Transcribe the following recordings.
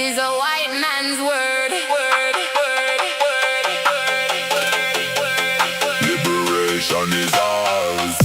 is a white man's word. Liberation is ours.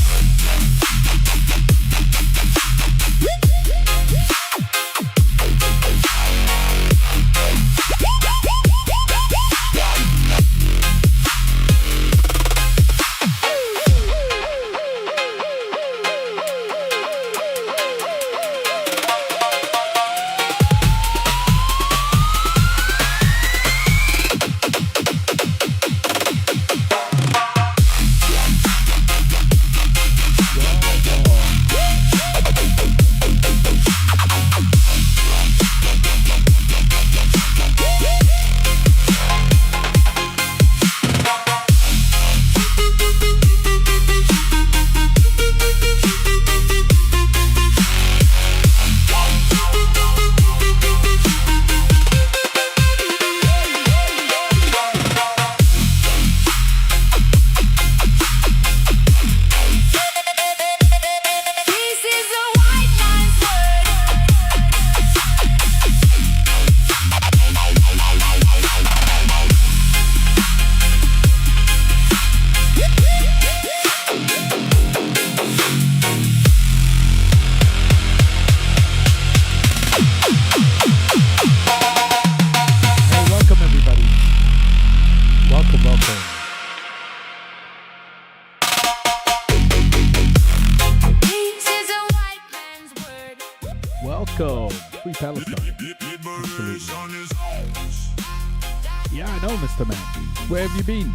Where have you been?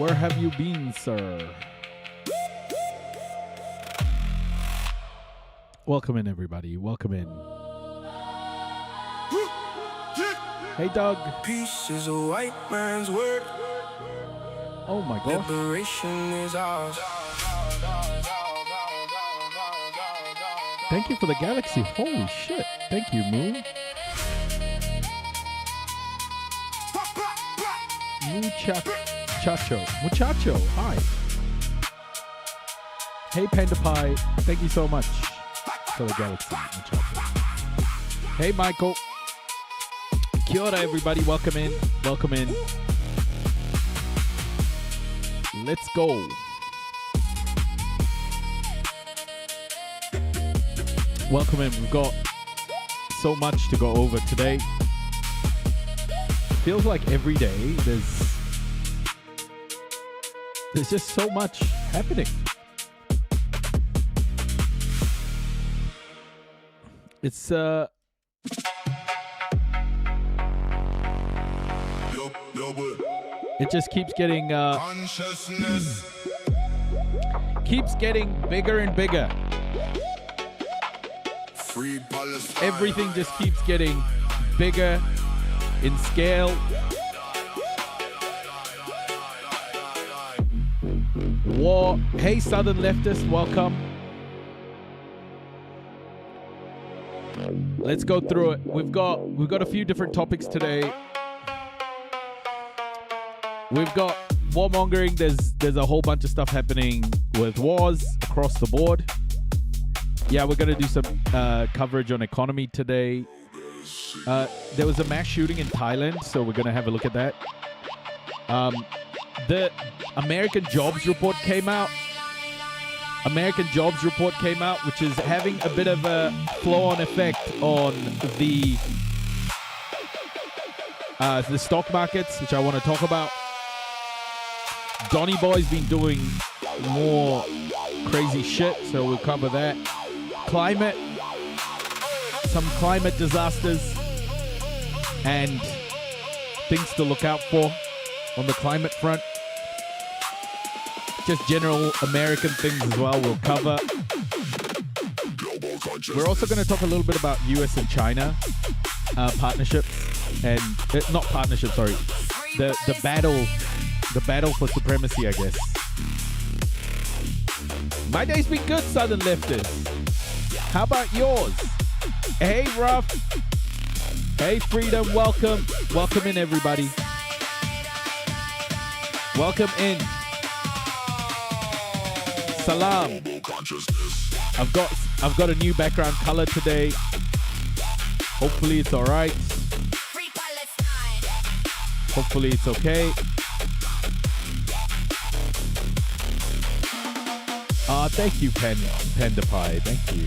Where have you been, sir? Welcome in, everybody. Welcome in. Hey, Doug. Peace is a white man's word. Oh my gosh. Liberation is ours. Thank you for the galaxy. Holy shit. Thank you, Moon. Muchacho, hi. Hey, Panda Pie, thank you so much for the galaxy, Muchacho. Hey, Michael. Kia ora, everybody. Welcome in. Welcome in. Let's go. Welcome in. We've got so much to go over today. Feels like every day there's just so much happening. It's it just keeps getting bigger and bigger. Everything just keeps getting bigger in scale. War. Hey, Southern Leftists, welcome. Let's go through it. We've got a few different topics today. We've got warmongering. There's a whole bunch of stuff happening with wars across the board. Yeah, we're gonna do some coverage on economy today. There was a mass shooting in Thailand, so we're going to have a look at that. The American Jobs Report came out. Which is having a bit of a flow-on effect on the stock markets, which I want to talk about. Donny Boy's been doing more crazy shit, so we'll cover that. Climate. Some climate disasters and things to look out for on the climate front. Just general American things as well we'll cover. We're also going to talk a little bit about US and China partnerships and not partnership, sorry. The battle for supremacy, I guess. My day's been good, Southern Leftists. How about yours? Hey, Ruff. Hey, Freedom. Welcome. Welcome in, everybody. Welcome in. Salam. I've got a new background color today. Hopefully it's all right. Free Palestine. Hopefully it's okay. Thank you, Panda Pie. Thank you.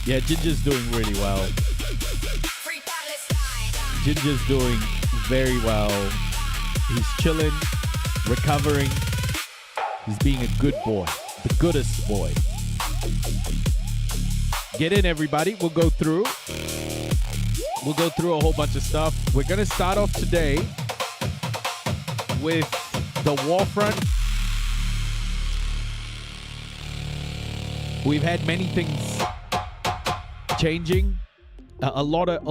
Yeah, Ginger's doing really well. Free Palestine. Ginger's doing very well. He's chilling, recovering. He's being a good boy, the goodest boy. Get in, everybody. We'll go through a whole bunch of stuff. We're going to start off today with the war front. We've had many things changing. A lot of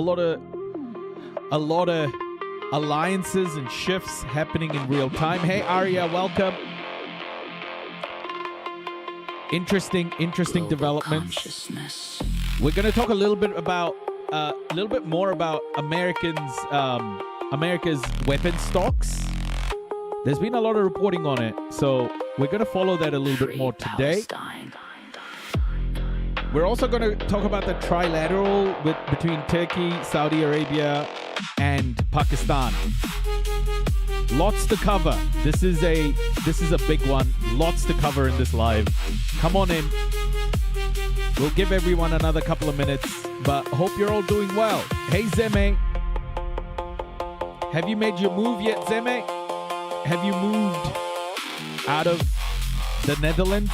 alliances and shifts happening in real time. Hey, Arya, welcome. Interesting developments. We're going to talk a little bit more about America's weapon stocks. There's been a lot of reporting on it, so we're going to follow that a little bit more today. We're also going to talk about the trilateral between Turkey, Saudi Arabia, and Pakistan. Lots to cover. This is a big one. Lots to cover in this live. Come on in. We'll give everyone another couple of minutes, but hope you're all doing well. Hey, Zeme. Have you made your move yet, Zeme? Have you moved out of the Netherlands?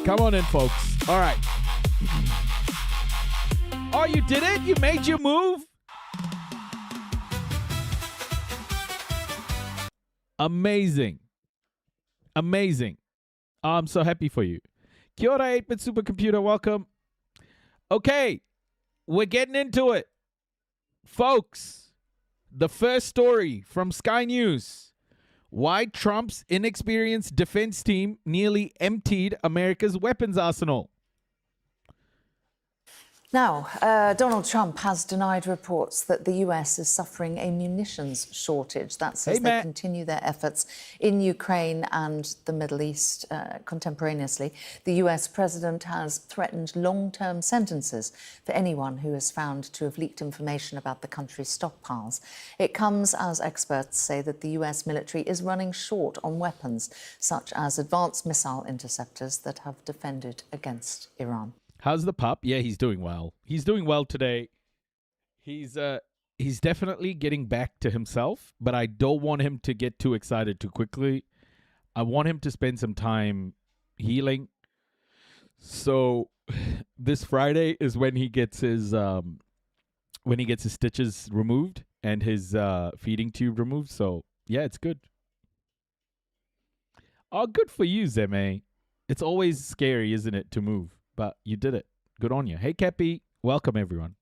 Come on in, folks. All right. Oh, you did it? You made your move? Amazing. Amazing. I'm so happy for you. Kia ora, 8-bit supercomputer. Welcome. Okay. We're getting into it. Folks, the first story from Sky News. Why Trump's inexperienced defense team nearly emptied America's weapons arsenal. Now, Donald Trump has denied reports that the US is suffering a munitions shortage. That's as they continue their efforts in Ukraine and the Middle East contemporaneously. The US president has threatened long-term sentences for anyone who is found to have leaked information about the country's stockpiles. It comes as experts say that the US military is running short on weapons, such as advanced missile interceptors that have defended against Iran. How's the pup? Yeah, he's doing well. He's doing well today. He's definitely getting back to himself, but I don't want him to get too excited too quickly. I want him to spend some time healing. So this Friday is when he gets his stitches removed and his feeding tube removed. So yeah, it's good. Oh, good for you, Zeme. It's always scary, isn't it, to move? But you did it. Good on you. Hey, Kepi. Welcome, everyone.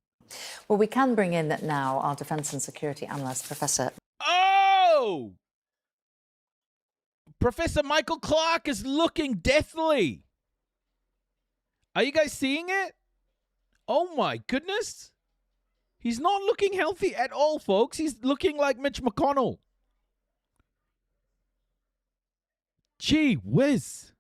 Well, we can bring in now our defense and security analyst, Professor... Oh! Professor Michael Clark is looking deathly. Are you guys seeing it? Oh, my goodness. He's not looking healthy at all, folks. He's looking like Mitch McConnell. Gee whiz.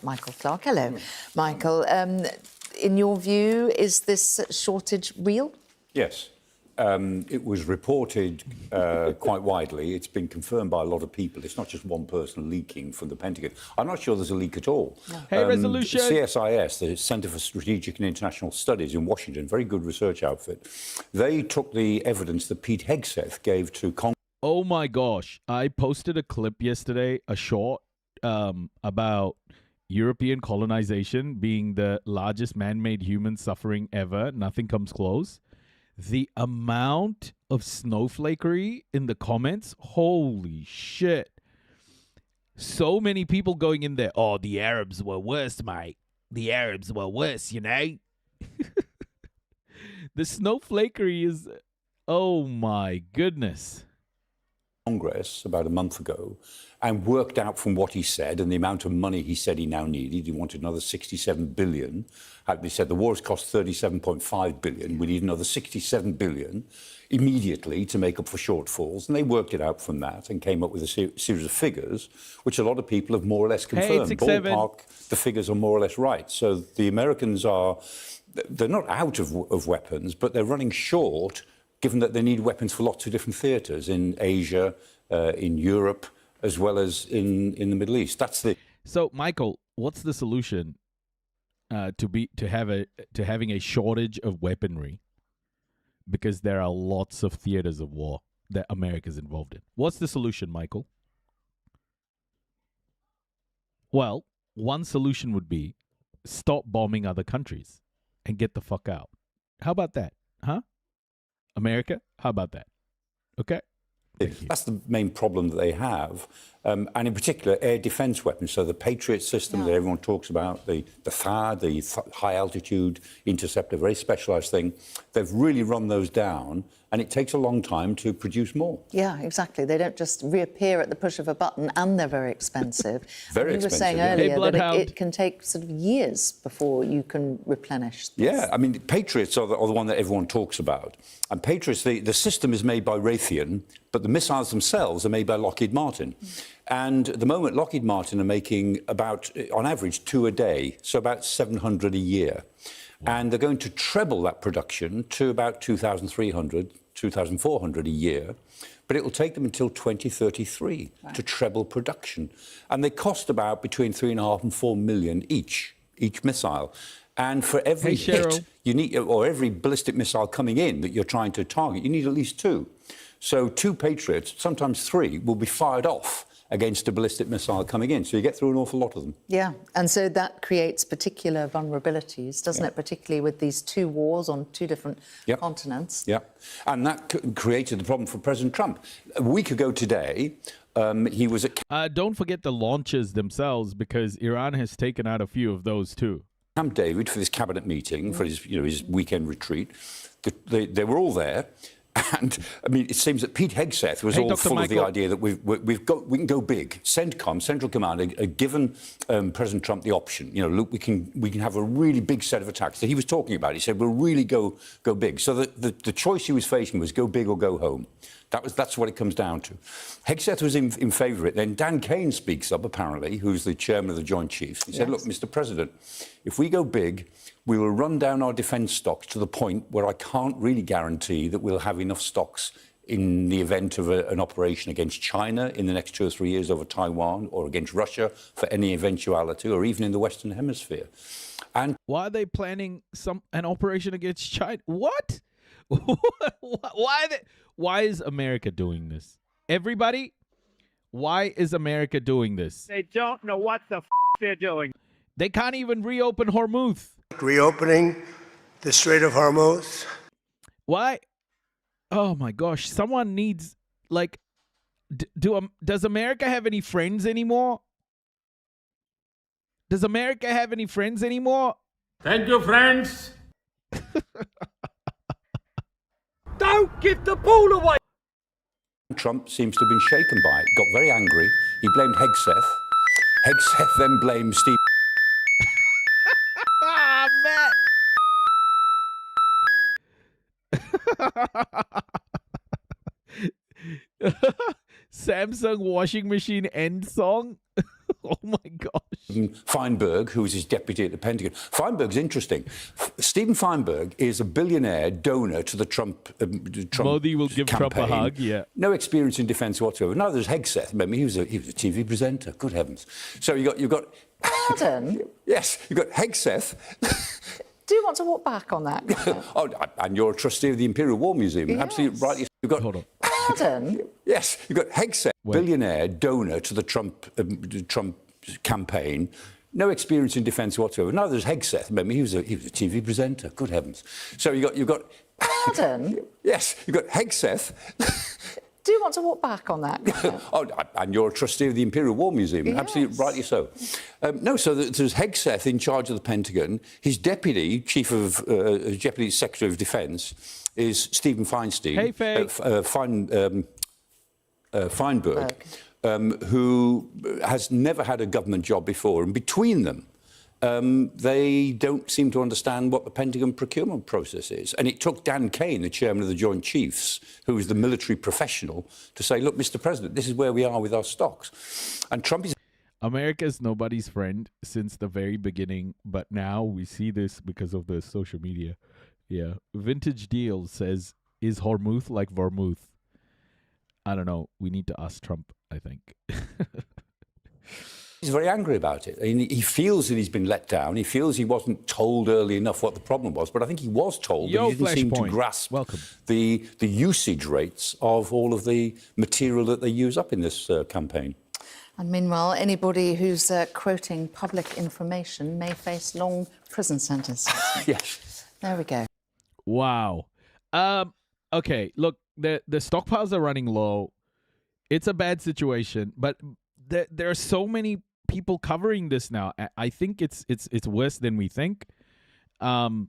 Michael Clark. Hello, Michael. In your view, is this shortage real? Yes. It was reported quite widely. It's been confirmed by a lot of people. It's not just one person leaking from the Pentagon. I'm not sure there's a leak at all. No. Hey, Resolution. CSIS, the Centre for Strategic and International Studies in Washington, very good research outfit, they took the evidence that Pete Hegseth gave to Congress. Oh, my gosh. I posted a clip yesterday, a short, about European colonization being the largest man-made human suffering ever. Nothing comes close. The amount of snowflakery in the comments, holy shit. So many people going in there, oh, the Arabs were worse, mate. The Arabs were worse, you know? The snowflakery is, oh my goodness. Congress about a month ago and worked out from what he said and the amount of money he said he now needed. He wanted another 67 billion. They said the war has cost 37.5 billion. We need another 67 billion immediately to make up for shortfalls. And they worked it out from that and came up with a series of figures, which a lot of people have more or less confirmed. Ballpark, the figures are more or less right. So the Americans they're not out of weapons, but they're running short, given that they need weapons for lots of different theatres in Asia, in Europe, as well as in the Middle East. That's the. So, Michael, what's the solution to having a shortage of weaponry? Because there are lots of theaters of war that America's involved in. What's the solution, Michael? Well, one solution would be stop bombing other countries and get the fuck out. How about that? Huh? America, how about that? Okay. That's the main problem that they have, and in particular, air defence weapons. So the Patriot system that everyone talks about, the THAAD, the high-altitude interceptor, very specialised thing, they've really run those down, and it takes a long time to produce more. Yeah, exactly. They don't just reappear at the push of a button, and they're very expensive. Very expensive. You were saying earlier that it can take sort of years before you can replenish this. Yeah, I mean, Patriots are the one that everyone talks about. And Patriots, the system is made by Raytheon, but the missiles themselves are made by Lockheed Martin. And at the moment, Lockheed Martin are making about, on average, 2 a day, so about 700 a year. And they're going to treble that production to about 2,300, 2,400 a year. But it will take them until 2033 to treble production. And they cost about between 3.5 and 4 million each missile. And for every hit you need, or every ballistic missile coming in that you're trying to target, you need at least 2. So 2 Patriots, sometimes 3, will be fired off against a ballistic missile coming in. So you get through an awful lot of them. Yeah, and so that creates particular vulnerabilities, doesn't it? Particularly with these 2 wars on 2 different continents. Yeah, and that created the problem for President Trump. A week ago today, he was at... don't forget the launches themselves, because Iran has taken out a few of those too. Camp David for this cabinet meeting, for his weekend retreat. They were all there. And, I mean, it seems that Pete Hegseth was all Dr. full Michael. of the idea that we can go big. CENTCOM, Central Command, had given President Trump the option. You know, look, we can have a really big set of attacks that he was talking about. He said, we'll really go big. So the choice he was facing was go big or go home. That's what it comes down to. Hegseth was in favour of it. Then Dan Kane speaks up, apparently, who's the chairman of the Joint Chiefs. He said, look, Mr. President, if we go big, we will run down our defence stocks to the point where I can't really guarantee that we'll have enough stocks in the event of an operation against China in the next 2 or 3 years over Taiwan, or against Russia for any eventuality, or even in the Western Hemisphere. And why are they planning an operation against China? What? Why is America doing this? Everybody, why is America doing this? They don't know what the they're doing. They can't even reopen Hormuz. Reopening the Strait of Hormuz. Why? Oh my gosh! Someone needs, like, does America have any friends anymore? Does America have any friends anymore? Thank you, friends. Don't give the ball away. Trump seems to have been shaken by it. Got very angry. He blamed Hegseth. Hegseth then blamed Steve. Ah, Matt. Samsung washing machine end song. Oh my gosh. Feinberg, who was his deputy at the Pentagon. Feinberg's interesting. Stephen Feinberg is a billionaire donor to the Trump Modi will give campaign. Trump a hug, yeah. No experience in defence whatsoever. Now there's Hegseth. Remember, he was a TV presenter. Good heavens. So you've got. Pardon? Yes, you've got Hegseth. Do you want to walk back on that? Oh, and you're a trustee of the Imperial War Museum. Yes. Absolutely rightly. You've got. Hold on. Pardon? Yes, you've got Hegseth, billionaire donor to the Trump campaign. No experience in defence whatsoever. Now there's Hegseth. Remember, he was a TV presenter. Good heavens. So you've got. Pardon? Yes, you've got Hegseth. Do you want to walk back on that? Oh, and you're a trustee of the Imperial War Museum. Yes. Absolutely rightly so. No, so there's Hegseth in charge of the Pentagon. His deputy, deputy secretary of defence, is Stephen Feinstein. Hey, Faye. Feinberg, who has never had a government job before. And between them, they don't seem to understand what the Pentagon procurement process is. And it took Dan Kane, the chairman of the Joint Chiefs, who is the military professional, to say, look, Mr. President, this is where we are with our stocks. And Trump is... America's nobody's friend since the very beginning, but now we see this because of the social media. Yeah. Vintage Deal says, is Hormuth like Vermouth? I don't know. We need to ask Trump, I think. He's very angry about it. He feels that he's been let down. He feels he wasn't told early enough what the problem was, but I think he was told, but he didn't seem to grasp the usage rates of all of the material that they use up in this campaign. And meanwhile, anybody who's quoting public information may face long prison sentences. Yes. There we go. Wow. Okay, look, the stockpiles are running low. It's a bad situation, but there are so many people covering this now. I think it's worse than we think. But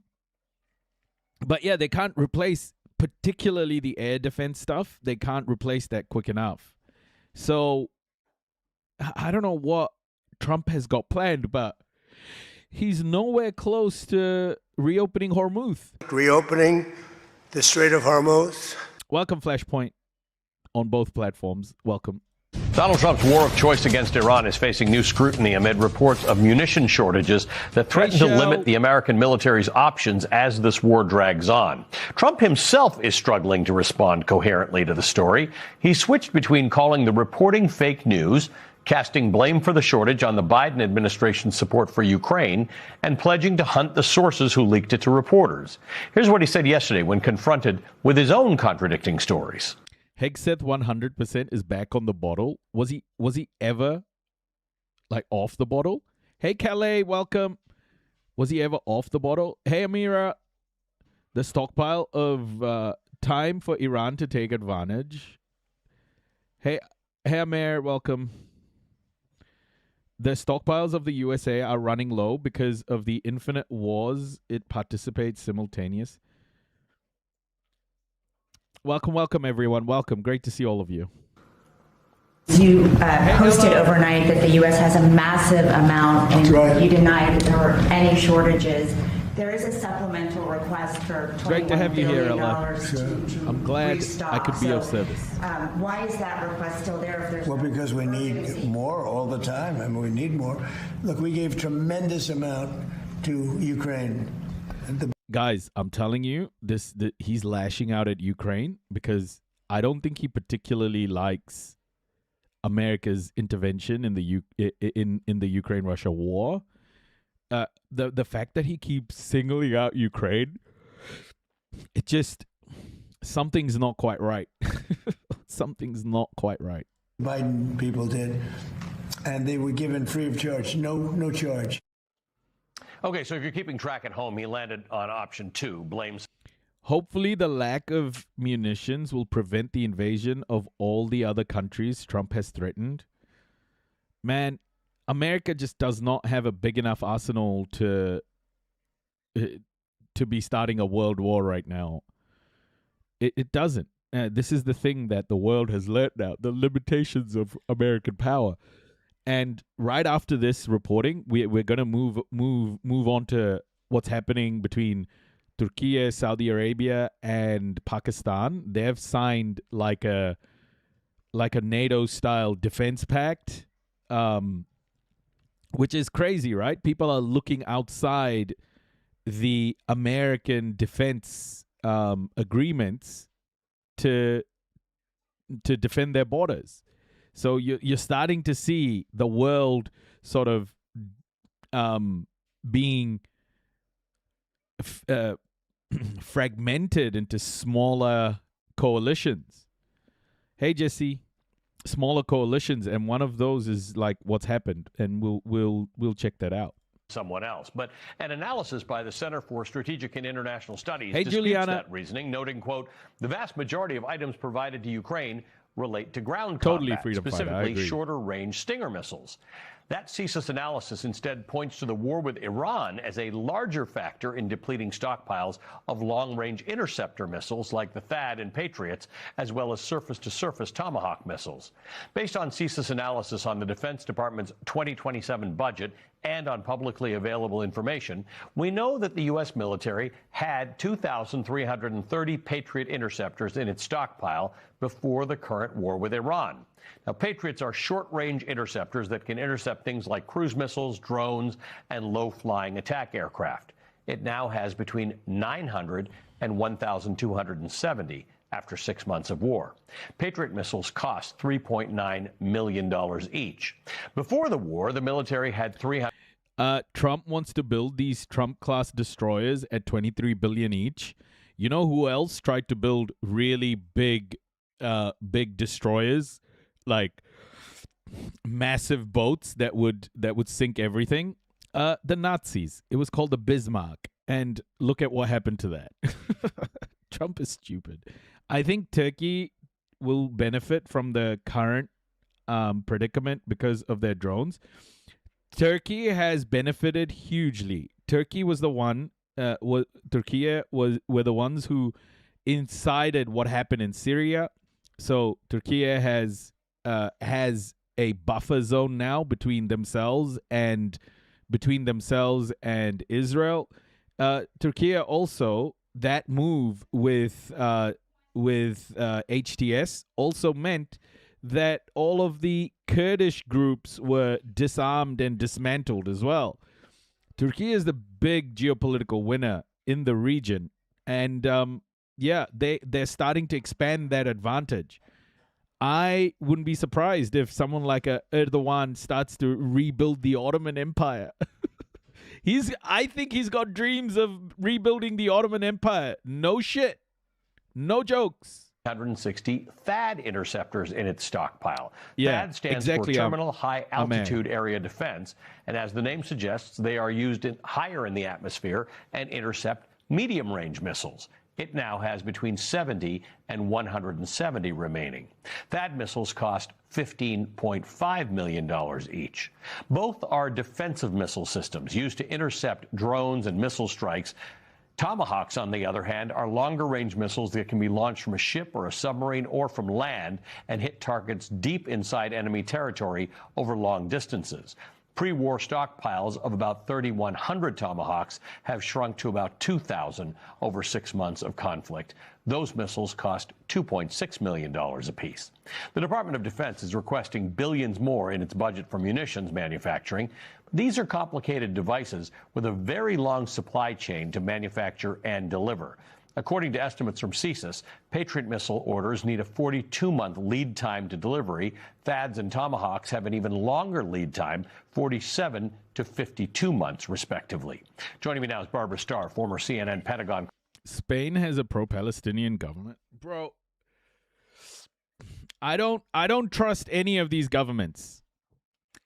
yeah, they can't replace, particularly the air defense stuff. They can't replace that quick enough. So I don't know what Trump has got planned, but he's nowhere close to reopening Hormuz. Reopening the Strait of Hormuz. Welcome, Flashpoint, on both platforms. Welcome. Donald Trump's war of choice against Iran is facing new scrutiny amid reports of munition shortages that threaten to limit the American military's options as this war drags on. Trump himself is struggling to respond coherently to the story. He switched between calling the reporting fake news, casting blame for the shortage on the Biden administration's support for Ukraine, and pledging to hunt the sources who leaked it to reporters. Here's what he said yesterday when confronted with his own contradicting stories. Hegseth 100% is back on the bottle. Was he ever like off the bottle? Hey Calais, welcome. Was he ever off the bottle? Hey Amira, the stockpile of time for Iran to take advantage. Hey Amir, welcome. The stockpiles of the USA are running low because of the infinite wars it participates simultaneous. Welcome, everyone. Welcome. Great to see all of you. You posted overnight that the U.S. has a massive amount, and you denied that there were any shortages. There is a supplemental request for Great to have you here, Ella. I'm glad I could be of service. Why is that request still there? If there's Well, because we need more all the time. I mean, we need more. Look, we gave tremendous amount to Ukraine. Guys, I'm telling you, he's lashing out at Ukraine because I don't think he particularly likes America's intervention in the Ukraine-Russia war. The fact that he keeps singling out Ukraine, it just, something's not quite right. Something's not quite right. Biden people did, and they were given free of charge, no charge. Okay, so if you're keeping track at home, he landed on option 2, blames. Hopefully the lack of munitions will prevent the invasion of all the other countries Trump has threatened. Man, America just does not have a big enough arsenal to be starting a world war right now. It doesn't. This is the thing that the world has learned now, the limitations of American power. And right after this reporting, we're going to move on to what's happening between Turkey, Saudi Arabia, and Pakistan. They've signed like a NATO-style defense pact, which is crazy, right? People are looking outside the American defense agreements to defend their borders. So you're starting to see the world sort of being fragmented into smaller coalitions. Hey Jesse, smaller coalitions, and one of those is like what's happened, and we'll check that out. Someone else. But an analysis by the Center for Strategic and International Studies disputes Juliana. That reasoning, noting, quote, the vast majority of items provided to Ukraine relate to ground combat, freedom specifically fighter, shorter-range Stinger missiles. That CSIS analysis instead points to the war with Iran as a larger factor in depleting stockpiles of long-range interceptor missiles like the THAAD and Patriots, as well as surface-to-surface Tomahawk missiles. Based on CSIS analysis on the Defense Department's 2027 budget and on publicly available information, we know that the U.S. military had 2,330 Patriot interceptors in its stockpile before the current war with Iran. Now, Patriots are short-range interceptors that can intercept things like cruise missiles, drones, and low-flying attack aircraft. It now has between 900 and 1,270 after 6 months of war. Patriot missiles cost $3.9 million each. Before the war, the military had 300. Trump wants to build these Trump-class destroyers at $23 billion each. You know who else tried to build really big destroyers, like massive boats that would sink everything? The Nazis. It was called the Bismarck, and look at what happened to that. Trump is stupid. I think Turkey will benefit from the current predicament because of their drones. Turkey has benefited hugely. Turkey was the one. Turkey were the ones who incited what happened in Syria. So Turkey has a buffer zone now between themselves and Israel. Turkey also, that move with HTS also meant that all of the Kurdish groups were disarmed and dismantled as well. Turkey is the big geopolitical winner in the region, and they're starting to expand that advantage. I wouldn't be surprised if someone like Erdogan starts to rebuild the Ottoman Empire. I think he's got dreams of rebuilding the Ottoman Empire. No shit. No jokes. 160 THAAD interceptors in its stockpile. Yeah, THAAD stands exactly, for Terminal High Altitude Area Defense, and as the name suggests, they are used higher in the atmosphere and intercept medium-range missiles. It now has between 70 and 170 remaining. THAAD missiles cost $15.5 million each. Both are defensive missile systems used to intercept drones and missile strikes. Tomahawks, on the other hand, are longer-range missiles that can be launched from a ship or a submarine or from land and hit targets deep inside enemy territory over long distances. Pre-war stockpiles of about 3,100 Tomahawks have shrunk to about 2,000 over 6 months of conflict. Those missiles cost $2.6 million apiece. The Department of Defense is requesting billions more in its budget for munitions manufacturing. These are complicated devices with a very long supply chain to manufacture and deliver. According to estimates from CSIS, Patriot missile orders need a 42-month lead time to delivery. THAADs and Tomahawks have an even longer lead time, 47 to 52 months, respectively. Joining me now is Barbara Starr, former CNN Pentagon. Spain has a pro-Palestinian government. Bro, I don't trust any of these governments.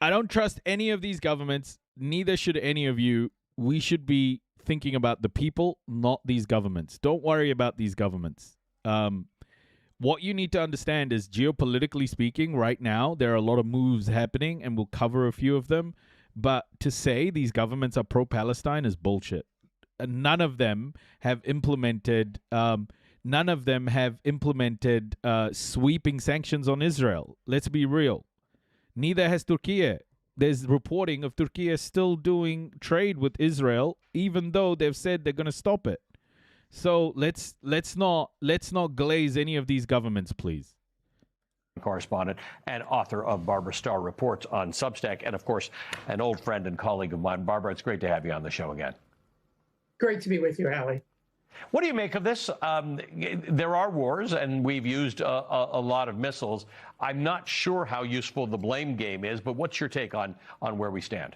I don't trust any of these governments. Neither should any of you. We should be thinking about the people, not these governments. Don't worry about these governments. What you need to understand is, geopolitically speaking, right now, there are a lot of moves happening, and we'll cover a few of them. But to say these governments are pro-Palestine is bullshit. None of them have implemented sweeping sanctions on Israel. Let's be real. Neither has Turkey. There's reporting of Turkey still doing trade with Israel, even though they've said they're going to stop it. So let's not glaze any of these governments, please. Correspondent and author of Barbara Starr Reports on Substack, and of course, an old friend and colleague of mine. Barbara, it's great to have you on the show again. Great to be with you, Hallie. What do you make of this? There are wars, and we've used a lot of missiles. I'm not sure how useful the blame game is, but what's your take on where we stand?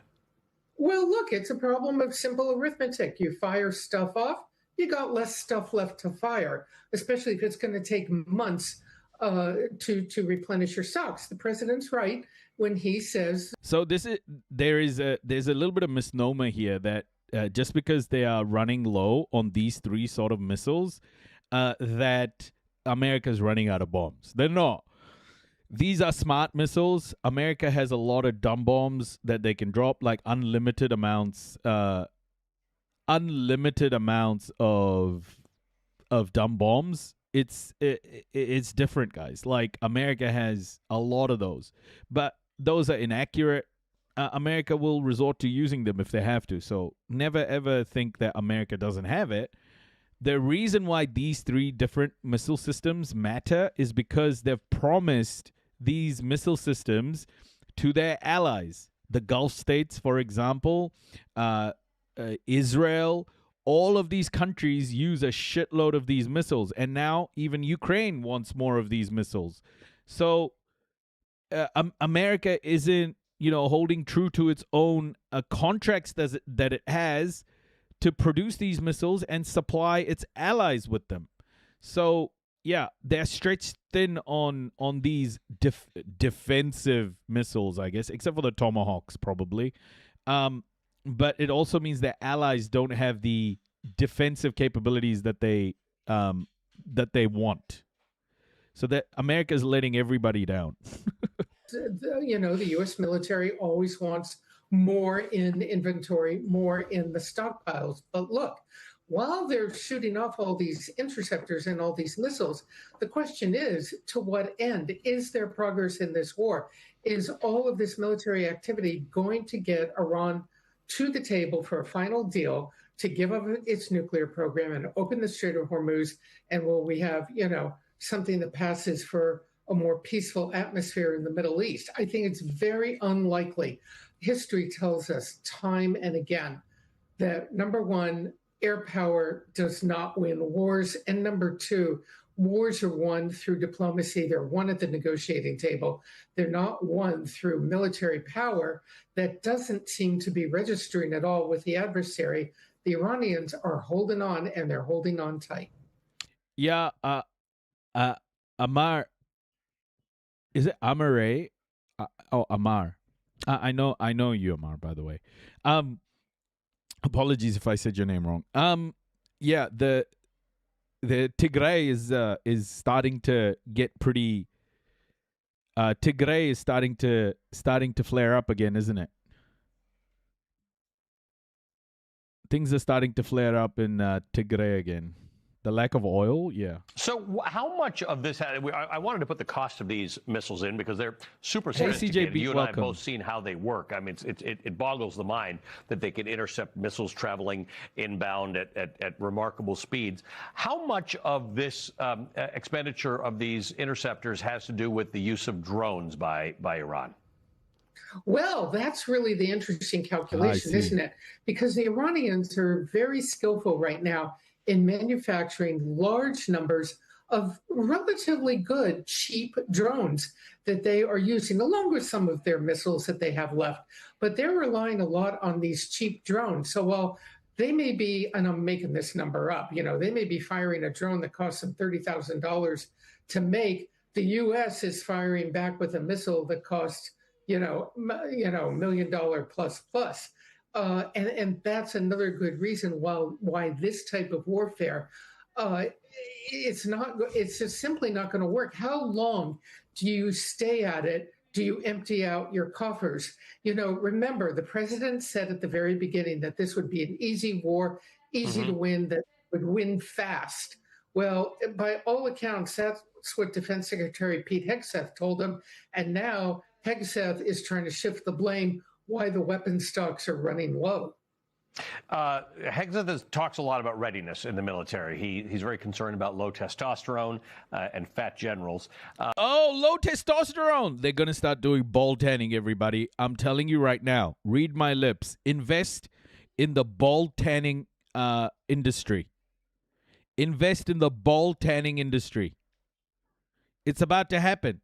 Well, look, it's a problem of simple arithmetic. You fire stuff off, you got less stuff left to fire, especially if it's going to take months to replenish your stocks. The president's right when he says. So there's a little bit of misnomer here that just because they are running low on these three sort of missiles, that America's running out of bombs. They're not. these are smart missiles. America has a lot of dumb bombs that they can drop, like unlimited amounts of dumb bombs. It's different, guys. Like, America has a lot of those, but those are inaccurate. America will resort to using them if they have to. So never ever think that America doesn't have it. The reason why these three different missile systems matter is because they've promised these missile systems to their allies. The Gulf states, for example, Israel, all of these countries use a shitload of these missiles. And now even Ukraine wants more of these missiles. So America isn't, holding true to its own contracts that it has to produce these missiles and supply its allies with them. So, yeah, they're stretched thin on these defensive missiles, I guess, except for the Tomahawks, probably. But it also means that allies don't have the defensive capabilities that they want. So that America's letting everybody down. The U.S. military always wants more in inventory, more in the stockpiles. But look, while they're shooting off all these interceptors and all these missiles, the question is, to what end? Is there progress in this war? Is all of this military activity going to get Iran to the table for a final deal to give up its nuclear program and open the Strait of Hormuz? And will we have, something that passes for a more peaceful atmosphere in the Middle East? I think it's very unlikely. History tells us time and again that, number one, air power does not win wars. And number two, wars are won through diplomacy. They're won at the negotiating table. They're not won through military power that doesn't seem to be registering at all with the adversary. The Iranians are holding on, and they're holding on tight. Yeah, Amar. Is it Amare? Amar. I know you, Amar, by the way. Apologies if I said your name wrong. Yeah, the Tigray is starting to get pretty. Tigray is starting to flare up again, isn't it? Things are starting to flare up in Tigray again. The lack of oil, yeah. So how much of this, I wanted to put the cost of these missiles in because they're super sophisticated. You and I have both seen how they work. I mean, it boggles the mind that they can intercept missiles traveling inbound at remarkable speeds. How much of this expenditure of these interceptors has to do with the use of drones by Iran? Well, that's really the interesting calculation, isn't it? Because the Iranians are very skillful right now in manufacturing large numbers of relatively good, cheap drones that they are using, along with some of their missiles that they have left. But they're relying a lot on these cheap drones. So while they may be, and I'm making this number up, they may be firing a drone that costs them $30,000 to make, the U.S. is firing back with a missile that costs, $1 million plus. And that's another good reason why this type of warfare, it's just simply not going to work. How long do you stay at it? Do you empty out your coffers? Remember, the president said at the very beginning that this would be an easy war, easy to win, that would win fast. Well, by all accounts, that's what Defense Secretary Pete Hegseth told him. And now Hegseth is trying to shift the blame why the weapon stocks are running low. Hegseth talks a lot about readiness in the military. He's very concerned about low testosterone and fat generals. Low testosterone. They're going to start doing ball tanning, everybody. I'm telling you right now. Read my lips. Invest in the ball tanning industry. Invest in the ball tanning industry. It's about to happen.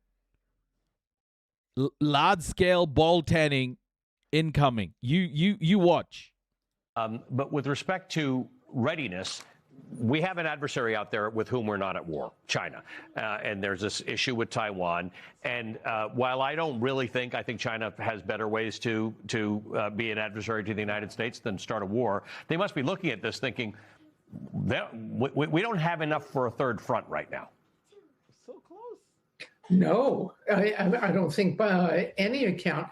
Large-scale ball tanning incoming. You watch. But with respect to readiness, we have an adversary out there with whom we're not at war, China. And there's this issue with Taiwan. And while I don't really think, I think China has better ways to be an adversary to the United States than start a war, they must be looking at this thinking, we don't have enough for a third front right now. No, I don't think by any account.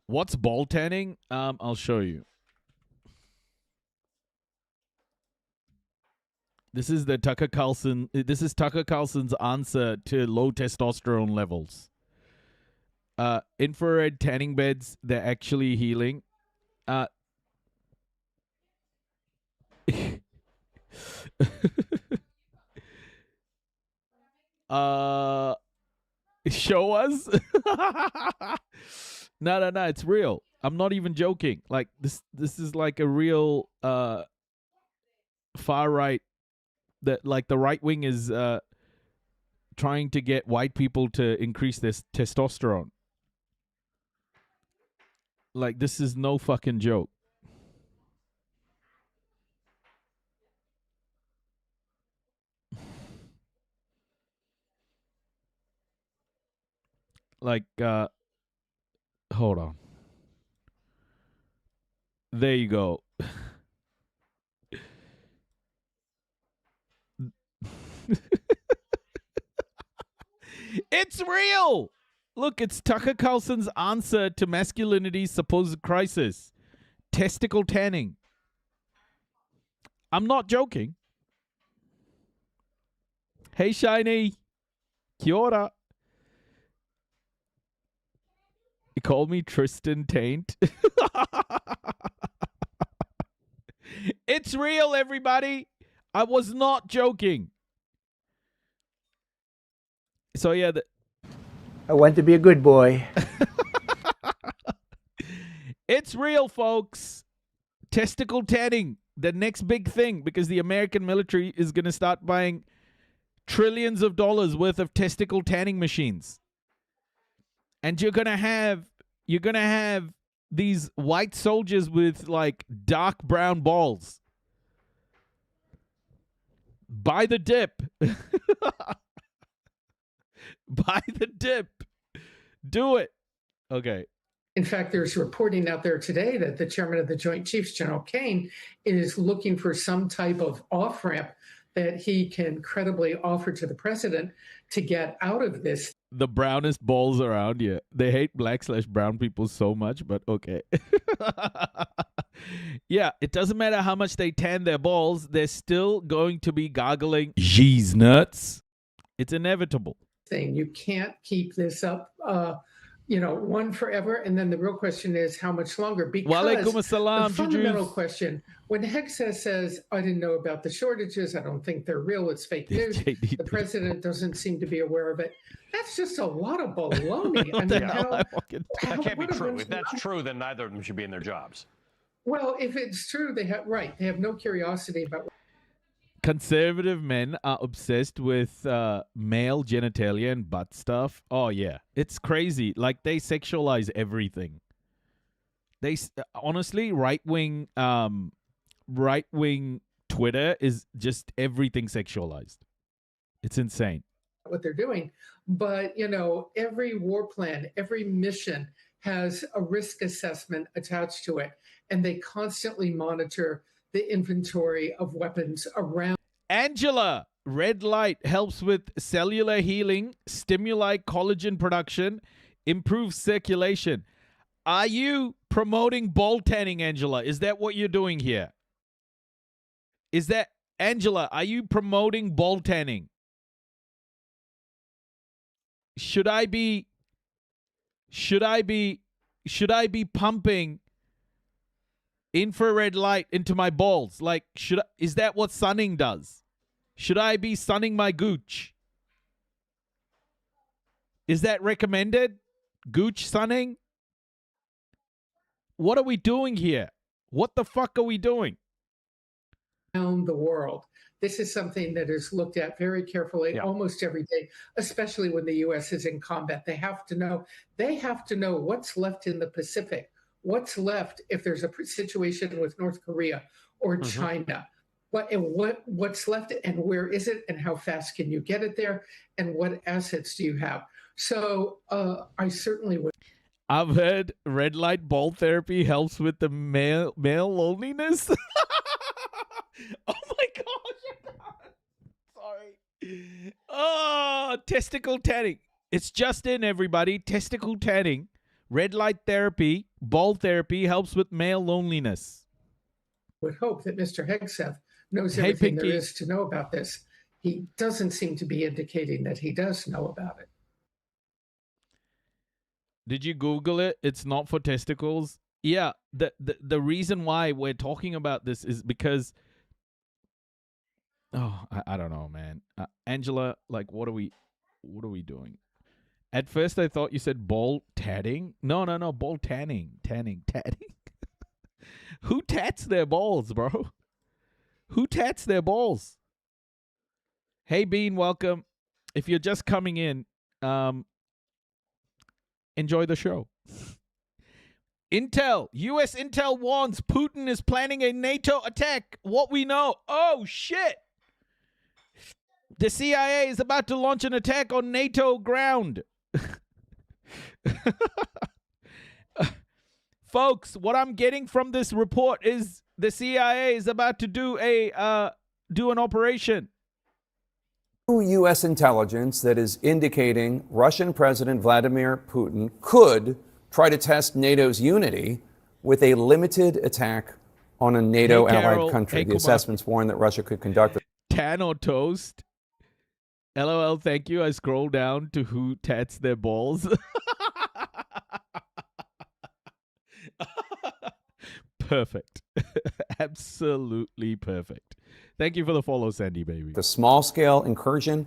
What's ball tanning? I'll show you. This is Tucker Carlson's answer to low testosterone levels. Infrared tanning beds, they're actually healing. Show us. No, it's real. I'm not even joking. Like this is like a real far right, that like the right wing is trying to get white people to increase their testosterone. Like this is no fucking joke. Like hold on. There you go. It's real. Look, it's Tucker Carlson's answer to masculinity's supposed crisis. Testicle tanning. I'm not joking. Hey, Shiny. Kia ora. You call me Tristan Taint. It's real, everybody. I was not joking. So, yeah. I want to be a good boy. It's real, folks. Testicle tanning. The next big thing, because the American military is going to start buying trillions of dollars worth of testicle tanning machines. And you're going to have these white soldiers with like dark brown balls. Buy the dip. Buy the dip. Do it. Okay. In fact, there's reporting out there today that the chairman of the Joint Chiefs, General Kane, is looking for some type of off-ramp that he can credibly offer to the president to get out of this. The brownest balls around here. They hate black/brown people so much, but okay. Yeah, it doesn't matter how much they tan their balls, they're still going to be gargling G's nuts. It's inevitable. Thing. You can't keep this up, one forever. And then the real question is how much longer? Because the fundamental question, when Hexa says, I didn't know about the shortages, I don't think they're real, it's fake news, the president doesn't seem to be aware of it. That's just a lot of baloney. I mean, that can't be true. If that's true, then neither of them should be in their jobs. Well, if it's true, they have no curiosity about. Conservative men are obsessed with male genitalia and butt stuff. Oh, yeah. It's crazy. Like, they sexualize everything. They honestly, right-wing Twitter is just everything sexualized. It's insane. What they're doing. But, every war plan, every mission has a risk assessment attached to it. And they constantly monitor the inventory of weapons around. Angela, red light helps with cellular healing, stimulate collagen production, improves circulation. Are you promoting ball tanning, Angela? Is that what you're doing here? Angela, are you promoting ball tanning? Should I be pumping infrared light into my balls? Like, is that what sunning does? Should I be sunning my gooch? Is that recommended? Gooch sunning? What are we doing here? What the fuck are we doing? Around the world. This is something that is looked at very carefully almost every day, especially when the U.S. is in combat. They have to know what's left in the Pacific. What's left if there's a situation with North Korea or China? What's left and where is it and how fast can you get it there and what assets do you have? So I certainly would. I've heard red light ball therapy helps with the male loneliness. Oh my gosh! Sorry. Oh, testicle tanning. It's just in, everybody. Testicle tanning, red light therapy, ball therapy helps with male loneliness. Would hope that Mr. Hegseth knows Hey, everything Pinky. there is to know about this. He doesn't seem to be indicating that he does know about it. Did you Google it? It's not for testicles. Yeah, the reason why we're talking about this is because, I don't know, man. Angela, like, what are we doing? At first, I thought you said ball tatting. No, ball tanning. Tatting. Who tats their balls, bro? Who tats their balls? Hey, Bean, welcome. If you're just coming in, enjoy the show. Intel, U.S. Intel warns Putin is planning a NATO attack. What we know. Oh, shit. The CIA is about to launch an attack on NATO ground. Folks, what I'm getting from this report is the CIA is about to do an operation. U.S. intelligence that is indicating Russian President Vladimir Putin could try to test NATO's unity with a limited attack on a NATO allied country. The assessments warn that Russia could conduct tan or toast. LOL, thank you. I scroll down to who tats their balls. Perfect. Absolutely perfect. Thank you for the follow, Sandy baby. a small-scale incursion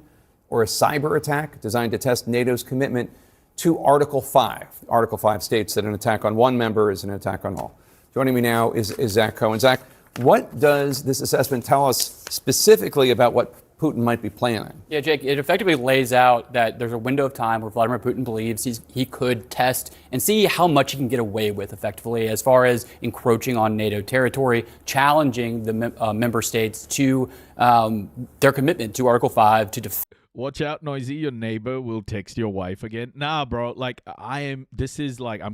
or a cyber attack designed to test NATO's commitment to Article 5. Article 5 states that an attack on one member is an attack on all. Joining me now is Zach Cohen. Zach, what does this assessment tell us specifically about what Putin might be planning? Yeah, Jake, it effectively lays out that there's a window of time where Vladimir Putin believes he could test and see how much he can get away with effectively as far as encroaching on NATO territory, challenging the member states to their commitment to Article 5 to defend. Watch out, Noisy. Your neighbor will text your wife again. Nah, bro. Like, I'm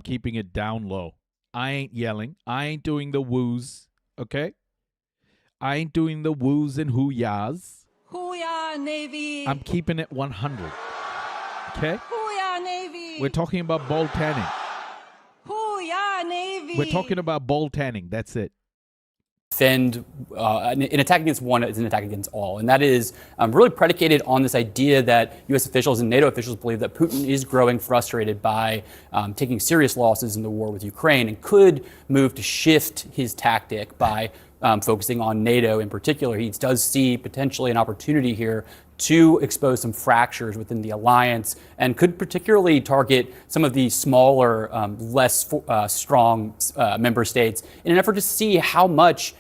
keeping it down low. I ain't yelling. I ain't doing the woos. Okay? I ain't doing the woos and hoo-yahs. Hoo-yah, Navy. I'm keeping it 100. Okay? Hoo-yah, Navy. We're talking about ball tanning. Hoo-yah, Navy. We're talking about ball tanning. That's it. Defend an attack against one is an attack against all. And that is really predicated on this idea that U.S. officials and NATO officials believe that Putin is growing frustrated by taking serious losses in the war with Ukraine and could move to shift his tactic by focusing on NATO in particular. He does see potentially an opportunity here to expose some fractures within the alliance and could particularly target some of the smaller, less strong member states in an effort to see how much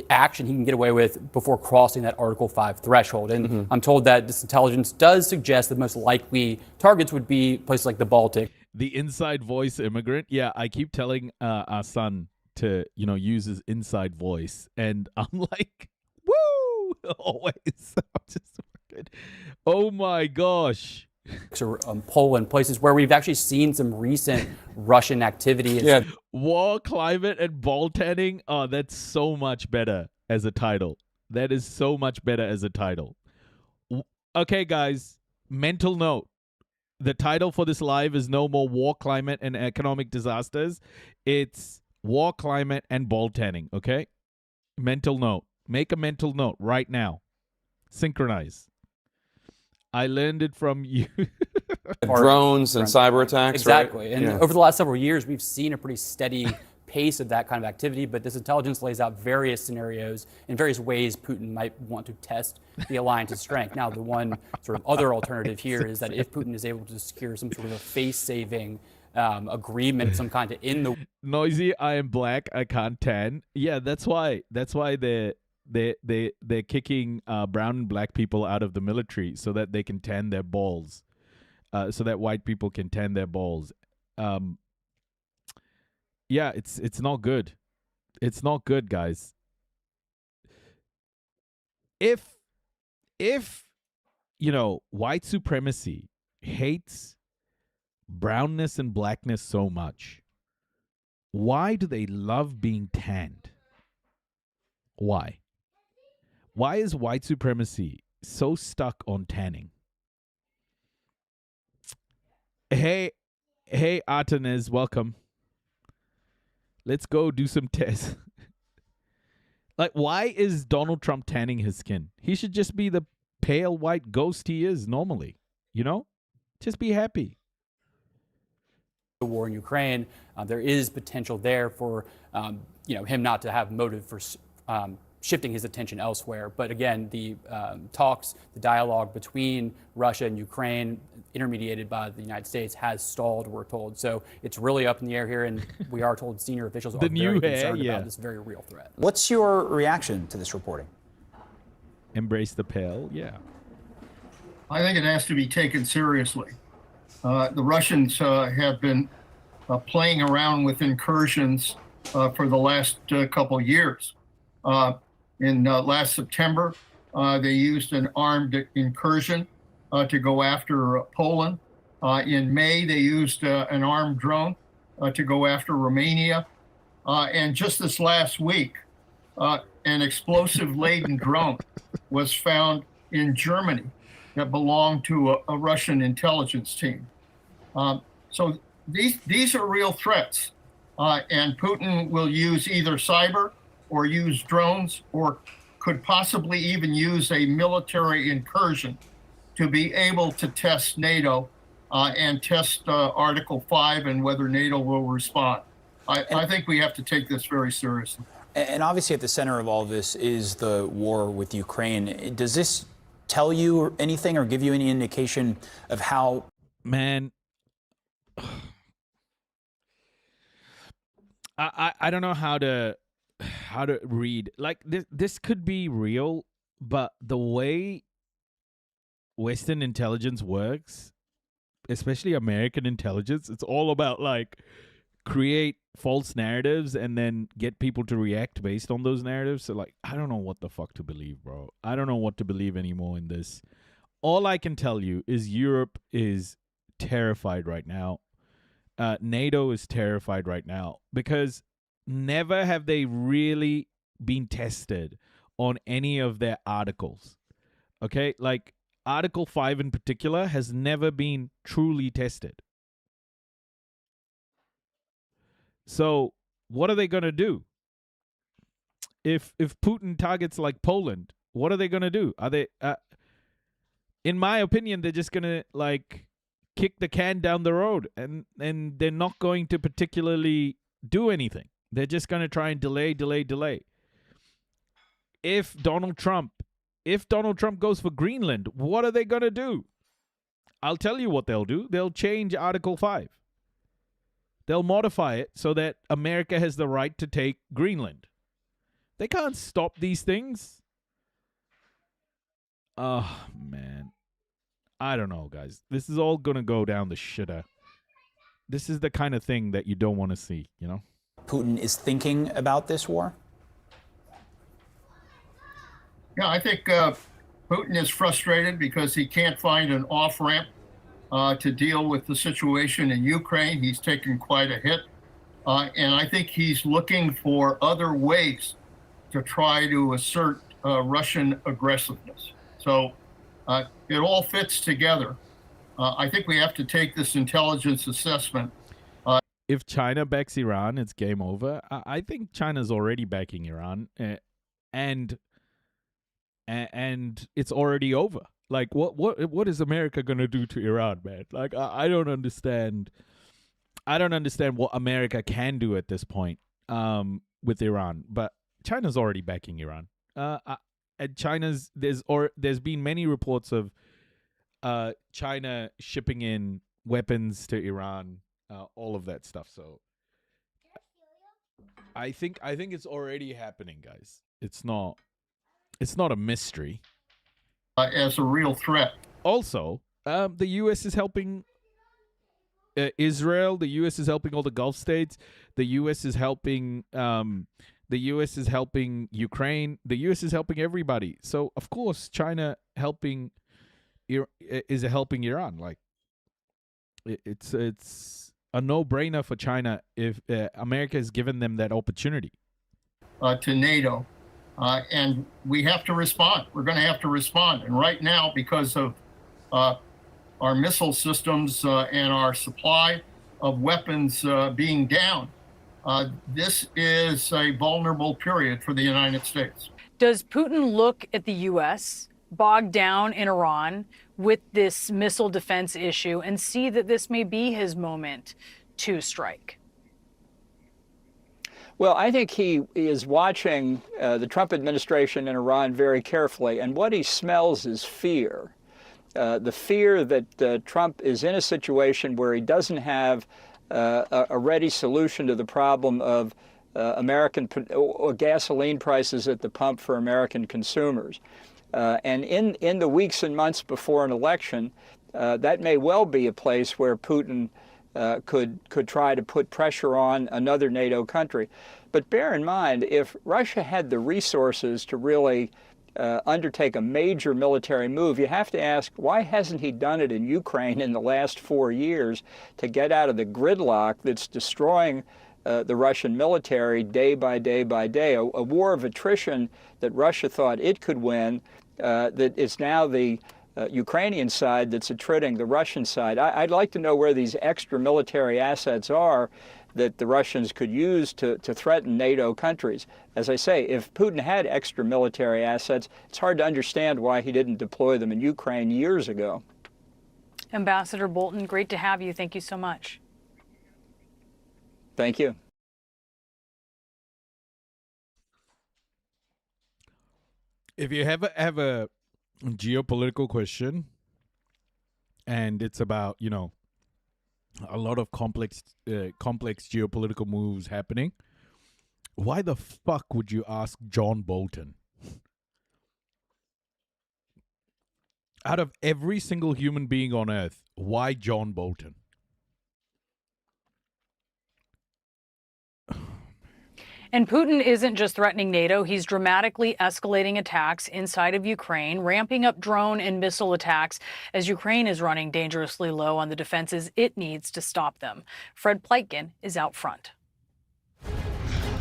action he can get away with before crossing that Article 5 threshold. And I'm told that this intelligence does suggest that most likely targets would be places like the Baltic. The inside voice immigrant. Yeah, I keep telling our son to, use his inside voice. And I'm like, woo! Always. I'm just fucking, oh my gosh. Poland, places where we've actually seen some recent Russian activity. Yeah. War, climate, and ball tanning. Oh, that's so much better as a title. That is so much better as a title. Okay, guys, mental note. The title for this live is no more war, climate, and economic disasters. It's war, climate, and ball tanning, okay? Mental note. Make a mental note right now. Synchronize. I learned it from you. Drones and cyber attacks, exactly. Right? And over the last several years, we've seen a pretty steady pace of that kind of activity, but this intelligence lays out various scenarios in various ways Putin might want to test the alliance's strength. Now, the one sort of other alternative here is that if Putin is able to secure some sort of a face-saving agreement, some kind of in the Noisy, I am black, I can't tan. Yeah, that's why they're kicking brown and black people out of the military so that they can tan their balls, so that white people can tan their balls. Yeah, it's not good. It's not good, guys. If white supremacy hates brownness and blackness so much, why do they love being tanned? Why? Why is white supremacy so stuck on tanning? Hey, Artenes, welcome. Let's go do some tests. Like, why is Donald Trump tanning his skin? He should just be the pale white ghost he is normally, you know? Just be happy. The war in Ukraine, there is potential there for him not to have motive for shifting his attention elsewhere. But again, the talks, the dialogue between Russia and Ukraine, intermediated by the United States, has stalled, we're told. So it's really up in the air here, and we are told senior officials are very concerned about this very real threat. What's your reaction to this reporting? Embrace the pale, yeah. I think it has to be taken seriously. The Russians have been playing around with incursions for the last couple of years. In last September, they used an armed incursion to go after Poland. In May, they used an armed drone to go after Romania. And just this last week, an explosive-laden drone was found in Germany that belonged to a Russian intelligence team. So these are real threats. And Putin will use either cyber or use drones, or could possibly even use a military incursion to be able to test NATO and test Article 5 and whether NATO will respond. I think we have to take this very seriously. And obviously at the center of all this is the war with Ukraine. Does this tell you anything or give you any indication of how... Man, I don't know how to read. Like, this could be real, but the way Western intelligence works, especially American intelligence, it's all about like create false narratives and then get people to react based on those narratives. So like, I don't know what the fuck to believe, bro. I don't know what to believe anymore in this. All I can tell you is Europe is terrified right now. NATO is terrified right now because never have they really been tested on any of their articles. Okay? Like, Article 5 in particular has never been truly tested. So, what are they going to do? If Putin targets like Poland, what are they going to do? Are they in my opinion, they're just going to like kick the can down the road and they're not going to particularly do anything. They're just going to try and delay. If Donald Trump goes for Greenland, what are they going to do? I'll tell you what they'll do. They'll change Article 5. They'll modify it so that America has the right to take Greenland. They can't stop these things. Oh, man. I don't know, guys. This is all going to go down the shitter. This is the kind of thing that you don't want to see, you know? Putin is thinking about this war? Yeah, I think Putin is frustrated because he can't find an off-ramp to deal with the situation in Ukraine. He's taken quite a hit. And I think he's looking for other ways to try to assert Russian aggressiveness. So it all fits together. I think we have to take this intelligence assessment. If China backs Iran, it's game over. I think China's already backing Iran, and it's already over. Like, what is America gonna do to Iran, man? Like, I don't understand. I don't understand what America can do at this point with Iran, but China's already backing Iran. And there's been many reports of China shipping in weapons to Iran, all of that stuff. So I think it's already happening, guys. It's not a mystery. As a real threat. Also, the U.S. is helping Israel. The U.S. is helping all the Gulf states. The U.S. is helping. The U.S. is helping Ukraine. The U.S. is helping everybody. So of course, China is helping Iran. Like, it's a no-brainer for China if America has given them that opportunity. To NATO. And we have to respond. We're going to have to respond. And right now, because of our missile systems and our supply of weapons being down. This is a vulnerable period for the United States. Does Putin look at the U.S. bogged down in Iran with this missile defense issue and see that this may be his moment to strike? Well, I think he is watching the Trump administration in Iran very carefully, and what he smells is fear. The fear that Trump is in a situation where he doesn't have a ready solution to the problem of American gasoline prices at the pump for American consumers. And in the weeks and months before an election, that may well be a place where Putin could try to put pressure on another NATO country. But bear in mind, if Russia had the resources to really undertake a major military move, you have to ask, why hasn't he done it in Ukraine in the last 4 years to get out of the gridlock that's destroying the Russian military day by day by day, a war of attrition that Russia thought it could win, that it's now the Ukrainian side that's attriting the Russian side. I'd like to know where these extra military assets are that the Russians could use to threaten NATO countries. As I say, if Putin had extra military assets, it's hard to understand why he didn't deploy them in Ukraine years ago. Ambassador Bolton, great to have you. Thank you so much. Thank you. If you have a geopolitical question and it's about, you know, a lot of complex geopolitical moves happening, why the fuck would you ask John Bolton? Out of every single human being on earth, why John Bolton? And Putin isn't just threatening NATO, he's dramatically escalating attacks inside of Ukraine, ramping up drone and missile attacks as Ukraine is running dangerously low on the defenses it needs to stop them. Fred Pleitgen is out front.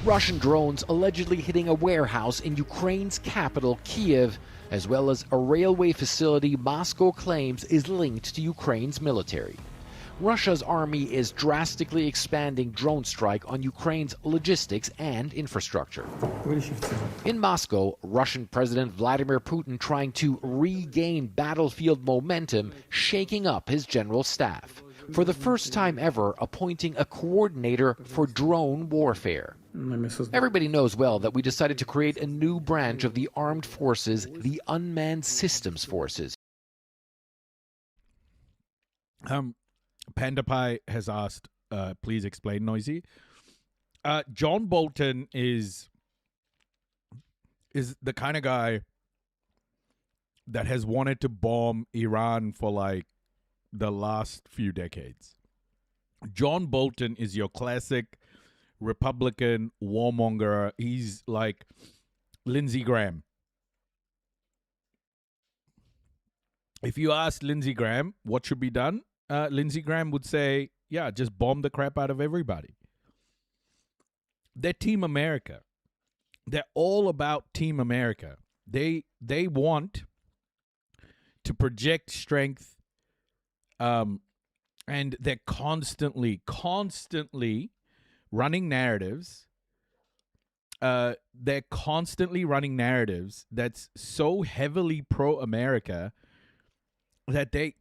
Russian drones allegedly hitting a warehouse in Ukraine's capital, Kiev, as well as a railway facility Moscow claims is linked to Ukraine's military. Russia's army is drastically expanding drone strike on Ukraine's logistics and infrastructure. In Moscow, Russian President Vladimir Putin trying to regain battlefield momentum, shaking up his general staff. For the first time ever, appointing a coordinator for drone warfare. Everybody knows well that we decided to create a new branch of the armed forces, the Unmanned Systems Forces. Panda Pie has asked, please explain, Noisy. John Bolton is the kind of guy that has wanted to bomb Iran for like the last few decades. John Bolton is your classic Republican warmonger. He's like Lindsey Graham. If you ask Lindsey Graham what should be done, Lindsey Graham would say, yeah, just bomb the crap out of everybody. They're Team America. They're all about Team America. They want to project strength, and they're constantly running narratives. They're constantly running narratives that's so heavily pro-America that they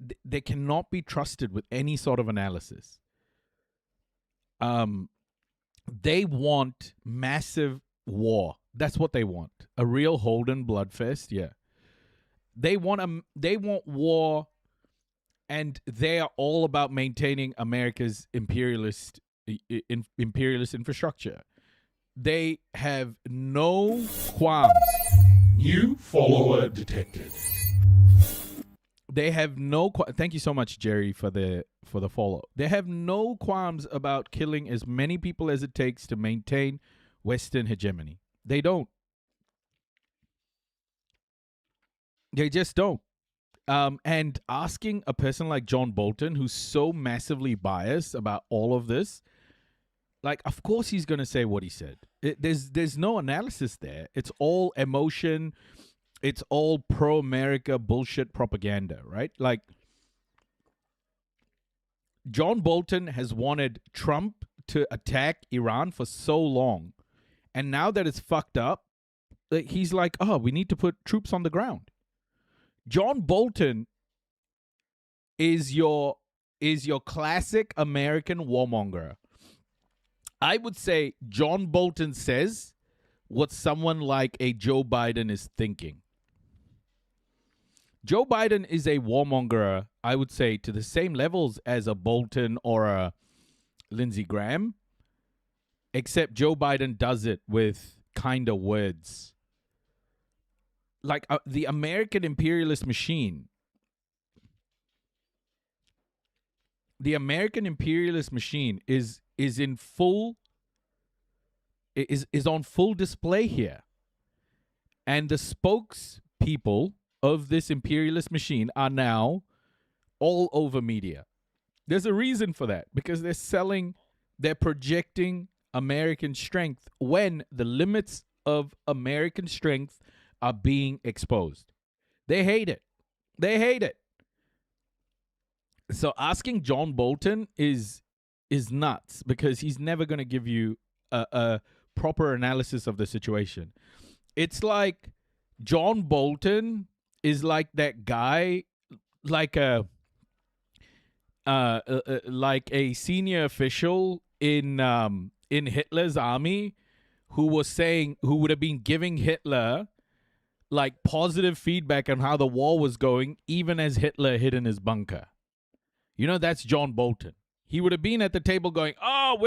cannot be trusted with any sort of analysis. They want massive war. That's what they want. A real Holden bloodfest, yeah. They want war, and they are all about maintaining America's imperialist infrastructure. They have no qualms. New follower detected. They have no. Thank you so much, Jerry, for the follow. They have no qualms about killing as many people as it takes to maintain Western hegemony. They don't. They just don't. And asking a person like John Bolton, who's so massively biased about all of this, like, of course he's going to say what he said. There's no analysis there. It's all emotion. It's all pro-America bullshit propaganda, right? Like, John Bolton has wanted Trump to attack Iran for so long. And now that it's fucked up, he's like, oh, we need to put troops on the ground. John Bolton is your classic American warmonger. I would say John Bolton says what someone like a Joe Biden is thinking. Joe Biden is a warmonger, I would say, to the same levels as a Bolton or a Lindsey Graham, except Joe Biden does it with kinder words. Like the American imperialist machine. The American imperialist machine is in full is on full display here. And the spokespeople of this imperialist machine are now all over media. There's a reason for that, because they're projecting American strength when the limits of American strength are being exposed. They hate it. They hate it. So asking John Bolton is nuts, because he's never going to give you a proper analysis of the situation. It's like John Bolton is like that guy, like a senior official in Hitler's army who would have been giving Hitler like positive feedback on how the war was going, even as Hitler hid in his bunker. You know, that's John Bolton. He would have been at the table going, oh,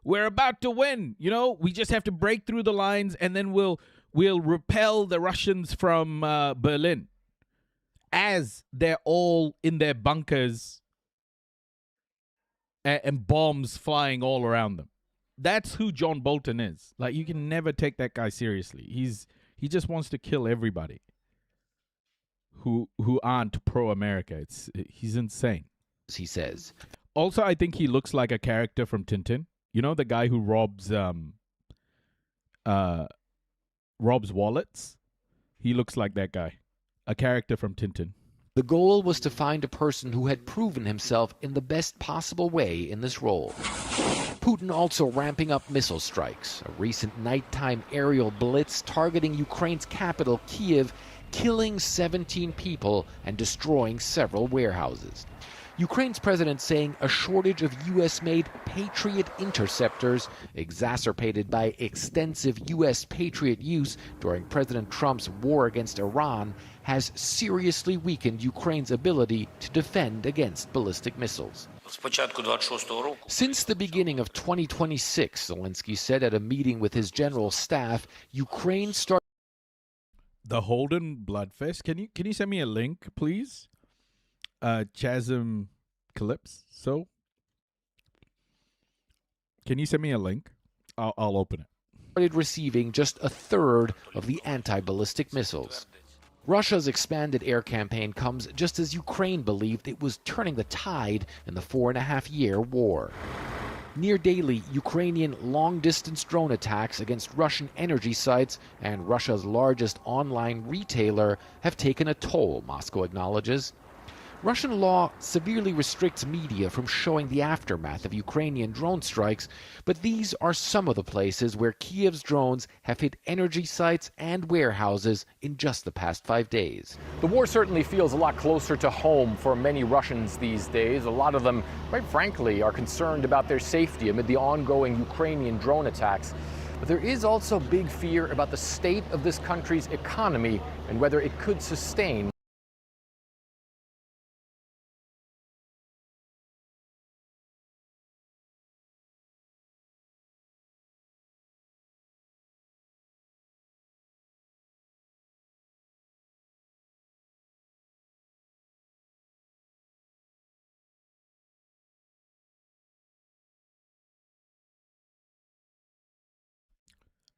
we're about to win. You know, we just have to break through the lines and then we'll repel the Russians from Berlin, as they're all in their bunkers and bombs flying all around them. That's who John Bolton is. Like, you can never take that guy seriously. He just wants to kill everybody who aren't pro-America. He's insane. He says. Also, I think he looks like a character from Tintin. You know, the guy who robs wallets? He looks like that guy. A character from Tintin. The goal was to find a person who had proven himself in the best possible way in this role. Putin also ramping up missile strikes. A recent nighttime aerial blitz targeting Ukraine's capital, Kiev, killing 17 people and destroying several warehouses. Ukraine's president saying a shortage of U.S.-made Patriot interceptors, exacerbated by extensive U.S. Patriot use during President Trump's war against Iran, has seriously weakened Ukraine's ability to defend against ballistic missiles. Since the beginning of 2026, Zelensky said at a meeting with his general staff, Ukraine started the Holden Bloodfest. Can you send me a link, please? Chasm Calypso. Can you send me a link? I'll open it. Started receiving just a third of the anti-ballistic missiles. Russia's expanded air campaign comes just as Ukraine believed it was turning the tide in the 4.5-year war. Near daily Ukrainian long-distance drone attacks against Russian energy sites and Russia's largest online retailer have taken a toll, Moscow acknowledges. Russian law severely restricts media from showing the aftermath of Ukrainian drone strikes, but these are some of the places where Kiev's drones have hit energy sites and warehouses in just the past 5 days. The war certainly feels a lot closer to home for many Russians these days. A lot of them, quite frankly, are concerned about their safety amid the ongoing Ukrainian drone attacks. But there is also big fear about the state of this country's economy and whether it could sustain.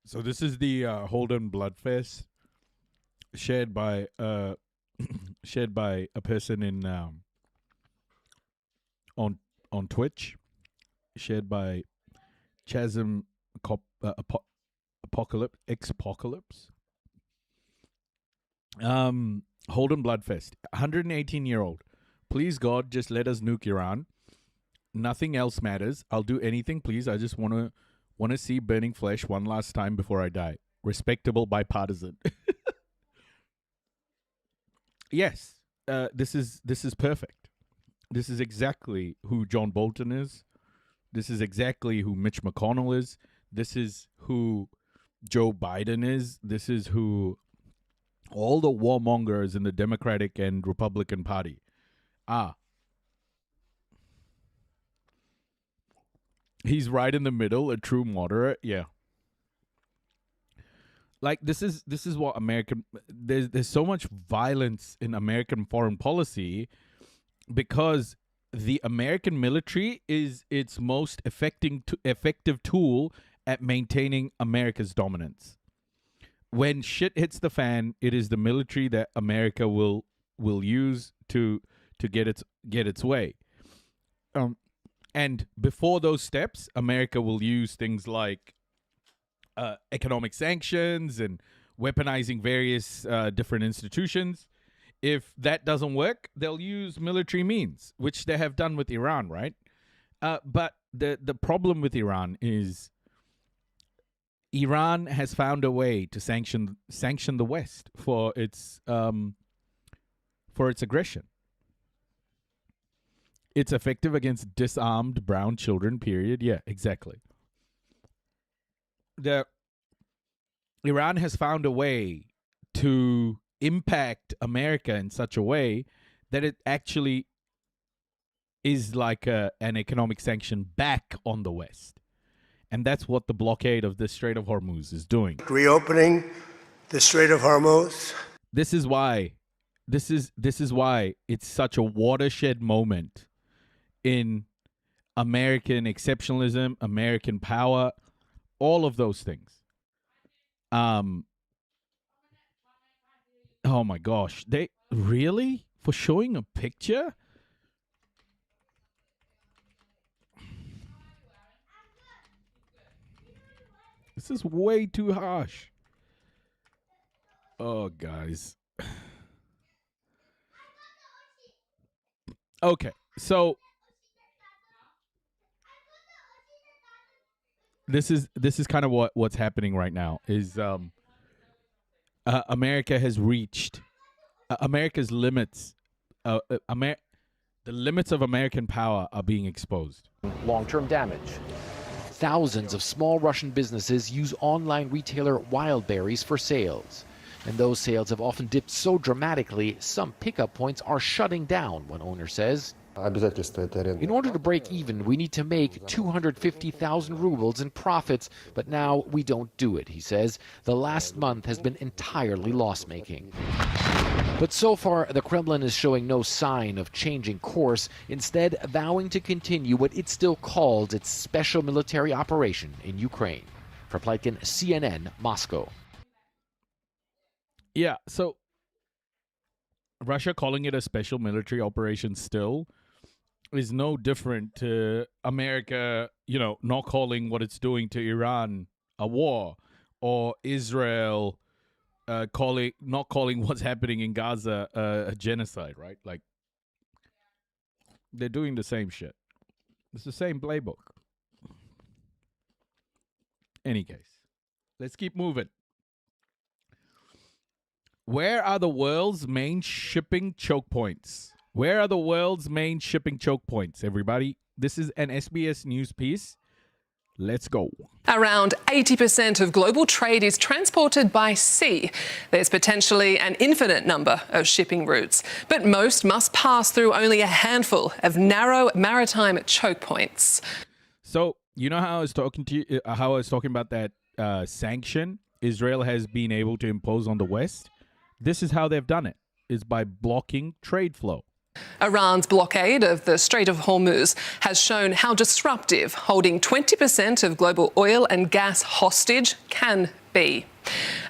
So this is the Holden Bloodfest shared by a person in on Twitch, shared by Chasm Apocalypse. Holden Bloodfest, 118-year-old. Please God, just let us nuke Iran. Nothing else matters. I'll do anything, please. I just want to see burning flesh one last time before I die. Respectable, bipartisan. Yes, this is perfect. This is exactly who John Bolton is. This is exactly who Mitch McConnell is. This is who Joe Biden is. This is who all the warmongers in the Democratic and Republican Party are. He's right in the middle, a true moderate. Yeah. Like this is what American there's so much violence in American foreign policy because the American military is its most effective tool at maintaining America's dominance. When shit hits the fan, it is the military that America will use to get its way. And before those steps, America will use things like economic sanctions and weaponizing various different institutions. If that doesn't work, they'll use military means, which they have done with Iran, right? But the problem with Iran is Iran has found a way to sanction the West for its aggression. It's effective against disarmed brown children, period. Yeah, exactly. Iran has found a way to impact America in such a way that it actually is like an economic sanction back on the West. And that's what the blockade of the Strait of Hormuz is doing. Reopening the Strait of Hormuz. This is why it's such a watershed moment in American exceptionalism, American power, all of those things. Oh my gosh. They really? For showing a picture? This is way too harsh. Oh, guys. Okay, so this is kind of what's happening right now is America has reached America's limits. The limits of American power are being exposed. Long-term damage. Thousands of small Russian businesses use online retailer Wildberries for sales. And those sales have often dipped so dramatically, some pickup points are shutting down, one owner says. In order to break even, we need to make 250,000 rubles in profits, but now we don't do it, he says. The last month has been entirely loss-making. But so far, the Kremlin is showing no sign of changing course, instead vowing to continue what it still calls its special military operation in Ukraine. For Plotkin, CNN, Moscow. Yeah, so Russia calling it a special military operation still is no different to America, not calling what it's doing to Iran a war, or Israel not calling what's happening in Gaza a genocide, right? Like, they're doing the same shit. It's the same playbook. Any case, let's keep moving. Where are the world's main shipping choke points? Where are the world's main shipping choke points, everybody? This is an SBS News piece. Let's go. Around 80% of global trade is transported by sea. There's potentially an infinite number of shipping routes, but most must pass through only a handful of narrow maritime choke points. So, you know how I was talking to you, how I was talking about that sanction Israel has been able to impose on the West? This is how they've done it, is by blocking trade flow. Iran's blockade of the Strait of Hormuz has shown how disruptive holding 20% of global oil and gas hostage can be.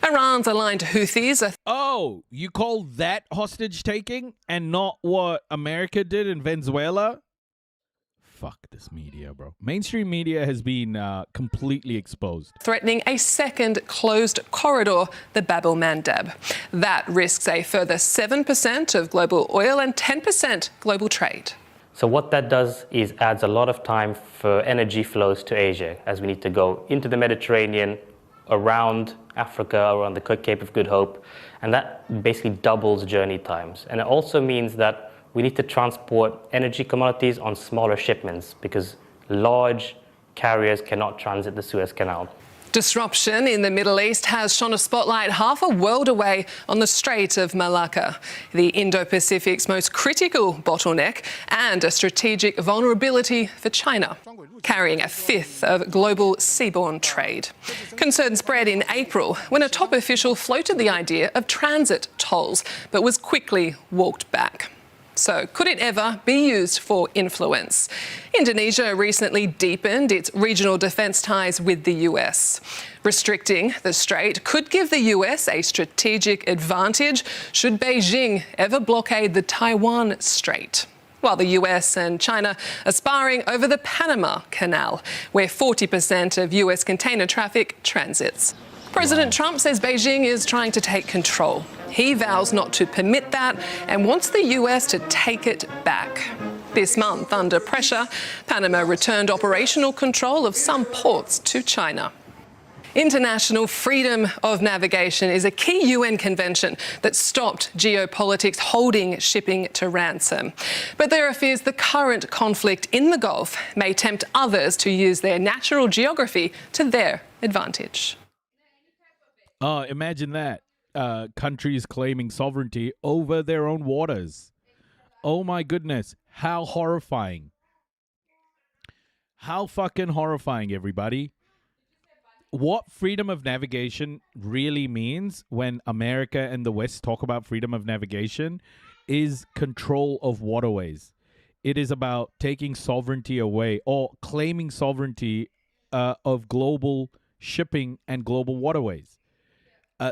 Iran's aligned Houthis are... Oh, you call that hostage taking and not what America did in Venezuela? Fuck this media, bro. Mainstream media has been completely exposed. Threatening a second closed corridor, the Bab el-Mandeb. That risks a further 7% of global oil and 10% global trade. So what that does is adds a lot of time for energy flows to Asia, as we need to go into the Mediterranean, around Africa, around the Cape of Good Hope, and that basically doubles journey times. And it also means that we need to transport energy commodities on smaller shipments because large carriers cannot transit the Suez Canal. Disruption in the Middle East has shone a spotlight half a world away on the Strait of Malacca, the Indo-Pacific's most critical bottleneck and a strategic vulnerability for China, carrying a fifth of global seaborne trade. Concern spread in April when a top official floated the idea of transit tolls, but was quickly walked back. So, could it ever be used for influence? Indonesia recently deepened its regional defence ties with the US. Restricting the strait could give the US a strategic advantage should Beijing ever blockade the Taiwan Strait. While the US and China are sparring over the Panama Canal, where 40% of US container traffic transits. President Trump says Beijing is trying to take control. He vows not to permit that and wants the US to take it back. This month, under pressure, Panama returned operational control of some ports to China. International freedom of navigation is a key UN convention that stopped geopolitics holding shipping to ransom. But there are fears the current conflict in the Gulf may tempt others to use their natural geography to their advantage. Imagine that. Countries claiming sovereignty over their own waters. Oh my goodness. How horrifying. How fucking horrifying, everybody. What freedom of navigation really means when America and the West talk about freedom of navigation is control of waterways. It is about taking sovereignty away or claiming sovereignty of global shipping and global waterways.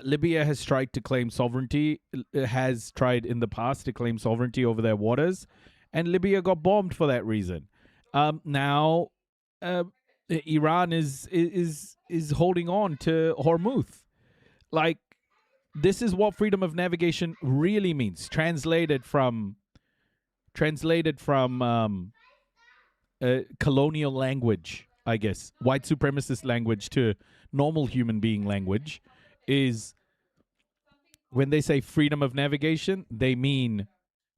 Libya has tried to claim sovereignty, has tried in the past to claim sovereignty over their waters, and Libya got bombed for that reason. Now, Iran is holding on to Hormuz. Like, this is what freedom of navigation really means. Translated from colonial language, I guess, white supremacist language to normal human being language, is when they say freedom of navigation, they mean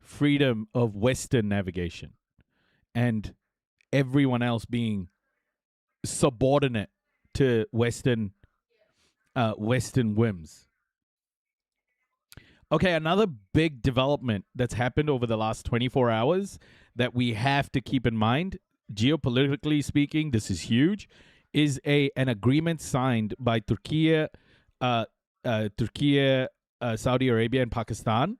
freedom of Western navigation and everyone else being subordinate to Western whims. Okay, another big development that's happened over the last 24 hours that we have to keep in mind, geopolitically speaking, this is huge, is an agreement signed by Turkey, Saudi Arabia, and Pakistan.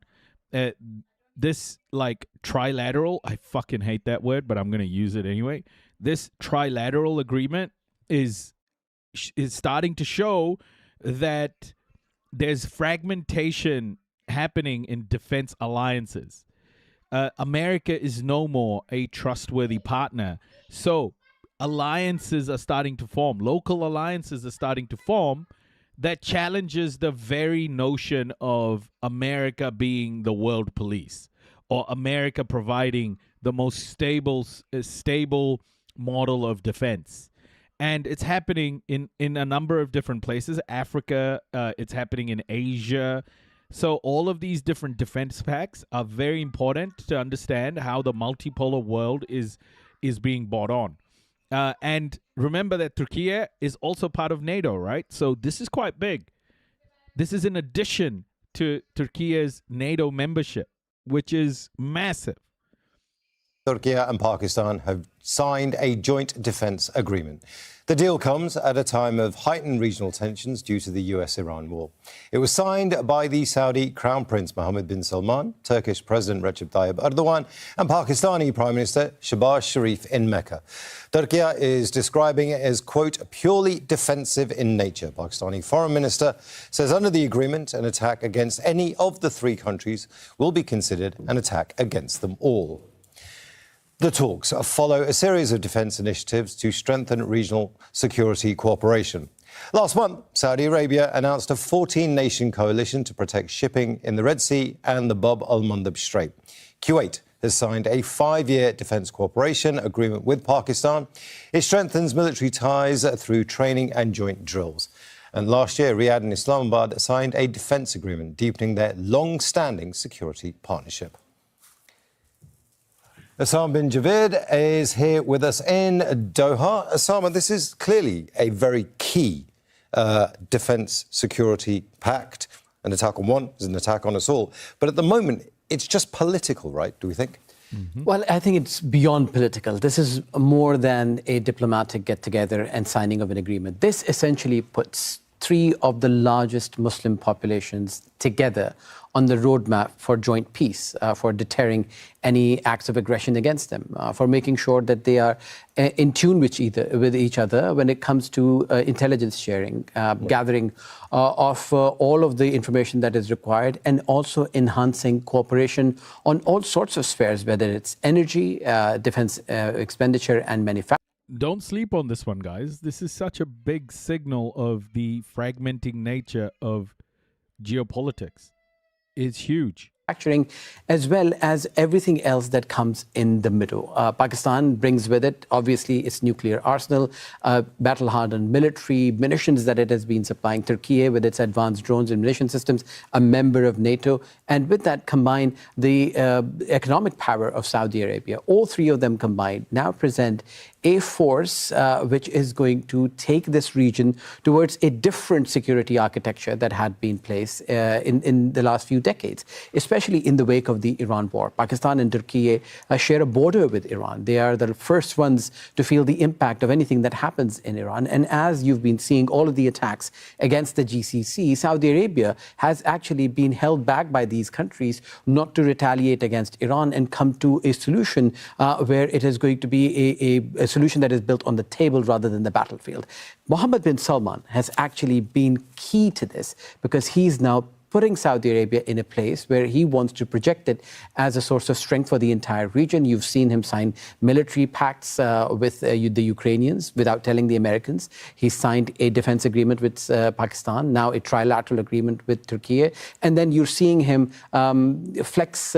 This like trilateral, I fucking hate that word, but I'm going to use it anyway. This trilateral agreement is starting to show that there's fragmentation happening in defense alliances. America is no more a trustworthy partner. So alliances are starting to form. Local alliances are starting to form that challenges the very notion of America being the world police or America providing the most stable model of defense. And it's happening in a number of different places. Africa, it's happening in Asia. So all of these different defense pacts are very important to understand how the multipolar world is being brought on. And remember that Turkey is also part of NATO, right? So this is quite big. This is in addition to Turkey's NATO membership, which is massive. Turkey and Pakistan have signed a joint defense agreement. The deal comes at a time of heightened regional tensions due to the US-Iran war. It was signed by the Saudi Crown Prince Mohammed bin Salman, Turkish President Recep Tayyip Erdogan, and Pakistani Prime Minister Shehbaz Sharif in Mecca. Turkey is describing it as, quote, purely defensive in nature. Pakistani Foreign Minister says under the agreement, an attack against any of the three countries will be considered an attack against them all. The talks follow a series of defence initiatives to strengthen regional security cooperation. Last month, Saudi Arabia announced a 14-nation coalition to protect shipping in the Red Sea and the Bab al-Mandab Strait. Kuwait has signed a 5-year defence cooperation agreement with Pakistan. It strengthens military ties through training and joint drills. And last year, Riyadh and Islamabad signed a defence agreement, deepening their long-standing security partnership. Osama bin Javid is here with us in Doha. Osama, this is clearly a very key defence security pact. An attack on one is an attack on us all. But at the moment, it's just political, right, do we think? Mm-hmm. Well, I think it's beyond political. This is more than a diplomatic get-together and signing of an agreement. This essentially puts 3 of the largest Muslim populations together on the roadmap for joint peace, for deterring any acts of aggression against them, for making sure that they are in tune with each other when it comes to intelligence sharing, gathering of all of the information that is required, and also enhancing cooperation on all sorts of spheres, whether it's energy, defense expenditure, and manufacturing. Don't sleep on this one, guys. This is such a big signal of the fragmenting nature of geopolitics. It's huge. As well as everything else that comes in the middle. Pakistan brings with it, obviously, its nuclear arsenal, battle-hardened military, munitions that it has been supplying. Turkey with its advanced drones and munition systems, a member of NATO. And with that combined, the economic power of Saudi Arabia. All 3 of them combined now present a force which is going to take this region towards a different security architecture that had been placed in the last few decades, especially in the wake of the Iran war. Pakistan and Turkey share a border with Iran. They are the first ones to feel the impact of anything that happens in Iran. And as you've been seeing all of the attacks against the GCC, Saudi Arabia has actually been held back by these countries not to retaliate against Iran and come to a solution where it is going to be a solution that is built on the table rather than the battlefield. Mohammed bin Salman has actually been key to this because he's now putting Saudi Arabia in a place where he wants to project it as a source of strength for the entire region. You've seen him sign military pacts with the Ukrainians without telling the Americans. He signed a defense agreement with Pakistan, now a trilateral agreement with Turkey. And then you're seeing him flex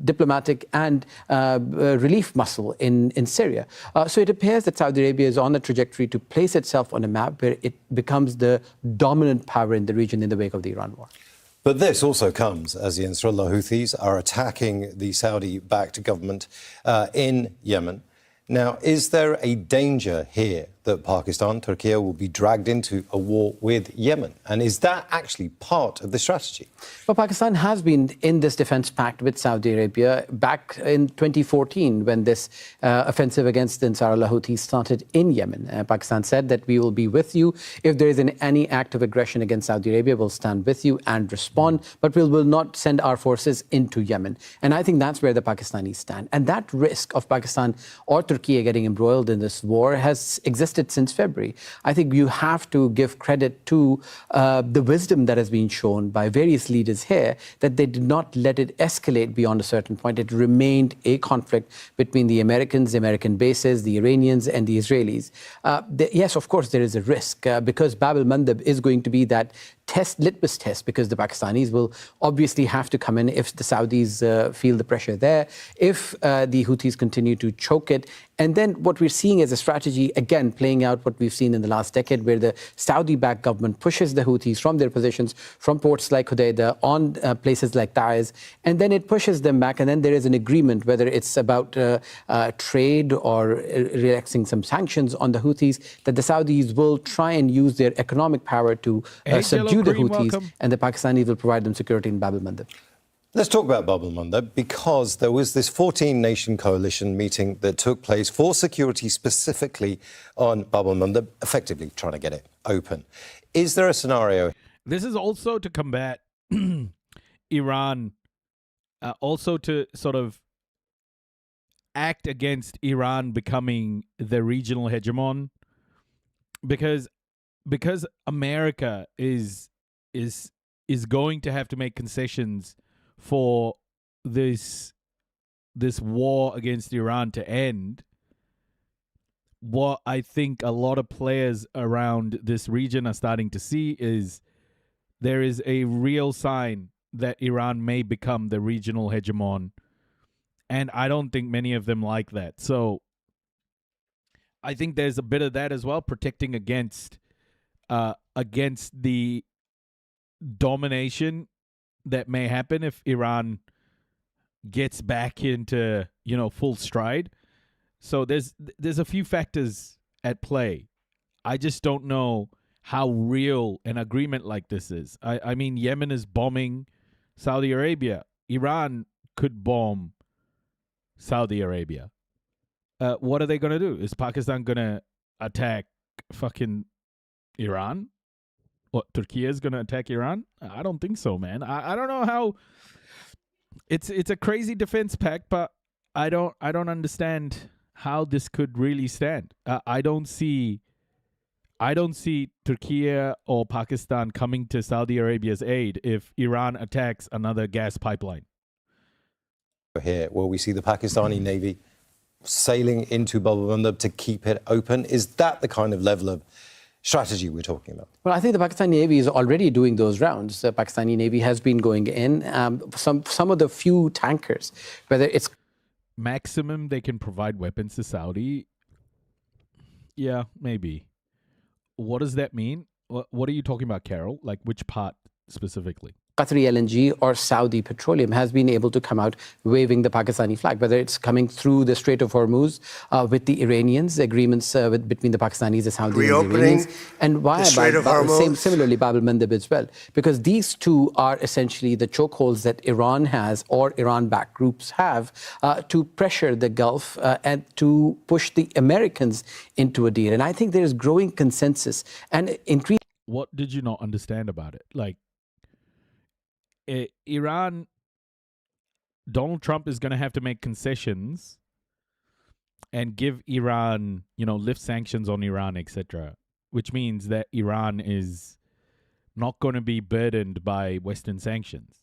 diplomatic and relief muscle in Syria. So it appears that Saudi Arabia is on a trajectory to place itself on a map where it becomes the dominant power in the region in the wake of the Iran war. But this also comes as the Ansarullah Houthis are attacking the Saudi-backed government in Yemen. Now, is there a danger here that Pakistan, Turkey, will be dragged into a war with Yemen? And is that actually part of the strategy? Well, Pakistan has been in this defense pact with Saudi Arabia back in 2014 when this offensive against the Ansarullah Houthis started in Yemen. Pakistan said that we will be with you. If there is any act of aggression against Saudi Arabia, we'll stand with you and respond, but we will not send our forces into Yemen. And I think that's where the Pakistanis stand. And that risk of Pakistan or Turkey getting embroiled in this war has existed since February. I think you have to give credit to the wisdom that has been shown by various leaders here that they did not let it escalate beyond a certain point. It remained a conflict between the Americans, the American bases, the Iranians and the Israelis. Yes, of course, there is a risk because Bab al-Mandab is going to be that litmus test because the Pakistanis will obviously have to come in if the Saudis feel the pressure there, if the Houthis continue to choke it. And then what we're seeing as a strategy, again, playing out what we've seen in the last decade, where the Saudi-backed government pushes the Houthis from their positions, from ports like Hodeidah, on places like Taiz, and then it pushes them back. And then there is an agreement, whether it's about trade or relaxing some sanctions on the Houthis, that the Saudis will try and use their economic power to subdue the Houthis, and the Pakistanis will provide them security in Bab al-Mandab. Let's talk about Bab al-Mandab because there was this 14-nation coalition meeting that took place for security specifically on Bab al-Mandab, effectively trying to get it open. Is there a scenario? This is also to combat Iran, also to sort of act against Iran becoming the regional hegemon, because America is going to have to make concessions for this war against Iran to end. What I think a lot of players around this region are starting to see is there is a real sign that Iran may become the regional hegemon, And I don't think many of them like that. So I think there's a bit of that as well, protecting against the domination that may happen if Iran gets back into, full stride. So there's a few factors at play. I just don't know how real an agreement like this is. I mean, Yemen is bombing Saudi Arabia. Iran could bomb Saudi Arabia. What are they going to do? Is Pakistan going to attack fucking Iran? What, Turkey is going to attack Iran? I don't think so, man. I don't know how. It's a crazy defense pact, but I don't understand how this could really stand. I don't see Turkey or Pakistan coming to Saudi Arabia's aid if Iran attacks another gas pipeline. Here, where we see the Pakistani Navy sailing into Bab el-Mandeb to keep it open. Is that the kind of level of strategy we're talking about? Well, I think the Pakistani Navy is already doing those rounds. The Pakistani Navy has been going in. Some of the few tankers, whether it's maximum they can provide weapons to Saudi. Yeah, maybe. What does that mean? What are you talking about, Carol? Like which part specifically? Qatari LNG or Saudi Petroleum has been able to come out waving the Pakistani flag, whether it's coming through the Strait of Hormuz with the Iranians, agreements between the Pakistanis, the Saudis, and the Iranians, and via similarly Bab el-Mandeb as well, because these two are essentially the chokeholds that Iran has or Iran-backed groups have to pressure the Gulf and to push the Americans into a deal. And I think there is growing consensus and increase. What did you not understand about it? Like, Iran, Donald Trump is going to have to make concessions and give Iran, lift sanctions on Iran, etc., which means that Iran is not going to be burdened by Western sanctions.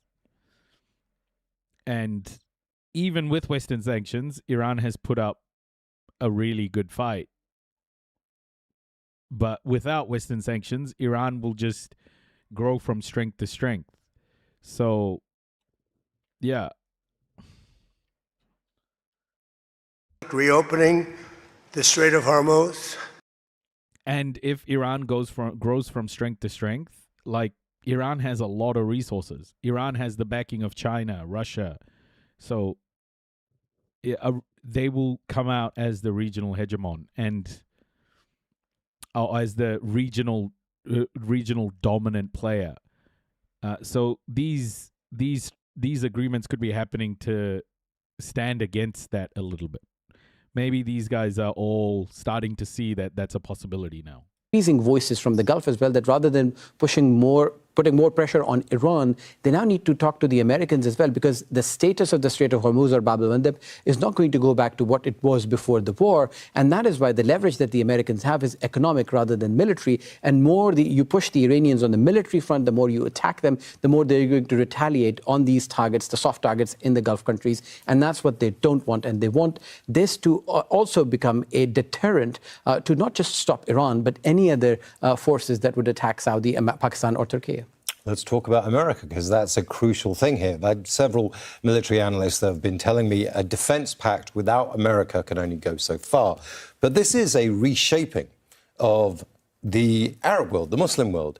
And even with Western sanctions, Iran has put up a really good fight. But without Western sanctions, Iran will just grow from strength to strength. So, yeah. Reopening the Strait of Hormuz. And if Iran grows from strength to strength, like Iran has a lot of resources. Iran has the backing of China, Russia. So they will come out as the regional hegemon and as the regional dominant player. So these agreements could be happening to stand against that a little bit. Maybe these guys are all starting to see that that's a possibility now. Increasing voices from the Gulf as well, that rather than putting more pressure on Iran, they now need to talk to the Americans as well, because the status of the Strait of Hormuz or Bab el-Mandeb is not going to go back to what it was before the war. And that is why the leverage that the Americans have is economic rather than military. And more you push the Iranians on the military front, the more you attack them, the more they're going to retaliate on these targets, the soft targets in the Gulf countries. And that's what they don't want. And they want this to also become a deterrent to not just stop Iran, but any other forces that would attack Saudi, Pakistan or Turkey. Let's talk about America, because that's a crucial thing here. Several military analysts that have been telling me a defense pact without America can only go so far. But this is a reshaping of the Arab world, the Muslim world,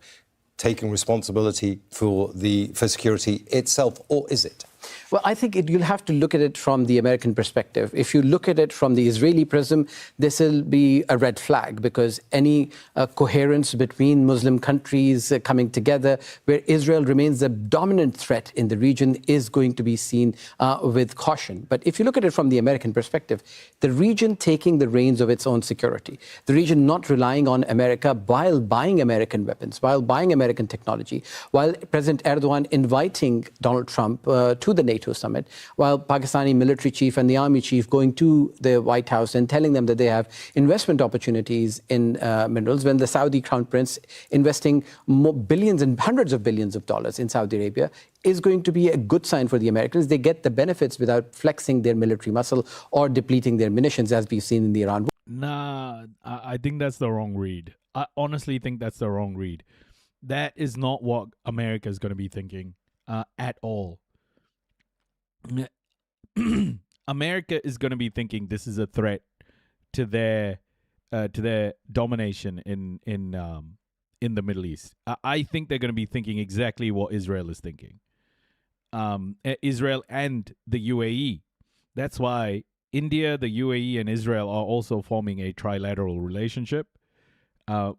taking responsibility for security itself, or is it? Well, I think you'll have to look at it from the American perspective. If you look at it from the Israeli prism, this will be a red flag, because any coherence between Muslim countries coming together, where Israel remains the dominant threat in the region, is going to be seen with caution. But if you look at it from the American perspective, the region taking the reins of its own security, the region not relying on America while buying American weapons, while buying American technology, while President Erdogan inviting Donald Trump to the NATO summit, while Pakistani military chief and the army chief going to the White House and telling them that they have investment opportunities in minerals, when the Saudi crown prince investing billions and hundreds of billions of dollars in Saudi Arabia, is going to be a good sign for the Americans. They get the benefits without flexing their military muscle or depleting their munitions, as we've seen in the Iran war. Nah, I think that's the wrong read. I honestly think that's the wrong read. That is not what America is going to be thinking at all. America is going to be thinking this is a threat to their domination in the Middle East. I think they're going to be thinking exactly what Israel is thinking. Israel and the UAE. That's why India, the UAE, and Israel are also forming a trilateral relationship.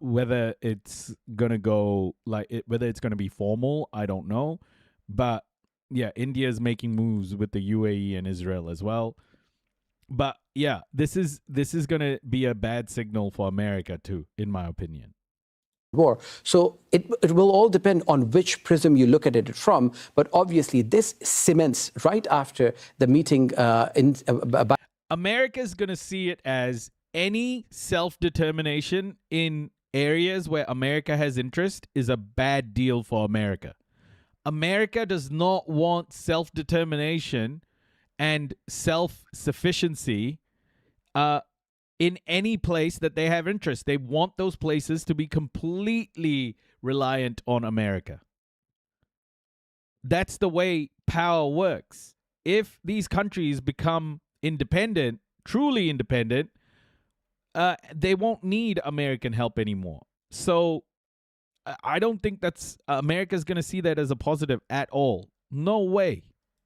Whether it's gonna go whether it's gonna be formal, I don't know. But yeah, India is making moves with the UAE and Israel as well. But yeah, this is gonna be a bad signal for America too, in my opinion. War. So it will all depend on which prism you look at it from. But obviously, this cements right after the meeting America is going to see it as any self-determination in areas where America has interest is a bad deal for America. America does not want self-determination and self-sufficiency in any place that they have interest. They want those places to be completely reliant on America. That's the way power works. If these countries become independent, truly independent, they won't need American help anymore. So I don't think that's America's going to see that as a positive at all. No way.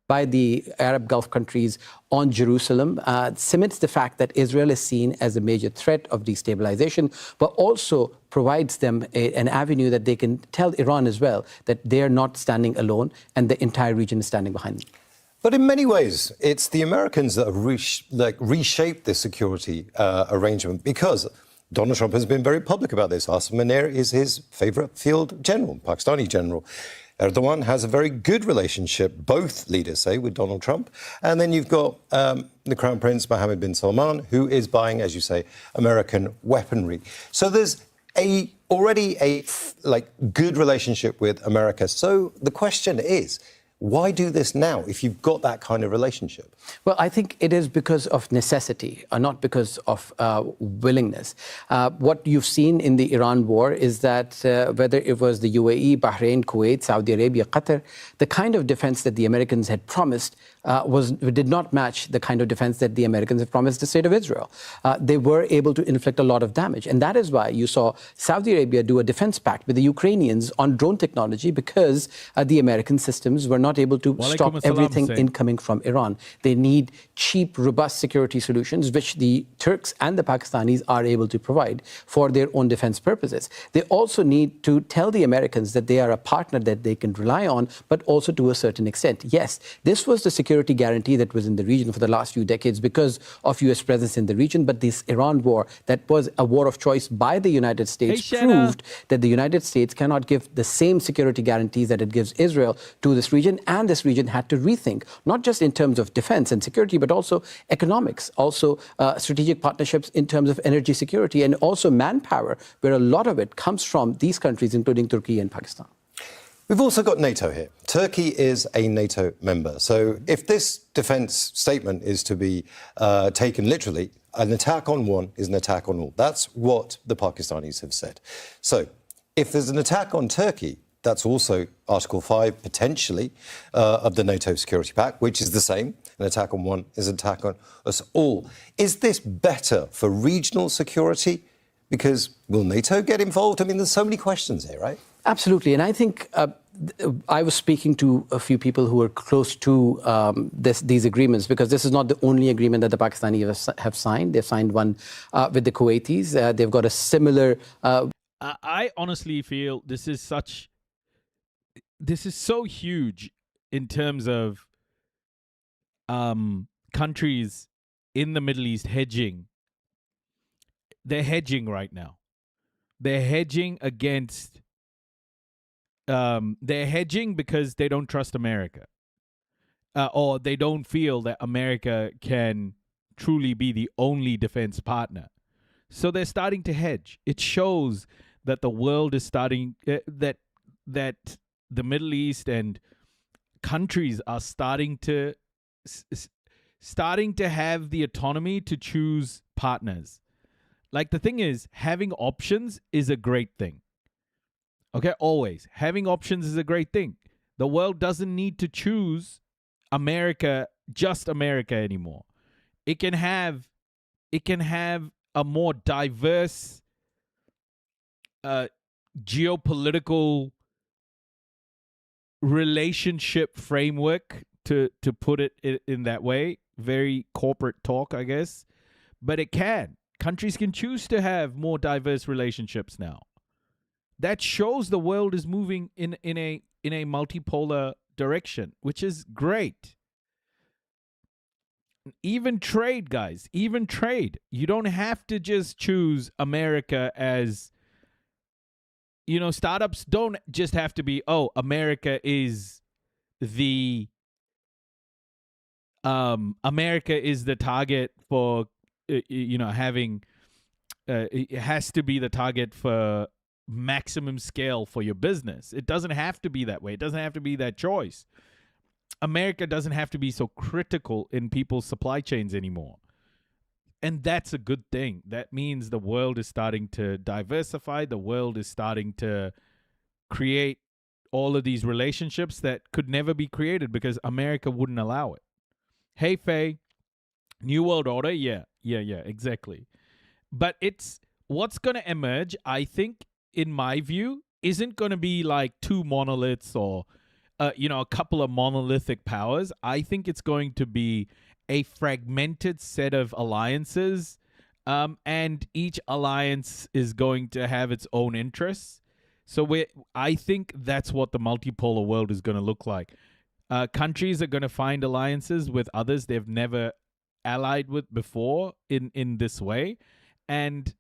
By the Arab Gulf countries on Jerusalem cements the fact that Israel is seen as a major threat of destabilization, but also provides them an avenue that they can tell Iran as well that they're not standing alone and the entire region is standing behind them. But in many ways, it's the Americans that have reshaped this security arrangement, because Donald Trump has been very public about this. Asim Munir is his favorite field general, Pakistani general. Erdogan has a very good relationship, both leaders say, with Donald Trump. And then you've got the Crown Prince, Mohammed bin Salman, who is buying, as you say, American weaponry. So there's already a good relationship with America. So the question is, why do this now if you've got that kind of relationship? Well, I think it is because of necessity, not because of willingness. What you've seen in the Iran war is that whether it was the UAE, Bahrain, Kuwait, Saudi Arabia, Qatar, the kind of defense that the Americans had promised did not match the kind of defense that the Americans have promised the state of Israel. They were able to inflict a lot of damage. And that is why you saw Saudi Arabia do a defense pact with the Ukrainians on drone technology, because the American systems were not able to stop everything incoming from Iran. They need cheap, robust security solutions, which the Turks and the Pakistanis are able to provide for their own defense purposes. They also need to tell the Americans that they are a partner that they can rely on, but also to a certain extent. Yes, this was the security guarantee that was in the region for the last few decades because of U.S. presence in the region, but this Iran war, that was a war of choice by the United States, proved that the United States cannot give the same security guarantees that it gives Israel to this region, and this region had to rethink, not just in terms of defense and security, but also economics, also strategic partnerships in terms of energy security, and also manpower, where a lot of it comes from these countries, including Turkey and Pakistan. We've also got NATO here. Turkey is a NATO member. So if this defence statement is to be taken literally, an attack on one is an attack on all. That's what the Pakistanis have said. So if there's an attack on Turkey, that's also Article 5, potentially, of the NATO Security Pact, which is the same. An attack on one is an attack on us all. Is this better for regional security? Because will NATO get involved? I mean, there's so many questions here, right? Absolutely. And I think I was speaking to a few people who are close to these agreements, because this is not the only agreement that the Pakistanis have signed. They've signed one with the Kuwaitis. They've got a similar... I honestly feel this is so huge in terms of countries in the Middle East hedging. They're hedging right now. They're hedging against... they're hedging because they don't trust America. Or they don't feel that America can truly be the only defense partner. So they're starting to hedge. It shows that the world is starting... that the Middle East and countries are starting to have the autonomy to choose partners. Like, the thing is, having options is a great thing. Okay, always. Having options is a great thing. The world doesn't need to choose America just America anymore. It can have a more diverse geopolitical relationship framework, to put it in that way. Very corporate talk, I guess. But it can. Countries can choose to have more diverse relationships now. That shows the world is moving in a multipolar direction, which is great. Even trade, guys, even trade. You don't have to just choose America as, startups don't just have to be, America is the target for, having, it has to be the target for maximum scale for your business. It doesn't have to be that way. It doesn't have to be that choice. America doesn't have to be so critical in people's supply chains anymore. And that's a good thing. That means the world is starting to diversify. The world is starting to create all of these relationships that could never be created because America wouldn't allow it. Hey, Faye, New World Order? Yeah, exactly. But it's what's going to emerge, I think, in my view, isn't going to be like two monoliths or a couple of monolithic powers. I think it's going to be a fragmented set of alliances, and each alliance is going to have its own interests. So I think that's what the multipolar world is going to look like. Countries are going to find alliances with others they've never allied with before in this way, and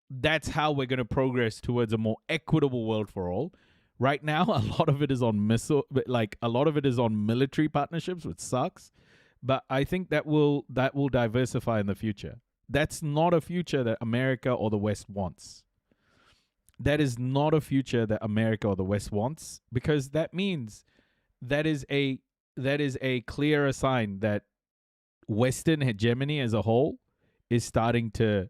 that's how we're going to progress towards a more equitable world for all. Right now, a lot of it is on military partnerships, which sucks. But I think that will diversify in the future. That's not a future that America or the West wants. That is not a future that America or the West wants, because that means that is a clearer sign that Western hegemony as a whole is starting to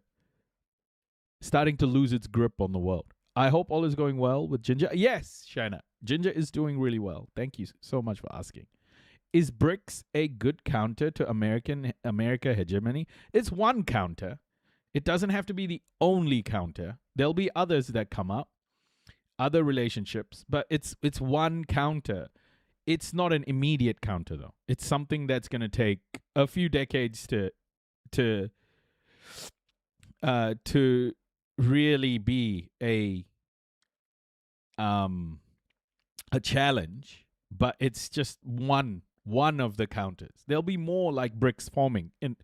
lose its grip on the world. I hope all is going well with Ginger. Yes, Shana. Ginger is doing really well. Thank you so much for asking. Is BRICS a good counter to America hegemony? It's one counter. It doesn't have to be the only counter. There'll be others that come up, other relationships, but it's one counter. It's not an immediate counter, though. It's something that's going to take a few decades to really be a challenge, but it's just one of the counters. There'll be more like BRICS forming in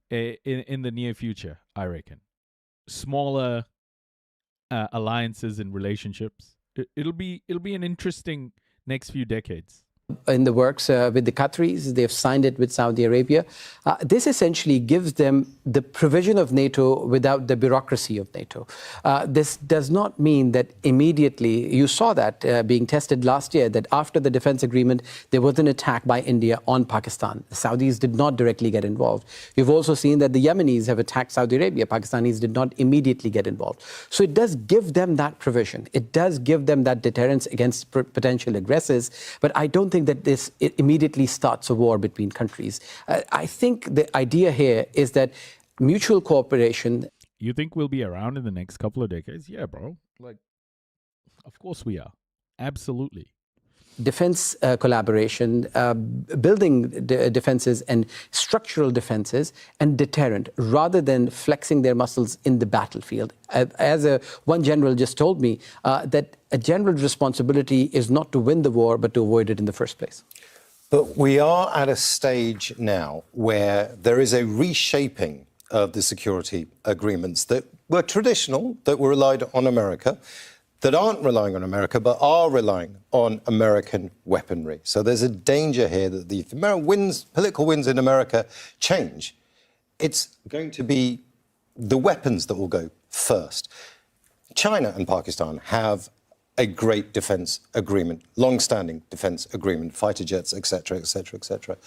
the near future, I reckon. Smaller alliances and relationships. It'll be an interesting next few decades. In the works with the Qataris, they've signed it with Saudi Arabia. This essentially gives them the provision of NATO without the bureaucracy of NATO. This does not mean that immediately, you saw that being tested last year, that after the defense agreement, there was an attack by India on Pakistan. The Saudis did not directly get involved. You've also seen that the Yemenis have attacked Saudi Arabia. Pakistanis did not immediately get involved. So it does give them that provision. It does give them that deterrence against potential aggressors. But I don't think that it immediately starts a war between countries. I think the idea here is that mutual cooperation. You think we'll be around in the next couple of decades? Yeah, bro. Of course we are. Absolutely. Defense collaboration, building defenses and structural defenses and deterrent, rather than flexing their muscles in the battlefield. As one general just told me, that a general's responsibility is not to win the war, but to avoid it in the first place. But we are at a stage now where there is a reshaping of the security agreements that were traditional, that were relied on America, that aren't relying on America, but are relying on American weaponry. So there's a danger here that the political wins in America change. It's going to be the weapons that will go first. China and Pakistan have a great defence agreement, long-standing defence agreement, fighter jets, etc., etc., etc.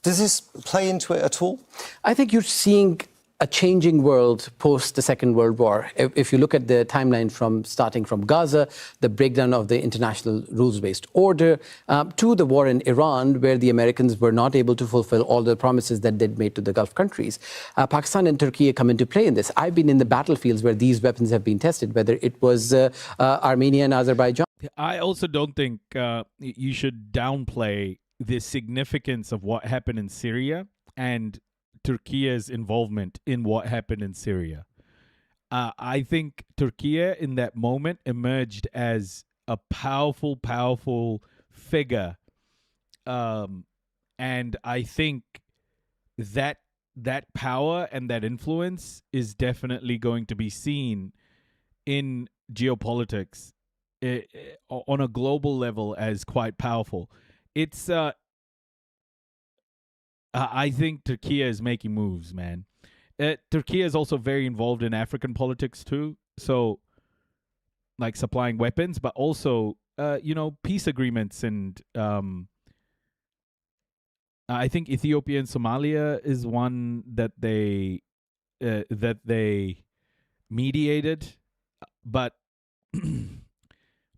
Does this play into it at all? I think you're seeing a changing world post the Second World War. If you look at the timeline starting from Gaza, the breakdown of the international rules-based order, to the war in Iran, where the Americans were not able to fulfill all the promises that they'd made to the Gulf countries. Pakistan and Turkey come into play in this. I've been in the battlefields where these weapons have been tested, whether it was Armenia and Azerbaijan. I also don't think you should downplay the significance of what happened in Syria and Turkey's involvement in what happened in Syria. I think Turkey in that moment emerged as a powerful, powerful figure. And I think that power and that influence is definitely going to be seen in geopolitics on a global level as quite powerful. It's I think Turkey is making moves, man. Turkey is also very involved in African politics too. So, like supplying weapons, but also, peace agreements. And I think Ethiopia and Somalia is one that they mediated. But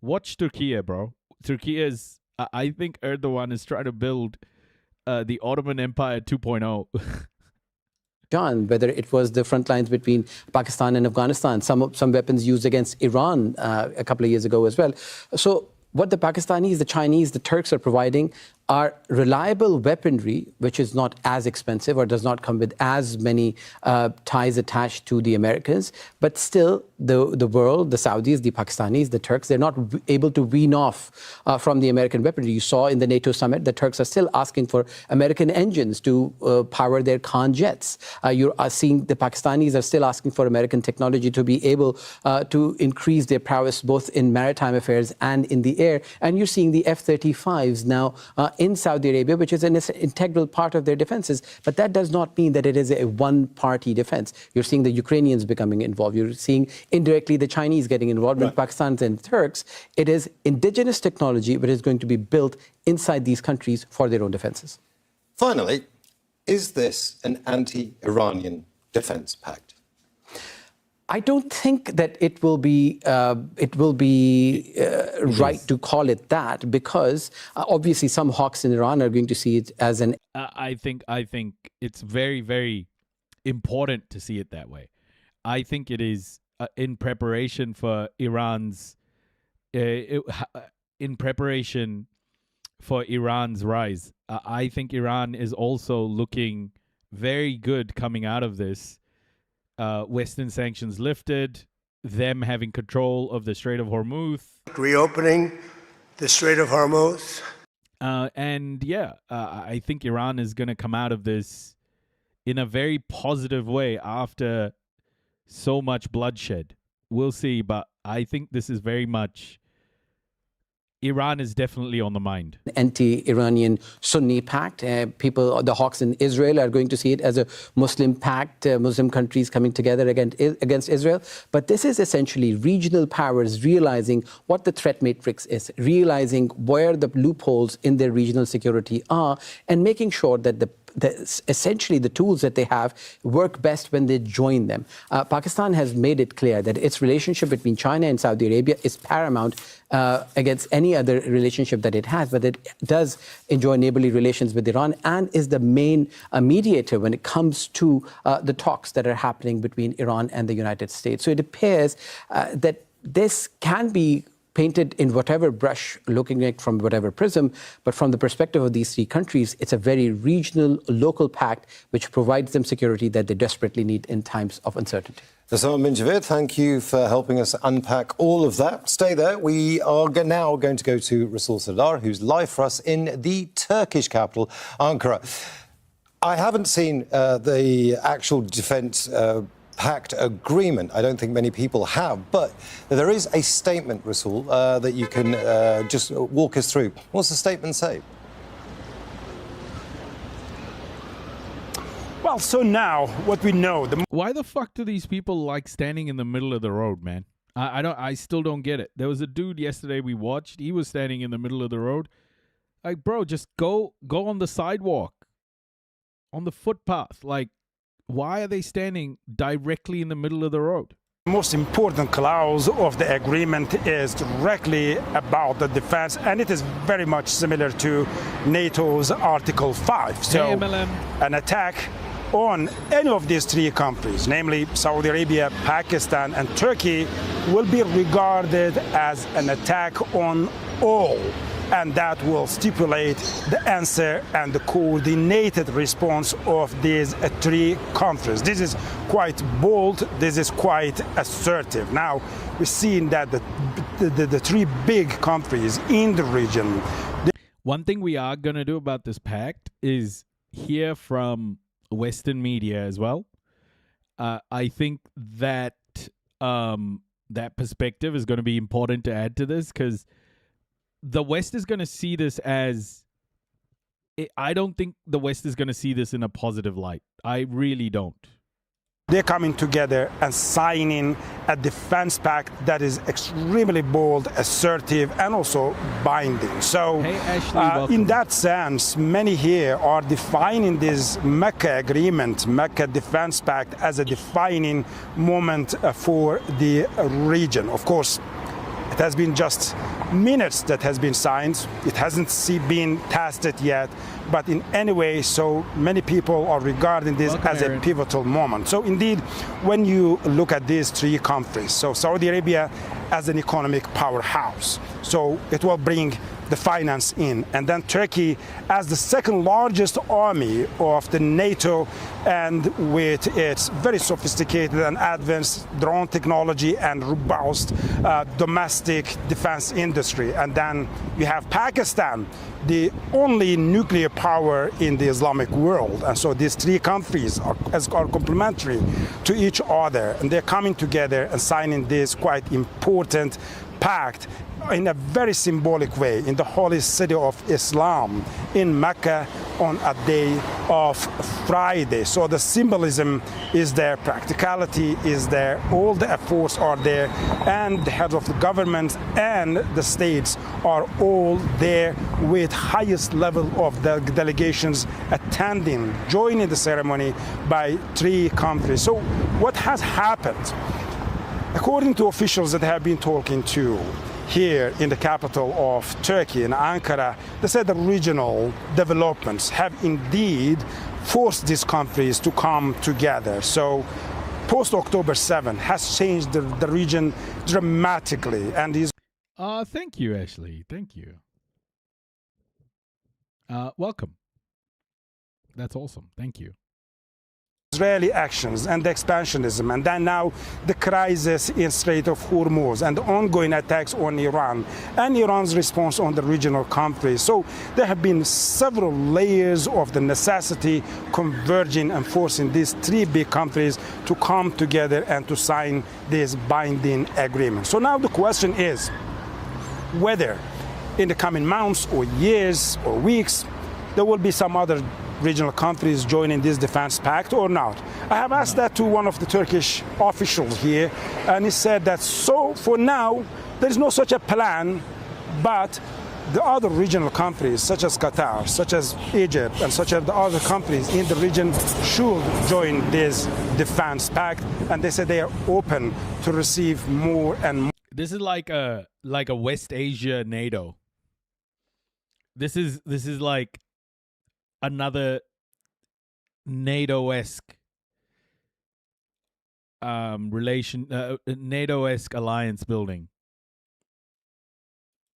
watch Turkey, bro. Turkey is, I think Erdogan is trying to build the Ottoman Empire 2.0. John, whether it was the front lines between Pakistan and Afghanistan, some weapons used against Iran a couple of years ago as well. So what the Pakistanis, the Chinese, the Turks are providing are reliable weaponry, which is not as expensive or does not come with as many ties attached to the Americans. But still, the world, the Saudis, the Pakistanis, the Turks, they're not able to wean off from the American weaponry. You saw in the NATO summit, the Turks are still asking for American engines to power their Khan jets. You are seeing the Pakistanis are still asking for American technology to be able to increase their prowess both in maritime affairs and in the air. And you're seeing the F-35s now in Saudi Arabia, which is an integral part of their defenses. But that does not mean that it is a one-party defense. You're seeing the Ukrainians becoming involved. You're seeing indirectly the Chinese getting involved, with Pakistanis and Turks. It is indigenous technology, but it's going to be built inside these countries for their own defenses. Finally, is this an anti-Iranian defense pact? I don't think that it will be right to call it that, because obviously some hawks in Iran are going to see it as an. I think it's very, very important to see it that way. I think it is in preparation for Iran's rise. I think Iran is also looking very good coming out of this. Western sanctions lifted, them having control of the Strait of Hormuz. Reopening the Strait of Hormuz. I think Iran is going to come out of this in a very positive way after so much bloodshed. We'll see, but I think this is very much... Iran is definitely on the mind. Anti-Iranian Sunni pact. The hawks in Israel are going to see it as a Muslim pact, Muslim countries coming together against Israel. But this is essentially regional powers realizing what the threat matrix is, realizing where the loopholes in their regional security are, and making sure that essentially the tools that they have work best when they join them. Pakistan has made it clear that its relationship between China and Saudi Arabia is paramount against any other relationship that it has, but it does enjoy neighborly relations with Iran and is the main mediator when it comes to the talks that are happening between Iran and the United States. So it appears that this can be painted in whatever brush, looking at it from whatever prism, but from the perspective of these three countries, it's a very regional, local pact which provides them security that they desperately need in times of uncertainty. Osama bin Javid, thank you for helping us unpack all of that. Stay there. We are now going to go to Rasul Sardar, who's live for us in the Turkish capital, Ankara. I haven't seen the actual defence pact agreement. I don't think many people have, but there is a statement, Rasul, that you can just walk us through. What's the statement say? Well, so now what we know. Why the fuck do these people like standing in the middle of the road, man? I still don't get it. There was a dude yesterday we watched. He was standing in the middle of the road. Like, bro, just go on the sidewalk, on the footpath. Like, Why are they standing directly in the middle of the road? The most important clause of the agreement is directly about the defense, and it is very much similar to NATO's Article 5. So an attack on any of these three countries, namely Saudi Arabia, Pakistan, and Turkey, will be regarded as an attack on all. And that will stipulate the answer and the coordinated response of these three countries. This is quite bold, this is quite assertive. Now, we've seen that the three big countries in the region. One thing we are going to do about this pact is hear from Western media as well. I think that that perspective is going to be important to add to this, because the West is going to see this as... I don't think the West is going to see this in a positive light. I really don't. They're coming together and signing a defense pact that is extremely bold, assertive, and also binding. So, hey, Ashley, in that sense, many here are defining this Mecca agreement, Mecca Defense Pact, as a defining moment for the region. Of course, it has been just minutes that has been signed. It hasn't been tested yet, but in any way, so many people are regarding this as a pivotal moment. So indeed, when you look at these three countries, so Saudi Arabia as an economic powerhouse, so it will bring the finance in, and then Turkey as the second largest army of the NATO, and with its very sophisticated and advanced drone technology and robust domestic defense industry. And then you have Pakistan, the only nuclear power in the Islamic world. And so these three countries are complementary to each other, and they're coming together and signing this quite important pact in a very symbolic way in the holy city of Islam in Mecca on a day of Friday. So the symbolism is there, practicality is there, all the efforts are there, and the heads of the government and the states are all there with highest level of the delegations attending, joining the ceremony by three countries. So what has happened? According to officials that have been talking to here in the capital of Turkey, in Ankara, they said the regional developments have indeed forced these countries to come together. So post-October 7 has changed the region dramatically. And is thank you, Ashley. Thank you. Welcome. That's awesome. Thank you. Israeli actions and the expansionism, and then now the crisis in Strait of Hormuz and the ongoing attacks on Iran and Iran's response on the regional countries. So there have been several layers of the necessity converging and forcing these three big countries to come together and to sign this binding agreement. So now the question is whether in the coming months or years or weeks there will be some other regional countries joining this defense pact or not. I have asked that to one of the Turkish officials here, and he said that so for now there is no such a plan, but the other regional countries such as Qatar, such as Egypt, and such as the other countries in the region should join this defense pact, and they said they are open to receive more and more. This is like a West Asia NATO. This is like another NATO-esque NATO-esque alliance building.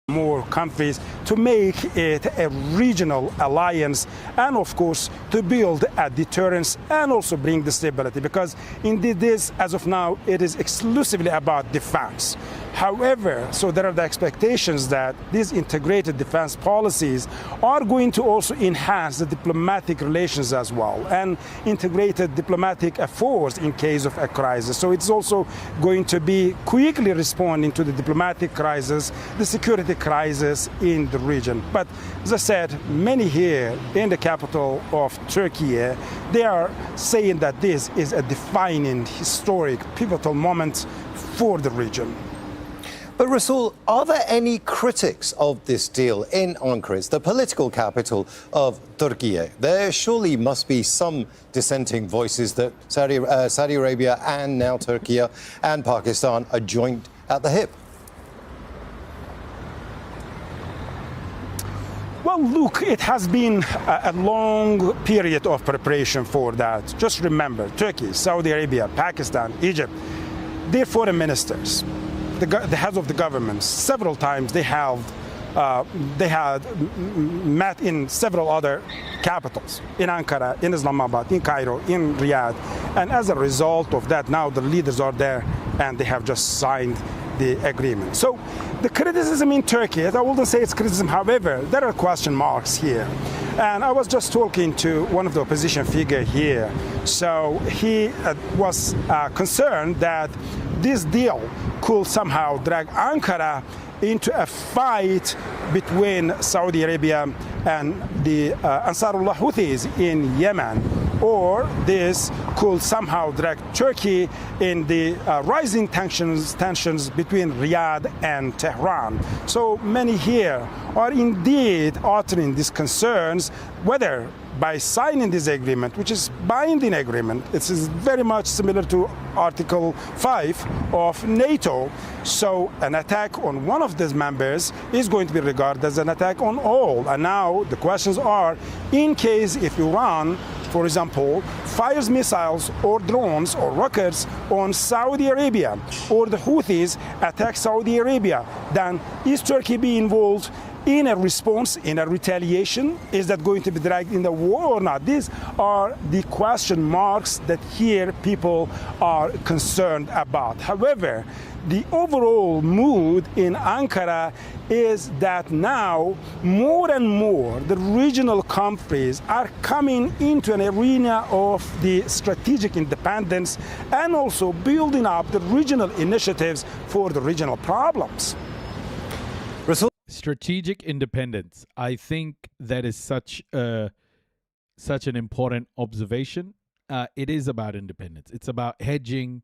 More countries to make it a regional alliance, and of course to build a deterrence and also bring the stability, because indeed this, as of now, it is exclusively about defense. However, so there are the expectations that these integrated defense policies are going to also enhance the diplomatic relations as well, and integrated diplomatic efforts in case of a crisis. So it's also going to be quickly responding to the diplomatic crisis, the security crisis in the region. But as I said, many here in the capital of Turkey, they are saying that this is a defining, historic, pivotal moment for the region. But Rasul, are there any critics of this deal in Ankara? It's the political capital of Turkey. There surely must be some dissenting voices that Saudi Arabia and now Turkey and Pakistan are joined at the hip. Well, look, it has been a long period of preparation for that. Just remember, Turkey, Saudi Arabia, Pakistan, Egypt, their foreign ministers, the heads of the governments, several times they had met in several other capitals, in Ankara, in Islamabad, in Cairo, in Riyadh. And as a result of that, now the leaders are there and they have just signed the agreement. So the criticism in Turkey, I wouldn't say it's criticism, however, there are question marks here. And I was just talking to one of the opposition figures here. So he was concerned that this deal could somehow drag Ankara into a fight between Saudi Arabia and the Ansarullah Houthis in Yemen, or this could somehow drag Turkey in the rising tensions between Riyadh and Tehran. So many here are indeed uttering these concerns, whether by signing this agreement, which is binding agreement. It is very much similar to Article 5 of NATO. So an attack on one of these members is going to be regarded as an attack on all. And now the questions are, in case if Iran, for example, fires missiles or drones or rockets on Saudi Arabia, or the Houthis attack Saudi Arabia, then is Turkey be involved in a response, in a retaliation? Is that going to be dragged in the war or not? These are the question marks that here people are concerned about. However, the overall mood in Ankara is that now more and more the regional countries are coming into an arena of the strategic independence and also building up the regional initiatives for the regional problems. Strategic independence. I think that is such an important observation. It is about independence. It's about hedging.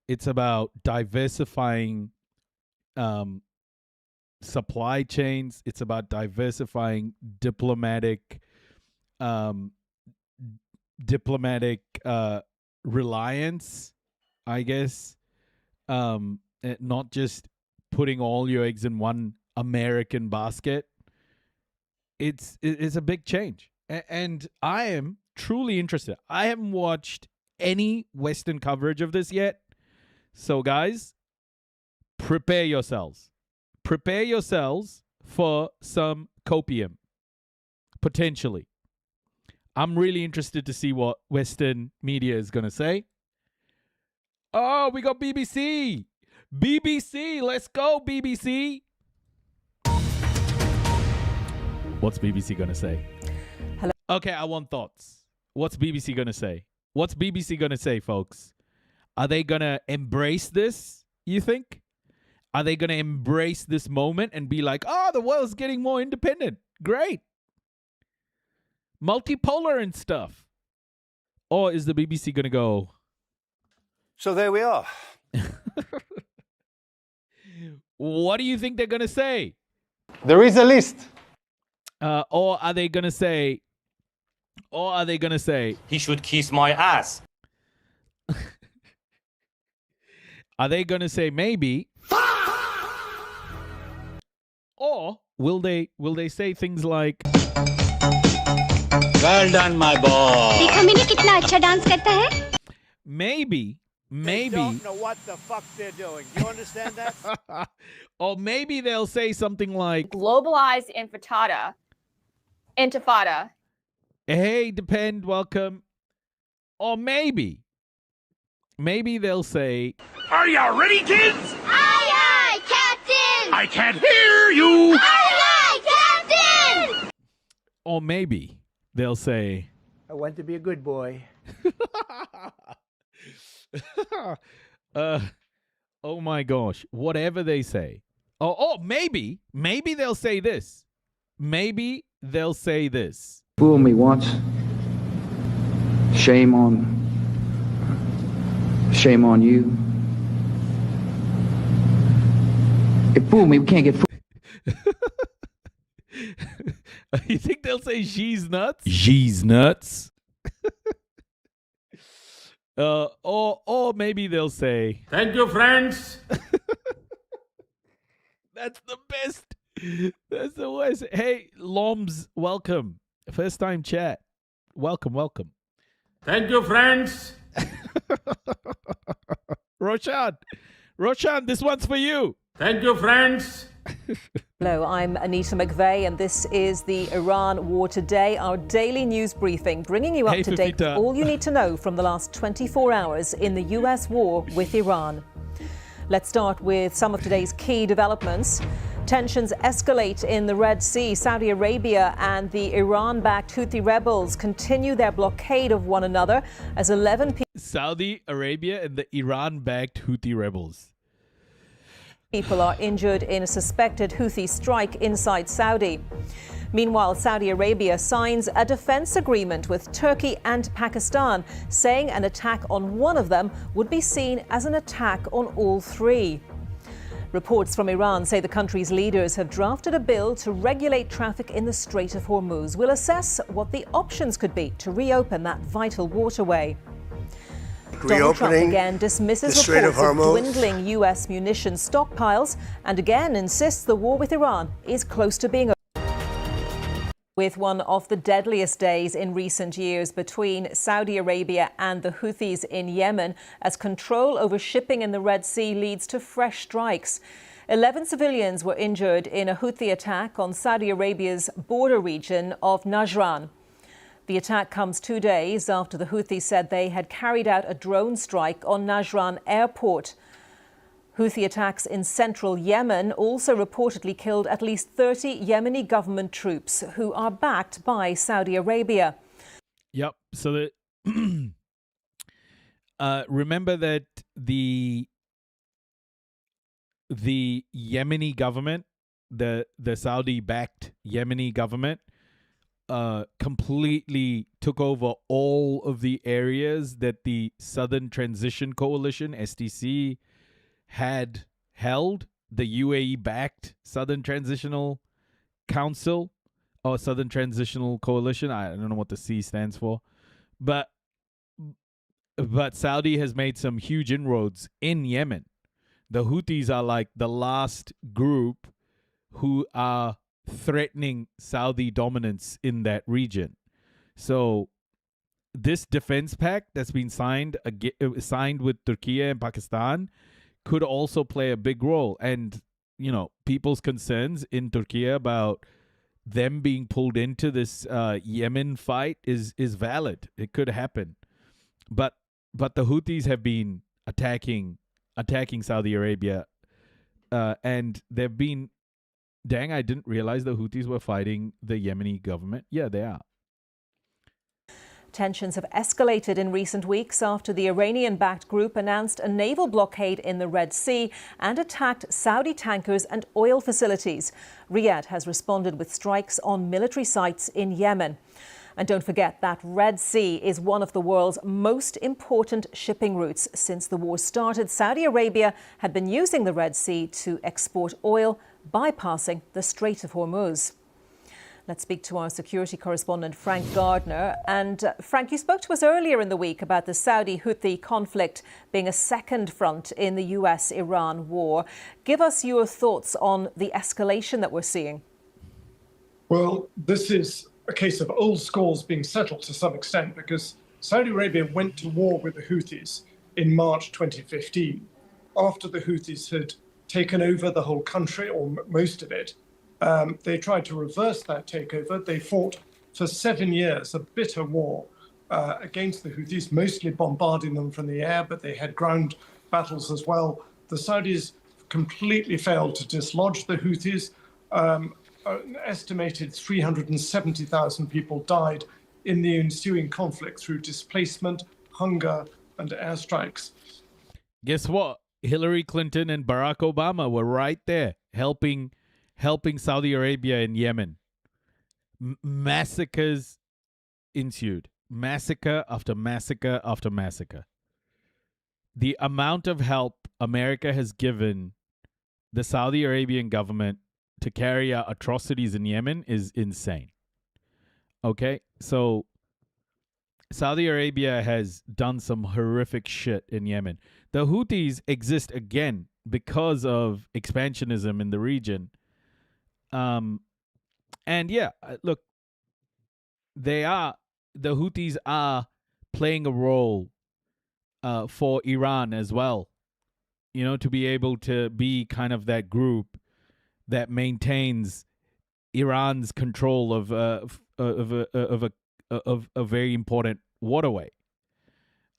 It's about diversifying supply chains. It's about diversifying diplomatic reliance, I guess. Not just putting all your eggs in one American basket. It's a big change. And I am truly interested. I haven't watched any Western coverage of this yet. So guys, prepare yourselves. Prepare yourselves for some copium, potentially. I'm really interested to see what Western media is going to say. Oh, we got BBC. BBC, let's go, BBC. What's BBC going to say? Hello. Okay, I want thoughts. What's BBC going to say? What's BBC going to say, folks? Are they going to embrace this, you think? Are they going to embrace this moment and be like, oh, the world's getting more independent. Great. Multipolar and stuff. Or is the BBC going to go? So there we are. What do you think they're going to say? There is a list. Or are they going to say, he should kiss my ass? Are they going to say maybe? Or will they say things like, Well done, my boy. देखा मैंने कितना अच्छा dance करता है? Maybe. They don't know what the fuck they're doing. Do you understand that? Or maybe they'll say something like, globalized intifada. Hey, Depend, welcome. Or maybe they'll say, Are you ready, kids? Aye, aye, Captain! I can't hear you. Aye, aye, Captain! Or maybe they'll say, I want to be a good boy. Oh my gosh, whatever they say. Oh, maybe they'll say this. Maybe they'll say this. Fool me once. Shame on you. fool me. We can't get fooled. You think they'll say she's nuts? She's nuts. Or maybe they'll say, Thank you, friends. that's the best. That's the worst. Hey, Loms, welcome. First time chat. Welcome. Thank you, friends. Roshan, this one's for you. Thank you, friends. Hello, I'm Anita McVeigh, and this is the Iran War Today, our daily news briefing, bringing you up to date with all you need to know from the last 24 hours in the U.S. war with Iran. Let's start with some of today's key developments. Tensions escalate in the Red Sea. Saudi Arabia and the Iran-backed Houthi rebels continue their blockade of one another as 11 Saudi Arabia and the Iran-backed Houthi rebels. People are injured in a suspected Houthi strike inside Saudi. Meanwhile, Saudi Arabia signs a defense agreement with Turkey and Pakistan, saying an attack on one of them would be seen as an attack on all three. Reports from Iran say the country's leaders have drafted a bill to regulate traffic in the Strait of Hormuz. We'll assess what the options could be to reopen that vital waterway. Donald Trump again dismisses reports of dwindling U.S. munitions stockpiles and again insists the war with Iran is close to being over. With one of the deadliest days in recent years between Saudi Arabia and the Houthis in Yemen, as control over shipping in the Red Sea leads to fresh strikes. 11 civilians were injured in a Houthi attack on Saudi Arabia's border region of Najran. The attack comes 2 days after the Houthis said they had carried out a drone strike on Najran airport. Houthi attacks in central Yemen also reportedly killed at least 30 Yemeni government troops who are backed by Saudi Arabia. Yep. So remember that the Yemeni government, the Saudi-backed Yemeni government, completely took over all of the areas that the Southern Transition Coalition, STC, had held. The UAE-backed Southern Transitional Council or Southern Transitional Coalition. I don't know what the C stands for. But Saudi has made some huge inroads in Yemen. The Houthis are like the last group who are threatening Saudi dominance in that region. So this defense pact that's been signed with Turkey and Pakistan could also play a big role. And, you know, people's concerns in Turkey about them being pulled into this Yemen fight is valid. It could happen. But the Houthis have been attacking Saudi Arabia, and they've been, dang, I didn't realize the Houthis were fighting the Yemeni government. Yeah, they are. Tensions have escalated in recent weeks after the Iranian-backed group announced a naval blockade in the Red Sea and attacked Saudi tankers and oil facilities. Riyadh has responded with strikes on military sites in Yemen. And don't forget that Red Sea is one of the world's most important shipping routes. Since the war started, Saudi Arabia had been using the Red Sea to export oil, bypassing the Strait of Hormuz. Let's speak to our security correspondent, Frank Gardner. And Frank, you spoke to us earlier in the week about the Saudi-Houthi conflict being a second front in the US-Iran war. Give us your thoughts on the escalation that we're seeing. Well, this is a case of old scores being settled to some extent, because Saudi Arabia went to war with the Houthis in March 2015, after the Houthis had taken over the whole country, or most of it. They tried to reverse that takeover. They fought for 7 years, a bitter war against the Houthis, mostly bombarding them from the air, but they had ground battles as well. The Saudis completely failed to dislodge the Houthis. An estimated 370,000 people died in the ensuing conflict through displacement, hunger, and airstrikes. Guess what? Hillary Clinton and Barack Obama were right there helping Saudi Arabia in Yemen. Massacres ensued. Massacre after massacre after massacre. The amount of help America has given the Saudi Arabian government to carry out atrocities in Yemen is insane. Okay? So Saudi Arabia has done some horrific shit in Yemen. The Houthis exist again because of expansionism in the region. And yeah, look, the Houthis are playing a role for Iran as well. You know, to be able to be kind of that group that maintains Iran's control of a very important waterway.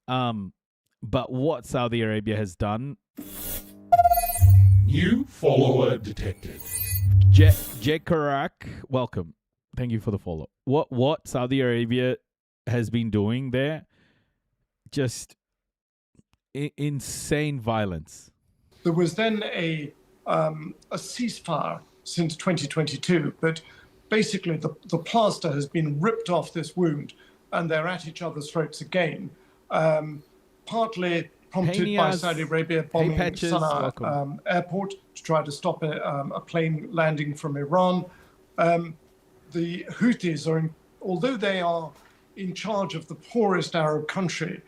But what Saudi Arabia has done. New follower detected. Jekarak, welcome. Thank you for the follow. What Saudi Arabia has been doing there, just insane violence. There was then a ceasefire since 2022, but basically the plaster has been ripped off this wound, and they're at each other's throats again. Partly prompted by Saudi Arabia bombing Sana'a airport to try to stop a plane landing from Iran. The Houthis although they are in charge of the poorest Arab country,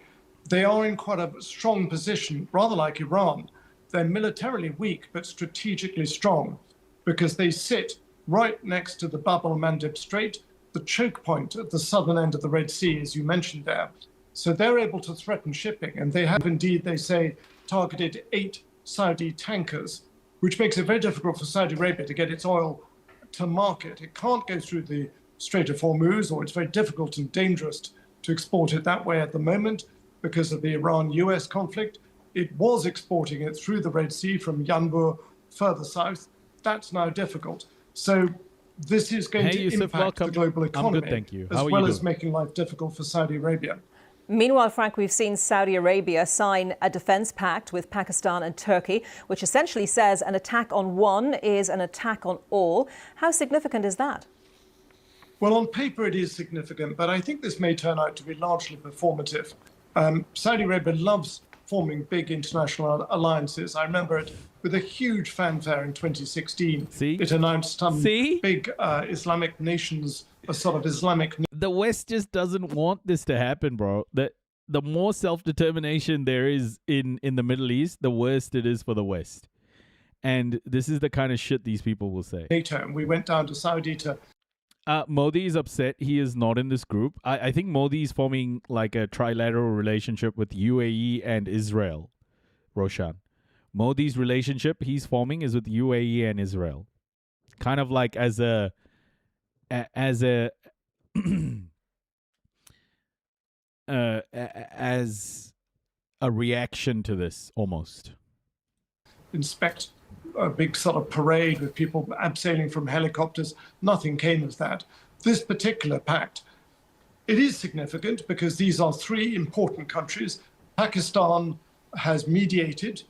they are in quite a strong position, rather like Iran. They're militarily weak, but strategically strong, because they sit right next to the Bab el-Mandeb Strait, the choke point at the southern end of the Red Sea, as you mentioned there. So they're able to threaten shipping, and they have indeed, they say, targeted 8 Saudi tankers, which makes it very difficult for Saudi Arabia to get its oil to market. It can't go through the Strait of Hormuz, or it's very difficult and dangerous to export it that way at the moment because of the Iran-US conflict. It was exporting it through the Red Sea from Yanbu further south. That's now difficult. So this is going to impact the global economy, I'm good, thank you. as well as making life difficult for Saudi Arabia. Meanwhile, Frank, we've seen Saudi Arabia sign a defense pact with Pakistan and Turkey, which essentially says an attack on one is an attack on all. How significant is that? Well, on paper it is significant, but I think this may turn out to be largely performative. Saudi Arabia loves forming big international alliances. I remember it with a huge fanfare in 2016. It announced some big Islamic nations, a sort of Islamic... The West just doesn't want this to happen, bro. The more self-determination there is in the Middle East, the worse it is for the West. And this is the kind of shit these people will say. NATO, and we went down to Saudi to... Modi is upset he is not in this group. I think Modi is forming like a trilateral relationship with UAE and Israel, Roshan. Modi's relationship he's forming is with UAE and Israel. Kind of like as a reaction to this, almost. Inspect a big sort of parade with people abseiling from helicopters. Nothing came of that. This particular pact, it is significant because these are 3 important countries. Pakistan has mediated.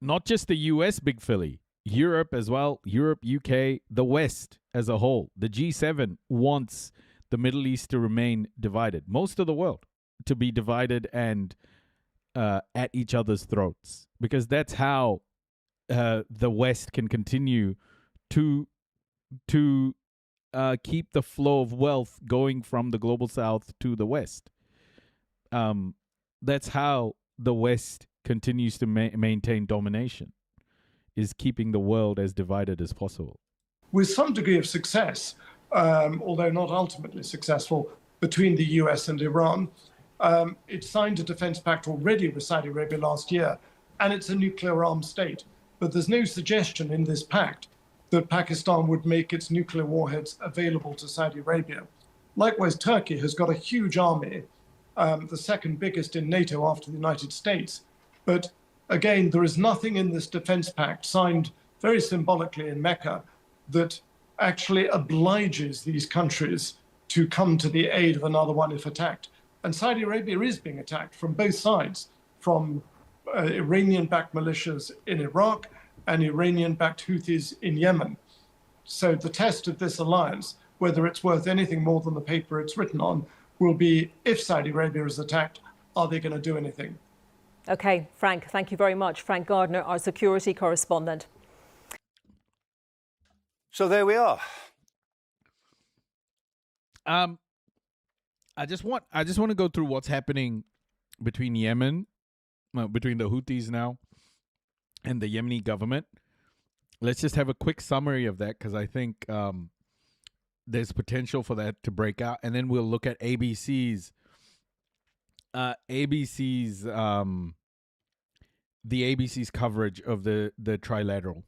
Not just the US, Big Philly. Europe as well. Europe, UK, the West as a whole. The G7 wants the Middle East to remain divided. Most of the world to be divided and at each other's throats. Because that's how the West can continue to keep the flow of wealth going from the global South to the West. That's how the West continues to maintain domination, is keeping the world as divided as possible. With some degree of success, although not ultimately successful, between the US and Iran. It signed a defense pact already with Saudi Arabia last year, and it's a nuclear-armed state. But there's no suggestion in this pact that Pakistan would make its nuclear warheads available to Saudi Arabia. Likewise, Turkey has got a huge army, the second biggest in NATO after the United States. But again, there is nothing in this defense pact signed very symbolically in Mecca that actually obliges these countries to come to the aid of another one if attacked. And Saudi Arabia is being attacked from both sides, from Iranian-backed militias in Iraq and Iranian-backed Houthis in Yemen. So the test of this alliance, whether it's worth anything more than the paper it's written on, will be if Saudi Arabia is attacked, are they going to do anything? Okay, Frank, thank you very much. Frank Gardner, our security correspondent. So there we are. I just want to go through what's happening between Yemen, between the Houthis now, and the Yemeni government. Let's just have a quick summary of that, because I think there's potential for that to break out, and then we'll look at ABC's coverage of the trilateral.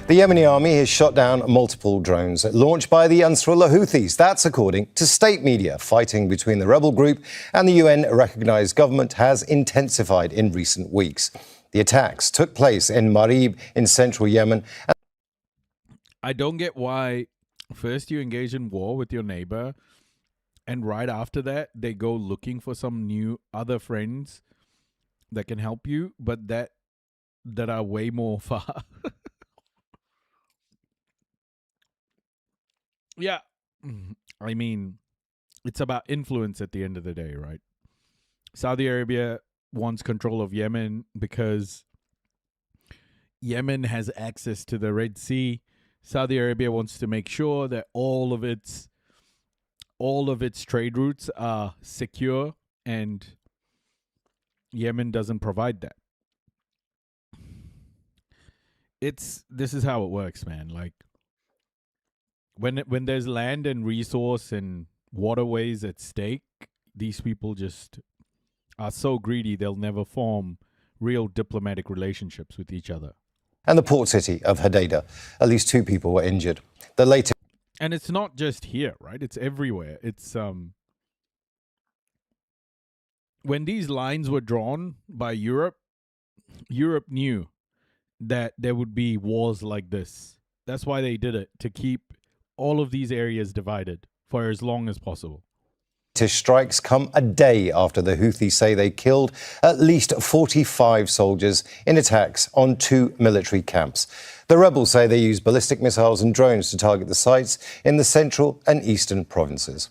The Yemeni army has shot down multiple drones launched by the Ansarullah Houthis. That's according to state media. Fighting between the rebel group and the UN-recognized government has intensified in recent weeks. The attacks took place in Marib in central Yemen. I don't get why first you engage in war with your neighbor, and right after that they go looking for some new other friends that can help you, but that are way more far. Yeah, I mean, it's about influence at the end of the day, right? Saudi Arabia wants control of Yemen because Yemen has access to the Red Sea. Saudi Arabia wants to make sure that all of its trade routes are secure, and Yemen doesn't provide that. This is how it works, man. Like, when there's land and resource and waterways at stake, these people just are so greedy they'll never form real diplomatic relationships with each other. And the port city of Hodeidah. At least 2 people were injured. The latest. And it's not just here, right? It's everywhere. It's when these lines were drawn by Europe knew that there would be wars like this. That's why they did it, to keep all of these areas divided for as long as possible. Strikes come a day after the Houthis say they killed at least 45 soldiers in attacks on 2 military camps. The rebels say they used ballistic missiles and drones to target the sites in the central and eastern provinces.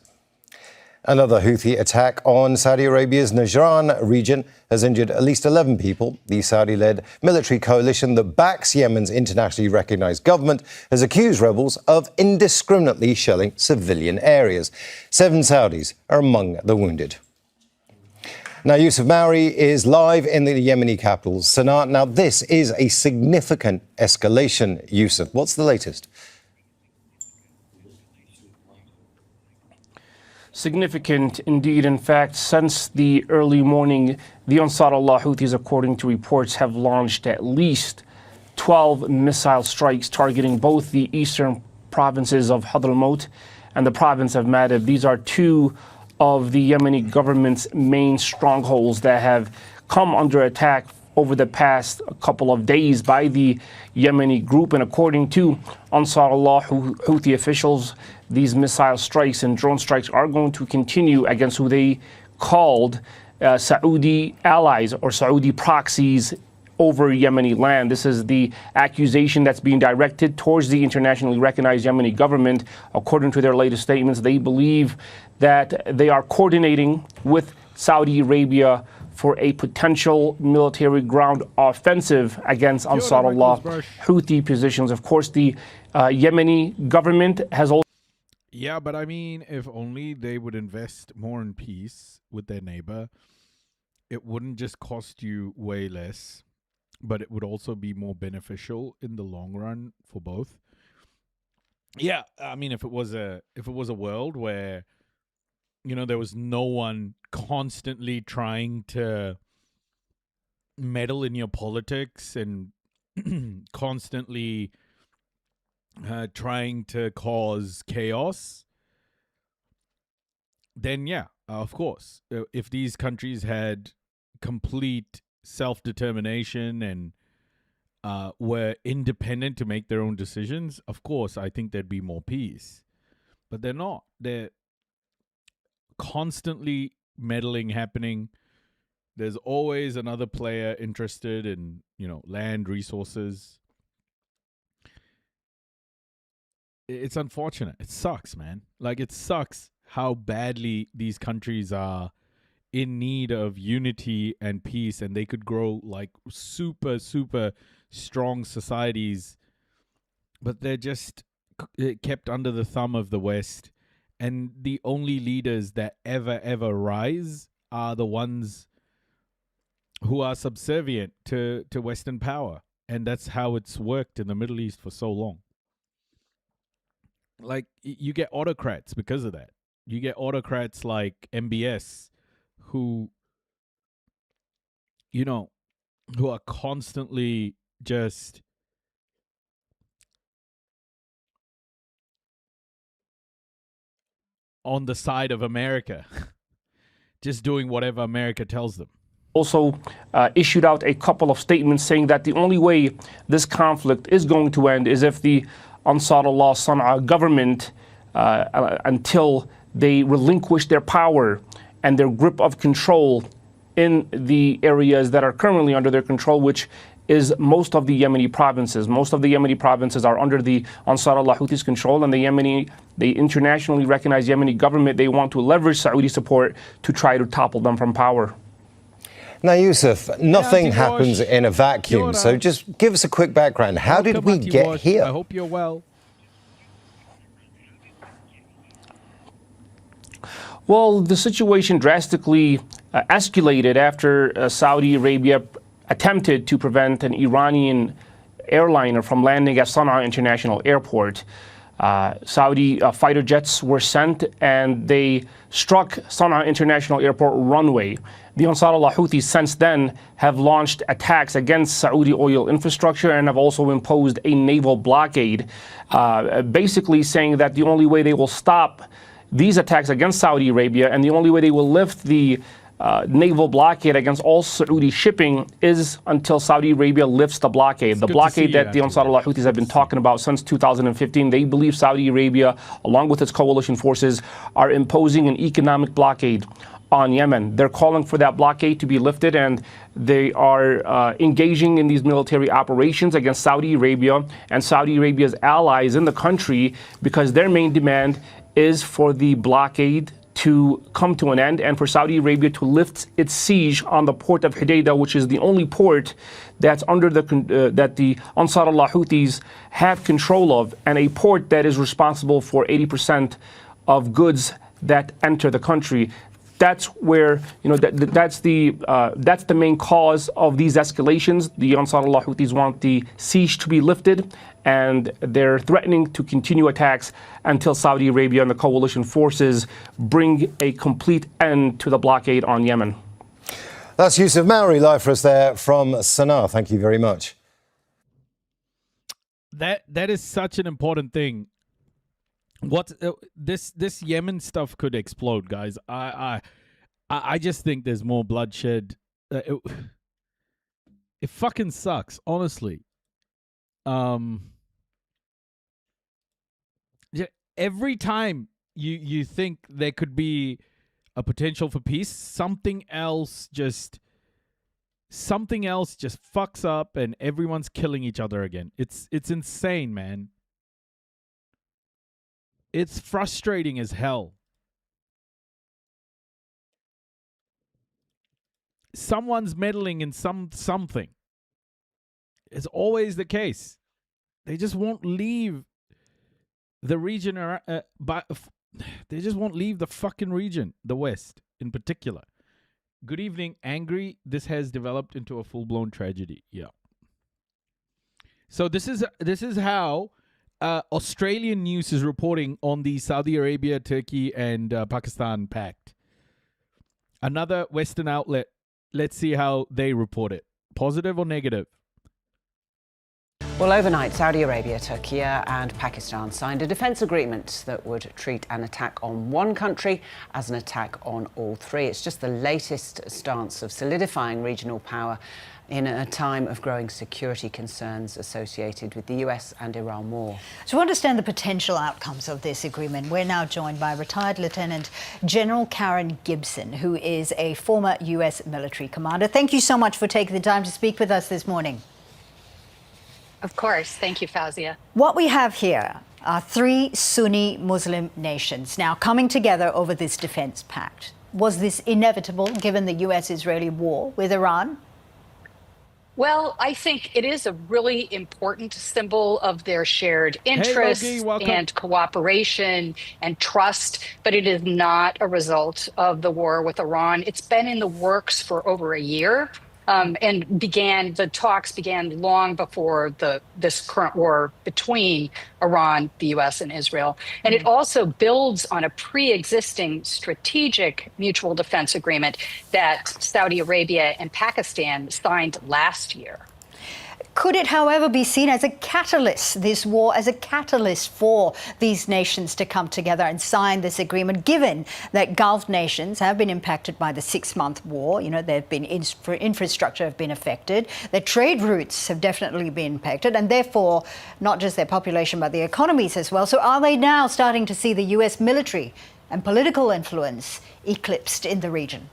Another Houthi attack on Saudi Arabia's Najran region has injured at least 11 people. The Saudi-led military coalition that backs Yemen's internationally recognized government has accused rebels of indiscriminately shelling civilian areas. 7 Saudis are among the wounded. Now, Yusuf Maori is live in the Yemeni capital, Sana'a. Now, this is a significant escalation, Yusuf. What's the latest? Significant indeed. In fact, since the early morning, the Ansarullah Houthis, according to reports, have launched at least 12 missile strikes targeting both the eastern provinces of Hadramaut and the province of Madib. These are 2 of the Yemeni government's main strongholds that have come under attack over the past couple of days by the Yemeni group. And according to Ansarullah Houthi officials, these missile strikes and drone strikes are going to continue against who they called Saudi allies or Saudi proxies over Yemeni land. This is the accusation that's being directed towards the internationally recognized Yemeni government. According to their latest statements, they believe that they are coordinating with Saudi Arabia for a potential military ground offensive against Ansarullah Houthi positions. Of course, the Yemeni government has also... Yeah, but I mean, if only they would invest more in peace with their neighbor, it wouldn't just cost you way less, but it would also be more beneficial in the long run for both. Yeah, I mean, if it was a world where, you know, there was no one constantly trying to meddle in your politics and constantly trying to cause chaos, then yeah, of course. If these countries had complete self-determination and were independent to make their own decisions, of course, I think there'd be more peace. But they're not. They're constantly meddling happening. There's always another player interested in, you know, land resources. It's unfortunate. It sucks, man. Like, it sucks how badly these countries are in need of unity and peace, and they could grow like super, super strong societies, but they're just kept under the thumb of the West, and the only leaders that ever rise are the ones who are subservient to Western power. And that's how it's worked in the Middle East for so long. Like, you get autocrats because of that. You get autocrats like MBS who, you know, who are constantly just on the side of America, just doing whatever America tells them. Also issued out a couple of statements saying that the only way this conflict is going to end is if the Ansarullah Sana'a government, until they relinquish their power and their grip of control in the areas that are currently under their control, which is most of the Yemeni provinces. Most of the Yemeni provinces are under the Ansarullah Houthis' control, and the internationally recognized Yemeni government, they want to leverage Saudi support to try to topple them from power. Now, Yusuf, nothing happens in a vacuum, so just give us a quick background. How did we get here? I hope you're well. Well, the situation drastically escalated after Saudi Arabia attempted to prevent an Iranian airliner from landing at Sana'a International Airport. Saudi fighter jets were sent and they struck Sana'a International Airport runway. The Ansarullah Houthis since then have launched attacks against Saudi oil infrastructure and have also imposed a naval blockade, basically saying that the only way they will stop these attacks against Saudi Arabia and the only way they will lift the naval blockade against all Saudi shipping is until Saudi Arabia lifts the blockade. The blockade that the Ansarullah Houthis have been talking about since 2015. They believe Saudi Arabia, along with its coalition forces, are imposing an economic blockade on Yemen. They're calling for that blockade to be lifted, and they are engaging in these military operations against Saudi Arabia and Saudi Arabia's allies in the country because their main demand is for the blockade to come to an end and for Saudi Arabia to lift its siege on the port of Hodeidah, which is the only port that's under that the Ansarullah Houthis have control of, and a port that is responsible for 80% of goods that enter the country. That's where, that's the main cause of these escalations. The Ansarullah Houthis want the siege to be lifted, and they're threatening to continue attacks until Saudi Arabia and the coalition forces bring a complete end to the blockade on Yemen. That's Yusuf Maori live for us there from Sana'a. Thank you very much. That is such an important thing. What this Yemen stuff could explode, guys. I just think there's more bloodshed. It fucking sucks, honestly. Every time you think there could be a potential for peace, something else just fucks up and everyone's killing each other again. It's insane, man. It's frustrating as hell. Someone's meddling in something. It's always the case. They just won't leave the region, they just won't leave the fucking region, the West in particular. Good evening, Angry. This has developed into a full-blown tragedy. Yeah. So this is how Australian news is reporting on the Saudi Arabia, Turkey, and Pakistan pact. Another Western outlet. Let's see how they report it. Positive or negative? Well, overnight, Saudi Arabia, Turkey, and Pakistan signed a defense agreement that would treat an attack on one country as an attack on all three. It's just the latest stance of solidifying regional power in a time of growing security concerns associated with the US and Iran war. To understand the potential outcomes of this agreement, we're now joined by retired Lieutenant General Karen Gibson, who is a former US military commander. Thank you so much for taking the time to speak with us this morning. Of course. Thank you, Fawzia. What we have here are three Sunni Muslim nations now coming together over this defense pact. Was this inevitable given the US-Israeli war with Iran? Well, I think it is a really important symbol of their shared interests Logie, welcome. and cooperation and trust, but it is not a result of the war with Iran. It's been in the works for over a year. And the talks began long before this current war between Iran, the US, and Israel. And it also builds on a pre-existing strategic mutual defense agreement that Saudi Arabia and Pakistan signed last year. Could it, however, be seen as a catalyst, this war as a catalyst for these nations to come together and sign this agreement, given that Gulf nations have been impacted by the 6-month war? You know, there have been infrastructure have been affected, their trade routes have definitely been impacted, and therefore not just their population but the economies as well. So are they now starting to see the US military and political influence eclipsed in the region?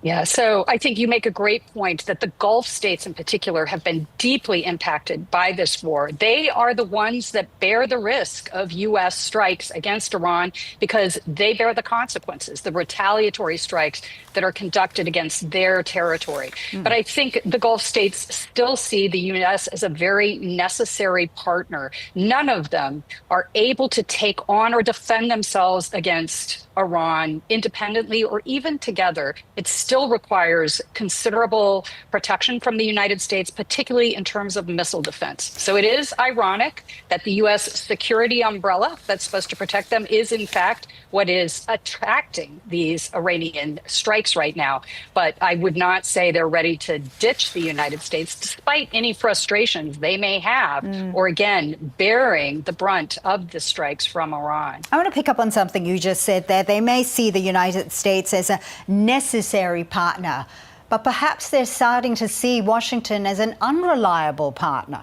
Yeah, so I think you make a great point that the Gulf states in particular have been deeply impacted by this war. They are the ones that bear the risk of U.S. strikes against Iran because they bear the consequences, the retaliatory strikes that are conducted against their territory. But I think the Gulf states still see the U.S. as a very necessary partner. None of them are able to take on or defend themselves against Iran independently or even together. It still requires considerable protection from the United States, particularly in terms of missile defense. So it is ironic that the U.S. security umbrella that's supposed to protect them is, in fact, what is attracting these Iranian strikes right now. But I would not say they're ready to ditch the United States, despite any frustrations they may have, or again, bearing the brunt of the strikes from Iran. I want to pick up on something you just said there. They may see the United States as a necessary partner, but perhaps they're starting to see Washington as an unreliable partner.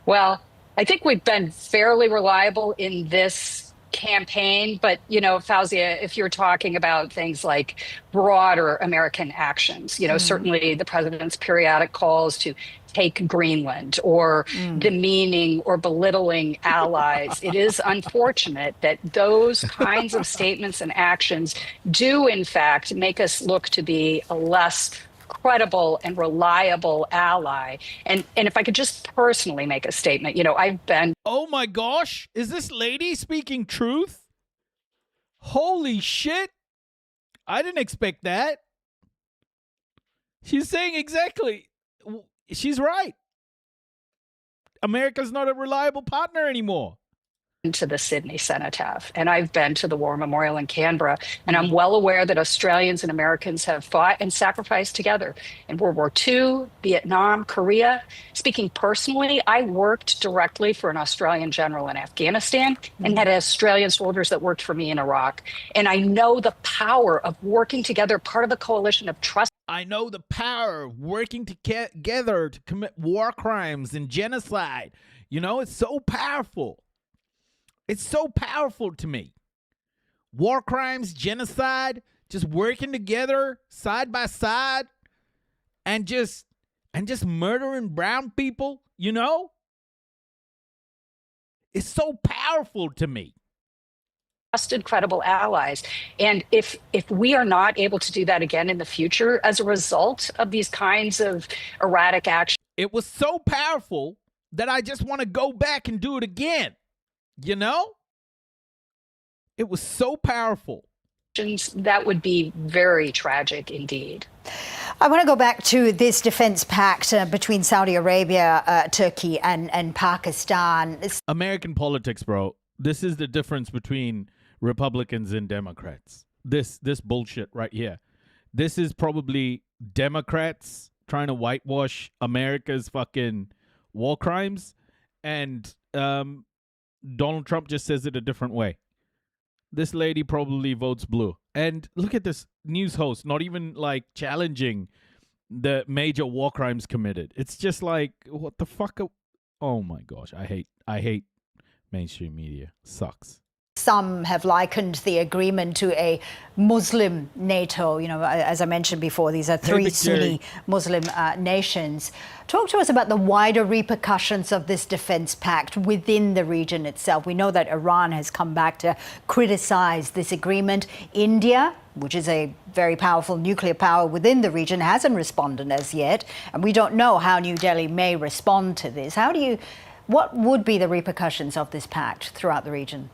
Well, I think we've been fairly reliable in this campaign, but, you know, Fauzia, if you're talking about things like broader American actions, you know, certainly the president's periodic calls to take Greenland or demeaning or belittling allies. It is unfortunate that those kinds of statements and actions do, in fact, make us look to be a less credible and reliable ally. And if I could just personally make a statement, you know, I've been... Oh my gosh, is this lady speaking truth? Holy shit. I didn't expect that. She's saying exactly. She's right. America's not a reliable partner anymore. To the Sydney Cenotaph, and I've been to the War Memorial in Canberra, and I'm well aware that Australians and Americans have fought and sacrificed together in World War II, Vietnam, Korea. Speaking personally, I worked directly for an Australian general in Afghanistan and had Australian soldiers that worked for me in Iraq. And I know the power of working together, part of the coalition of trust. I know the power of working together to commit war crimes and genocide. You know, it's so powerful. It's so powerful to me. War crimes, genocide, just working together side by side and just murdering brown people, you know? It's so powerful to me. Trusted, credible allies. And if we are not able to do that again in the future as a result of these kinds of erratic actions. It was so powerful that I just want to go back and do it again. You know? It was so powerful. That would be very tragic indeed. I want to go back to this defense pact between Saudi Arabia, Turkey, and Pakistan. American politics, bro. This is the difference between Republicans and Democrats. This bullshit right here. This is probably Democrats trying to whitewash America's fucking war crimes, and Donald Trump just says it a different way. This lady probably votes blue. And look at this news host, not even like challenging the major war crimes committed. It's just like, what the fuck? Oh my gosh, I hate mainstream media. Sucks. Some have likened the agreement to a Muslim NATO. You know, as I mentioned before, these are three Sunni Muslim nations. Talk to us about the wider repercussions of this defense pact within the region itself. We know that Iran has come back to criticize this agreement. India, which is a very powerful nuclear power within the region, hasn't responded as yet. And we don't know how New Delhi may respond to this. What would be the repercussions of this pact throughout the region?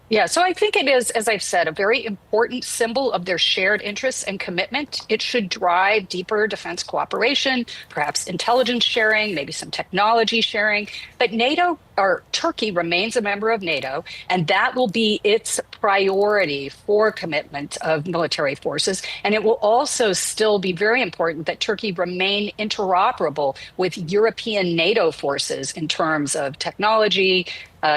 Yeah, so I think it is, as I've said, a very important symbol of their shared interests and commitment. It should drive deeper defense cooperation, perhaps intelligence sharing, maybe some technology sharing. But NATO, or Turkey, remains a member of NATO, and that will be its priority for commitment of military forces. And it will also still be very important that Turkey remain interoperable with European NATO forces in terms of technology,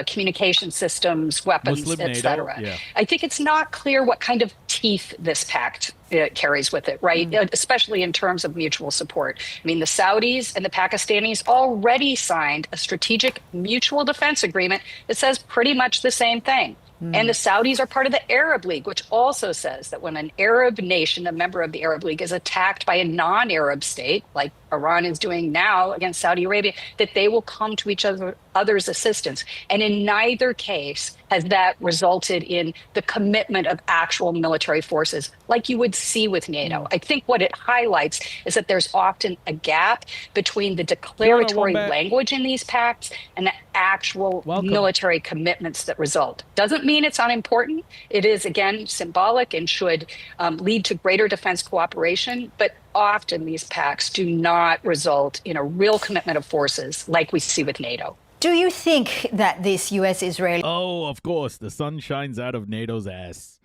communication systems, weapons, etc. Yeah. I think it's not clear what kind of teeth this pact carries with it, right? Especially in terms of mutual support. I mean, the Saudis and the Pakistanis already signed a strategic mutual defense agreement that says pretty much the same thing. And the Saudis are part of the Arab League, which also says that when an Arab nation, a member of the Arab League, is attacked by a non-Arab state, like Iran is doing now against Saudi Arabia, that they will come to each other's assistance. And in neither case has that resulted in the commitment of actual military forces like you would see with NATO. I think what it highlights is that there's often a gap between the declaratory language in these pacts and the actual military commitments that result. Doesn't mean it's unimportant. It is, again, symbolic and should lead to greater defense cooperation. But often these pacts do not result in a real commitment of forces like we see with NATO. Do you think that this US-Israeli... Oh, of course. The sun shines out of NATO's ass.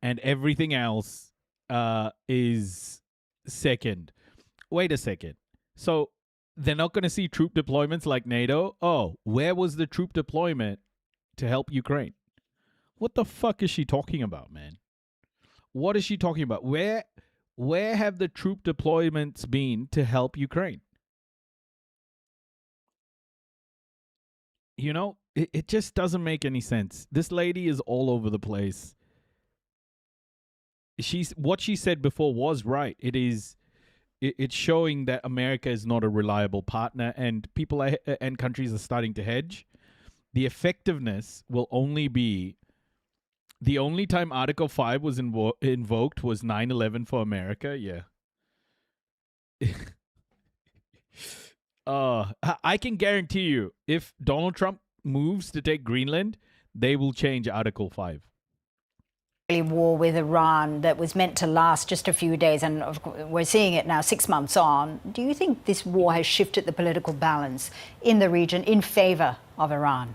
And everything else is second. Wait a second. So they're not going to see troop deployments like NATO? Oh, where was the troop deployment to help Ukraine? What the fuck is she talking about, man? What is she talking about? Where have the troop deployments been to help Ukraine? You know, it just doesn't make any sense. This lady is all over the place. What she said before was right. It's showing that America is not a reliable partner, and people and countries are starting to hedge. The effectiveness will only be... The only time Article 5 was invoked was 9/11 for America. Yeah. I can guarantee you, if Donald Trump moves to take Greenland, they will change Article 5. War with Iran that was meant to last just a few days, and we're seeing it now 6 months on. Do you think this war has shifted the political balance in the region in favor of Iran?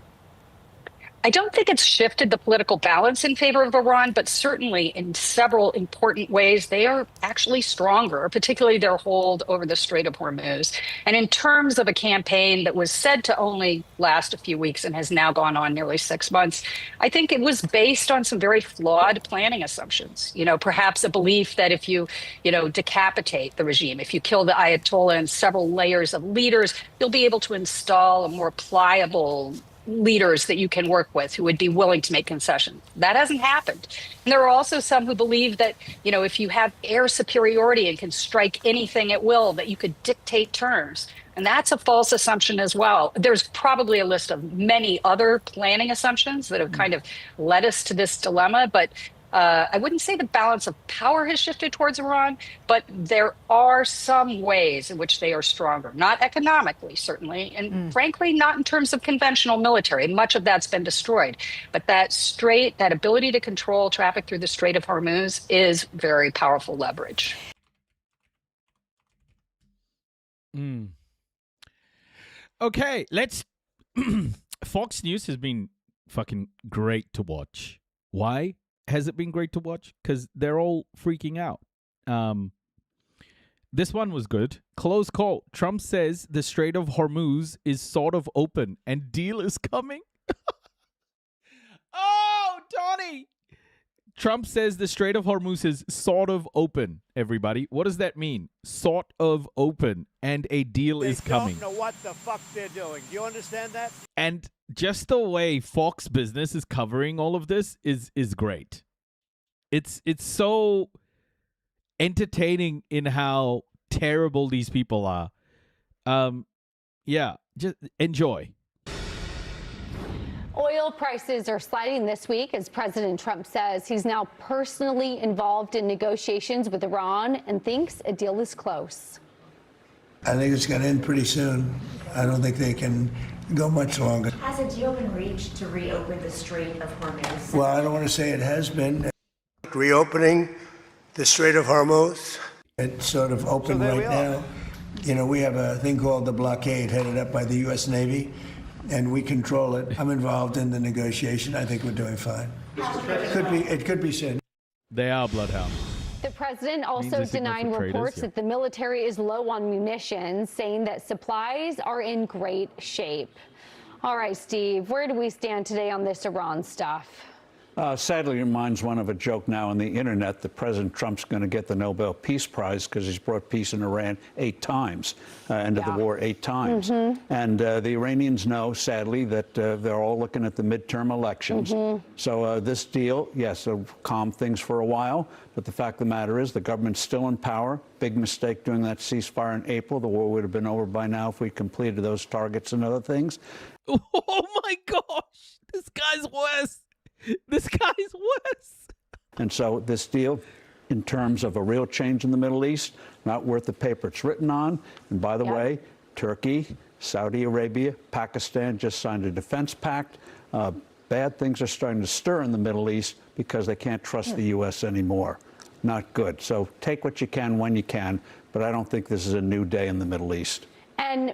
I don't think it's shifted the political balance in favor of Iran, but certainly in several important ways, they are actually stronger, particularly their hold over the Strait of Hormuz. And in terms of a campaign that was said to only last a few weeks and has now gone on nearly 6 months, I think it was based on some very flawed planning assumptions. You know, perhaps a belief that if you decapitate the regime, if you kill the Ayatollah and several layers of leaders, you'll be able to install a more pliable leaders that you can work with who would be willing to make concessions. That hasn't happened. And there are also some who believe that, if you have air superiority and can strike anything at will, that you could dictate terms. And that's a false assumption as well. There's probably a list of many other planning assumptions that have kind of led us to this dilemma, but I wouldn't say the balance of power has shifted towards Iran, but there are some ways in which they are stronger. Not economically, certainly, and frankly, not in terms of conventional military. Much of that's been destroyed. But that ability to control traffic through the Strait of Hormuz is very powerful leverage. Okay, let's... Fox News has been fucking great to watch. Why has it been great to watch? Because they're all freaking out. This one was good. Close call. Trump says the Strait of Hormuz is sort of open and deal is coming. Oh, Donnie! Trump says the Strait of Hormuz is sort of open, everybody. What does that mean? Sort of open, and a deal is coming. They don't know what the fuck they're doing. Do you understand that? And just the way Fox Business is covering all of this is great. It's so entertaining in how terrible these people are. Yeah, just enjoy. Oil prices are sliding this week as President Trump says he's now personally involved in negotiations with Iran and thinks a deal is close. I think it's going to end pretty soon. I don't think they can go much longer. Has a deal been reached to reopen the Strait of Hormuz? Well, I don't want to say it has been. Reopening the Strait of Hormuz. It's sort of open right now. You know, we have a thing called the blockade headed up by the U.S. Navy, and we control it. I'm involved in the negotiation. I think we're doing fine. It could be soon. They are bloodhounds. The president also denying reports that the military is low on munitions, saying that supplies are in great shape. All right, Steve, where do we stand today on this Iran stuff? Sadly, reminds one of a joke now on the internet that President Trump's going to get the Nobel Peace Prize because he's brought peace in Iran 8 times, ended the war 8 times. And the Iranians know, sadly, that they're all looking at the midterm elections. So this deal, yes, it'll calm things for a while. But the fact of the matter is the government's still in power. Big mistake doing that ceasefire in April. The war would have been over by now if we completed those targets and other things. Oh, my gosh. This guy's worse. This guy's worse. And so this deal, in terms of a real change in the Middle East, not worth the paper it's written on. And by the way, Turkey, Saudi Arabia, Pakistan just signed a defense pact. Bad things are starting to stir in the Middle East because they can't trust the U.S. anymore. Not good. So take what you can when you can, but I don't think this is a new day in the Middle East. And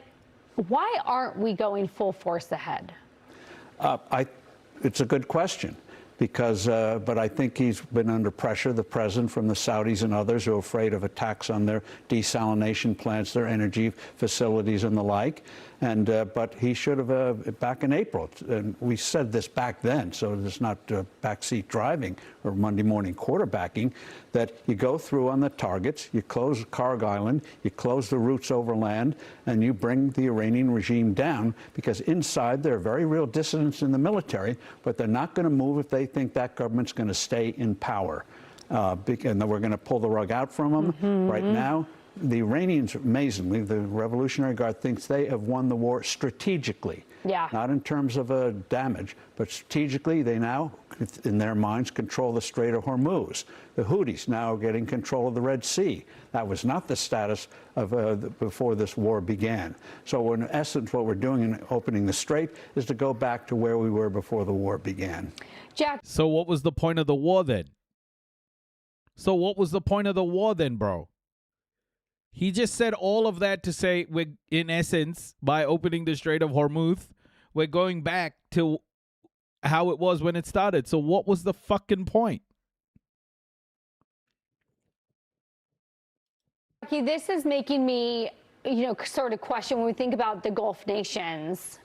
why aren't we going full force ahead? It's a good question because, but I think he's been under pressure, the president, from the Saudis and others who are afraid of attacks on their desalination plants, their energy facilities and the like. And, but he should have, back in April, and we said this back then, so it's not backseat driving or Monday morning quarterbacking, that you go through on the targets, you close Karg Island, you close the routes overland, and you bring the Iranian regime down, because inside there are very real dissidents in the military, but they're not going to move if they think that government's going to stay in power. And then we're going to pull the rug out from them. Right now, the Iranians, amazingly, the Revolutionary Guard thinks they have won the war strategically. Not in terms of damage, but strategically they now, in their minds, control the Strait of Hormuz. The Houthis now are getting control of the Red Sea. That was not the status of before this war began. So in essence, what we're doing in opening the strait is to go back to where we were before the war began. Jack. So what was the point of the war then? So what was the point of the war then, bro? He just said all of that to say, we're, in essence, by opening the Strait of Hormuz, we're going back to how it was when it started. So what was the fucking point? This is making me, sort of question when we think about the Gulf nations.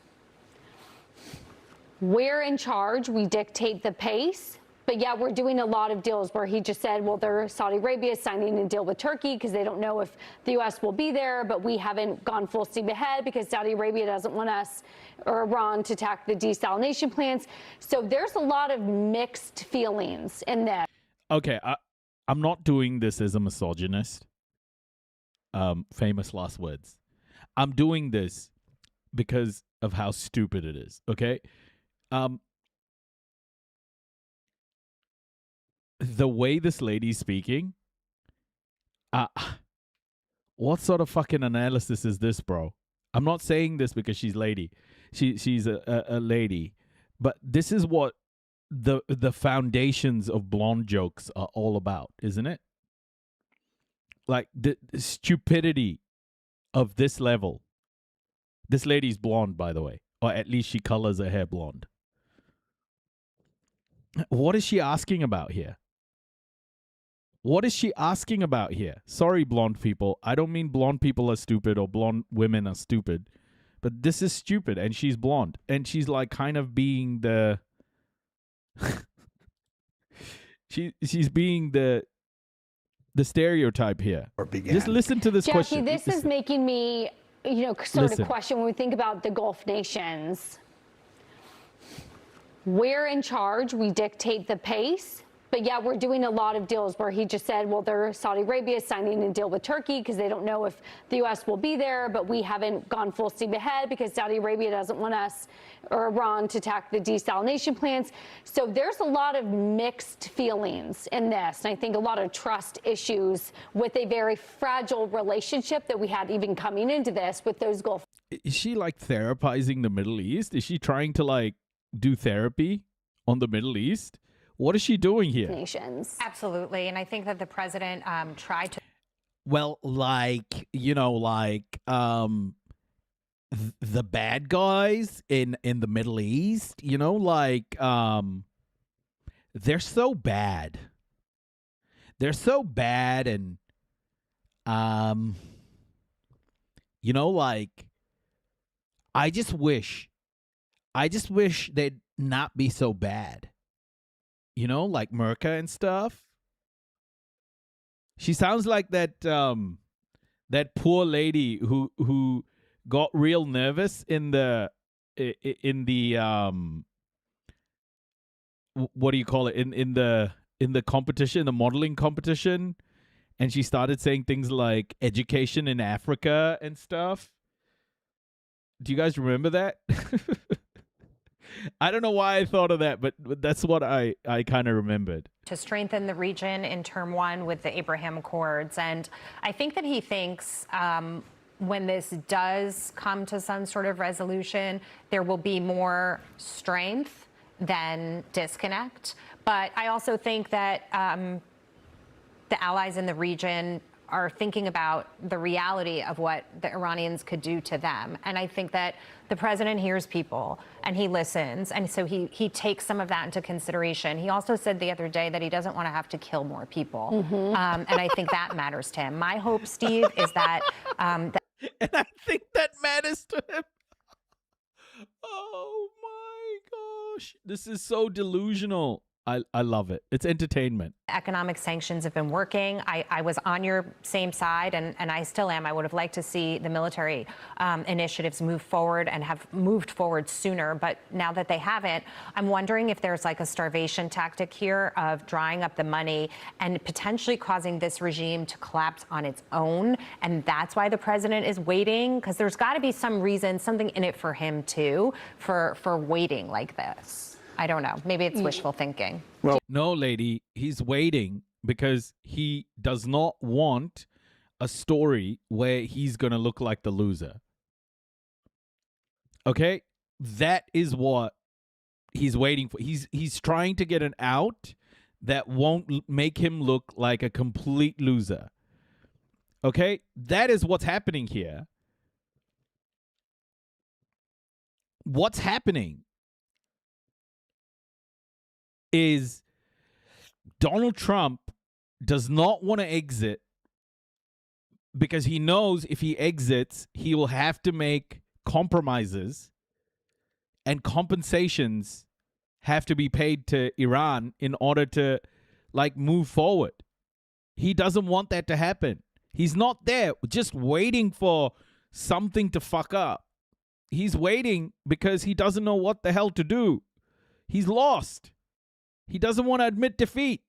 We're in charge. We dictate the pace. But yeah, we're doing a lot of deals where he just said, well, Saudi Arabia is signing a deal with Turkey because they don't know if the U.S. will be there, but we haven't gone full steam ahead because Saudi Arabia doesn't want us or Iran to attack the desalination plants. So there's a lot of mixed feelings in that. Okay, I'm not doing this as a misogynist. Famous last words. I'm doing this because of how stupid it is, okay? The way this lady's speaking, what sort of fucking analysis is this, bro? I'm not saying this because she's lady. She's a lady. But this is what the foundations of blonde jokes are all about, isn't it? Like the stupidity of this level. This lady's blonde, by the way. Or at least she colors her hair blonde. What is she asking about here? What is she asking about here? Sorry, blonde people. I don't mean blonde people are stupid or blonde women are stupid. But this is stupid, and she's blonde. And she's like kind of being the... She's being the stereotype here. Or began. Just listen to this Jackie, question. this is making me, sort of question when we think about the Gulf nations. We're in charge. We dictate the pace. But yeah, we're doing a lot of deals where he just said, well, Saudi Arabia is signing a deal with Turkey because they don't know if the U.S. will be there, but we haven't gone full steam ahead because Saudi Arabia doesn't want us or Iran to attack the desalination plants. So there's a lot of mixed feelings in this, and I think a lot of trust issues with a very fragile relationship that we had even coming into this with those Gulf. Is she like therapizing the Middle East? Is she trying to like do therapy on the Middle East? What is she doing here? Nations. Absolutely. And I think that the president tried to. Well, like, the bad guys in the Middle East, they're so bad. They're so bad. And, I just wish they'd not be so bad. Like Merca and stuff. She sounds like that poor lady who got real nervous in the what do you call it? In the competition, the modeling competition, and she started saying things like education in Africa and stuff. Do you guys remember that? I don't know why I thought of that, but that's what I kind of remembered. To strengthen the region in term one with the Abraham Accords. And I think that he thinks when this does come to some sort of resolution, there will be more strength than disconnect. But I also think that the allies in the region are thinking about the reality of what the Iranians could do to them. And I think that the president hears people and he listens. And so he takes some of that into consideration. He also said the other day that he doesn't want to have to kill more people. And I think that matters to him. My hope, Steve, is that... and I think that matters to him. Oh my gosh. This is so delusional. I love it. It's entertainment. Economic sanctions have been working. I was on your same side, and I still am. I would have liked to see the military initiatives move forward and have moved forward sooner. But now that they haven't, I'm wondering if there's like a starvation tactic here of drying up the money and potentially causing this regime to collapse on its own. And that's why the president is waiting, because there's got to be some reason, something in it for him, too, for waiting like this. I don't know. Maybe it's wishful thinking. Well, no, lady, he's waiting because he does not want a story where he's going to look like the loser. Okay? That is what he's waiting for. He's trying to get an out that won't make him look like a complete loser. Okay? That is what's happening here. What's happening is Donald Trump does not want to exit because he knows if he exits, he will have to make compromises and compensations have to be paid to Iran in order to move forward. He doesn't want that to happen. He's not there just waiting for something to fuck up. He's waiting because he doesn't know what the hell to do. He's lost. He doesn't want to admit defeat.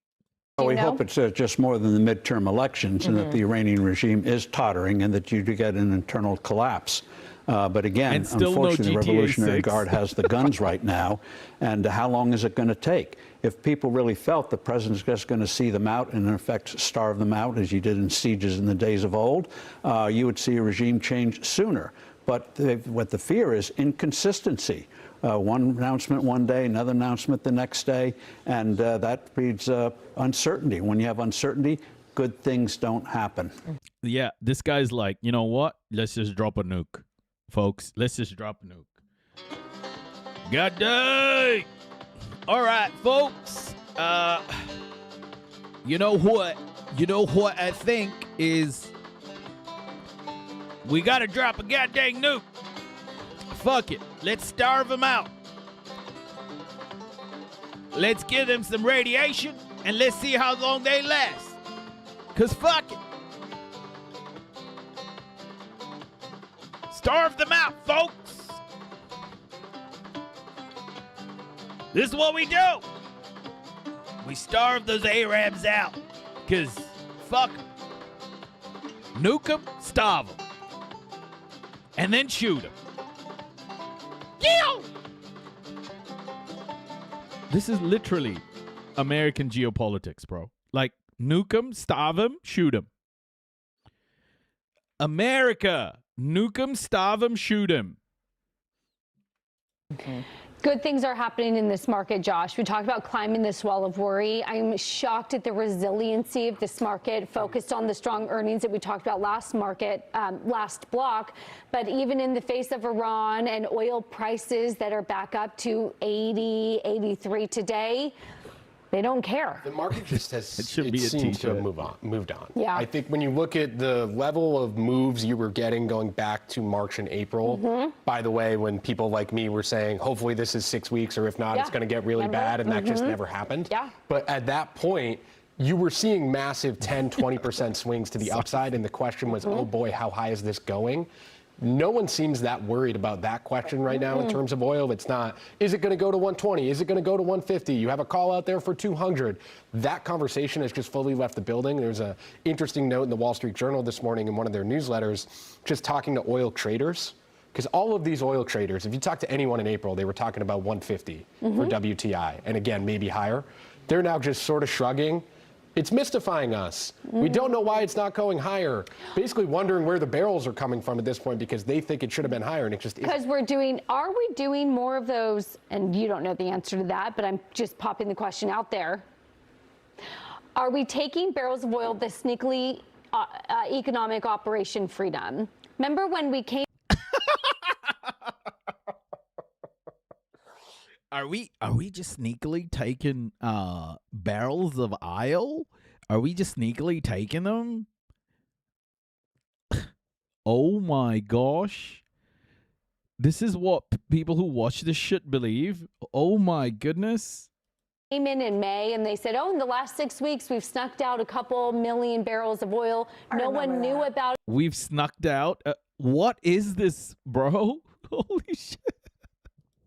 Well, we hope it's just more than the midterm elections and that the Iranian regime is tottering and that you do get an internal collapse. But again, unfortunately, the Revolutionary Guard has the guns right now. And how long is it going to take? If people really felt the president's just going to see them out and, in effect, starve them out, as you did in sieges in the days of old, you would see a regime change sooner. But what the fear is inconsistency. One announcement one day, another announcement the next day, and that breeds uncertainty. When you have uncertainty, good things don't happen. Yeah, this guy's like, you know what? Let's just drop a nuke, folks. Let's just drop a nuke. God dang! All right, folks. You know what? You know what I think is we got to drop a goddamn nuke. Fuck it. Let's starve them out. Let's give them some radiation. And let's see how long they last. Because fuck it. Starve them out, folks. This is what we do. We starve those Arabs out. Because fuck 'em. Nuke them, starve them. And then shoot them. This is literally American geopolitics, bro. Like, nuke them, starve them, shoot them. America. Nuke them, starve them, shoot them. Okay. Good things are happening in this market, Josh. We talked about climbing this wall of worry. I'm shocked at the resiliency of this market, focused on the strong earnings that we talked about last block. But even in the face of Iran and oil prices that are back up to 80, 83 today, they don't care. The market just has seemed to have moved on. Yeah. I think when you look at the level of moves you were getting going back to March and April, by the way, when people like me were saying, hopefully this is 6 weeks, or if not, it's going to get really bad, and that just never happened. Yeah. But at that point, you were seeing massive 10, 20% swings to the upside, and the question was, oh boy, how high is this going? No one seems that worried about that question right now in terms of oil. It's not, is it going to go to 120? Is it going to go to 150? You have a call out there for 200. That conversation has just fully left the building. There's an interesting note in the Wall Street Journal this morning in one of their newsletters, just talking to oil traders. Because all of these oil traders, if you talk to anyone in April, they were talking about 150 for WTI. And again, maybe higher. They're now just sort of shrugging. It's mystifying us. We don't know why it's not going higher. Basically wondering where the barrels are coming from at this point, because they think it should have been higher, and it just isn't. Because are we doing more of those, and you don't know the answer to that, but I'm just popping the question out there. Are we taking barrels of oil, the sneakily economic operation freedom? Remember when we came... Are we just sneakily taking barrels of oil? Are we just sneakily taking them? Oh my gosh. This is what people who watch this shit believe. Oh my goodness. Came in May and they said, oh, in the last 6 weeks, we've snuck out a couple million barrels of oil. No one knew about it. We've snucked out. What is this, bro? Holy shit.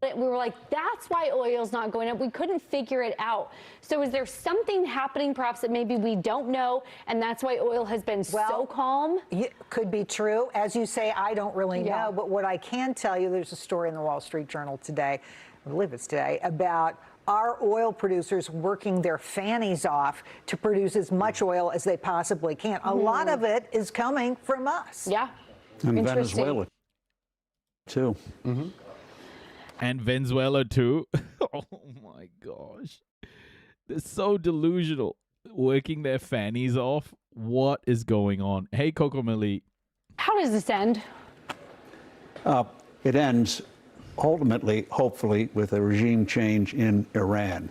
We were like, that's why oil's not going up. We couldn't figure it out. So is there something happening perhaps that maybe we don't know, and that's why oil has been so calm? Could be true. As you say, I don't really know. But what I can tell you, there's a story in the Wall Street Journal today, I believe it's today, about our oil producers working their fannies off to produce as much oil as they possibly can. A lot of it is coming from us. Yeah. And Venezuela, too. And Venezuela too. Oh my gosh. They're so delusional. Working their fannies off. What is going on? Hey, Coco Millie. How does this end? It ends ultimately, hopefully, with a regime change in Iran.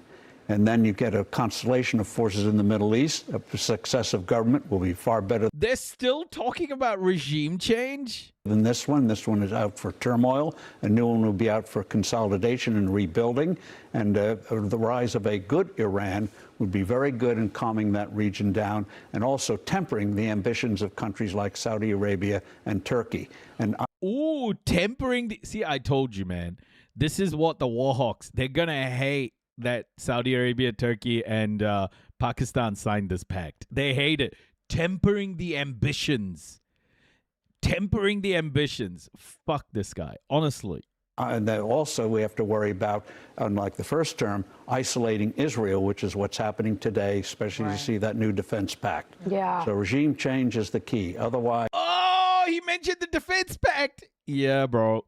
And then you get a constellation of forces in the Middle East. A successive government will be far better. They're still talking about regime change? Than this one. This one is out for turmoil. A new one will be out for consolidation and rebuilding. And the rise of a good Iran would be very good in calming that region down and also tempering the ambitions of countries like Saudi Arabia and Turkey. And ooh, tempering the... See, I told you, man. This is what the Warhawks, they're going to hate that Saudi Arabia, Turkey, and Pakistan signed this pact. They hate it. Tempering the ambitions. Tempering the ambitions. Fuck this guy, honestly. And then also we have to worry about, unlike the first term, isolating Israel, which is what's happening today, especially as you see that new defense pact. Yeah. So regime change is the key. Otherwise... Oh, he mentioned the defense pact. Yeah, bro.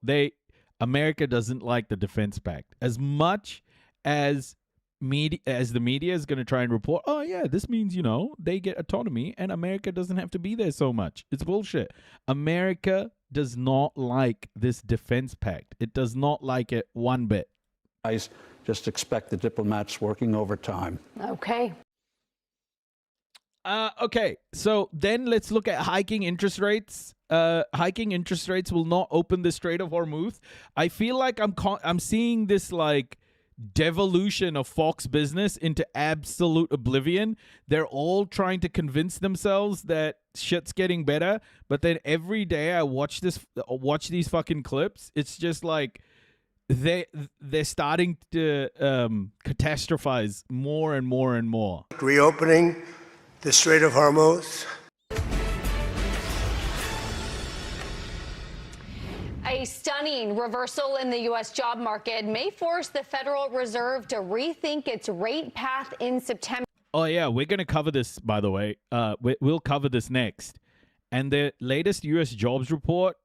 America doesn't like the defense pact. As much as the media is going to try and report, oh yeah, this means, they get autonomy and America doesn't have to be there so much. It's bullshit. America does not like this defense pact. It does not like it one bit. Just expect the diplomats working overtime. Okay. Okay, so then let's look at hiking interest rates. Hiking interest rates will not open the Strait of Hormuz. I feel like I'm seeing this like devolution of Fox Business into absolute oblivion. They're all trying to convince themselves that shit's getting better, but then every day I watch these fucking clips, it's just like they're starting to catastrophize more and more and more. Reopening the Strait of Hormuz. A stunning reversal in the U.S. job market may force the Federal Reserve to rethink its rate path in September. Oh, yeah, we're going to cover this, by the way. We'll cover this next. And the latest U.S. jobs report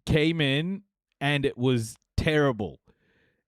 came in, and it was terrible.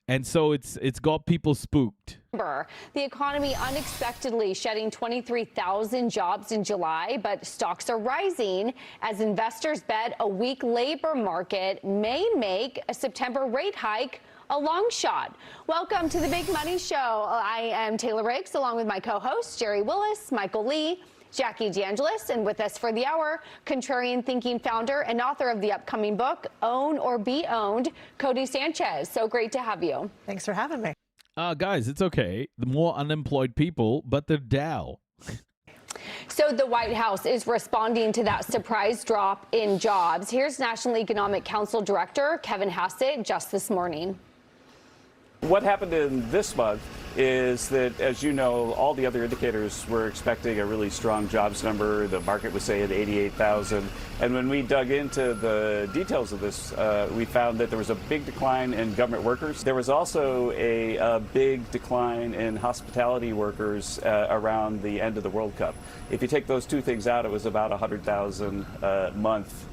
And so it's got people spooked. The economy unexpectedly shedding 23,000 jobs in July, but stocks are rising as investors bet a weak labor market may make a September rate hike a long shot. Welcome to the Big Money Show. I am Taylor Riggs, along with my co-hosts Jerry Willis, Michael Lee, Jackie DeAngelis, and with us for the hour, contrarian thinking founder and author of the upcoming book, Own or Be Owned, Cody Sanchez. So great to have you. Thanks for having me. Guys, it's okay. The more unemployed people, but the Dow. So the White House is responding to that surprise drop in jobs. Here's National Economic Council Director Kevin Hassett just this morning. What happened in this month is that, as you know, all the other indicators were expecting a really strong jobs number. The market was saying 88,000. And when we dug into the details of this, we found that there was a big decline in government workers. There was also a big decline in hospitality workers around the end of the World Cup. If you take those two things out, it was about 100,000 a month.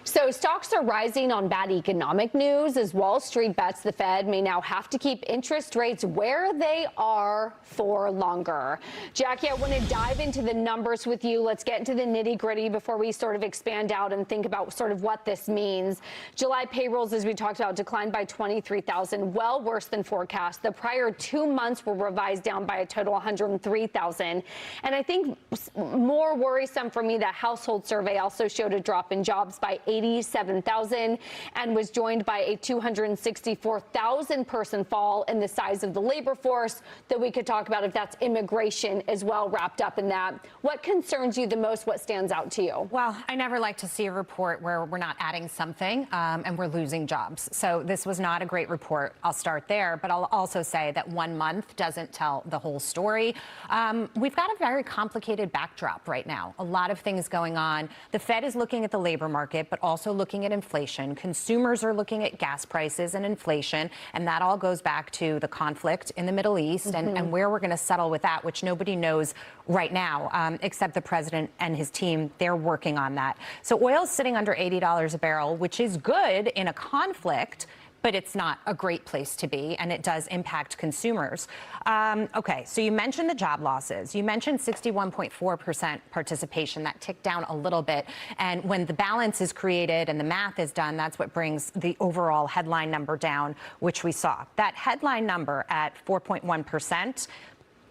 So stocks are rising on bad economic news as Wall Street bets the Fed may now have to keep interest rates where they are for longer. Jackie, I want to dive into the numbers with you. Let's get into the nitty gritty before we sort of expand out and think about sort of what this means. July payrolls, as we talked about, declined by 23,000, well worse than forecast. The prior 2 months were revised down by a total 103,000. And I think more worrisome for me, that household survey also showed a drop in jobs by 87,000 and was joined by a 264,000 person fall in the size of the labor force that we could talk about if that's immigration as well wrapped up in that. What concerns you the most? What stands out to you? Well, I never like to see a report where we're not adding something and we're losing jobs. So this was not a great report. I'll start there, but I'll also say that 1 month doesn't tell the whole story. We've got a very complicated backdrop right now. A lot of things going on. The Fed is looking at the labor market, but also looking at inflation. Consumers are looking at gas prices and inflation, and that all goes back to the conflict in the Middle East and where we're going to settle with that, which nobody knows right now, except the president and his team. They're working on that. So oil's sitting under $80 a barrel, which is good in a conflict, but it's not a great place to be, and it does impact consumers. Okay, so you mentioned the job losses. You mentioned 61.4% participation. That ticked down a little bit. And when the balance is created and the math is done, that's what brings the overall headline number down, which we saw. That headline number at 4.1%,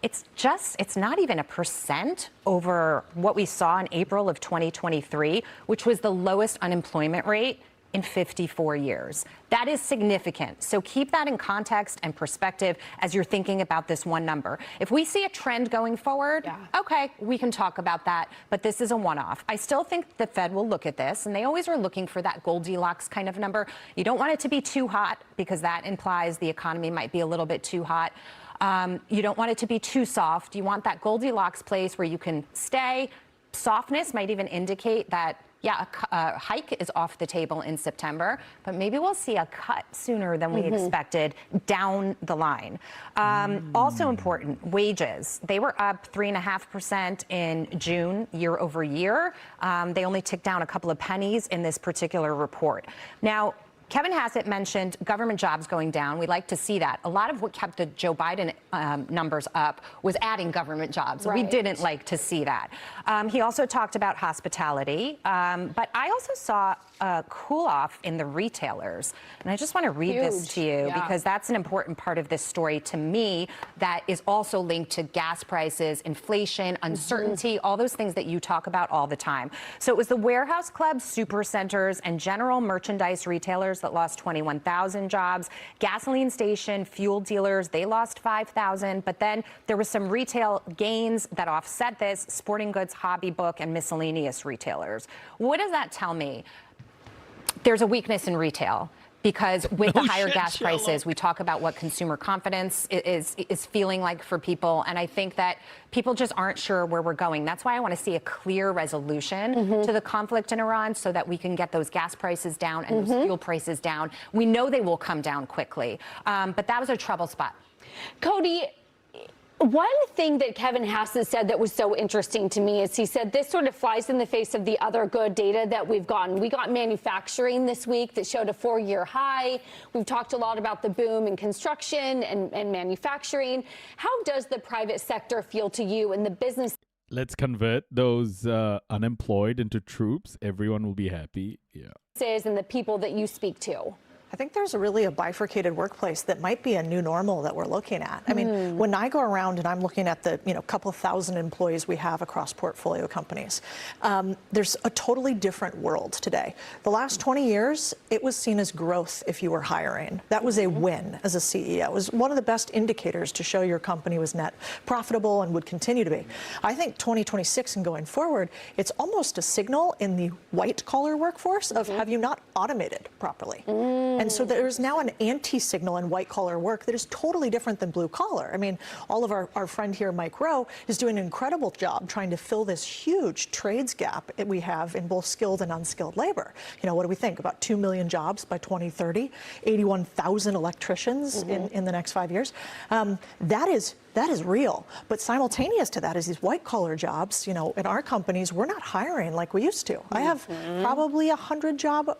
it's not even a percent over what we saw in April of 2023, which was the lowest unemployment rate in 54 years. That is significant. So keep that in context and perspective as you're thinking about this one number. If we see a trend going forward, okay, we can talk about that, but this is a one-off. I still think the Fed will look at this, and they always are looking for that Goldilocks kind of number. You don't want it to be too hot because that implies the economy might be a little bit too hot. You don't want it to be too soft. You want that Goldilocks place where you can stay. Softness might even indicate that, yeah, a hike is off the table in September, but maybe we'll see a cut sooner than we expected down the line. Also important, wages. They were up 3.5% in June year over year. They only ticked down a couple of pennies in this particular report. Now, Kevin Hassett mentioned government jobs going down. We like to see that. A lot of what kept the Joe Biden numbers up was adding government jobs. Right. We didn't like to see that. He also talked about hospitality, but I also saw a cool off in the retailers. And I just want to read this to you because that's an important part of this story to me that is also linked to gas prices, inflation, uncertainty, all those things that you talk about all the time. So it was the warehouse clubs, supercenters, and general merchandise retailers retailers that lost 21,000 jobs. Gasoline station, fuel dealers, they lost 5,000. But then there was some retail gains that offset this: sporting goods, hobby book, and miscellaneous retailers. What does that tell me? There's a weakness in retail. Because with the higher gas prices, we talk about what consumer confidence is feeling like for people. And I think that people just aren't sure where we're going. That's why I want to see a clear resolution to the conflict in Iran so that we can get those gas prices down and those fuel prices down. We know they will come down quickly. But that was a trouble spot. Cody, one thing that Kevin Hassett said that was so interesting to me is he said this sort of flies in the face of the other good data that we've gotten. We got manufacturing this week that showed a 4-year high. We've talked a lot about the boom in construction and manufacturing. How does the private sector feel to you and the business? Let's convert those unemployed into troops. Everyone will be happy. Yeah. And the people that you speak to? I think there's really a bifurcated workplace that might be a new normal that we're looking at. I mean, when I go around and I'm looking at the couple thousand employees we have across portfolio companies, there's a totally different world today. The last 20 years, it was seen as growth if you were hiring. That was a win as a CEO. It was one of the best indicators to show your company was net profitable and would continue to be. I think 2026 and going forward, it's almost a signal in the white-collar workforce of have you not automated properly? And so there's now an anti-signal in white-collar work that is totally different than blue-collar. I mean, all of our friend here, Mike Rowe, is doing an incredible job trying to fill this huge trades gap that we have in both skilled and unskilled labor. What do we think? About 2 million jobs by 2030, 81,000 electricians in the next 5 years. That is real. But simultaneous to that is these white-collar jobs. In our companies, we're not hiring like we used to. I have probably 100 job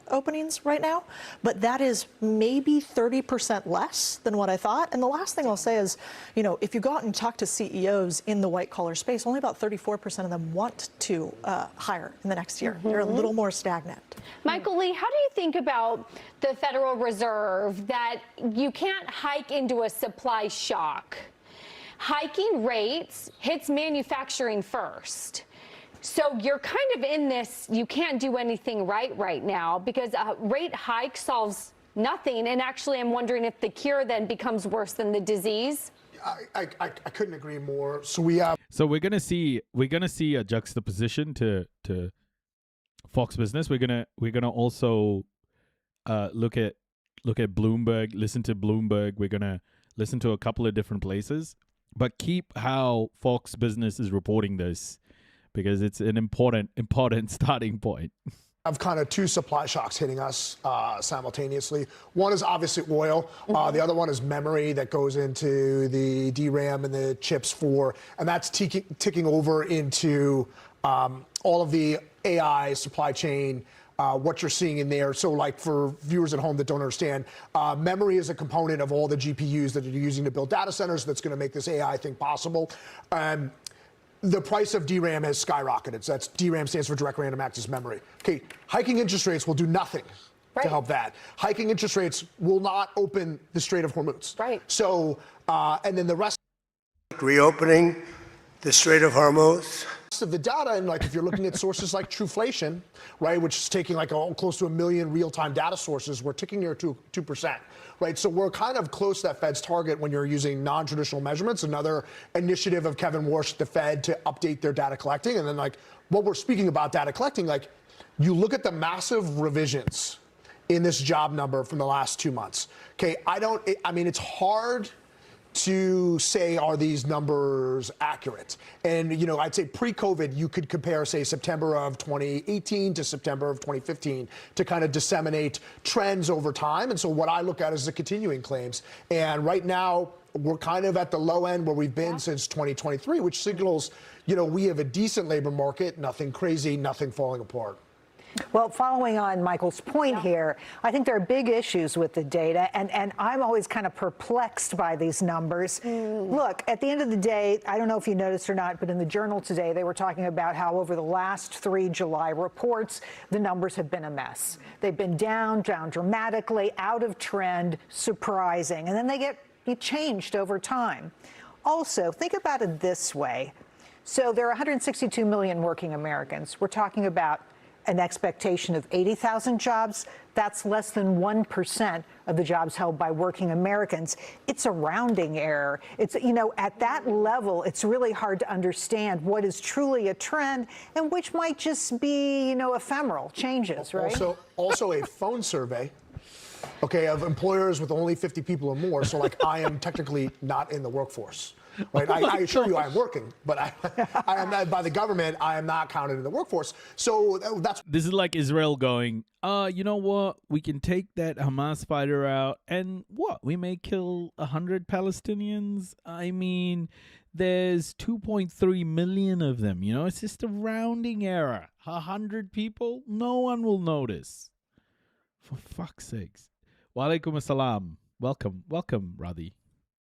openings right now, but that is maybe 30% less than what I thought. And the last thing I'll say is, if you go out and talk to CEOs in the white-collar space, only about 34% of them want to hire in the next year. They're a little more stagnant. Michael Lee, how do you think about the Federal Reserve that you can't hike into a supply shock? Hiking rates hits manufacturing first. So you're kind of in this, you can't do anything right now because a rate hike solves nothing. And actually, I'm wondering if the cure then becomes worse than the disease. I couldn't agree more. So we're gonna see a juxtaposition to Fox Business. We're gonna also look at Bloomberg, listen to Bloomberg. We're gonna listen to a couple of different places, but keep how Fox Business is reporting this, because it's an important starting point. Of kind of two supply shocks hitting us simultaneously. One is obviously oil. The other one is memory that goes into the DRAM and the chips and that's ticking over into all of the AI supply chain, what you're seeing in there. So like for viewers at home that don't understand, memory is a component of all the GPUs that you're using to build data centers that's going to make this AI thing possible. The price of DRAM has skyrocketed. So that's DRAM stands for direct random access memory. Okay, hiking interest rates will do nothing to help that. Hiking interest rates will not open the Strait of Hormuz. Right. So, and then the rest. Reopening the Strait of Hormuz. Of the data, and like if you're looking at sources like Truflation, right, which is taking like close to 1 million real-time data sources, we're ticking near 2%, right? So we're kind of close to that Fed's target when you're using non-traditional measurements. Another initiative of Kevin Warsh at the Fed to update their data collecting, and then like what we're speaking about data collecting, like you look at the massive revisions in this job number from the last 2 months. Okay, I mean, it's hard to say, are these numbers accurate? And, I'd say pre-COVID, you could compare, say, September of 2018 to September of 2015 to kind of disseminate trends over time. And so what I look at is the continuing claims. And right now, we're kind of at the low end where we've been since 2023, which signals, we have a decent labor market, nothing crazy, nothing falling apart. Well, following on Michael's point here, I think there are big issues with the data, and I'm always kind of perplexed by these numbers. Look, at the end of the day, I don't know if you noticed or not, but in the Journal today, they were talking about how over the last 3 July reports, the numbers have been a mess. They've been down dramatically, out of trend, surprising, and then they get changed over time. Also, think about it this way. So there are 162 million working Americans. We're talking about an expectation of 80,000 jobs. That's less than 1% of the jobs held by working Americans. It's a rounding error. It's, at that level, it's really hard to understand what is truly a trend and which might just be, ephemeral changes, right? Also a phone survey, okay, of employers with only 50 people or more. So, I am technically not in the workforce. Right, I assure you I am working, but I am not, by the government, I am not counted in the workforce. So that's... This is like Israel going, you know what? We can take that Hamas fighter out and we may kill 100 Palestinians. I mean, there's 2.3 million of them, it's just a rounding error. 100 people, no one will notice. For fuck's sakes. Wa alaikum assalam. Welcome, Radhi.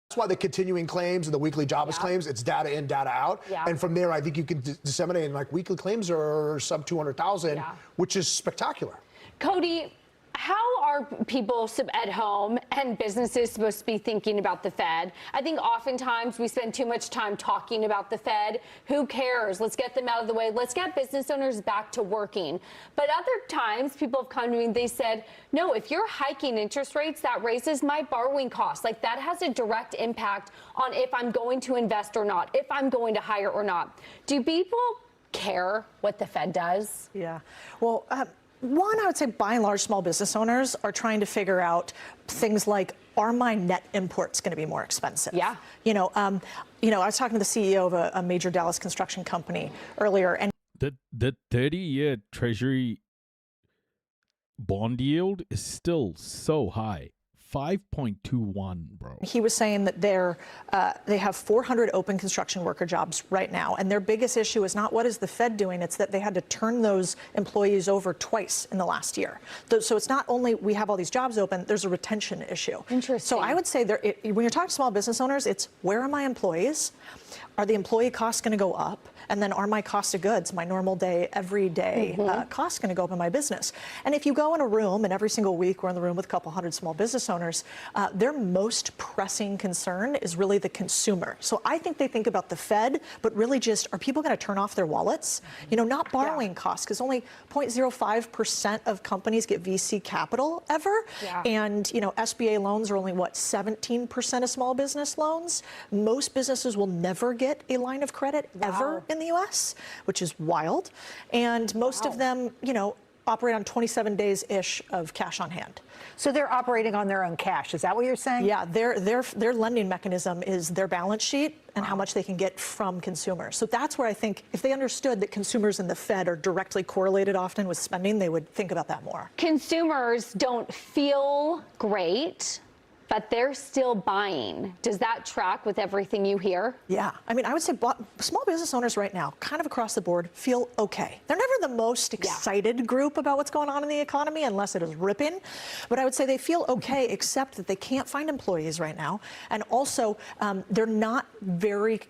That's why the continuing claims and the weekly jobless claims, it's data in, data out. Yeah. And from there, I think you can disseminate, and weekly claims are sub 200,000, which is spectacular. Cody, how are people at home and businesses supposed to be thinking about the Fed? I think oftentimes we spend too much time talking about the Fed. Who cares? Let's get them out of the way. Let's get business owners back to working. But other times people have come to me and they said, no, if you're hiking interest rates, that raises my borrowing costs. That has a direct impact on if I'm going to invest or not, if I'm going to hire or not. Do people care what the Fed does? Yeah. Well, one, I would say by and large, small business owners are trying to figure out things like, are my net imports going to be more expensive? Yeah. I was talking to the CEO of a major Dallas construction company earlier, and the 30-year Treasury bond yield is still so high. 5.21, bro. He was saying that they have 400 open construction worker jobs right now, and their biggest issue is not what is the Fed doing, it's that they had to turn those employees over twice in the last year. So it's not only we have all these jobs open, there's a retention issue. Interesting. So I would say when you're talking to small business owners, it's where are my employees? Are the employee costs going to go up? And then are my cost of goods, my normal day, everyday costs going to go up in my business? And if you go in a room, and every single week we're in the room with a couple hundred small business owners, their most pressing concern is really the consumer. So I think they think about the Fed, but really just, are people going to turn off their wallets? Not borrowing costs, because only 0.05% of companies get VC capital ever. Yeah. And, SBA loans are only, 17% of small business loans? Most businesses will never get a line of credit ever in the U.S., which is wild. And most of them, operate on 27 days-ish of cash on hand. So they're operating on their own cash. Is that what you're saying? Yeah, their lending mechanism is their balance sheet and how much they can get from consumers. So that's where I think if they understood that consumers and the Fed are directly correlated often with spending, they would think about that more. Consumers don't feel great, but they're still buying. Does that track with everything you hear? Yeah. I mean, I would say small business owners right now, kind of across the board, feel okay. They're never the most excited group about what's going on in the economy, unless it is ripping. But I would say they feel okay, except that they can't find employees right now. And also, they're not very,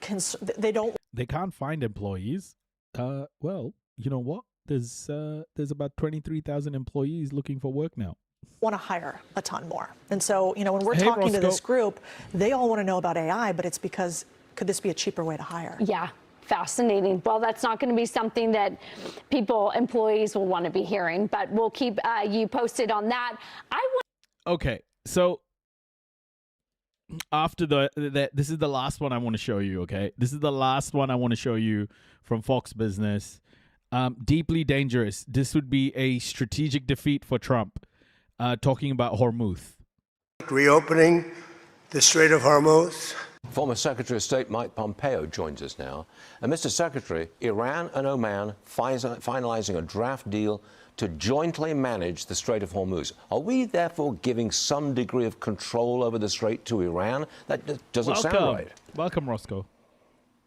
They can't find employees? Well, you know what? There's about 23,000 employees looking for work now. Want to hire a ton more. And so, when we're talking to this group, they all want to know about AI, but it's because could this be a cheaper way to hire? Yeah. Fascinating. Well, that's not going to be something that employees will want to be hearing, but we'll keep you posted on that. Okay. So after this is the last one I want to show you. Okay. This is the last one I want to show you from Fox Business. Deeply dangerous. This would be a strategic defeat for Trump. Talking about Hormuz. Reopening the Strait of Hormuz. Former Secretary of State Mike Pompeo joins us now. And Mr. Secretary, Iran and Oman finalizing a draft deal to jointly manage the Strait of Hormuz. Are we therefore giving some degree of control over the strait to Iran? That doesn't sound right. Welcome, Roscoe.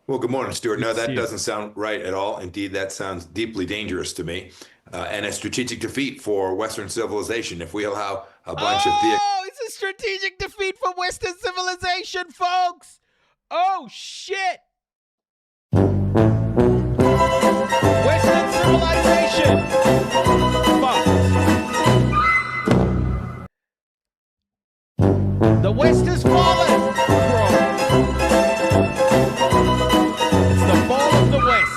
Well, good morning, Stuart. No, that doesn't sound right at all. Indeed, that sounds deeply dangerous to me. And a strategic defeat for Western civilization if we allow a bunch of... Oh, it's a strategic defeat for Western civilization, folks! Oh, shit! Western civilization! Fuck. The West has fallen, bro. It's the fall of the West.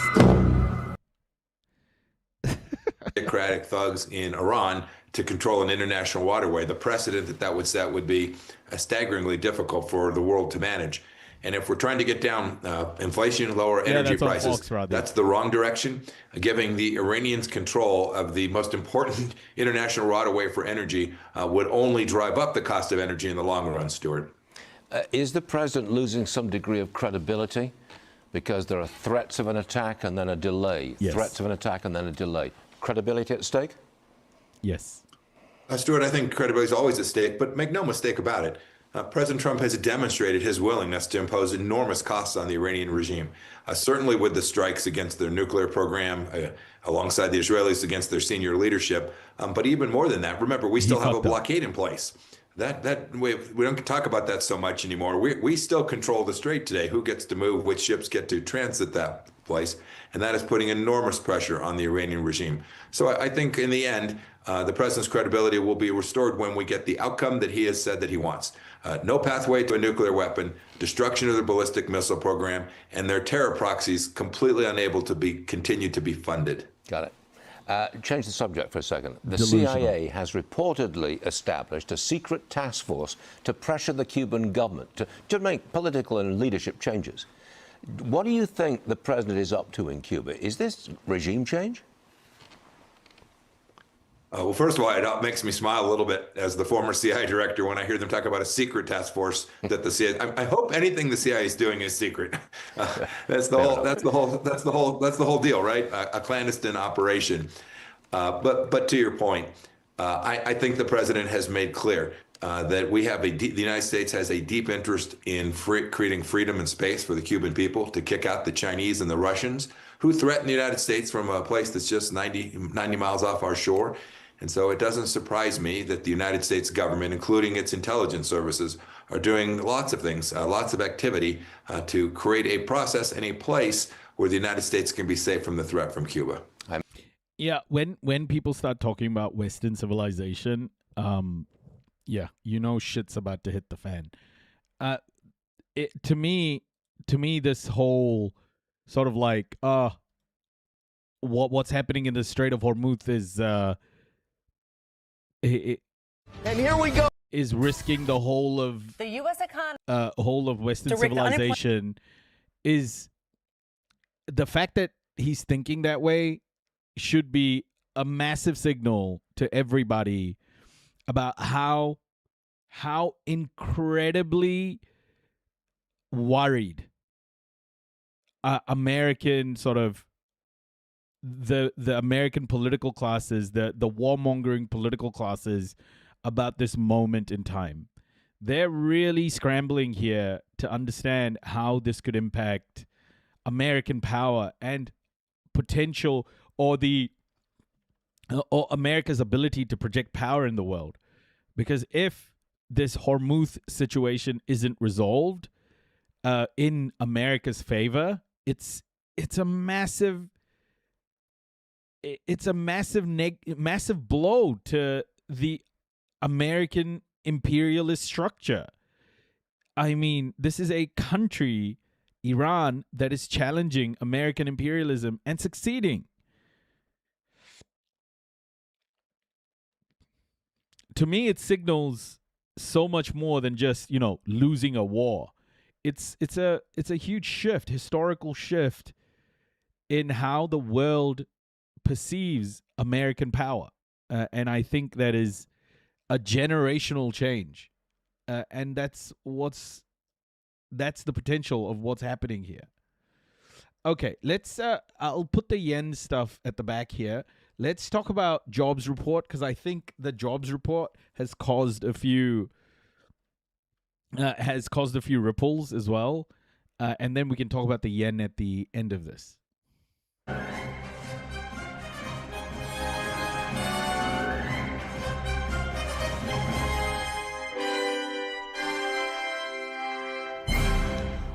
theocratic thugs in Iran to control an international waterway. The precedent that would set would be staggeringly difficult for the world to manage. And if we're trying to get down inflation, lower energy that's on prices, Fox, Rodney. that's the wrong direction. Giving the Iranians control of the most important international waterway for energy would only drive up the cost of energy in the long run, Stuart. Is the president losing some degree of credibility? Because there are threats of an attack and then a delay. Yes. Threats of an attack and then a delay. Credibility at stake? Yes. Stuart, I think credibility is always at stake, but make no mistake about it. President Trump has demonstrated his willingness to impose enormous costs on the Iranian regime, certainly with the strikes against their nuclear program, alongside the Israelis against their senior leadership. But even more than that, remember, we still have a blockade in place. We don't talk about that so much anymore. We still control the strait today. Who gets to move, which ships get to transit that place, and that is putting enormous pressure on the Iranian regime. So I think in the end, the president's credibility will be restored when we get the outcome that he has said that he wants. No pathway to a nuclear weapon, destruction of the ballistic missile program, and their terror proxies completely unable to be continued to be funded. Got it. Change the subject for a second. The Delusional. CIA has reportedly established a secret task force to pressure the Cuban government to make political and leadership changes. What do you think the president is up to in Cuba? Is this regime change? Well, first of all, it makes me smile a little bit as the former CIA director when I hear them talk about a secret task force that the CIA. I hope anything the CIA is doing is secret. That's the whole deal, right? A clandestine operation. But to your point, I think the president has made clear that the United States has a deep interest in creating freedom and space for the Cuban people to kick out the Chinese and the Russians who threaten the United States from a place that's just 90 miles off our shore. And so it doesn't surprise me that the United States government, including its intelligence services, are doing lots of things, lots of activity to create a process and a place where the United States can be safe from the threat from Cuba. Yeah, when people start talking about Western civilization, yeah, you know shit's about to hit the fan. To me, this whole sort of like what's happening in the Strait of Hormuz is And here we go. Is risking the whole of The U.S. economy. Whole of Western civilization. Is the fact that he's thinking that way should be a massive signal to everybody about how incredibly worried American sort of the American political classes, the warmongering political classes about this moment in time. They're really scrambling here to understand how this could impact American power and potential or America's ability to project power in the world. Because if this Hormuz situation isn't resolved in America's favor, it's a massive massive blow to the American imperialist structure. I mean, this is a country, Iran, that is challenging American imperialism and succeeding. To me, it signals so much more than just, losing a war. It's a huge shift, historical shift in how the world perceives American power. And I think that is a generational change. And that's the potential of what's happening here. Okay, let's I'll put the yen stuff at the back here. Let's talk about jobs report, because I think the jobs report has caused a few ripples as well. And then we can talk about the yen at the end of this.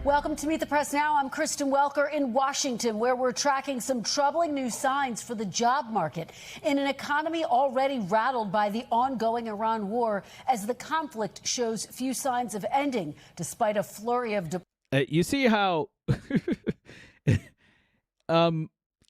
Welcome to Meet the Press Now. I'm Kristen Welker in Washington, where we're tracking some troubling new signs for the job market in an economy already rattled by the ongoing Iran war, as the conflict shows few signs of ending, despite a flurry of... You see how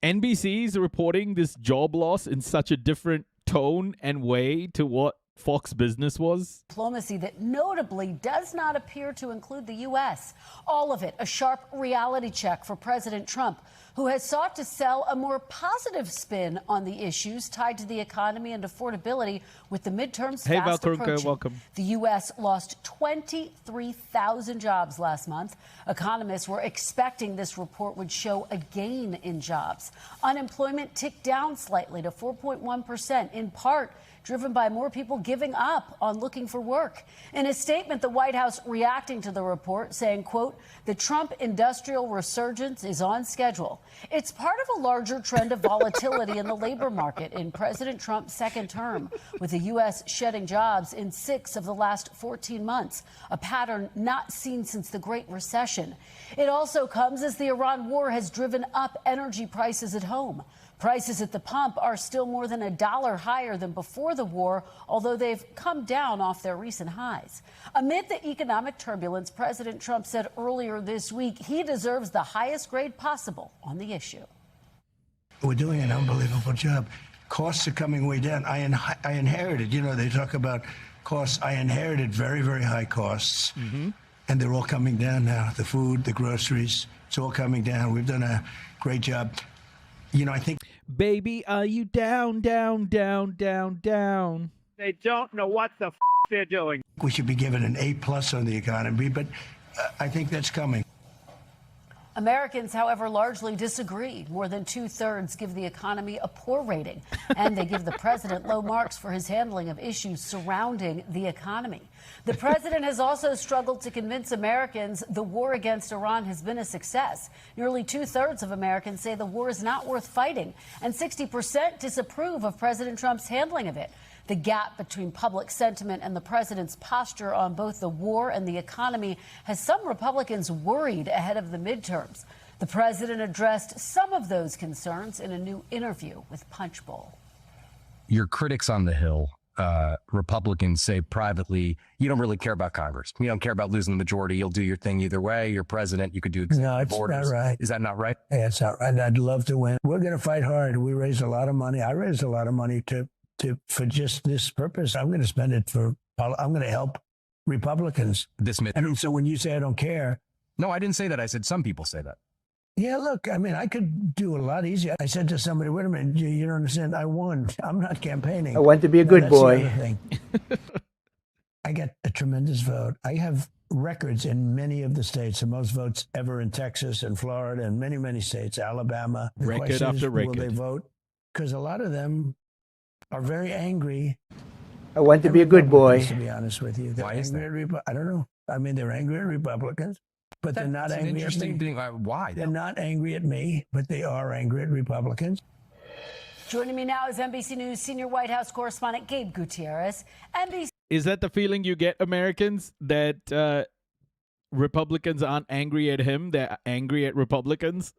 NBC is reporting this job loss in such a different tone and way to what Fox Business was. Diplomacy that notably does not appear to include the U.S. All of it a sharp reality check for President Trump, who has sought to sell a more positive spin on the issues tied to the economy and affordability with the midterms Hey, fast Valtrunka, approaching. welcome. The U.S. lost 23,000 jobs last month. Economists were expecting this report would show a gain in jobs. Unemployment ticked down slightly to 4.1%, in part driven by more people giving up on looking for work. In a statement, the White House reacting to the report, saying, quote, the Trump industrial resurgence is on schedule. It's part of a larger trend of volatility in the labor market in President Trump's second term, with the U.S. shedding jobs in 6 of the last 14 months, a pattern not seen since the Great Recession. It also comes as the Iran war has driven up energy prices at home. Prices at the pump are still more than $1 higher than before the war, although they've come down off their recent highs. Amid the economic turbulence, President Trump said earlier this week he deserves the highest grade possible on the issue. We're doing an unbelievable job. Costs are coming way down. I inherited, they talk about costs. I inherited very, very high costs, and they're all coming down now. The food, the groceries, it's all coming down. We've done a great job. I think... Baby, are you down, down, down, down, down? They don't know what the they're doing. We should be given an A+ on the economy, but I think that's coming. Americans, however, largely disagree. More than 2/3 give the economy a poor rating, and they give the president low marks for his handling of issues surrounding the economy. The president has also struggled to convince Americans the war against Iran has been a success. Nearly 2/3 of Americans say the war is not worth fighting, and 60% disapprove of President Trump's handling of it. The gap between public sentiment and the president's posture on both the war and the economy has some Republicans worried ahead of the midterms. The president addressed some of those concerns in a new interview with Punchbowl. Your critics on the Hill, Republicans, say privately, you don't really care about Congress. You don't care about losing the majority. You'll do your thing either way. You're president. You could do No, it's borders. not right. Is that not right? Yeah, it's not right. I'd love to win. We're going to fight hard. We raised a lot of money. I raised a lot of money for just this purpose. I'm going to spend it I'm going to help Republicans. And so when you say I don't care. No, I didn't say that. I said some people say that. Yeah, look, I could do a lot easier. I said to somebody, wait a minute, you don't understand. I won. I'm not campaigning. I want to be a good boy. That's the other thing. I got a tremendous vote. I have records in many of the states, the most votes ever in Texas and Florida and many, many states, Alabama. The Record question after is, record. will they vote? Because a lot of them are very angry. I want to be a good boy. To be honest with you, Why is that? I don't know. They're angry at Republicans, but they're not angry at me. Why? They're not angry at me, but they are angry at Republicans. Joining me now is NBC News senior White House correspondent Gabe Gutierrez. NBC Is that the feeling you get, Americans, that Republicans aren't angry at him? They're angry at Republicans?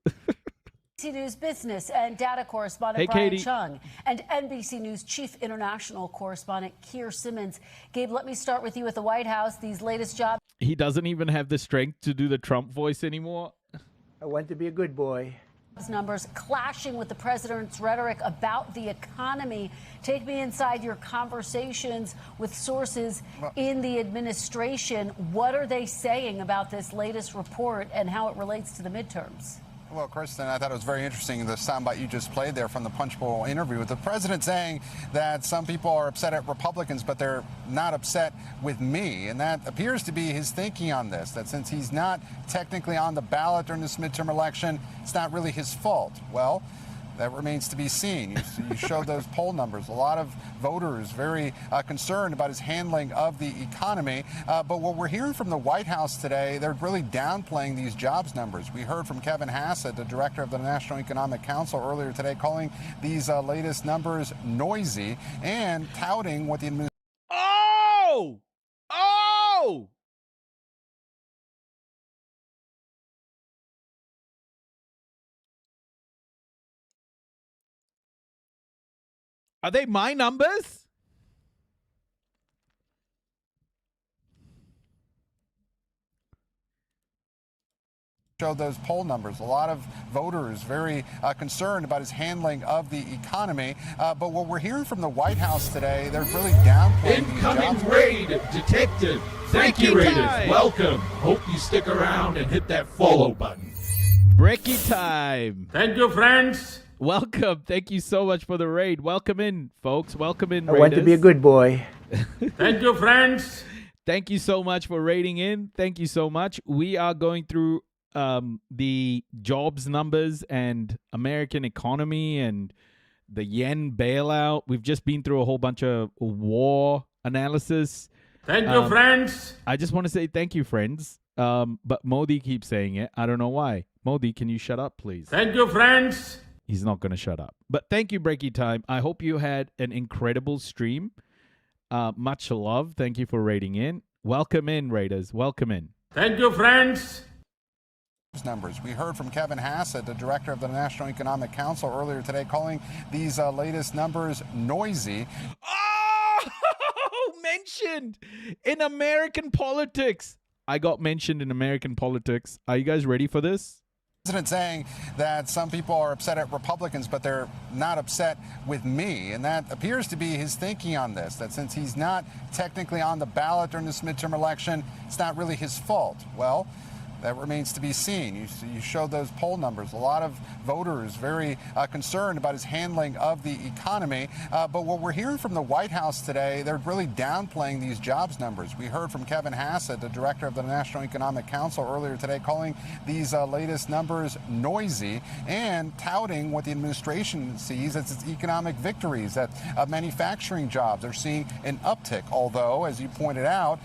News business and data correspondent Hey, Brian Katie. Chung and NBC News chief international correspondent Keir Simmons. Gabe, let me start with you at the White House. These latest jobs He doesn't even have the strength to do the Trump voice anymore. I want to be a good boy. numbers clashing with the president's rhetoric about the economy. Take me inside your conversations with sources in the administration. What are they saying about this latest report and how it relates to the midterms? Well, Kristen, I thought it was very interesting, the soundbite you just played there from the Punchbowl interview with the president saying that some people are upset at Republicans, but they're not upset with me. And that appears to be his thinking on this, that since he's not technically on the ballot during this midterm election, it's not really his fault. Well, that remains to be seen. You showed those poll numbers. A lot of voters very concerned about his handling of the economy. But what we're hearing from the White House today, they're really downplaying these jobs numbers. We heard from Kevin Hassett, the director of the National Economic Council, earlier today, calling these latest numbers noisy and touting what the administration. Oh! Oh! Are they my numbers? Showed those poll numbers. A lot of voters very concerned about his handling of the economy. But what we're hearing from the White House today, they're really downplaying these jobs. Incoming raid detective. Thank you, Raiders. Welcome. Hope you stick around and hit that follow button. Brekkie time. Thank you, friends. Welcome. Thank you so much for the raid. Welcome in, folks. Welcome in, I Raiders. want to be a good boy. Thank you, friends. Thank you so much for raiding in. Thank you so much. We are going through the jobs numbers and American economy and the yen bailout. We've just been through a whole bunch of war analysis. Thank you, friends. I just want to say thank you, friends. But Modi keeps saying it. I don't know why. Modi, can you shut up, please? Thank you, friends. He's not going to shut up. But thank you, Brekkie Time. I hope you had an incredible stream. Much love. Thank you for raiding in. Welcome in, Raiders. Welcome in. Thank you, friends. Numbers. We heard from Kevin Hassett, the director of the National Economic Council, earlier today, calling these latest numbers noisy. Oh, mentioned in American politics. I got mentioned in American politics. Are you guys ready for this? President saying that some people are upset at Republicans, but they're not upset with me. And that appears to be his thinking on this, that since he's not technically on the ballot during this midterm election, it's not really his fault. Well, that remains to be seen. You showed those poll numbers. A lot of voters very concerned about his handling of the economy. But what we're hearing from the White House today, they're really downplaying these jobs numbers. We heard from Kevin Hassett, the director of the National Economic Council, earlier today, calling these latest numbers noisy and touting what the administration sees as its economic victories, that manufacturing jobs are seeing an uptick. Although, as you pointed out,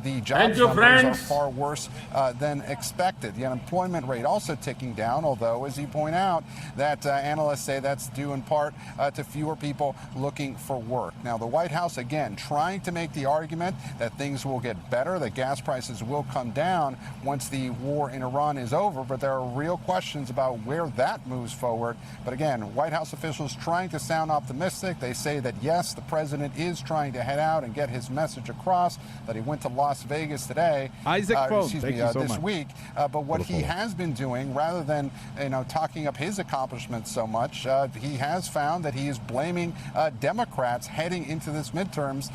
the jobs numbers are far worse than expected. The unemployment rate also ticking down, although, as you point out, that analysts say that's due in part to fewer people looking for work. Now, the White House, again, trying to make the argument that things will get better, that gas prices will come down once the war in Iran is over, but there are real questions about where that moves forward. But again, White House officials trying to sound optimistic. They say that, yes, the president is trying to head out and get his message across, that he went to Las Vegas today, this week. But what he has been doing, rather than talking up his accomplishments so much, he has found that he is blaming Democrats heading into this midterms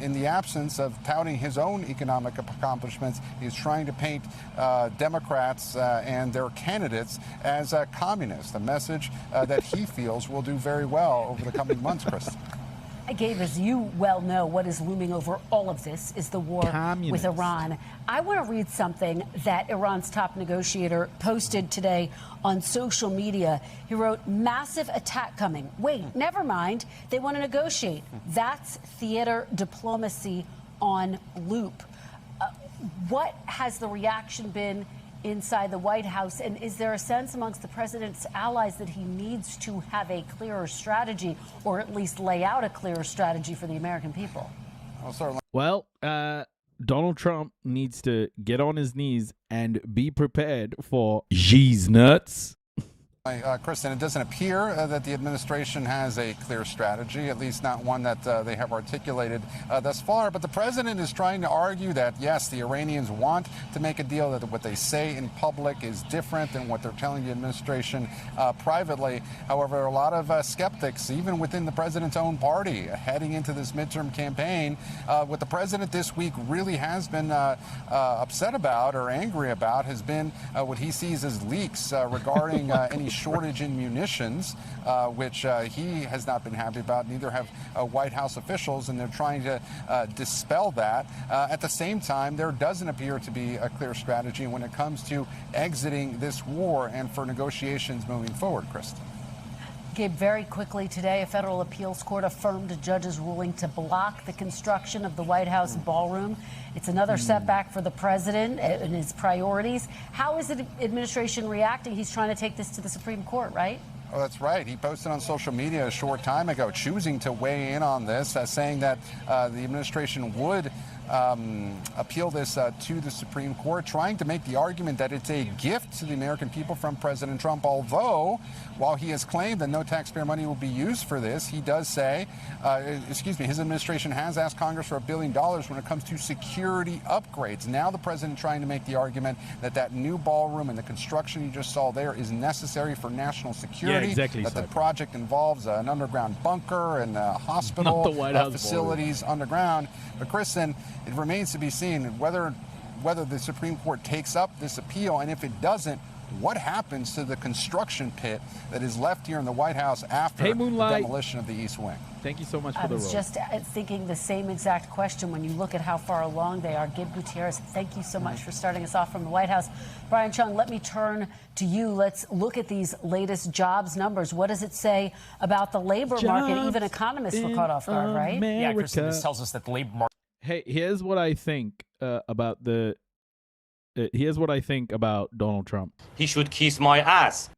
in the absence of touting his own economic accomplishments. He's trying to paint Democrats and their candidates as communists, a message that he feels will do very well over the coming months, Kristen. Gabe, as you well know, what is looming over all of this is the war with Iran. I want to read something that Iran's top negotiator posted today on social media. He wrote, "Massive attack coming. Wait, never mind. They want to negotiate. That's theater diplomacy on loop." What has the reaction been inside the White House, and is there a sense amongst the president's allies that he needs to have a clearer strategy, or at least lay out a clearer strategy for the American people? Well, Donald Trump needs to get on his knees and be prepared for X's nuts. Kristen, it doesn't appear that the administration has a clear strategy, at least not one that they have articulated thus far. But the president is trying to argue that, yes, the Iranians want to make a deal, that what they say in public is different than what they're telling the administration privately. However, a lot of skeptics, even within the president's own party, heading into this midterm campaign, what the president this week really has been upset about or angry about has been what he sees as leaks regarding any shortage in munitions, which he has not been happy about. Neither have White House officials, and they're trying to dispel that. At the same time, there doesn't appear to be a clear strategy when it comes to exiting this war and for negotiations moving forward, Kristen. Gabe, very quickly today, a federal appeals court affirmed a judge's ruling to block the construction of the White House ballroom. It's another setback for the president and his priorities. How is the administration reacting? He's trying to take this to the Supreme Court, right? Oh, that's right. He posted on social media a short time ago choosing to weigh in on this, saying that the administration would appeal this to the Supreme Court, trying to make the argument that it's a gift to the American people from President Trump. Although, while he has claimed that no taxpayer money will be used for this, he does say, his administration has asked Congress for $1 billion when it comes to security upgrades. Now the president trying to make the argument that that new ballroom and the construction you just saw there is necessary for national security. Yeah, exactly. That the project involves an underground bunker and a hospital, Not the White House facilities underground. But Kristen, it remains to be seen whether the Supreme Court takes up this appeal, and if it doesn't, what happens to the construction pit that is left here in the White House after the demolition of the East Wing? Thank you so much for I the was role. just thinking the same exact question when you look at how far along they are. Gib Gutierrez, thank you so much for starting us off from the White House. Brian Chung, let me turn to you. Let's look at these latest jobs numbers. What does it say about the labor market? Even economists were caught off guard, right? Yeah, Kristen, this tells us that the labor market. Hey, here's what I think about the. Here's what I think about Donald Trump. He should kiss my ass.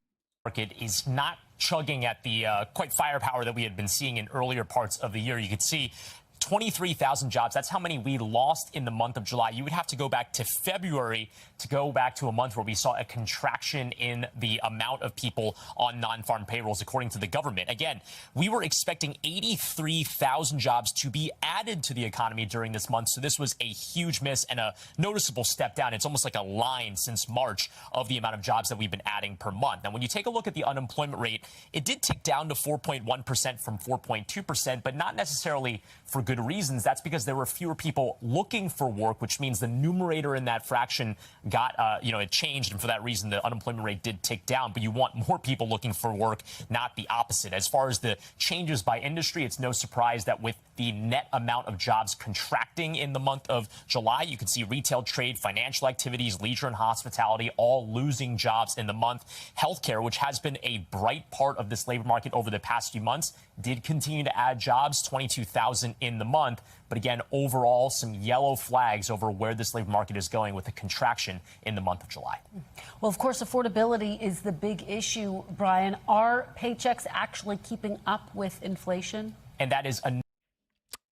Market is not chugging at the quite firepower that we had been seeing in earlier parts of the year. You could see 23,000 jobs. That's how many we lost in the month of July. You would have to go back to February to go back to a month where we saw a contraction in the amount of people on non-farm payrolls, according to the government. Again, we were expecting 83,000 jobs to be added to the economy during this month. So this was a huge miss and a noticeable step down. It's almost like a line since March of the amount of jobs that we've been adding per month. Now, when you take a look at the unemployment rate, it did tick down to 4.1% from 4.2%, but not necessarily for good reasons. That's because there were fewer people looking for work, which means the numerator in that fraction got, it changed. And for that reason, the unemployment rate did tick down. But you want more people looking for work, not the opposite. As far as the changes by industry, it's no surprise that with the net amount of jobs contracting in the month of July, you can see retail, trade, financial activities, leisure and hospitality all losing jobs in the month. Healthcare, which has been a bright part of this labor market over the past few months, did continue to add jobs, 22,000 in the month. But again, overall, some yellow flags over where this labor market is going with a contraction in the month of July. Well, of course, affordability is the big issue, Brian. Are paychecks actually keeping up with inflation? And that is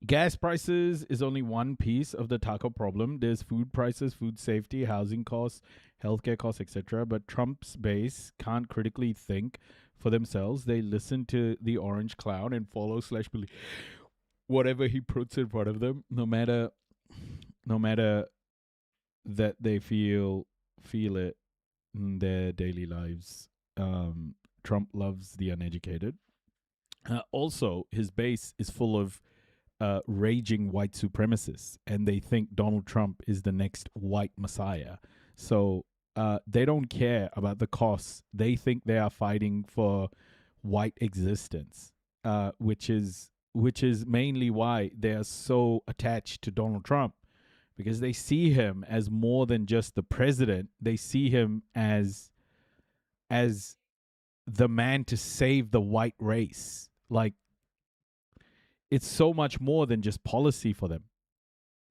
Gas prices is only one piece of the taco problem. There's food prices, food safety, housing costs, healthcare costs, etc. But Trump's base can't critically think for themselves. They listen to the orange cloud and follow/believe whatever he puts in front of them, no matter that they feel it in their daily lives. Trump loves the uneducated. Also, his base is full of raging white supremacists, and they think Donald Trump is the next white messiah. So they don't care about the costs. They think they are fighting for white existence, which is mainly why they are so attached to Donald Trump, because they see him as more than just the president. They see him as the man to save the white race. Like, it's so much more than just policy for them.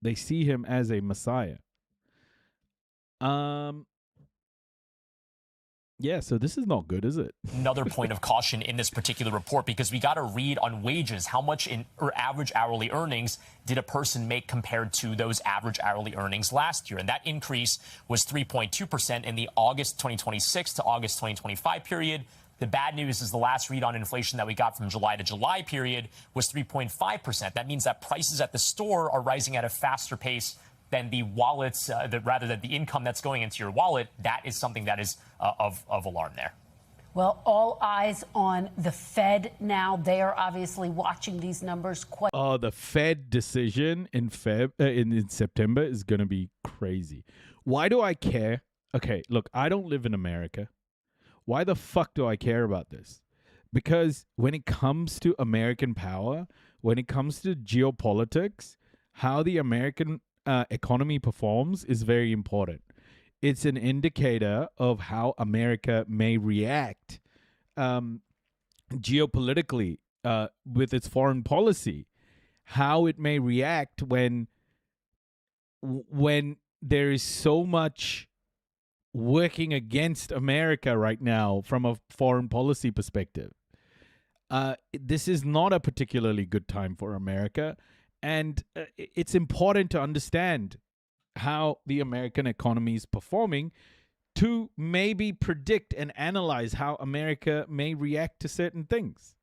They see him as a messiah. Yeah, so this is not good, is it? Another point of caution in this particular report, because we got to read on wages. How much in average hourly earnings did a person make compared to those average hourly earnings last year? And that increase was 3.2% in the August 2026 to August 2025 period. The bad news is the last read on inflation that we got from July to July period was 3.5%. That means that prices at the store are rising at a faster pace than the wallets, rather than the income that's going into your wallet. That is something that is of alarm there. Well, all eyes on the Fed now. They are obviously watching these numbers quite. The Fed decision in September is going to be crazy. Why do I care? Okay, look, I don't live in America. Why the fuck do I care about this? Because when it comes to American power, when it comes to geopolitics, how the American economy performs is very important. It's an indicator of how America may react geopolitically with its foreign policy, how it may react when there is so much working against America right now from a foreign policy perspective. This is not a particularly good time for America. And it's important to understand how the American economy is performing to maybe predict and analyze how America may react to certain things.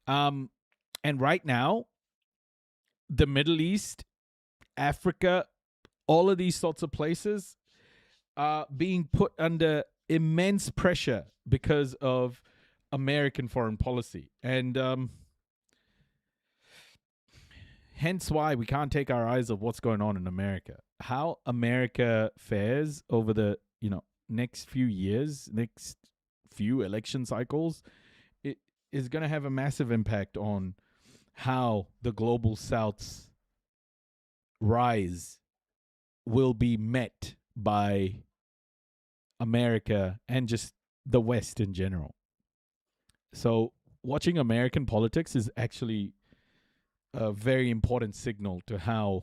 And right now, the Middle East, Africa, all of these sorts of places are being put under immense pressure because of American foreign policy. And hence why we can't take our eyes off what's going on in America. How America fares over the next few years, next few election cycles, it is going to have a massive impact on how the global South's rise will be met by America and just the West in general. So watching American politics is actually a very important signal to how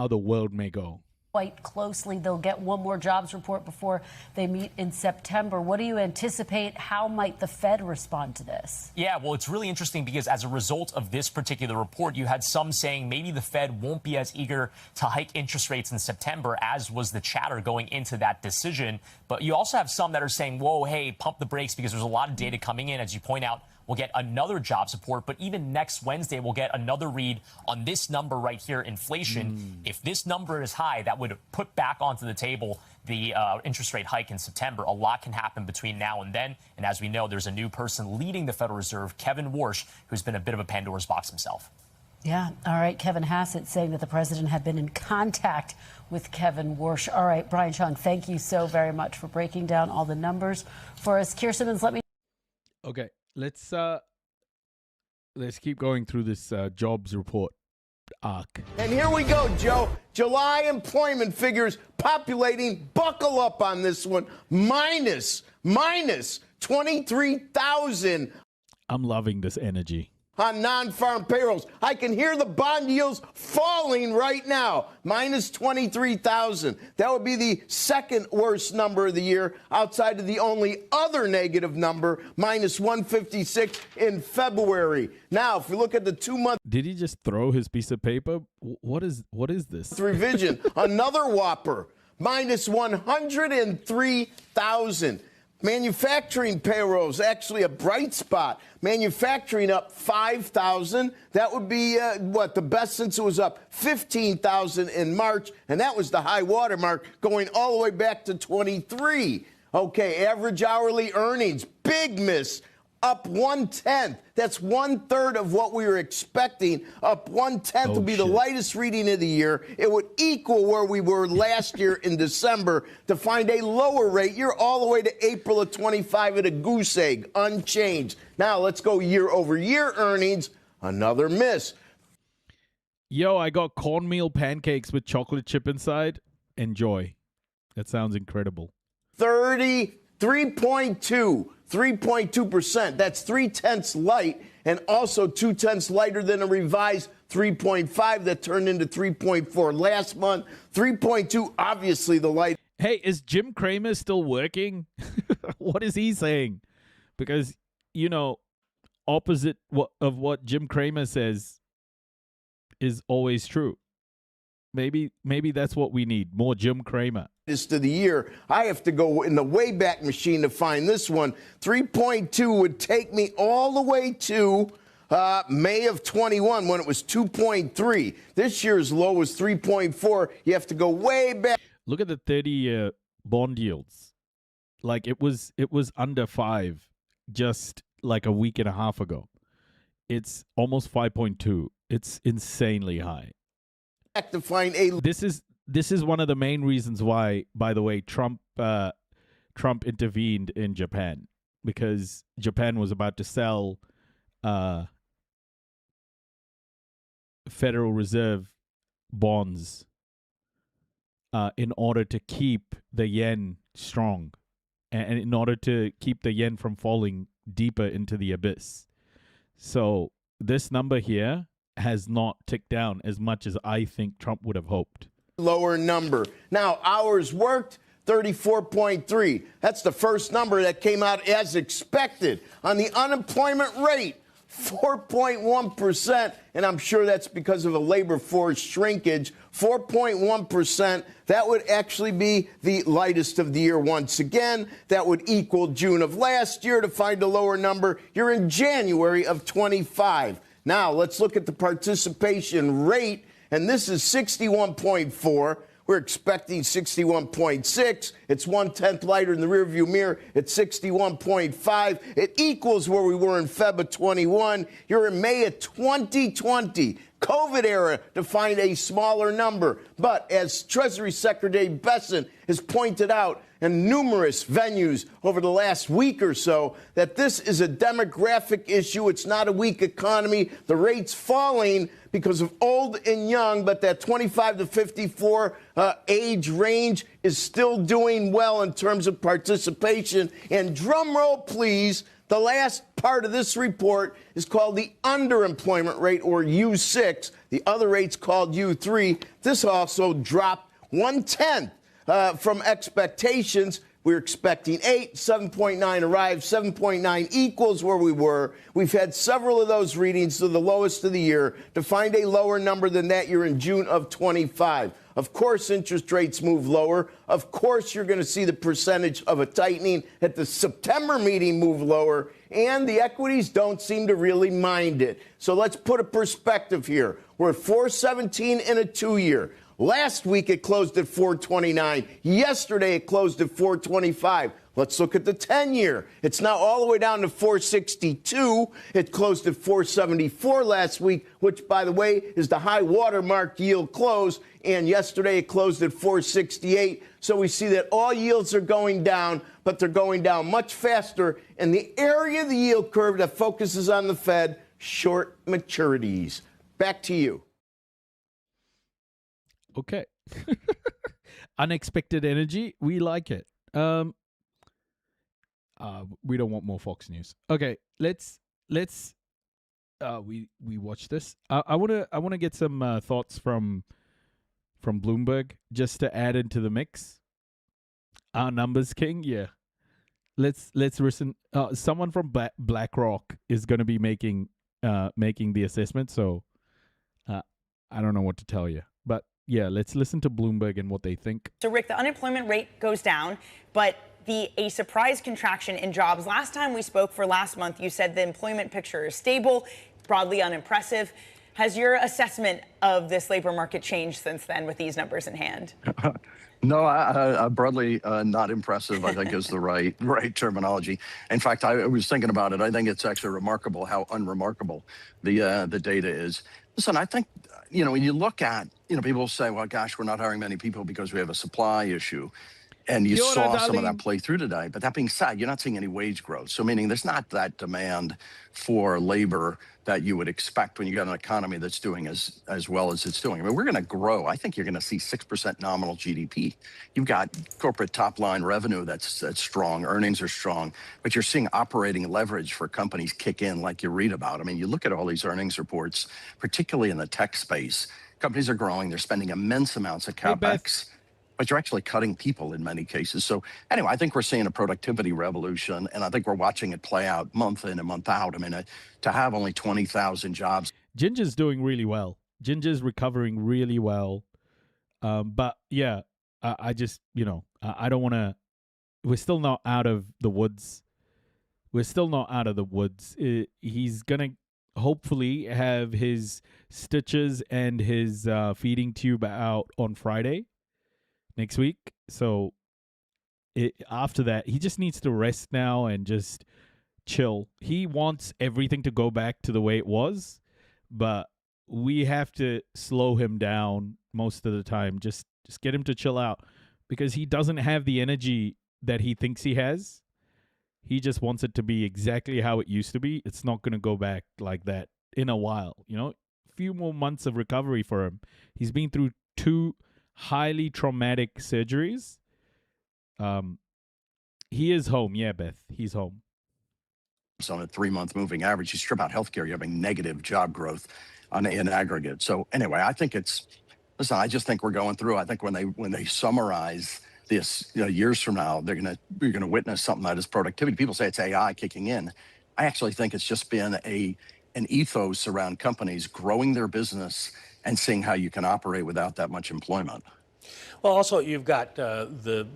the world may go. Quite closely. They'll get one more jobs report before they meet in September. What do you anticipate? How might the Fed respond to this? Yeah, well, it's really interesting because as a result of this particular report, you had some saying maybe the Fed won't be as eager to hike interest rates in September as was the chatter going into that decision. But you also have some that are saying, whoa, hey, pump the brakes because there's a lot of data coming in. As you point out, we'll get another jobs report, but even next Wednesday, we'll get another read on this number right here, inflation. If this number is high, that would put back onto the table the interest rate hike in September. A lot can happen between now and then. And as we know, there's a new person leading the Federal Reserve, Kevin Warsh, who's been a bit of a Pandora's box himself. Yeah. All right. Kevin Hassett saying that the president had been in contact with Kevin Warsh. All right. Brian Chung, thank you so very much for breaking down all the numbers for us. Keir Simmons, let me. Okay. Let's keep going through this jobs report arc. And here we go, Joe. July employment figures populating. Buckle up on this one. Minus 23,000. I'm loving this energy. On non-farm payrolls. I can hear the bond yields falling right now. Minus 23,000. That would be the second worst number of the year outside of the only other negative number, minus 156 in February. Now, if we look at the 2-month. Did he just throw his piece of paper? What is this? Revision. Another whopper. Minus 103,000. Manufacturing payrolls, actually a bright spot. Manufacturing up 5,000. That would be, the best since it was up 15,000 in March. And that was the high water mark going all the way back to 23. Okay, average hourly earnings, big miss. Up 1/10. That's 1/3 of what we were expecting. Up 1/10 would be the lightest reading of the year. It would equal where we were last year in December. To find a lower rate, you're all the way to April of 25 at a goose egg, unchanged. Now let's go year over year earnings. Another miss. Yo, I got cornmeal pancakes with chocolate chip inside. Enjoy. That sounds incredible. 3.2%. That's 0.3 light, and also 0.2 lighter than a revised 3.5 that turned into 3.4 last month. 3.2, obviously the light. Hey, is Jim Cramer still working? What is he saying? Because, opposite of what Jim Cramer says is always true. Maybe that's what we need, more Jim Cramer. To the year, I have to go in the Wayback Machine to find this one. 3.2 would take me all the way to May of 21 when it was 2.3. This year's low was 3.4. You have to go way back. Look at the 30-year bond yields. Like it was under 5 just like a week and a half ago. It's almost 5.2. It's insanely high. To find a This is one of the main reasons why, by the way, Trump intervened in Japan, because Japan was about to sell Federal Reserve bonds in order to keep the yen strong and in order to keep the yen from falling deeper into the abyss. So this number here has not ticked down as much as I think Trump would have hoped. Lower number. Now, hours worked, 34.3. That's the first number that came out as expected. On the unemployment rate, 4.1%, and I'm sure that's because of a labor force shrinkage. 4.1%, that would actually be the lightest of the year once again. That would equal June of last year. To find a lower number, you're in January of 25. Now, let's look at the participation rate, and this is 61.4. We're expecting 61.6. It's 1/10 lighter in the rearview mirror at 61.5. It equals where we were in Feb of 21. You're in May of 2020. COVID era to find a smaller number. But as Treasury Secretary Besson has pointed out in numerous venues over the last week or so, that this is a demographic issue. It's not a weak economy. The rate's falling because of old and young, but that 25 to 54 age range is still doing well in terms of participation. And drum roll, please. The last part of this report is called the underemployment rate, or U6. The other rate's called U3. This also dropped 1/10 from expectations. We're expecting 8, 7.9 arrived, 7.9 equals where we were. We've had several of those readings to the lowest of the year. To find a lower number than that, you're in June of 25. Of course, interest rates move lower. Of course, you're going to see the percentage of a tightening at the September meeting move lower, and the equities don't seem to really mind it. So let's put a perspective here. We're at 417 in a 2-year. Last week, it closed at 429. Yesterday, it closed at 425. Let's look at the 10-year. It's now all the way down to 462. It closed at 474 last week, which, by the way, is the high watermark yield close. And yesterday, it closed at 468. So we see that all yields are going down, but they're going down much faster in the area of the yield curve that focuses on the Fed, short maturities. Back to you. Okay. Unexpected energy. We like it. We don't want more Fox News. Okay, let's we watch this. I wanna get some thoughts from Bloomberg just to add into the mix. Our numbers king, yeah. Let's listen. Someone from BlackRock is going to be making the assessment. So I don't know what to tell you, but yeah, let's listen to Bloomberg and what they think. So Rick, the unemployment rate goes down, but a surprise contraction in jobs. Last time we spoke for last month, you said the employment picture is stable, broadly unimpressive. Has your assessment of this labor market changed since then with these numbers in hand? No, broadly not impressive, I think is the right terminology. In fact, I was thinking about it. I think it's actually remarkable how unremarkable the data is. Listen, I think, when you look at, people say, well, gosh, we're not hiring many people because we have a supply issue. And you saw some of that play through today. But that being said, you're not seeing any wage growth. So meaning there's not that demand for labor that you would expect when you got an economy that's doing as well as it's doing. I mean, we're going to grow. I think you're going to see 6% nominal GDP. You've got corporate top line revenue that's strong. Earnings are strong. But you're seeing operating leverage for companies kick in like you read about. I mean, you look at all these earnings reports, particularly in the tech space. Companies are growing. They're spending immense amounts of CapEx. But you're actually cutting people in many cases. So anyway, I think we're seeing a productivity revolution, and I think we're watching it play out month in and month out. I mean, to have only 20,000 jobs. Ginger's doing really well. Ginger's recovering really well. But yeah, I just, I don't want to, we're still not out of the woods. He's going to hopefully have his stitches and his feeding tube out on Friday next week. So after that, he just needs to rest now and just chill. He wants everything to go back to the way it was, but we have to slow him down most of the time. Just get him to chill out because he doesn't have the energy that he thinks he has. He just wants it to be exactly how it used to be. It's not going to go back like that in a while. A few more months of recovery for him. He's been through 2 highly traumatic surgeries. He is home. Yeah, Beth, he's home. On a 3-month moving average, you strip out healthcare, you're having negative job growth in aggregate. So anyway, I think listen, I just think we're going through. I think when they summarize this years from now, you're gonna witness something that is productivity. People say it's AI kicking in. I actually think it's just been a an ethos around companies growing their business and seeing how you can operate without that much employment. Well, also, you've got the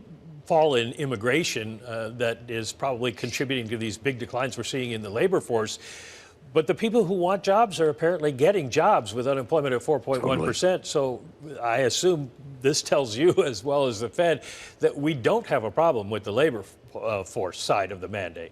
fall in immigration that is probably contributing to these big declines we're seeing in the labor force. But the people who want jobs are apparently getting jobs with unemployment at 4.1%. So I assume this tells you, as well as the Fed, that we don't have a problem with the labor force side of the mandate.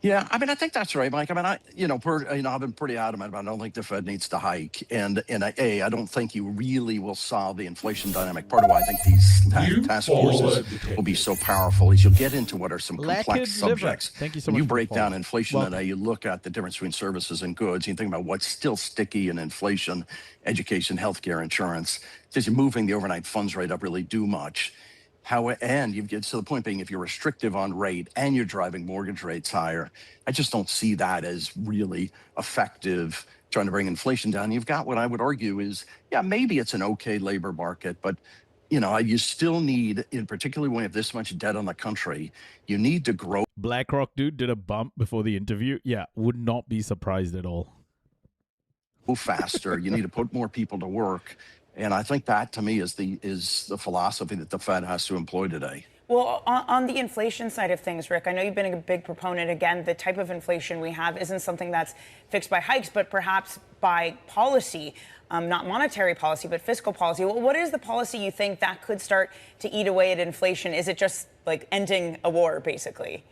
Yeah, I mean, I think that's right, Mike. I mean, I've been pretty adamant about I don't think the Fed needs to hike, and I don't think you really will solve the inflation dynamic. Part of why I think these task forces will be so powerful is you'll get into what are some complex subjects. Thank you so when much you for break the down follow. inflation today, you look at the difference between services and goods. You think about what's still sticky in inflation, education, healthcare, insurance. Does you moving the overnight funds rate up really do much? And you get to the point being if you're restrictive on rate and you're driving mortgage rates higher, I just don't see that as really effective trying to bring inflation down. You've got what I would argue is, yeah, maybe it's an okay labor market, but you still need, in particularly when you have this much debt on the country, you need to grow. BlackRock dude did a bump before the interview. Yeah, would not be surprised at all. Faster. You need to put more people to work. And I think that, to me, is the philosophy that the Fed has to employ today. Well, on the inflation side of things, Rick, I know you've been a big proponent. Again, the type of inflation we have isn't something that's fixed by hikes, but perhaps by policy, not monetary policy, but fiscal policy. Well, what is the policy you think that could start to eat away at inflation? Is it just like ending a war, basically?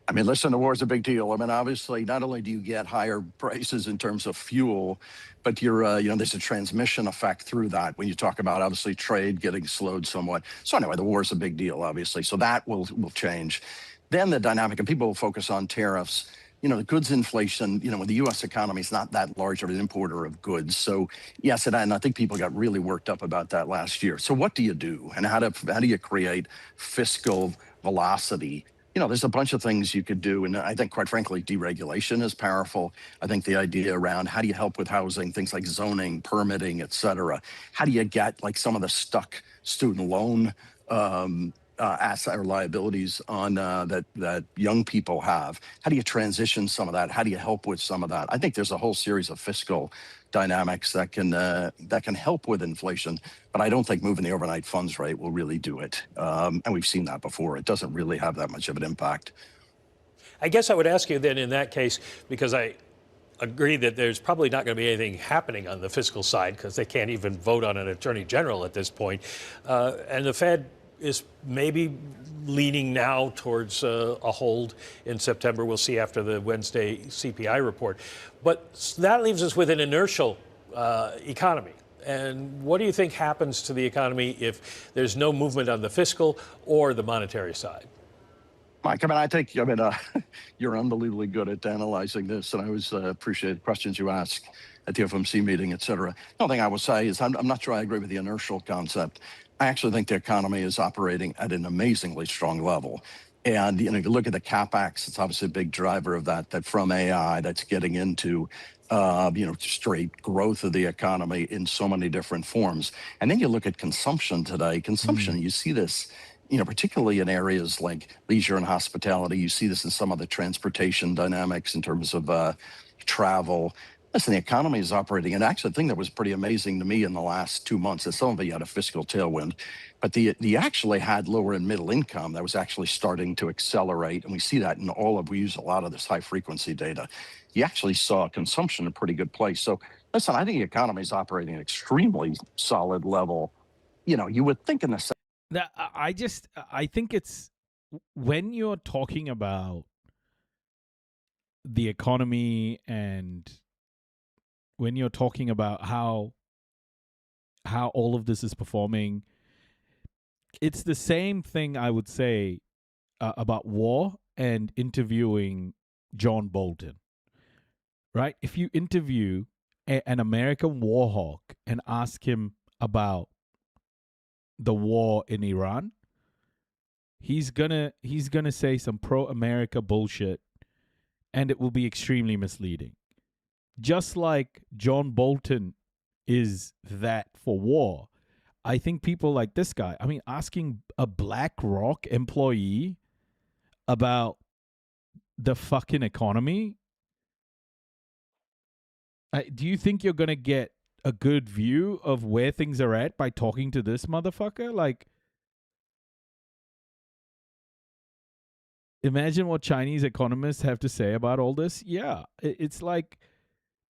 I mean, listen, the war is a big deal. I mean, obviously, not only do you get higher prices in terms of fuel, but there's a transmission effect through that when you talk about, obviously, trade getting slowed somewhat. So anyway, the war is a big deal, obviously. So that will change. Then the dynamic, and people will focus on tariffs. The goods inflation, when the U.S. economy is not that large of an importer of goods. So yes, and I think people got really worked up about that last year. So what do you do? And how do you create fiscal velocity? There's a bunch of things you could do. And I think, quite frankly, deregulation is powerful. I think the idea around how do you help with housing, things like zoning, permitting, et cetera. How do you get like some of the stuck student loan asset or liabilities on that young people have? How do you transition some of that? How do you help with some of that? I think there's a whole series of fiscal dynamics that can help with inflation, but I don't think moving the overnight funds rate will really do it. And we've seen that before. It doesn't really have that much of an impact. I guess I would ask you then in that case, because I agree that there's probably not going to be anything happening on the fiscal side because they can't even vote on an attorney general at this point. And the Fed is maybe leaning now towards a hold in September. We'll see after the Wednesday CPI report. But that leaves us with an inertial economy. And what do you think happens to the economy if there's no movement on the fiscal or the monetary side? Mike, you're unbelievably good at analyzing this, and I always appreciate the questions you ask at the FOMC meeting, et cetera. The only thing I will say is I'm not sure I agree with the inertial concept. I actually think the economy is operating at an amazingly strong level. And, you look at the CapEx, it's obviously a big driver of that from AI that's getting into, straight growth of the economy in so many different forms. And then you look at consumption today. Consumption, you see this, particularly in areas like leisure and hospitality. You see this in some of the transportation dynamics in terms of travel. Listen, the economy is operating, and actually the thing that was pretty amazing to me in the last 2 months is some of it you had a fiscal tailwind, but you actually had lower and middle income that was actually starting to accelerate, and we see that we use a lot of this high frequency data. You actually saw consumption in a pretty good place. So listen, I think the economy is operating at an extremely solid level. You would think in the... I think it's when you're talking about the economy and when you're talking about how all of this is performing, it's the same thing I would say about war and interviewing John Bolton, right? If you interview an American war hawk and ask him about the war in Iran, he's gonna say some pro-America bullshit, and it will be extremely misleading. Just like John Bolton is that for war, I think people like this guy, asking a BlackRock employee about the fucking economy Do you think you're going to get a good view of where things are at by talking to this motherfucker? Like, imagine what Chinese economists have to say about all this. Yeah, it's like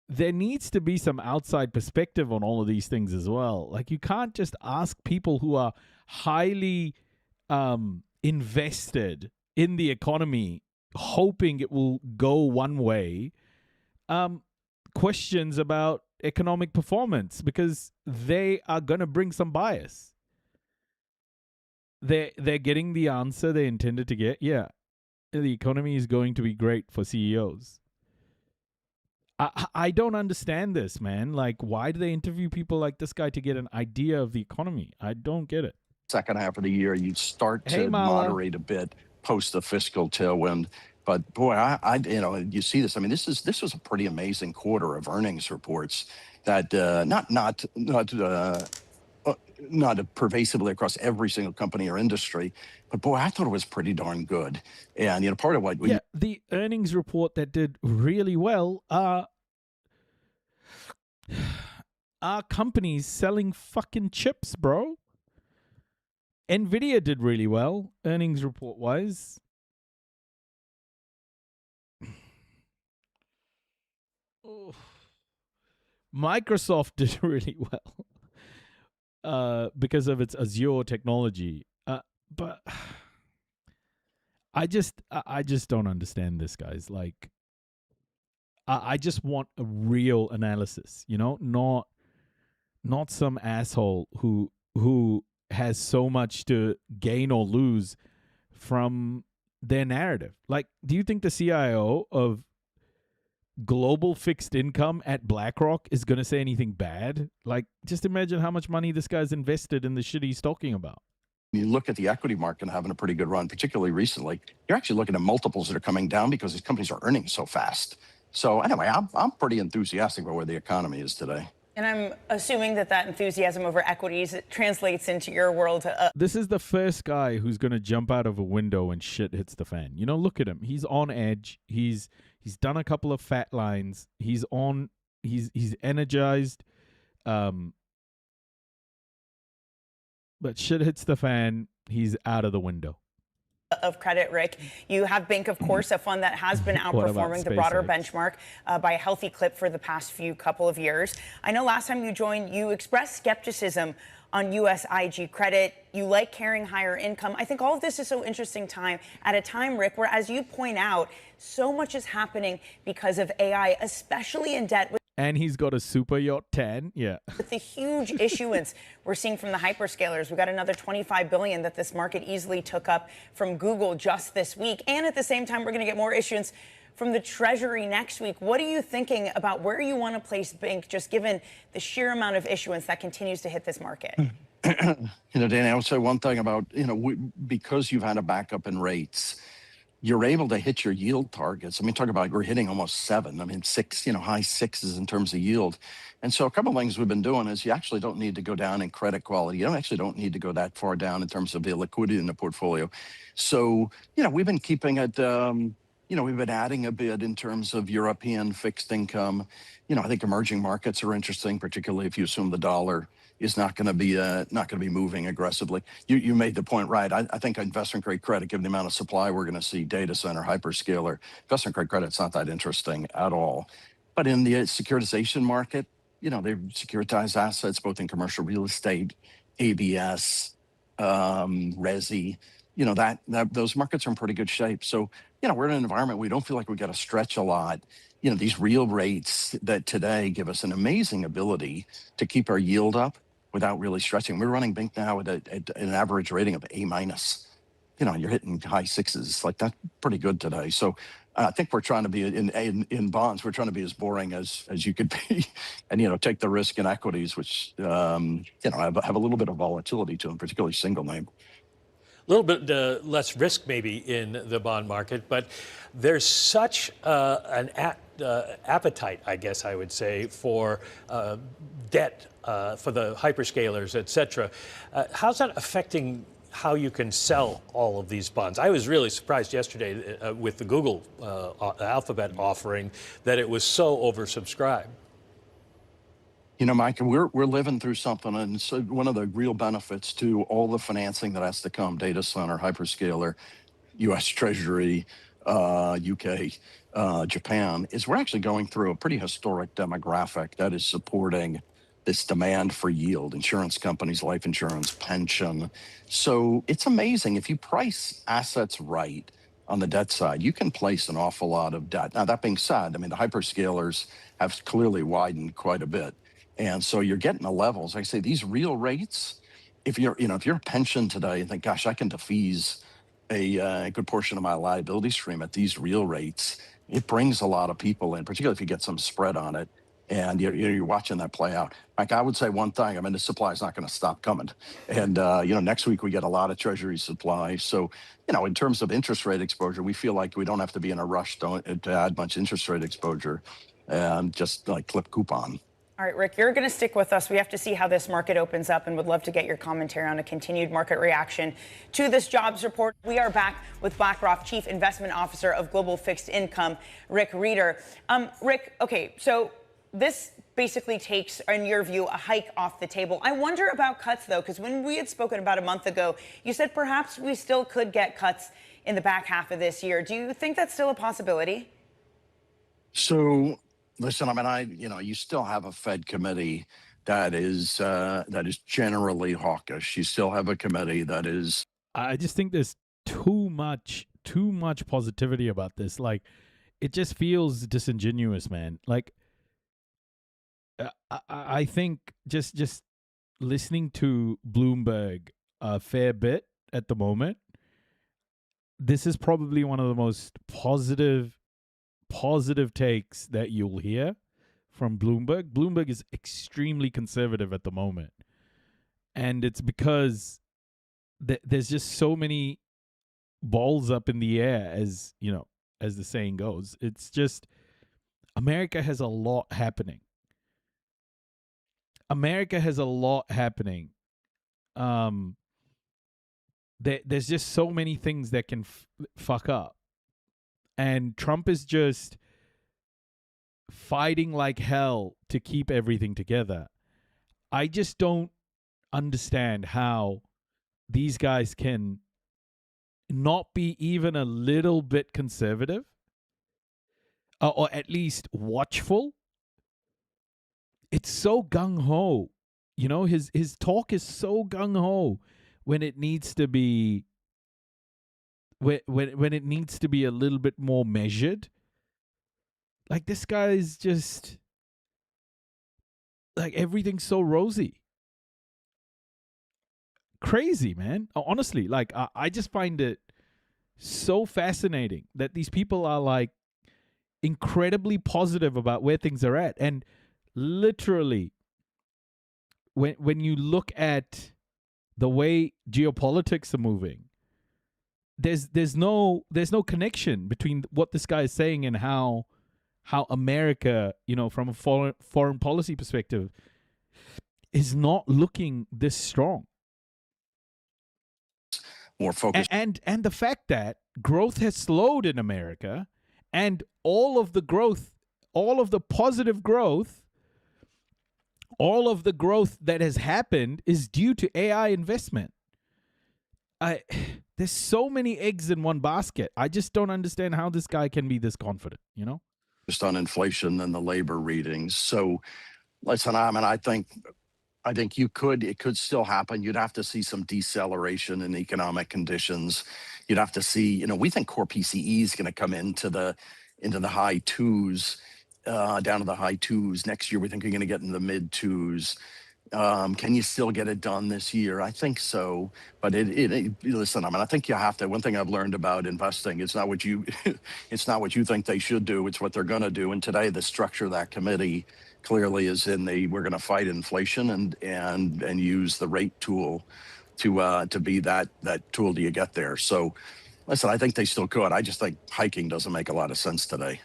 there needs to be some outside perspective on all of these things as well. Like, you can't just ask people who are highly invested in the economy, hoping it will go one way, questions about economic performance, because they are going to bring some bias. They're getting the answer they intended to get. Yeah, the economy is going to be great for CEOs. I don't understand this, man. Like, why do they interview people like this guy to get an idea of the economy? I don't get it. Second half of the year, you'd start to moderate a bit post the fiscal tailwind. But boy, you see this. I mean, this was a pretty amazing quarter of earnings reports that not pervasively across every single company or industry, but boy, I thought it was pretty darn good. And part of what the earnings report that did really well are companies selling fucking chips, bro. Nvidia did really well, earnings report wise. Microsoft did really well because of its Azure technology. But I just don't understand this, guys. Like, I just want a real analysis, not some asshole who has so much to gain or lose from their narrative. Like, do you think the CIO of global fixed income at BlackRock is going to say anything bad? Like, just imagine how much money this guy's invested in the shit he's talking about. You look at the equity market having a pretty good run, particularly recently. You're actually looking at multiples that are coming down because these companies are earning so fast. So anyway, I'm pretty enthusiastic about where the economy is today. And I'm assuming that enthusiasm over equities translates into your world. This is the first guy who's going to jump out of a window when shit hits the fan. Look at him. He's on edge. He's done a couple of fat lines. He's energized. But shit hits the fan. He's out of the window. Of credit, Rick. You have Bank, of course, a fund that has been outperforming the broader benchmark by a healthy clip for the past couple of years. I know last time you joined, you expressed skepticism on U.S. IG credit. You like carrying higher income. I think all of this is so interesting at a time, Rick, where, as you point out, so much is happening because of AI, especially in debt. And he's got a super yacht 10. Yeah. With the huge issuance we're seeing from the hyperscalers, we got another $25 billion that this market easily took up from Google just this week. And at the same time, we're going to get more issuance from the Treasury next week. What are you thinking about where you want to place Bank, just given the sheer amount of issuance that continues to hit this market? Danny, I would say one thing about, because you've had a backup in rates, you're able to hit your yield targets. I mean, talk about we're hitting almost 7. I mean, 6, high 6s in terms of yield. And so a couple of things we've been doing is you actually don't need to go down in credit quality. You don't need to go that far down in terms of the liquidity in the portfolio. So, we've been keeping it, we've been adding a bit in terms of European fixed income. I think emerging markets are interesting, particularly if you assume the dollar is not going to be moving aggressively. You made the point right. I think investment grade credit, given the amount of supply we're going to see, data center, hyperscaler, investment grade credit's not that interesting at all. But in the securitization market, they securitize assets both in commercial real estate, ABS, resi. Those markets are in pretty good shape. So we're in an environment we don't feel like we got to stretch a lot. These real rates that today give us an amazing ability to keep our yield up without really stretching. We're running Bank now at an average rating of A-. You're hitting high 6s. Like, that's pretty good today. So I think we're trying to be in bonds. We're trying to be as boring as you could be, and take the risk in equities, which have a little bit of volatility to them, particularly single name. A little bit less risk maybe in the bond market, but there's such an appetite, I guess I would say, for debt for the hyperscalers, et cetera. How's that affecting how you can sell all of these bonds? I was really surprised yesterday with the Google Alphabet offering that it was so oversubscribed. You know, Mike, we're living through something, and so one of the real benefits to all the financing that has to come, data center, hyperscaler, U.S. Treasury, UK, Japan, is we're actually going through a pretty historic demographic that is supporting this demand for yield, insurance companies, life insurance, pension. So it's amazing. If you price assets right on the debt side, you can place an awful lot of debt. Now, that being said, I mean, the hyperscalers have clearly widened quite a bit. And so you're getting the levels. Like I say, these real rates, if you're a pension today and think, gosh, I can defease a good portion of my liability stream at these real rates, it brings a lot of people in, particularly if you get some spread on it. And you're watching that play out. Like, I would say one thing, I mean, the supply is not going to stop coming. And, next week we get a lot of Treasury supply. So, in terms of interest rate exposure, we feel like we don't have to be in a rush to add much interest rate exposure and just like clip coupon. All right, Rick, you're going to stick with us. We have to see how this market opens up and would love to get your commentary on a continued market reaction to this jobs report. We are back with BlackRock Chief Investment Officer of Global Fixed Income, Rick Reeder. Rick, okay, so this basically takes, in your view, a hike off the table. I wonder about cuts, though, because when we had spoken about a month ago, you said perhaps we still could get cuts in the back half of this year. Do you think that's still a possibility? So, listen, I mean, you still have a Fed committee that is generally hawkish. You still have a committee that is. I just think there's too much positivity about this. Like, it just feels disingenuous, man. Like, I think just listening to Bloomberg a fair bit at the moment, this is probably one of the most positive takes that you'll hear from Bloomberg. Bloomberg is extremely conservative at the moment. And it's because there's just so many balls up in the air, as the saying goes. It's just, America has a lot happening. There's just so many things that can fuck up. And Trump is just fighting like hell to keep everything together. I just don't understand how these guys can not be even a little bit conservative, or at least watchful. It's so gung-ho. His talk is so gung-ho when it needs to be when it needs to be a little bit more measured. Like, this guy's just like, everything's so rosy. Crazy, man. Honestly, like, I just find it so fascinating that these people are like incredibly positive about where things are at. And literally, when you look at the way geopolitics are moving, there's no connection between what this guy is saying and how America, from a foreign policy perspective, is not looking this strong. More focused. And the fact that growth has slowed in America, and all of the positive growth, all of the growth that has happened is due to AI investment. There's so many eggs in one basket. I just don't understand how this guy can be this confident, Just on inflation and the labor readings. So, listen, I think it could still happen. You'd have to see some deceleration in economic conditions. You'd have to see, we think core PCE is going to come into the high twos, down to the high twos. Next year, we think you're going to get in the mid twos. Can you still get it done this year? I think so. But listen, I think you have to. One thing I've learned about investing, it's not what you think they should do. It's what they're going to do. And today, the structure of that committee clearly is we're going to fight inflation and use the rate tool to be that tool till you get there. So, listen, I think they still could. I just think hiking doesn't make a lot of sense today.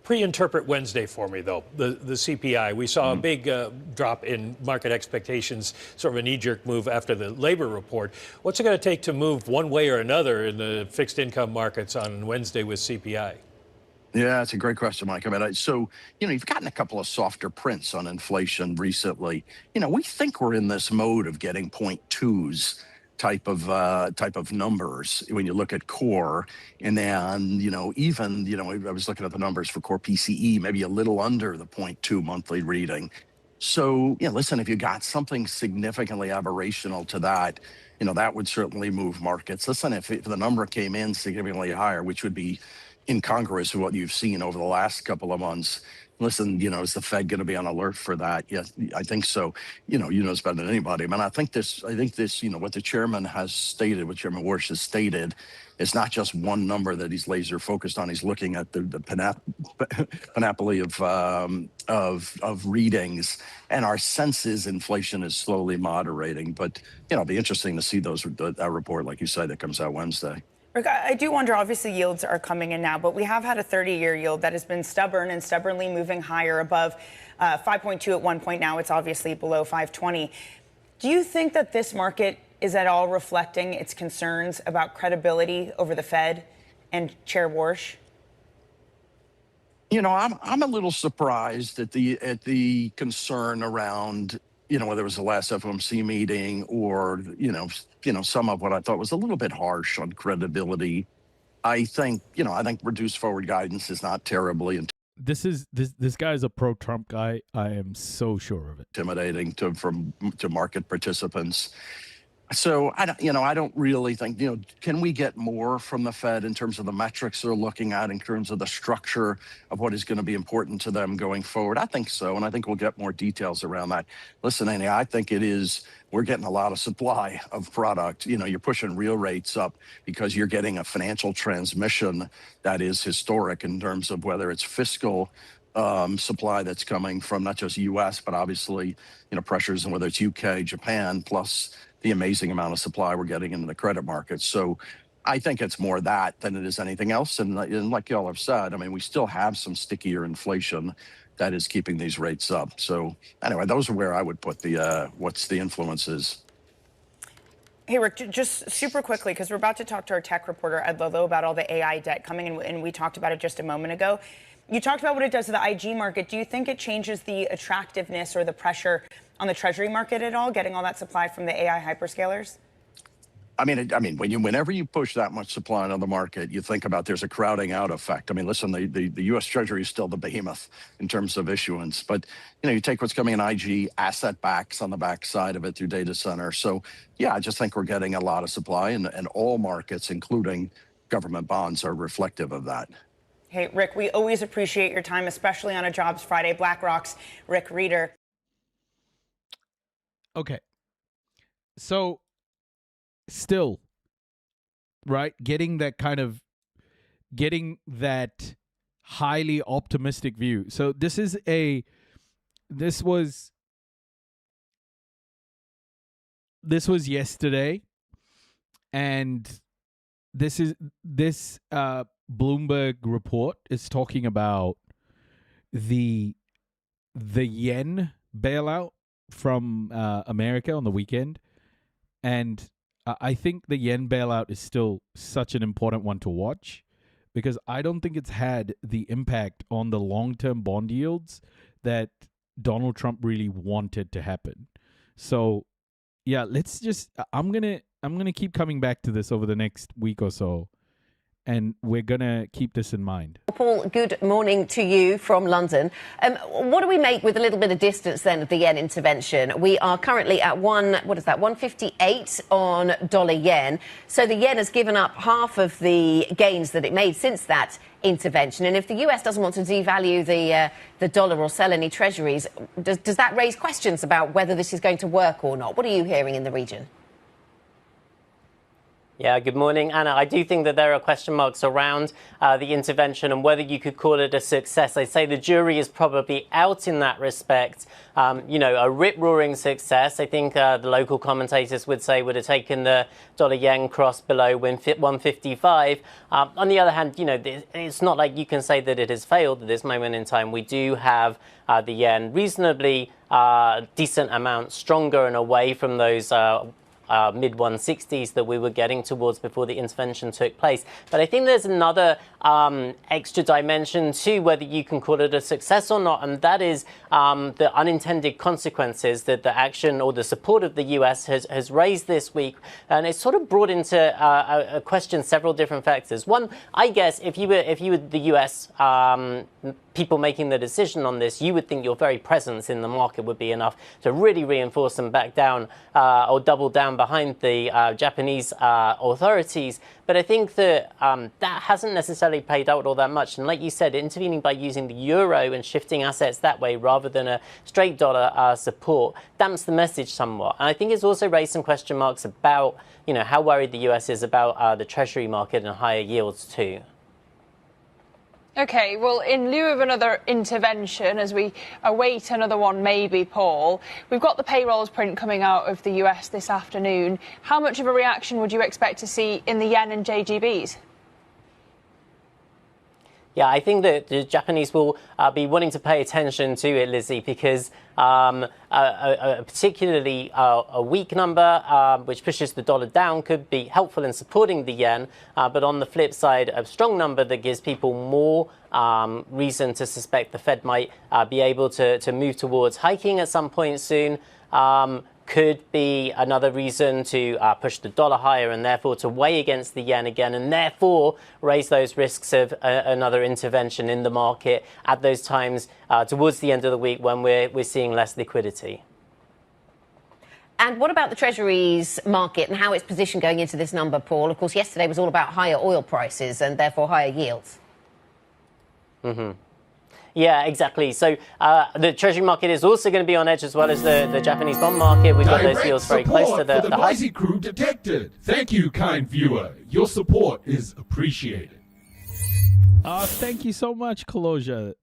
Pre-interpret Wednesday for me, though, the CPI. We saw a big drop in market expectations, sort of a knee-jerk move after the labor report. What's it going to take to move one way or another in the fixed income markets on Wednesday with CPI? Yeah, it's a great question, Mike. I mean, so, you've gotten a couple of softer prints on inflation recently. We think we're in this mode of getting 0.2s type of numbers when you look at core. And then, even, I was looking at the numbers for core PCE, maybe a little under the 0.2 monthly reading. So, listen, if you got something significantly aberrational to that, that would certainly move markets. Listen, if the number came in significantly higher, which would be incongruous with what you've seen over the last couple of months. Listen, is the Fed going to be on alert for that? Yes, I think so. You know it's better than anybody. I mean, I think this, what the chairman has stated, what Chairman Warsh has stated, is not just one number that he's laser focused on. He's looking at the panoply of readings, and our sense is inflation is slowly moderating. But it'll be interesting to see that report, like you say, that comes out Wednesday. Rick, I do wonder, obviously yields are coming in now, but we have had a 30-year yield that has been stubborn and stubbornly moving higher above 5.2 at one point. Now it's obviously below 520. Do you think that this market is at all reflecting its concerns about credibility over the Fed and Chair Warsh? I'm a little surprised at the concern around, whether it was the last FOMC meeting or, some of what I thought was a little bit harsh on credibility. I think reduced forward guidance is not terribly This guy is a pro-Trump guy. I am so sure of it. Intimidating to market participants. So I don't really think, can we get more from the Fed in terms of the metrics they're looking at, in terms of the structure of what is going to be important to them going forward? I think so, and I think we'll get more details around that. Listen, Annie, I think we're getting a lot of supply of product. You're pushing real rates up because you're getting a financial transmission that is historic in terms of whether it's fiscal supply that's coming from not just U.S., but obviously, pressures in whether it's UK, Japan, plus the amazing amount of supply we're getting into the credit markets. So I think it's more that than it is anything else. And like y'all have said, I mean, we still have some stickier inflation that is keeping these rates up. So anyway, those are where I would put what's the influences. Hey, Rick, just super quickly, because we're about to talk to our tech reporter, Ed Lolo, about all the AI debt coming in, and we talked about it just a moment ago. You talked about what it does to the IG market. Do you think it changes the attractiveness or the pressure on the Treasury market at all, getting all that supply from the AI hyperscalers? I mean, whenever you push that much supply into the market, you think about there's a crowding out effect. I mean, listen, the U.S. Treasury is still the behemoth in terms of issuance, but you take what's coming in IG, asset backs on the back side of it through data center. So yeah, I just think we're getting a lot of supply, and all markets, including government bonds, are reflective of that. Hey, Rick, we always appreciate your time, especially on a Jobs Friday. BlackRock's Rick Reeder. Okay. So still, right, getting that highly optimistic view. So this was yesterday, and this Bloomberg report is talking about the yen bailout from America on the weekend, and I think the yen bailout is still such an important one to watch, because I don't think it's had the impact on the long-term bond yields that Donald Trump really wanted to happen. So yeah, I'm gonna keep coming back to this over the next week or so, and we're going to keep this in mind. Paul, good morning to you from London. What do we make with a little bit of distance then of the yen intervention? We are currently at 158 on dollar yen. So the yen has given up half of the gains that it made since that intervention. And if the US doesn't want to devalue the dollar or sell any treasuries, does that raise questions about whether this is going to work or not? What are you hearing in the region? Yeah, good morning, Anna. I do think that there are question marks around the intervention and whether you could call it a success. I'd say the jury is probably out in that respect. A rip-roaring success, I think the local commentators would say, would have taken the dollar-yen cross below 155. On the other hand, it's not like you can say that it has failed at this moment in time. We do have the yen reasonably decent amount stronger and away from those mid 160s that we were getting towards before the intervention took place. But I think there's another extra dimension to whether you can call it a success or not, and that is the unintended consequences that the action or the support of the US has raised this week. And it's sort of brought into a question several different factors. One, I guess if you were the US people making the decision on this, you would think your very presence in the market would be enough to really reinforce and back down or double down behind the Japanese authorities. But I think that that hasn't necessarily played out all that much. And like you said, intervening by using the euro and shifting assets that way rather than a straight dollar support damps the message somewhat. And I think it's also raised some question marks about, how worried the US is about the treasury market and higher yields too. Okay, well, in lieu of another intervention, as we await another one maybe, Paul, we've got the payrolls print coming out of the US this afternoon. How much of a reaction would you expect to see in the yen and JGBs? Yeah, I think that the Japanese will be wanting to pay attention to it, Lizzie, because particularly a weak number, which pushes the dollar down, could be helpful in supporting the yen. But on the flip side, a strong number that gives people more reason to suspect the Fed might be able to move towards hiking at some point soon. Could be another reason to push the dollar higher and therefore to weigh against the yen again, and therefore raise those risks of another intervention in the market at those times towards the end of the week when we're seeing less liquidity. And what about the Treasuries market and how it's positioned going into this number, Paul? Of course, yesterday was all about higher oil prices and therefore higher yields. Mm-hmm. Yeah, exactly. So the Treasury market is also going to be on edge as well as the Japanese bond market. We've got those yields very close to the high. Noisy crew detected. Thank you, kind viewer. Your support is appreciated. Thank you so much, Kaloja.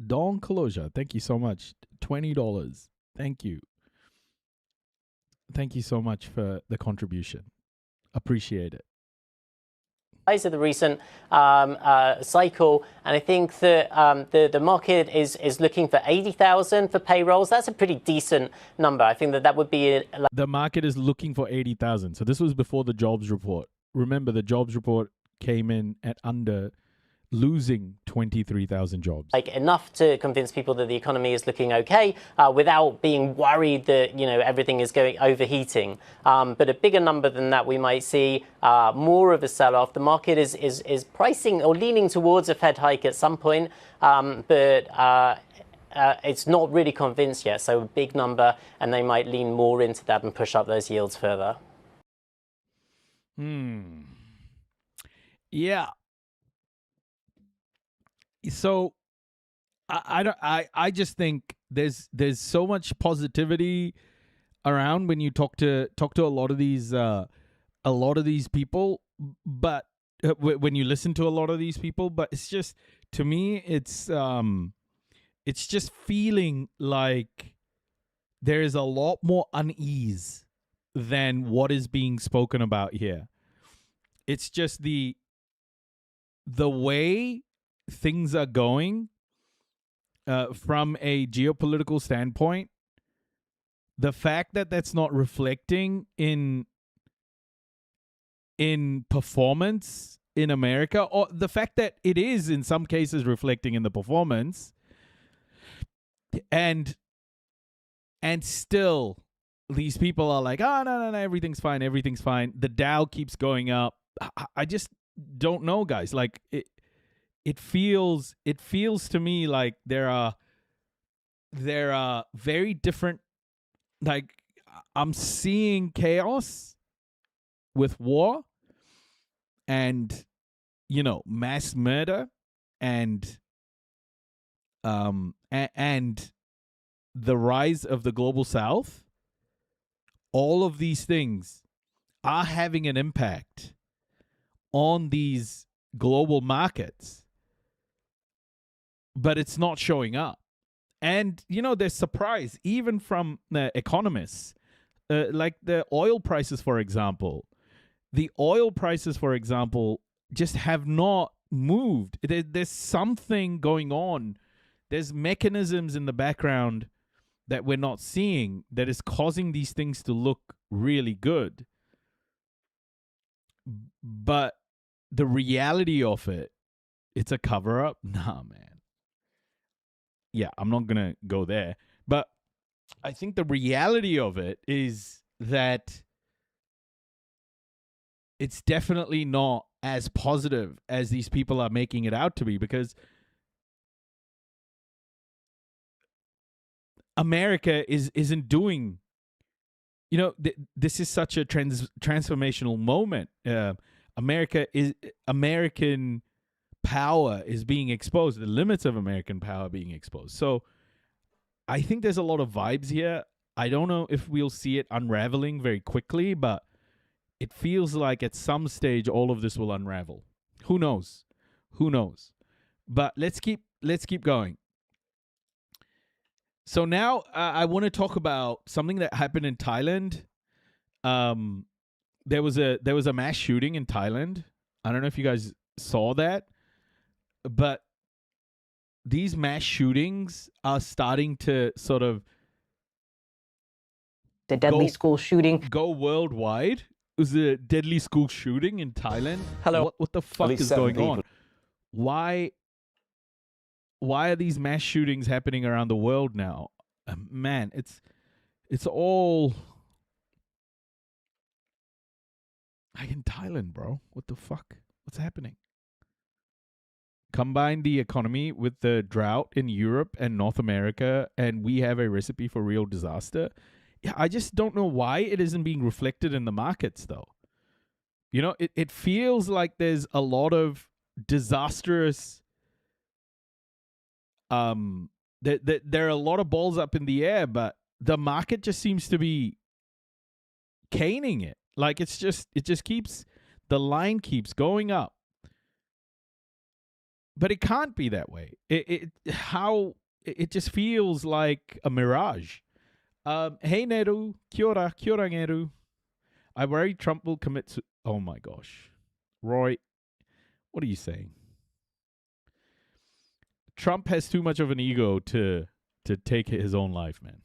Don Kaloja, thank you so much. $20. Thank you. Thank you so much for the contribution. Appreciate it. Of the recent cycle, and I think that the market is looking for 80,000 for payrolls. That's a pretty decent number. I think that would be the market is looking for 80,000. So this was before the jobs report. Remember, the jobs report came in at under losing 23,000 jobs. Like enough to convince people that the economy is looking okay without being worried that everything is going overheating. But a bigger number than that, we might see more of a sell-off. The market is pricing or leaning towards a Fed hike at some point, but it's not really convinced yet. So a big number, and they might lean more into that and push up those yields further. Yeah. So I just think there's so much positivity around when you talk to a lot of these people, but when you listen to a lot of these people, but it's just, to me, it's just feeling like there is a lot more unease than what is being spoken about here. It's just the way things are going from a geopolitical standpoint, the fact that that's not reflecting in performance in America, or the fact that it is in some cases reflecting in the performance, and still these people are like, oh, no, everything's fine. The Dow keeps going up. I just don't know, guys. Like it feels to me like there are very different, like I'm seeing chaos with war and mass murder and the rise of the global south. All of these things are having an impact on these global markets, but it's not showing up. And, there's surprise, even from economists, like the oil prices, for example. The oil prices, for example, just have not moved. There's something going on. There's mechanisms in the background that we're not seeing that is causing these things to look really good. But the reality of it, it's a cover-up? Nah, man. Yeah, I'm not going to go there. But I think the reality of it is that it's definitely not as positive as these people are making it out to be, because America isn't doing, this is such a transformational moment. American power is being exposed, the limits of American power being exposed. So I think there's a lot of vibes here. I don't know if we'll see it unraveling very quickly, but it feels like at some stage all of this will unravel. Who knows? Who knows? But let's keep going. So now I want to talk about something that happened in Thailand. There was a mass shooting in Thailand. I don't know if you guys saw that, but these mass shootings are starting to sort of the deadly school shooting go worldwide. It was a deadly school shooting in Thailand. Hello. What the fuck is going on? Why are these mass shootings happening around the world now? Man, it's all like in Thailand, bro. What the fuck? What's happening? Combine the economy with the drought in Europe and North America, and we have a recipe for real disaster. Yeah, I just don't know why it isn't being reflected in the markets, though. It feels like there's a lot of disastrous. There are a lot of balls up in the air, but the market just seems to be caning it. Like it just keeps, the line keeps going up. But it can't be that way. It just feels like a mirage. Hey Neru, kia ora Neru. I worry Trump will commit. Oh my gosh, Roy, what are you saying? Trump has too much of an ego to take his own life, man.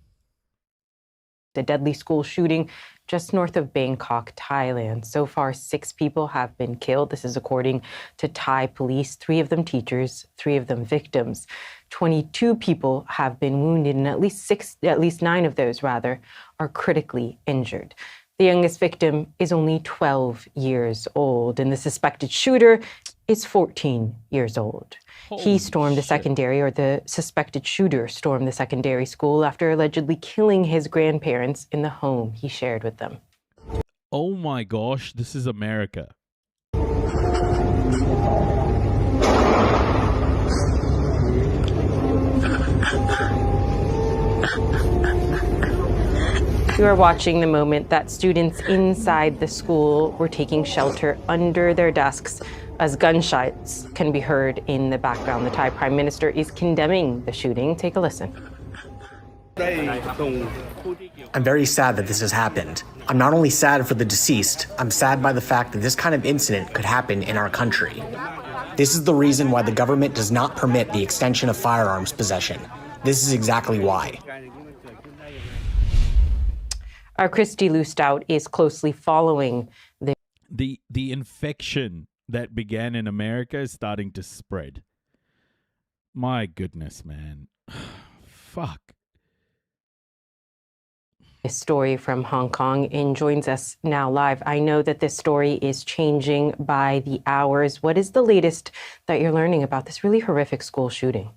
The deadly school shooting just north of Bangkok, Thailand. So far, 6 people have been killed. This is according to Thai police. 3 of them teachers, 3 of them victims. 22 people have been wounded, and at least 9 of those, rather, are critically injured. The youngest victim is only 12 years old, and the suspected shooter is 14 years old. He stormed the secondary, or the suspected shooter stormed the secondary school after allegedly killing his grandparents in the home he shared with them. Oh my gosh, this is America. You are watching the moment that students inside the school were taking shelter under their desks as gunshots can be heard in the background. The Thai Prime Minister is condemning the shooting. Take a listen. I'm very sad that this has happened. I'm not only sad for the deceased, I'm sad by the fact that this kind of incident could happen in our country. This is the reason why the government does not permit the extension of firearms possession. This is exactly why. Our Christy Lustout is closely following the infection that began in America is starting to spread. My goodness, man. Fuck. A story from Hong Kong and joins us now live. I know that this story is changing by the hours. What is the latest that you're learning about this really horrific school shooting?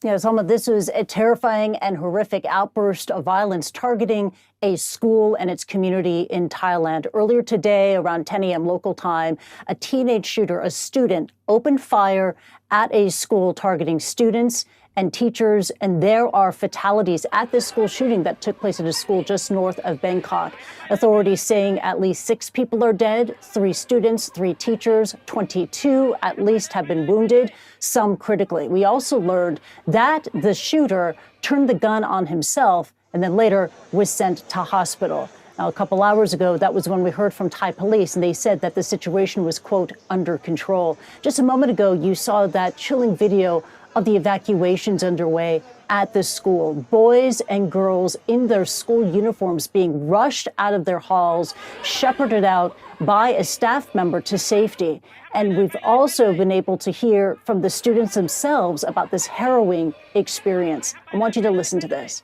Yeah, Salma, this was a terrifying and horrific outburst of violence targeting a school and its community in Thailand. Earlier today, around 10 a.m. local time, a teenage shooter, a student, opened fire at a school targeting students and teachers, and there are fatalities at this school shooting that took place at a school just north of Bangkok. Authorities saying at least 6 people are dead, 3 students, 3 teachers, 22 at least have been wounded, some critically. We also learned that the shooter turned the gun on himself and then later was sent to hospital. Now, a couple hours ago, that was when we heard from Thai police, and they said that the situation was, quote, under control. Just a moment ago, you saw that chilling video of the evacuations underway at this school. Boys and girls in their school uniforms being rushed out of their halls, shepherded out by a staff member to safety. And we've also been able to hear from the students themselves about this harrowing experience. I want you to listen to this.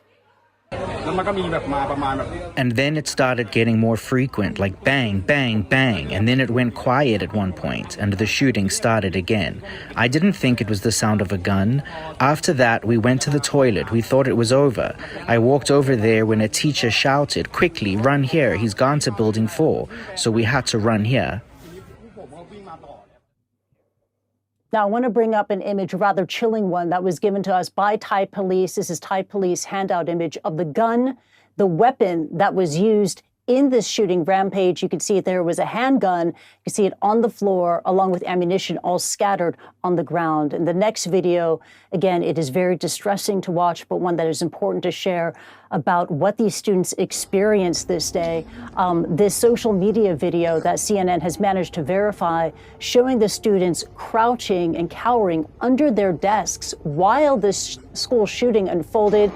And then it started getting more frequent, like bang, bang, bang, and then it went quiet at one point, and the shooting started again. I didn't think it was the sound of a gun. After that, we went to the toilet. We thought it was over. I walked over there when a teacher shouted, "Quickly, run here, he's gone to building 4." So we had to run here. Now, I want to bring up an image, a rather chilling one, that was given to us by Thai police. This is Thai police handout image of the gun, the weapon that was used in this shooting rampage. You can see it there was a handgun. You can see it on the floor along with ammunition all scattered on the ground. In the next video, again, it is very distressing to watch, but one that is important to share about what these students experienced this day. This social media video that CNN has managed to verify showing the students crouching and cowering under their desks while this school shooting unfolded.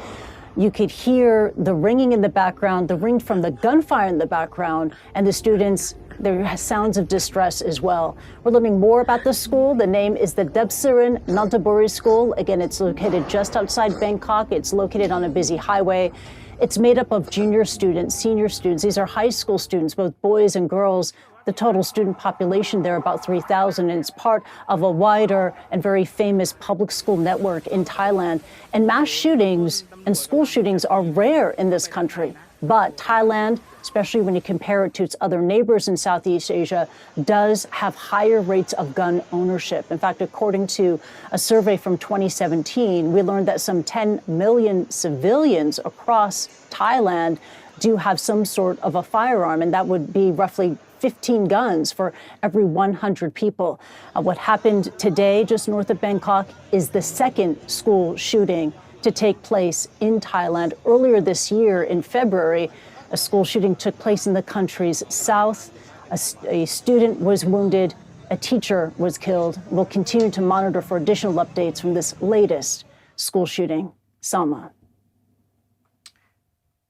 You could hear the ringing in the background, the ring from the gunfire in the background, and the students, there are sounds of distress as well. We're learning more about the school. The name is the Debsirin Nantaburi School. Again, it's located just outside Bangkok. It's located on a busy highway. It's made up of junior students, senior students. These are high school students, both boys and girls. The total student population there, about 3,000, and it's part of a wider and very famous public school network in Thailand. And mass shootings and school shootings are rare in this country. But Thailand, especially when you compare it to its other neighbors in Southeast Asia, does have higher rates of gun ownership. In fact, according to a survey from 2017, we learned that some 10 million civilians across Thailand do have some sort of a firearm, and that would be roughly 15 guns for every 100 people. What happened today just north of Bangkok is the second school shooting to take place in Thailand. Earlier this year in February, a school shooting took place in the country's south. A student was wounded, a teacher was killed. We'll continue to monitor for additional updates from this latest school shooting. Salma.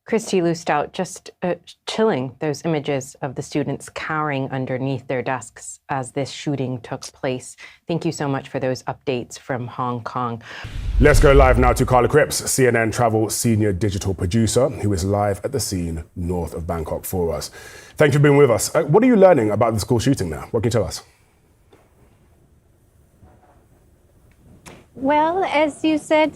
Christy Lustout, just chilling, those images of the students cowering underneath their desks as this shooting took place. Thank you so much for those updates from Hong Kong. Let's go live now to Carla Cripps, CNN Travel Senior Digital Producer, who is live at the scene north of Bangkok for us. Thank you for being with us. What are you learning about the school shooting now? What can you tell us? Well, as you said,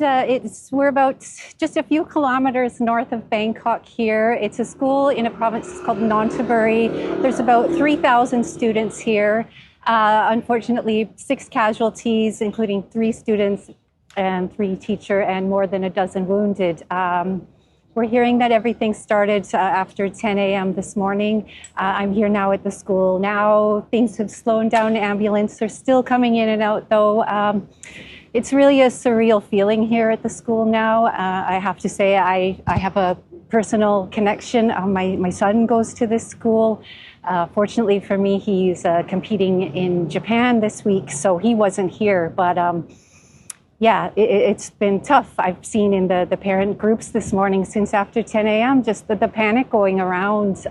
we're about just a few kilometers north of Bangkok here. It's a school in a province called Nonthaburi. There's about 3,000 students here. Unfortunately, 6 casualties, including 3 students and 3 teacher, and more than a dozen wounded. We're hearing that everything started after 10 a.m. this morning. I'm here now at the school. Now things have slowed down. Ambulance are still coming in and out, though. It's really a surreal feeling here at the school now. I have to say I have a personal connection. My son goes to this school. Fortunately for me, he's competing in Japan this week, so he wasn't here. But yeah, it's been tough. I've seen in the parent groups this morning since after 10 a.m., just the panic going around.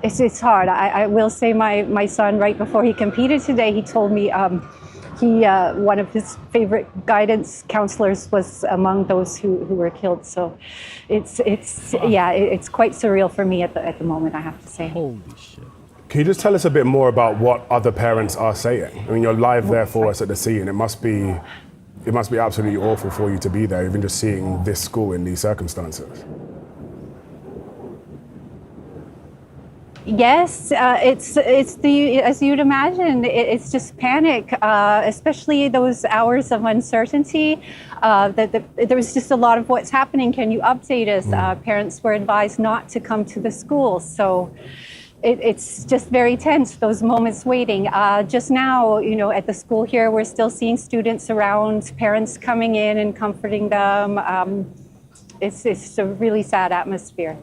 It's hard. I will say my son, right before he competed today, he told me one of his favorite guidance counselors was among those who were killed. So it's quite surreal for me at the moment, I have to say. Holy shit. Can you just tell us a bit more about what other parents are saying? I mean, you're live there for us at the scene. It must be absolutely awful for you to be there, even just seeing this school in these circumstances. Yes, it's as you'd imagine, it's just panic, especially those hours of uncertainty. There was just a lot of what's happening. Can you update us? Parents were advised not to come to the school, so it's just very tense. Those moments waiting. Just now, at the school here, we're still seeing students around, parents coming in and comforting them. It's a really sad atmosphere.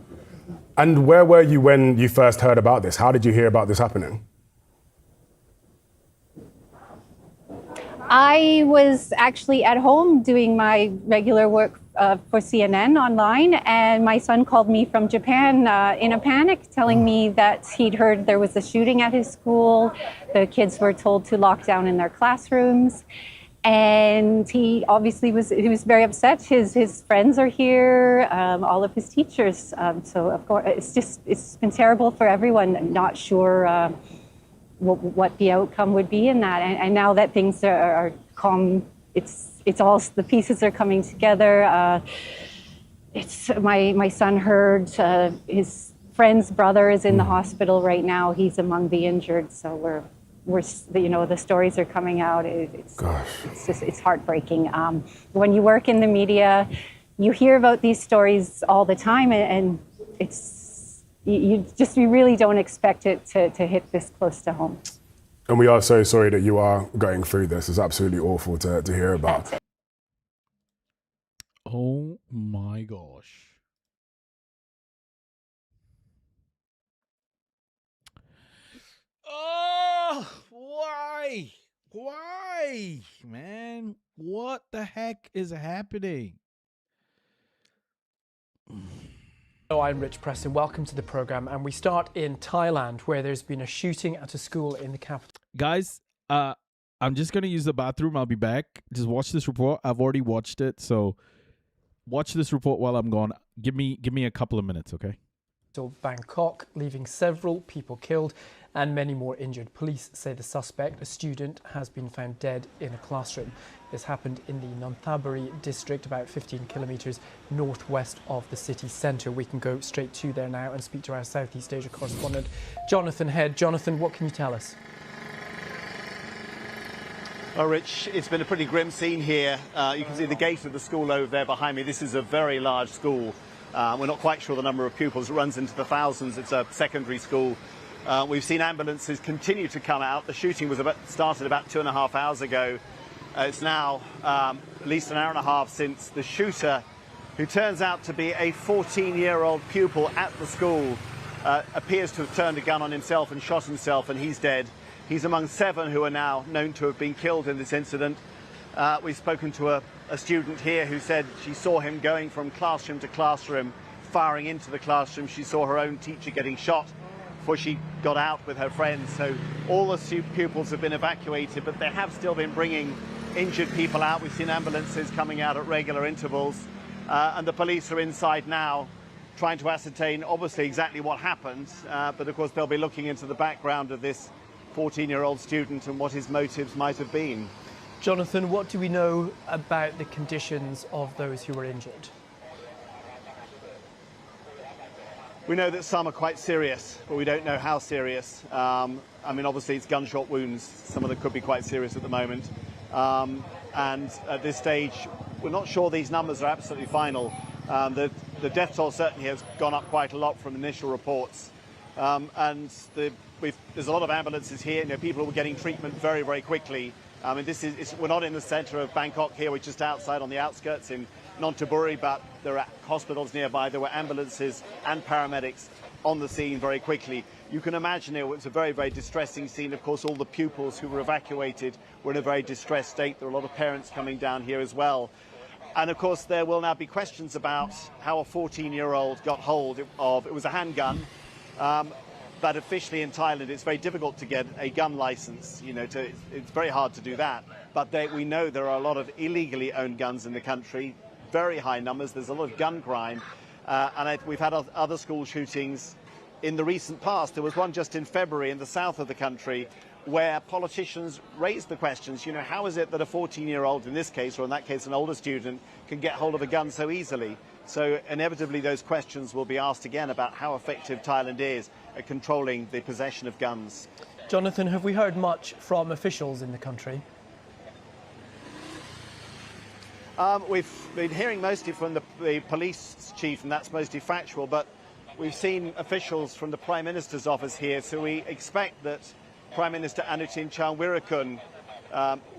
And where were you when you first heard about this? How did you hear about this happening? I was actually at home doing my regular work for CNN online, and my son called me from Japan in a panic, telling me that he'd heard there was a shooting at his school. The kids were told to lock down in their classrooms. And he obviously was very upset. His friends are here, all of his teachers. So of course, it's been terrible for everyone. Not sure what the outcome would be in that. And now that things are calm, it's all the pieces are coming together. It's my son heard his friend's brother is in the hospital right now. He's among the injured. So we're the stories are coming out. It's heartbreaking. When you work in the media, you hear about these stories all the time, and you really don't expect it to hit this close to home. And we are so sorry that you are going through this. It's absolutely awful to hear about. Oh my gosh. Oh, why? Why, man? What the heck is happening? Hello, I'm Rich Preston. Welcome to the program. And we start in Thailand, where there's been a shooting at a school in the capital. Guys, I'm just going to use the bathroom. I'll be back. Just watch this report. I've already watched it. So watch this report while I'm gone. Give me a couple of minutes, okay? Bangkok, leaving several people killed and many more injured. Police say the suspect, a student, has been found dead in a classroom. This happened in the Nonthaburi district, about 15 kilometres northwest of the city centre. We can go straight to there now and speak to our Southeast Asia correspondent, Jonathan Head. Jonathan, what can you tell us? Well, Rich, it's been a pretty grim scene here. You can see the gate of the school over there behind me. This is a very large school. We're not quite sure the number of pupils. It runs into the thousands. It's a secondary school. We've seen ambulances continue to come out. The shooting started about 2.5 hours ago. It's now at least an hour and a half since the shooter, who turns out to be a 14-year-old pupil at the school, appears to have turned a gun on himself and shot himself, and he's dead. He's among 7 who are now known to have been killed in this incident. We've spoken to a student here who said she saw him going from classroom to classroom, firing into the classroom. She saw her own teacher getting shot before she got out with her friends. So all the pupils have been evacuated, but they have still been bringing injured people out. We've seen ambulances coming out at regular intervals, and the police are inside now trying to ascertain obviously exactly what happened, but of course they'll be looking into the background of this 14-year-old student and what his motives might have been. Jonathan, what do we know about the conditions of those who were injured? We know that some are quite serious, but we don't know how serious. I mean, obviously it's gunshot wounds. Some of them could be quite serious at the moment. And at this stage, we're not sure these numbers are absolutely final. The death toll certainly has gone up quite a lot from initial reports. And there's a lot of ambulances here. You know, people were getting treatment very, very quickly. I mean, we're not in the centre of Bangkok here. We're just outside on the outskirts in Nonthaburi, but there are hospitals nearby. There were ambulances and paramedics on the scene very quickly. You can imagine it was a very, very distressing scene. Of course, all the pupils who were evacuated were in a very distressed state. There are a lot of parents coming down here as well. And of course, there will now be questions about how a 14-year-old got hold of, it was a handgun. But officially in Thailand, it's very difficult to get a gun license. You know, it's very hard to do that. But we know there are a lot of illegally owned guns in the country, very high numbers. There's a lot of gun crime. We've had other school shootings in the recent past. There was one just in February in the south of the country where politicians raised the questions, you know, how is it that a 14-year-old in this case, or in that case an older student, can get hold of a gun so easily? So inevitably those questions will be asked again about how effective Thailand is at controlling the possession of guns. Jonathan, have we heard much from officials in the country? We've been hearing mostly from the police chief, and that's mostly factual, but we've seen officials from the Prime Minister's office here, so we expect that Prime Minister Anutin Charnvirakul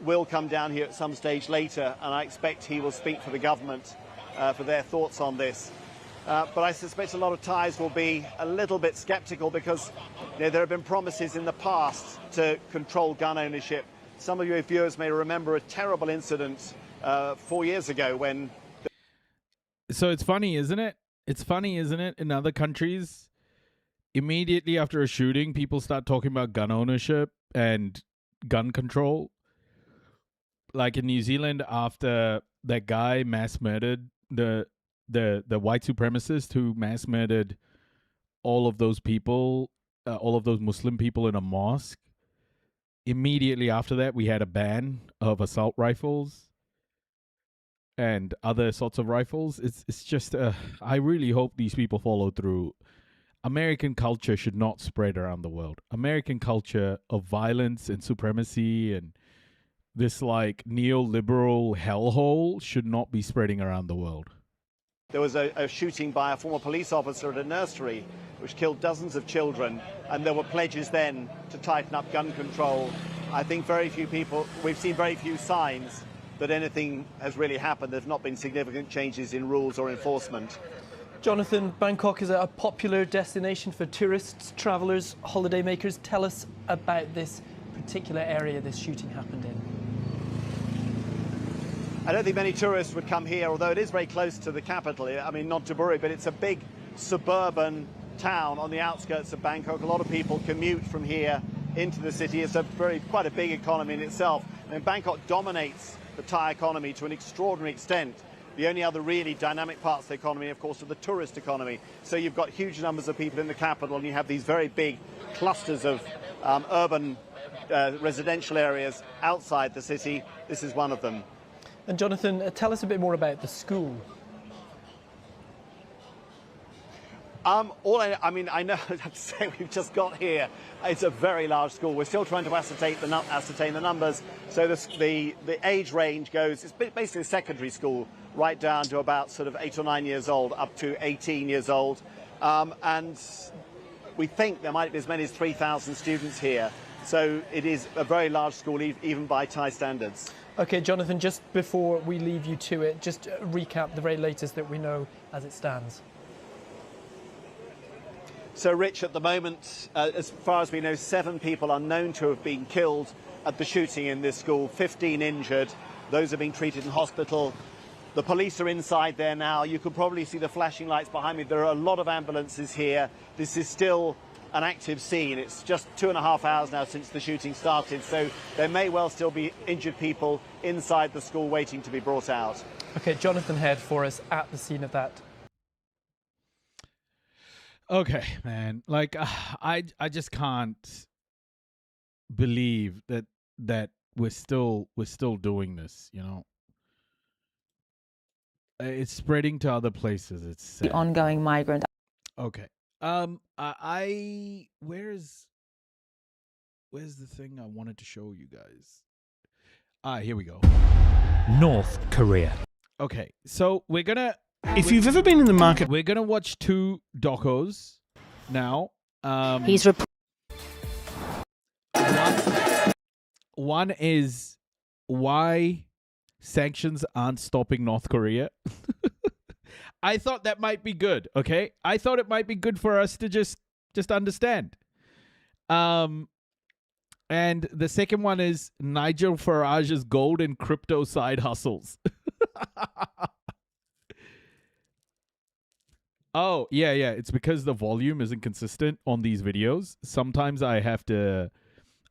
will come down here at some stage later, and I expect he will speak for the government for their thoughts on this. But I suspect a lot of Thais will be a little bit sceptical because, you know, there have been promises in the past to control gun ownership some of your viewers may remember a terrible incident 4 years ago when... So it's funny, isn't it? It's funny, isn't it? In other countries, immediately after a shooting, people start talking about gun ownership and gun control. Like in New Zealand, after that guy mass murdered the white supremacist who mass murdered all of those people, all of those Muslim people in a mosque. Immediately after that, we had a ban of assault rifles and other sorts of rifles. It's just, I really hope these people follow through. American culture should not spread around the world. American culture of violence and supremacy and this like neoliberal hellhole should not be spreading around the world. There was a shooting by a former police officer at a nursery which killed dozens of children, and there were pledges then to tighten up gun control. I think we've seen very few signs that anything has really happened. There's not been significant changes in rules or enforcement. Jonathan, Bangkok is a popular destination for tourists, travellers, holidaymakers. Tell us about this particular area this shooting happened in. I don't think many tourists would come here, although it is very close to the capital. I mean, Nonthaburi, but it's a big suburban town on the outskirts of Bangkok. A lot of people commute from here into the city. It's quite a big economy in itself. And Bangkok dominates the Thai economy to an extraordinary extent. The only other really dynamic parts of the economy, of course, are the tourist economy. So you've got huge numbers of people in the capital, and you have these very big clusters of urban residential areas outside the city. This is one of them. And Jonathan, tell us a bit more about the school. I know, I have to say, we've just got here. It's a very large school. We're still trying to ascertain the numbers. So the age range goes, it's basically a secondary school, right down to about sort of 8 or 9 years old, up to 18 years old. And we think there might be as many as 3,000 students here. So it is a very large school, even by Thai standards. OK, Jonathan, just before we leave you to it, just recap the very latest that we know as it stands. So, Rich, at the moment, as far as we know, 7 people are known to have been killed at the shooting in this school, 15 injured. Those are being treated in hospital. The police are inside there now. You can probably see the flashing lights behind me. There are a lot of ambulances here. This is still an active scene. It's just 2.5 hours now since the shooting started, so there may well still be injured people inside the school waiting to be brought out. OK, Jonathan Head for us at the scene of that. Okay, man. Like, I just can't believe that we're still doing this. You know, it's spreading to other places. It's sad. The ongoing migrant. Okay. Where's the thing I wanted to show you guys? Here we go. North Korea. Okay, so we're gonna. If you've ever been in the market, we're gonna watch 2 docos now. He's one is why sanctions aren't stopping North Korea. I thought that might be good, okay? I thought it might be good for us to just understand. And the second one is Nigel Farage's gold and crypto side hustles. Oh, yeah. It's because the volume isn't consistent on these videos. Sometimes I have to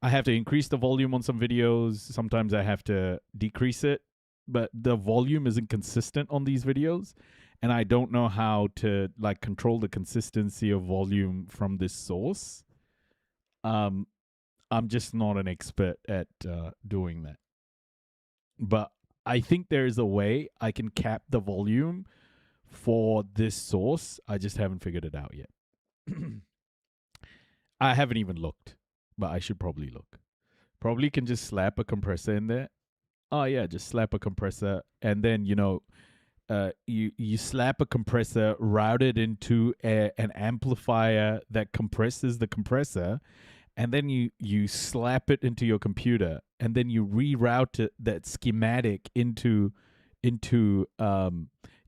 increase the volume on some videos. Sometimes I have to decrease it. But the volume isn't consistent on these videos. And I don't know how to like control the consistency of volume from this source. I'm just not an expert at doing that. But I think there is a way I can cap the volume for this source. I just haven't figured it out yet. I haven't even looked, but I should probably look. Probably can just slap a compressor in there. Oh yeah, just slap a compressor, and then you slap a compressor routed into an amplifier that compresses the compressor, and then you slap it into your computer, and then you reroute that schematic into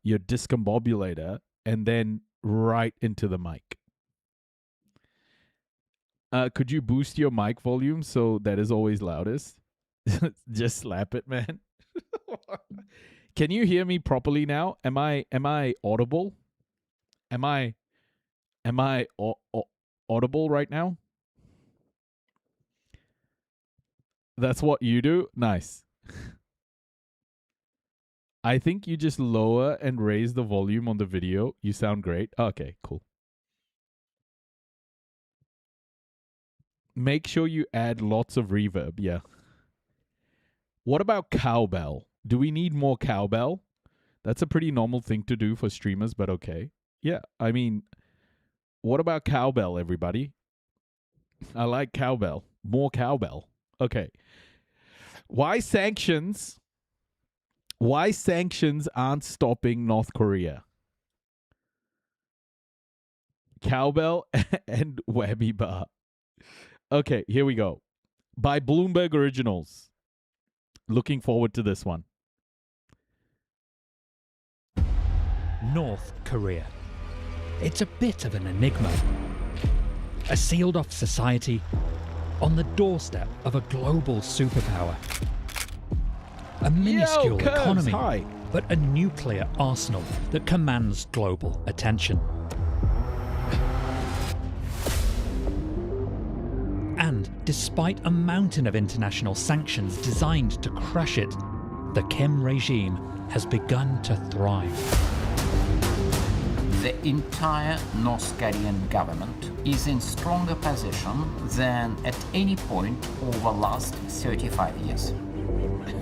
your discombobulator, and then right into the mic. Could you boost your mic volume so that is always loudest? Just slap it, man. Can you hear me properly now? Am I audible? Am I audible right now? That's what you do? Nice. I think you just lower and raise the volume on the video. You sound great. Okay, cool. Make sure you add lots of reverb. Yeah. What about cowbell? Do we need more cowbell? That's a pretty normal thing to do for streamers, but okay. Yeah, I mean, what about cowbell, everybody? I like cowbell. More cowbell. Okay. Why sanctions? Why sanctions aren't stopping North Korea? Cowbell and Whammy Bar. Okay, here we go. By Bloomberg Originals. Looking forward to this one. North Korea. It's a bit of an enigma. A sealed-off society on the doorstep of a global superpower. A minuscule economy, but a nuclear arsenal that commands global attention. And despite a mountain of international sanctions designed to crush it, the Kim regime has begun to thrive. The entire North Korean government is in stronger position than at any point over the last 35 years.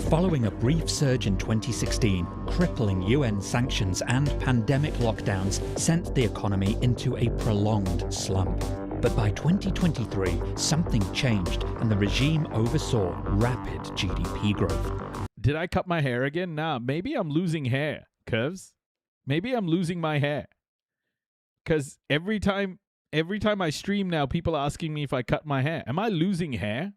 Following a brief surge in 2016, crippling UN sanctions and pandemic lockdowns sent the economy into a prolonged slump. But by 2023, something changed and the regime oversaw rapid GDP growth. Did I cut my hair again? Nah, maybe I'm losing hair, Curves. Maybe I'm losing my hair. Because every time I stream now, people are asking me if I cut my hair. Am I losing hair?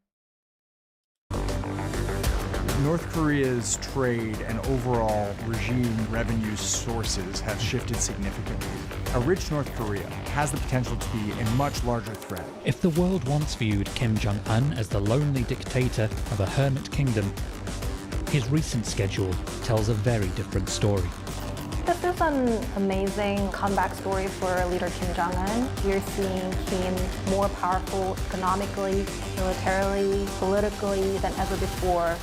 North Korea's trade and overall regime revenue sources have shifted significantly. A rich North Korea has the potential to be a much larger threat. If the world once viewed Kim Jong-un as the lonely dictator of a hermit kingdom, his recent schedule tells a very different story. This is an amazing comeback story for leader Kim Jong-un. We're seeing Kim more powerful economically, militarily, politically than ever before.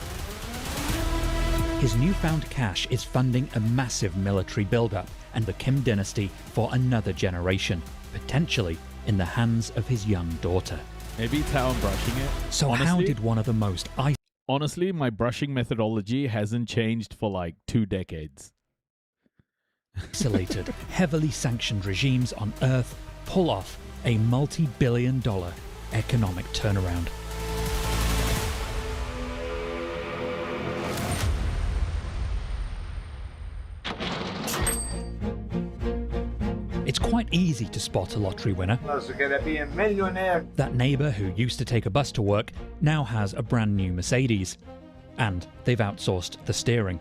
His newfound cash is funding a massive military buildup and the Kim dynasty for another generation, potentially in the hands of his young daughter. Maybe it's how I'm brushing it. So honestly, how did one of the most... Honestly, my brushing methodology hasn't changed for like 2 decades. Isolated, heavily sanctioned regimes on Earth pull off a multi-billion-dollar economic turnaround. It's quite easy to spot a lottery winner. That neighbor who used to take a bus to work now has a brand new Mercedes. And they've outsourced the steering.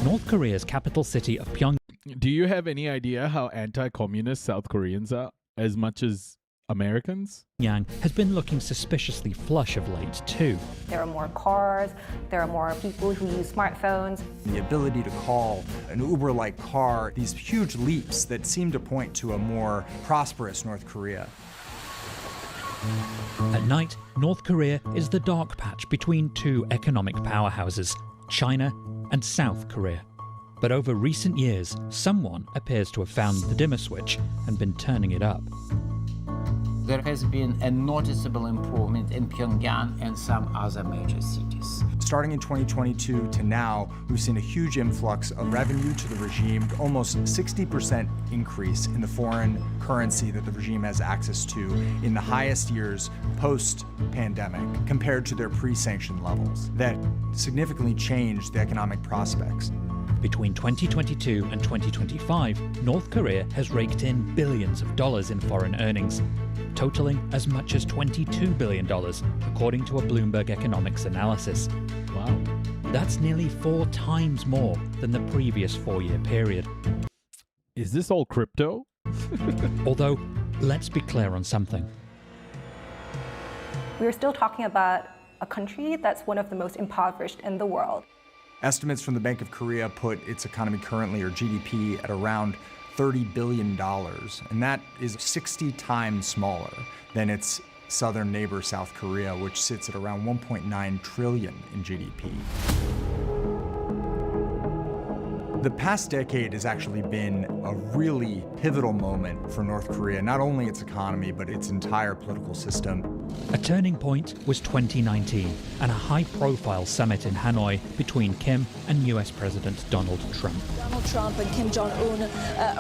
North Korea's capital city of Pyongyang. Do you have any idea how anti-communist South Koreans are, as much as Americans? Pyongyang has been looking suspiciously flush of late too. There are more cars, there are more people who use smartphones. The ability to call an Uber-like car, these huge leaps that seem to point to a more prosperous North Korea. At night, North Korea is the dark patch between two economic powerhouses, China and South Korea. But over recent years, someone appears to have found the dimmer switch and been turning it up. There has been a noticeable improvement in Pyongyang and some other major cities. Starting in 2022 to now, we've seen a huge influx of revenue to the regime, almost 60% increase in the foreign currency that the regime has access to in the highest years post-pandemic compared to their pre-sanction levels. That significantly changed the economic prospects. Between 2022 and 2025, North Korea has raked in billions of dollars in foreign earnings, totaling as much as $22 billion, according to a Bloomberg economics analysis. Wow. That's nearly 4 times more than the previous 4-year period. Is this all crypto? Although, let's be clear on something. We're still talking about a country that's one of the most impoverished in the world. Estimates from the Bank of Korea put its economy currently, or GDP, at around $30 billion, and that is 60 times smaller than its southern neighbor, South Korea, which sits at around 1.9 trillion in GDP. The past decade has actually been a really pivotal moment for North Korea, not only its economy, but its entire political system. A turning point was 2019 and a high-profile summit in Hanoi between Kim and US President Donald Trump. Donald Trump and Kim Jong-un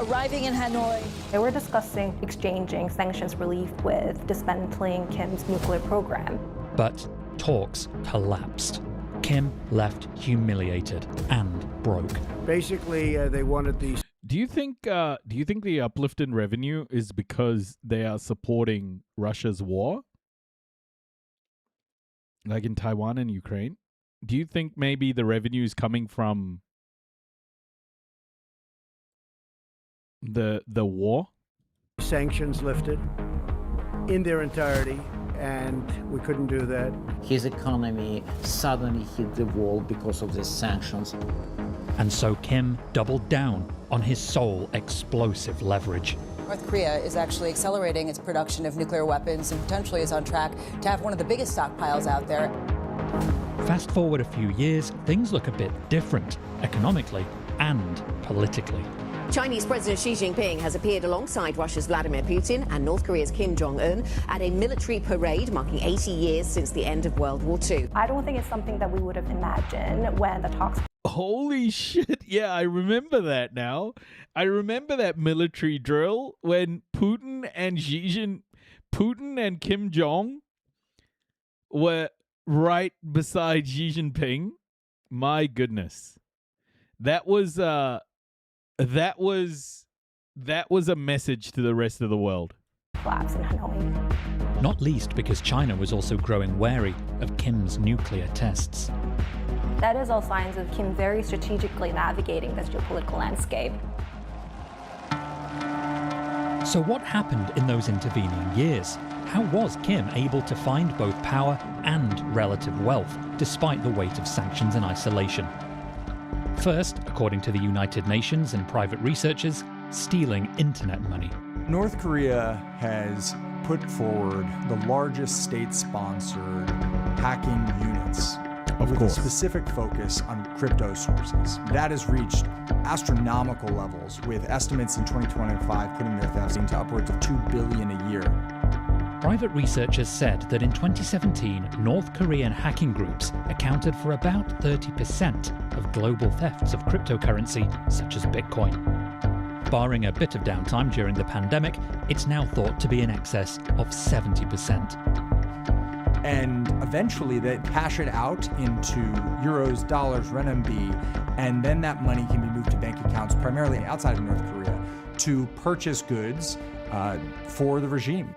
arriving in Hanoi. They were discussing exchanging sanctions relief with dismantling Kim's nuclear program. But talks collapsed. Kim left humiliated and broke. Basically, they wanted these. Do you think the uplift in revenue is because they are supporting Russia's war? Like in Taiwan and Ukraine? Do you think maybe the revenue is coming from the war? Sanctions lifted in their entirety, and we couldn't do that. His economy suddenly hit the wall because of the sanctions. And so Kim doubled down on his sole explosive leverage. North Korea is actually accelerating its production of nuclear weapons and potentially is on track to have one of the biggest stockpiles out there. Fast forward a few years, things look a bit different, economically and politically. Chinese President Xi Jinping has appeared alongside Russia's Vladimir Putin and North Korea's Kim Jong-un at a military parade marking 80 years since the end of World War II. I don't think it's something that we would have imagined when the talks. Holy shit, yeah, I remember that now. I remember that military drill when Putin and Kim Jong were right beside Xi Jinping. My goodness. That was a message to the rest of the world. Collapse in Hanoi. Not least because China was also growing wary of Kim's nuclear tests. That is all signs of Kim very strategically navigating this geopolitical landscape. So what happened in those intervening years? How was Kim able to find both power and relative wealth, despite the weight of sanctions and isolation? First, according to the United Nations and private researchers, stealing internet money. North Korea has put forward the largest state-sponsored hacking units with a specific focus on crypto sources. That has reached astronomical levels, with estimates in 2025 putting their thefts into upwards of $2 billion a year. Private researchers said that in 2017, North Korean hacking groups accounted for about 30% of global thefts of cryptocurrency, such as Bitcoin. Barring a bit of downtime during the pandemic, it's now thought to be in excess of 70%. And eventually they cash it out into euros, dollars, renminbi, and then that money can be moved to bank accounts primarily outside of North Korea to purchase goods for the regime.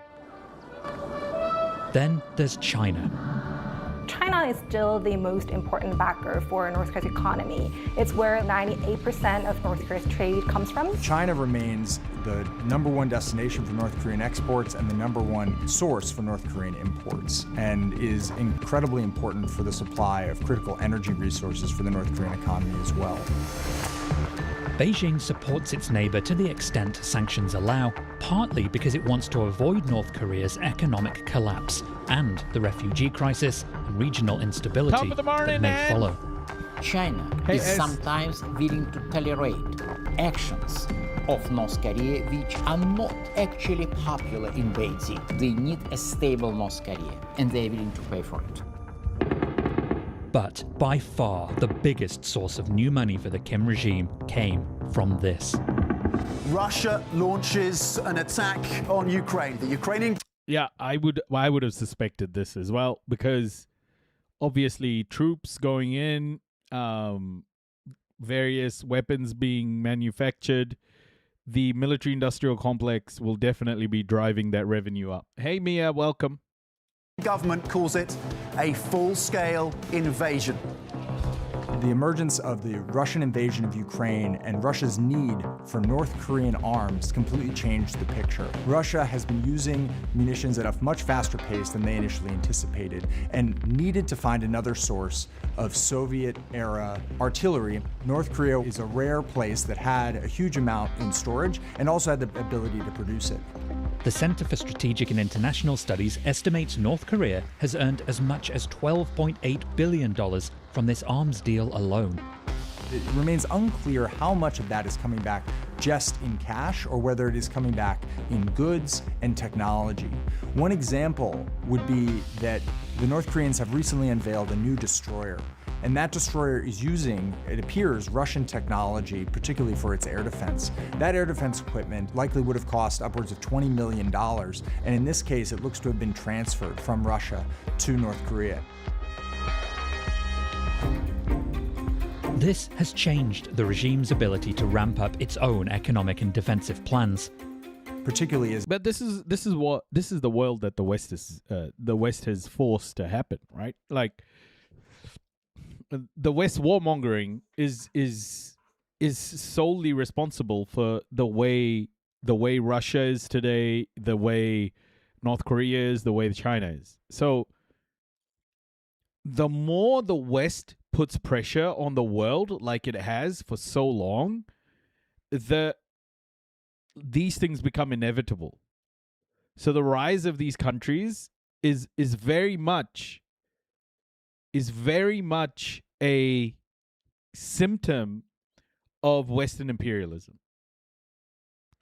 Then there's China. China is still the most important backer for North Korea's economy. It's where 98% of North Korea's trade comes from. China remains the #1 destination for North Korean exports and the #1 source for North Korean imports, and is incredibly important for the supply of critical energy resources for the North Korean economy as well. Beijing supports its neighbor to the extent sanctions allow, partly because it wants to avoid North Korea's economic collapse and the refugee crisis and regional instability that may follow. China is sometimes willing to tolerate actions of North Korea which are not actually popular in Beijing. They need a stable North Korea, and they're willing to pay for it. But by far the biggest source of new money for the Kim regime came from this. Russia launches an attack on Ukraine. The Ukrainian... Yeah, I would have suspected this as well, because obviously troops going in, various weapons being manufactured, the military-industrial complex will definitely be driving that revenue up. Hey, Mia, welcome. Government calls it a full-scale invasion. The emergence of the Russian invasion of Ukraine and Russia's need for North Korean arms completely changed the picture. Russia has been using munitions at a much faster pace than they initially anticipated and needed to find another source of Soviet-era artillery. North Korea is a rare place that had a huge amount in storage and also had the ability to produce it. The Center for Strategic and International Studies estimates North Korea has earned as much as $12.8 billion from this arms deal alone. It remains unclear how much of that is coming back just in cash or whether it is coming back in goods and technology. One example would be that the North Koreans have recently unveiled a new destroyer. And that destroyer is using, it appears, Russian technology, particularly for its air defense. That air defense equipment likely would have cost upwards of $20 million. And in this case, it looks to have been transferred from Russia to North Korea. This has changed the regime's ability to ramp up its own economic and defensive plans. Particularly as, but this is the world that the West has forced to happen, right? Like, the West warmongering is solely responsible for the way Russia is today, the way North Korea is, the way China is. So the more the West puts pressure on the world like it has for so long, these things become inevitable. So the rise of these countries is very much a symptom of Western imperialism,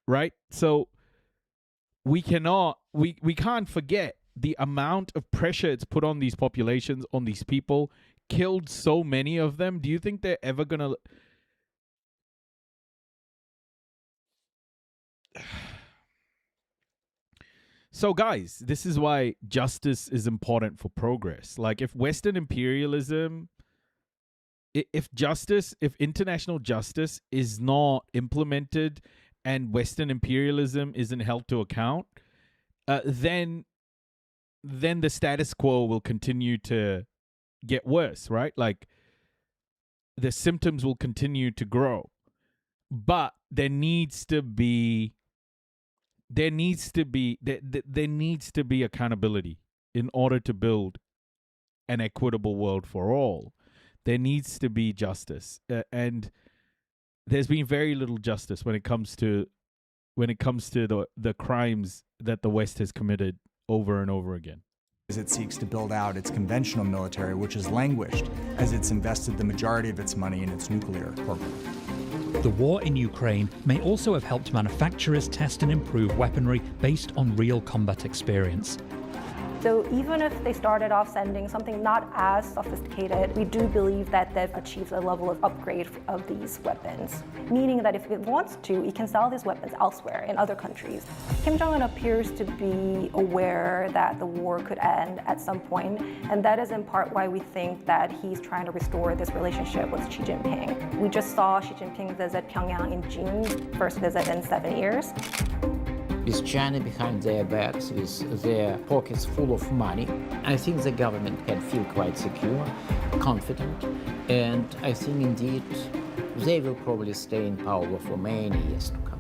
right? So we can't forget the amount of pressure it's put on these populations, on these people, killed so many of them. Do you think they're ever gonna... So guys, this is why justice is important for progress. Like, if Western imperialism, if international justice is not implemented and Western imperialism isn't held to account, then the status quo will continue to get worse, right? Like, the symptoms will continue to grow. But there needs to be accountability in order to build an equitable world for all. There needs to be justice, and there's been very little justice when it comes to the crimes that the West has committed over and over again. As it seeks to build out its conventional military, which has languished as it's invested the majority of its money in its nuclear program. The war in Ukraine may also have helped manufacturers test and improve weaponry based on real combat experience. So even if they started off sending something not as sophisticated, we do believe that they've achieved a level of upgrade of these weapons, meaning that if it wants to, it can sell these weapons elsewhere in other countries. Kim Jong-un appears to be aware that the war could end at some point, and that is in part why we think that he's trying to restore this relationship with Xi Jinping. We just saw Xi Jinping visit Pyongyang in June, first visit in 7 years. With China behind their backs, with their pockets full of money, I think the government can feel quite secure, confident, and I think indeed they will probably stay in power for many years to come.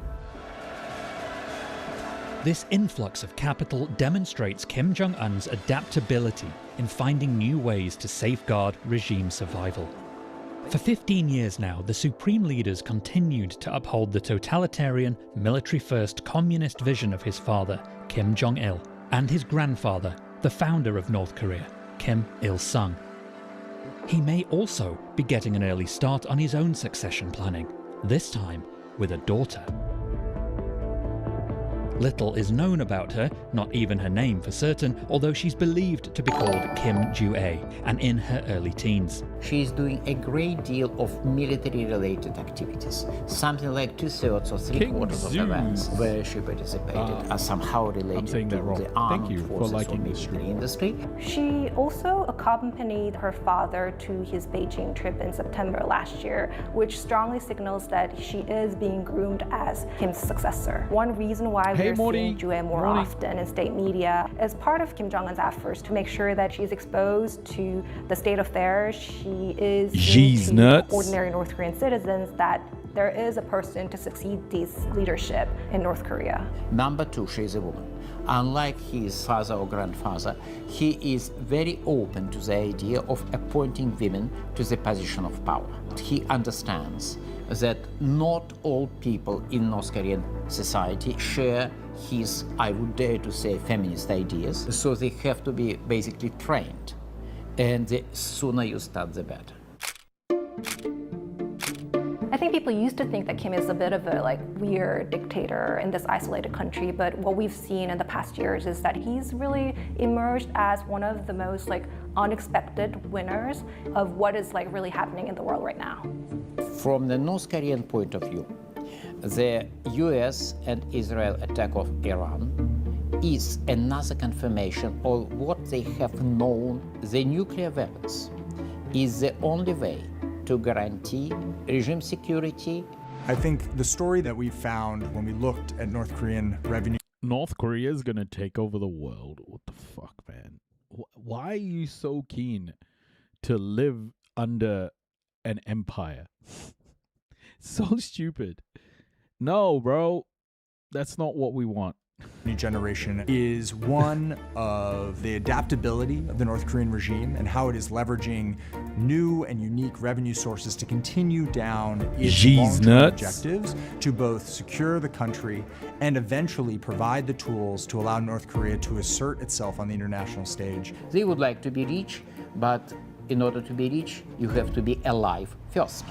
This influx of capital demonstrates Kim Jong-un's adaptability in finding new ways to safeguard regime survival. For 15 years now, the supreme leaders continued to uphold the totalitarian, military-first communist vision of his father, Kim Jong-il, and his grandfather, the founder of North Korea, Kim Il-sung. He may also be getting an early start on his own succession planning, this time with a daughter. Little is known about her, not even her name for certain, although she's believed to be called Kim Ju-ae, and in her early teens. She is doing a great deal of military-related activities. Something like 2/3 or 3/4 of events where she participated are somehow related to the armed forces or military industry. She also accompanied her father to his Beijing trip in September last year, which strongly signals that she is being groomed as Kim's successor. One reason why we're You're seeing Jue more often in state media. As part of Kim Jong-un's efforts to make sure that she's exposed to the state of affairs, she is saying to ordinary North Korean citizens that there is a person to succeed this leadership in North Korea. Number two, she is a woman. Unlike his father or grandfather, he is very open to the idea of appointing women to the position of power. He understands that not all people in North Korean society share his, I would dare to say, feminist ideas, so they have to be basically trained. And the sooner you start, the better. I think people used to think that Kim is a bit of a weird dictator in this isolated country, but what we've seen in the past years is that he's really emerged as one of the most unexpected winners of what is really happening in the world right now. From the North Korean point of view, the US and Israel attack of Iran is another confirmation of what they have known. The nuclear weapons is the only way to guarantee regime security. I think the story that we found when we looked at North Korean revenue. North Korea is going to take over the world. What the fuck, man? Why are you so keen to live under an empire? So stupid. No, bro. That's not what we want. New generation is one of the adaptability of the North Korean regime and how it is leveraging new and unique revenue sources to continue down its long-term objectives to both secure the country and eventually provide the tools to allow North Korea to assert itself on the international stage. They would like to be rich, but in order to be rich, you have to be alive first.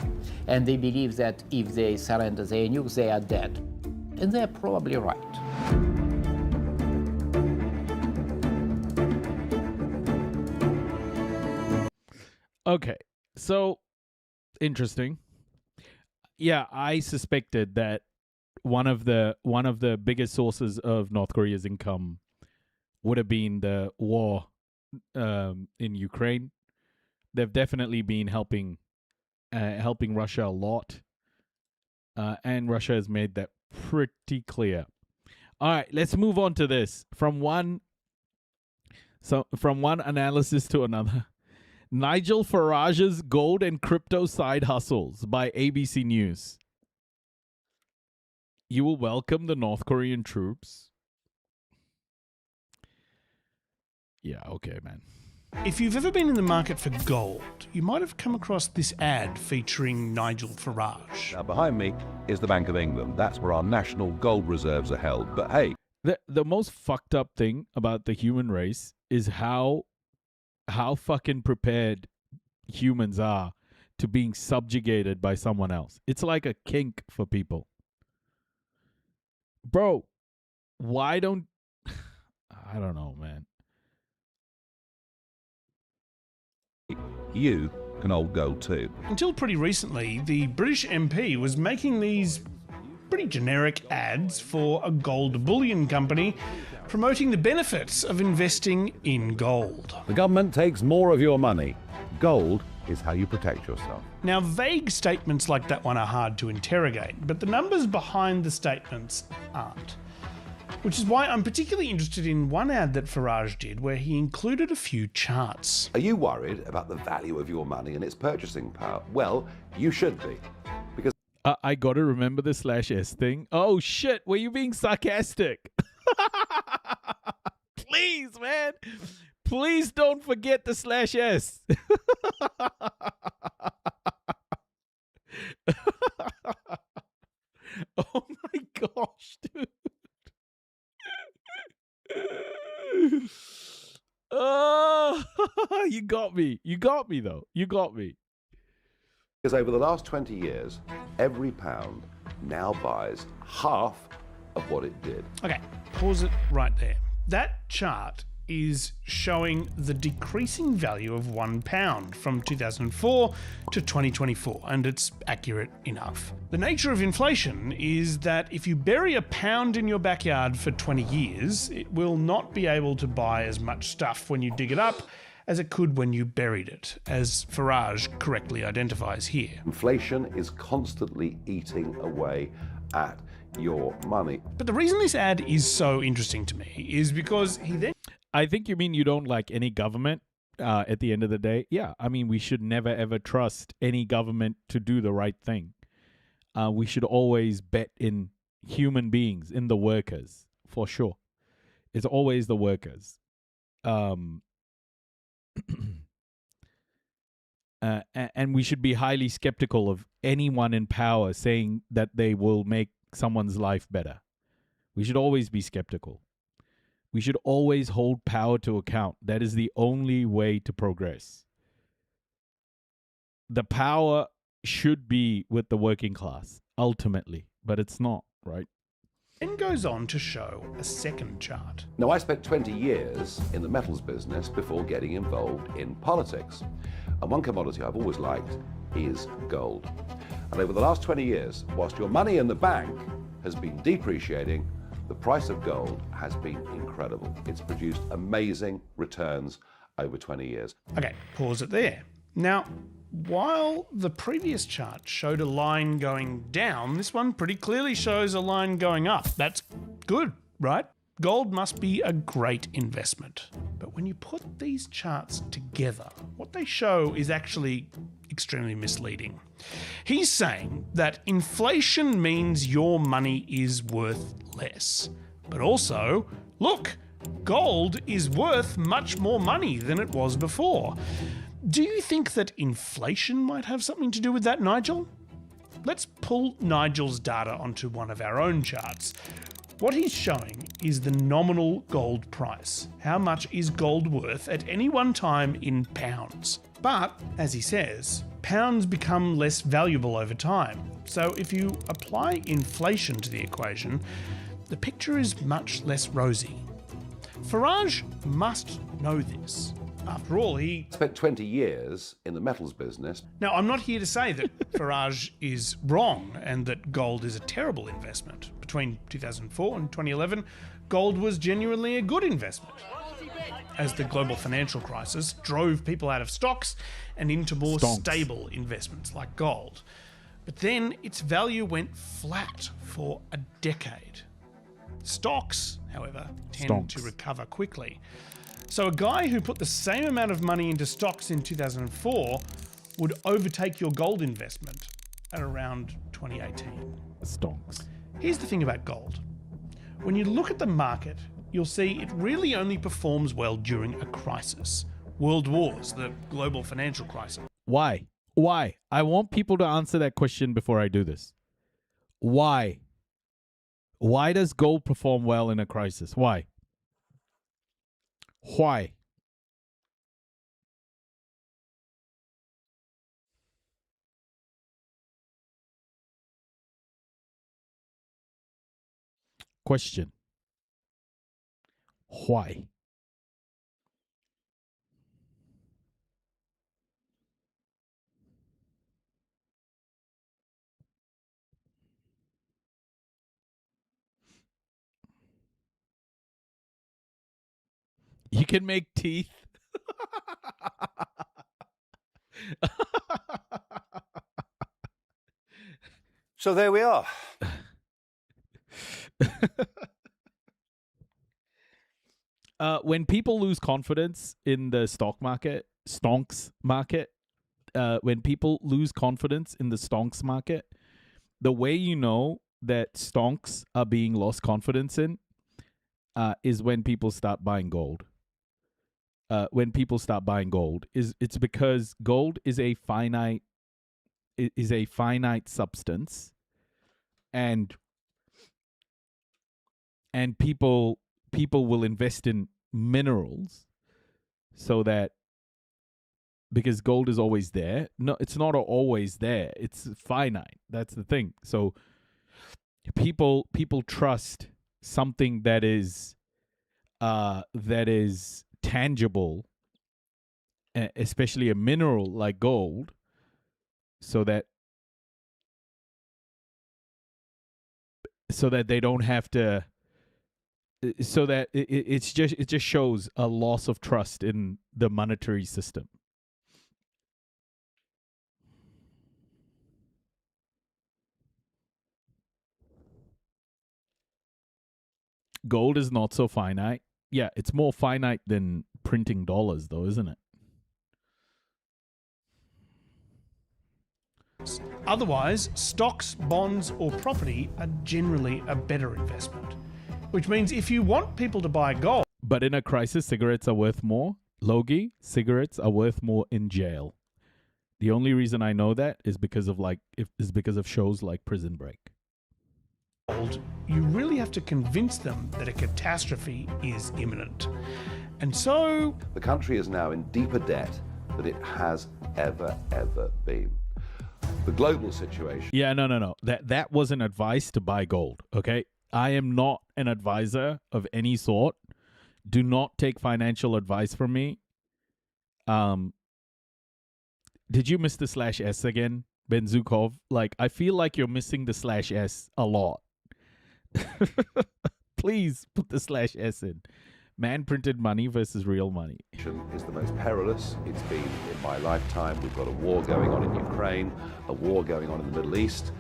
And they believe that if they surrender their nukes, they are dead. And they're probably right. Okay, so interesting. Yeah, I suspected that one of the biggest sources of North Korea's income would have been the war in Ukraine. They've definitely been helping Russia a lot, and Russia has made that pretty clear. All right, let's move on to this from one analysis to another. Nigel Farage's gold and crypto side hustles by ABC News. You will welcome the North Korean troops. Yeah, okay, man. If you've ever been in the market for gold, you might have come across this ad featuring Nigel Farage. Now, behind me is the Bank of England. That's where our national gold reserves are held. But hey, the most fucked up thing about the human race is how fucking prepared humans are to being subjugated by someone else. It's like a kink for people. Bro, why don't... I don't know, man. You can hold gold too. Until pretty recently, the British MP was making these pretty generic ads for a gold bullion company promoting the benefits of investing in gold. The government takes more of your money. Gold is how you protect yourself. Now, vague statements like that one are hard to interrogate, but the numbers behind the statements aren't. Which is why I'm particularly interested in one ad that Farage did where he included a few charts. Are you worried about the value of your money and its purchasing power? Well, you should be. Because I gotta remember the /S thing. Oh shit, were you being sarcastic? Please, man. Please don't forget the /S. Oh my gosh, dude. Oh, you got me. You got me, though. You got me. Because over the last 20 years, every pound now buys half of what it did. Okay, pause it right there. That chart is showing the decreasing value of £1 from 2004 to 2024, and it's accurate enough. The nature of inflation is that if you bury a pound in your backyard for 20 years, it will not be able to buy as much stuff when you dig it up as it could when you buried it, as Farage correctly identifies here. Inflation is constantly eating away at your money. But the reason this ad is so interesting to me is because he then... I think you mean you don't like any government at the end of the day. Yeah, I mean, we should never, ever trust any government to do the right thing. We should always bet in human beings, in the workers, for sure. It's always the workers. And we should be highly skeptical of anyone in power saying that they will make someone's life better. We should always be skeptical. We should always hold power to account. That is the only way to progress. The power should be with the working class, ultimately, but it's not, right? Then goes on to show a second chart. Now, I spent 20 years in the metals business before getting involved in politics. And one commodity I've always liked is gold. And over the last 20 years, whilst your money in the bank has been depreciating, the price of gold has been incredible. It's produced amazing returns over 20 years. Okay, pause it there. Now, while the previous chart showed a line going down, this one pretty clearly shows a line going up. That's good, right? Gold must be a great investment. But when you put these charts together, what they show is actually extremely misleading. He's saying that inflation means your money is worth less. But also, look, gold is worth much more money than it was before. Do you think that inflation might have something to do with that, Nigel? Let's pull Nigel's data onto one of our own charts. What he's showing is the nominal gold price. How much is gold worth at any one time in pounds? But, as he says, pounds become less valuable over time. So if you apply inflation to the equation, the picture is much less rosy. Farage must know this. After all, he spent 20 years in the metals business. Now, I'm not here to say that Farage is wrong and that gold is a terrible investment. Between 2004 and 2011, gold was genuinely a good investment, as the global financial crisis drove people out of stocks and into more stable investments like gold. But then its value went flat for a decade. Stocks, however, tend to recover quickly. So a guy who put the same amount of money into stocks in 2004 would overtake your gold investment at around 2018. Stonks. Here's the thing about gold. When you look at the market, you'll see it really only performs well during a crisis. World wars, the global financial crisis. Why? Why? I want people to answer that question before I do this. Why? Why does gold perform well in a crisis? Why? Why? Question. Why? You can make teeth. So there we are. When people lose confidence in the stock market, stonks market, when people lose confidence in the stonks market, the way you know that stonks are being lost confidence in is when people start buying gold. When people start buying gold, it's because gold is a finite substance, and people will invest in minerals so that, because gold is always there. No, it's not always there. It's finite. That's the thing. So people trust something that is tangible, especially a mineral like gold, so that they don't have to, so that it just shows a loss of trust in the monetary system. Gold is not so finite. Yeah, it's more finite than printing dollars, though, isn't it? Otherwise, stocks, bonds, or property are generally a better investment. Which means if you want people to buy gold... But in a crisis, cigarettes are worth more. Logie, cigarettes are worth more in jail. The only reason I know that is because of shows like Prison Break. You really have to convince them that a catastrophe is imminent. And so... The country is now in deeper debt than it has ever been. The global situation... Yeah, no. That wasn't advice to buy gold, okay? I am not an advisor of any sort. Do not take financial advice from me. Did you miss the /S again, Benzukov? Like, I feel like you're missing the /S a lot. Please put the /S in. Man-printed money versus real money. Is the most perilous it's been in my lifetime. We've got a war going on in Ukraine, a war going on in the Middle East,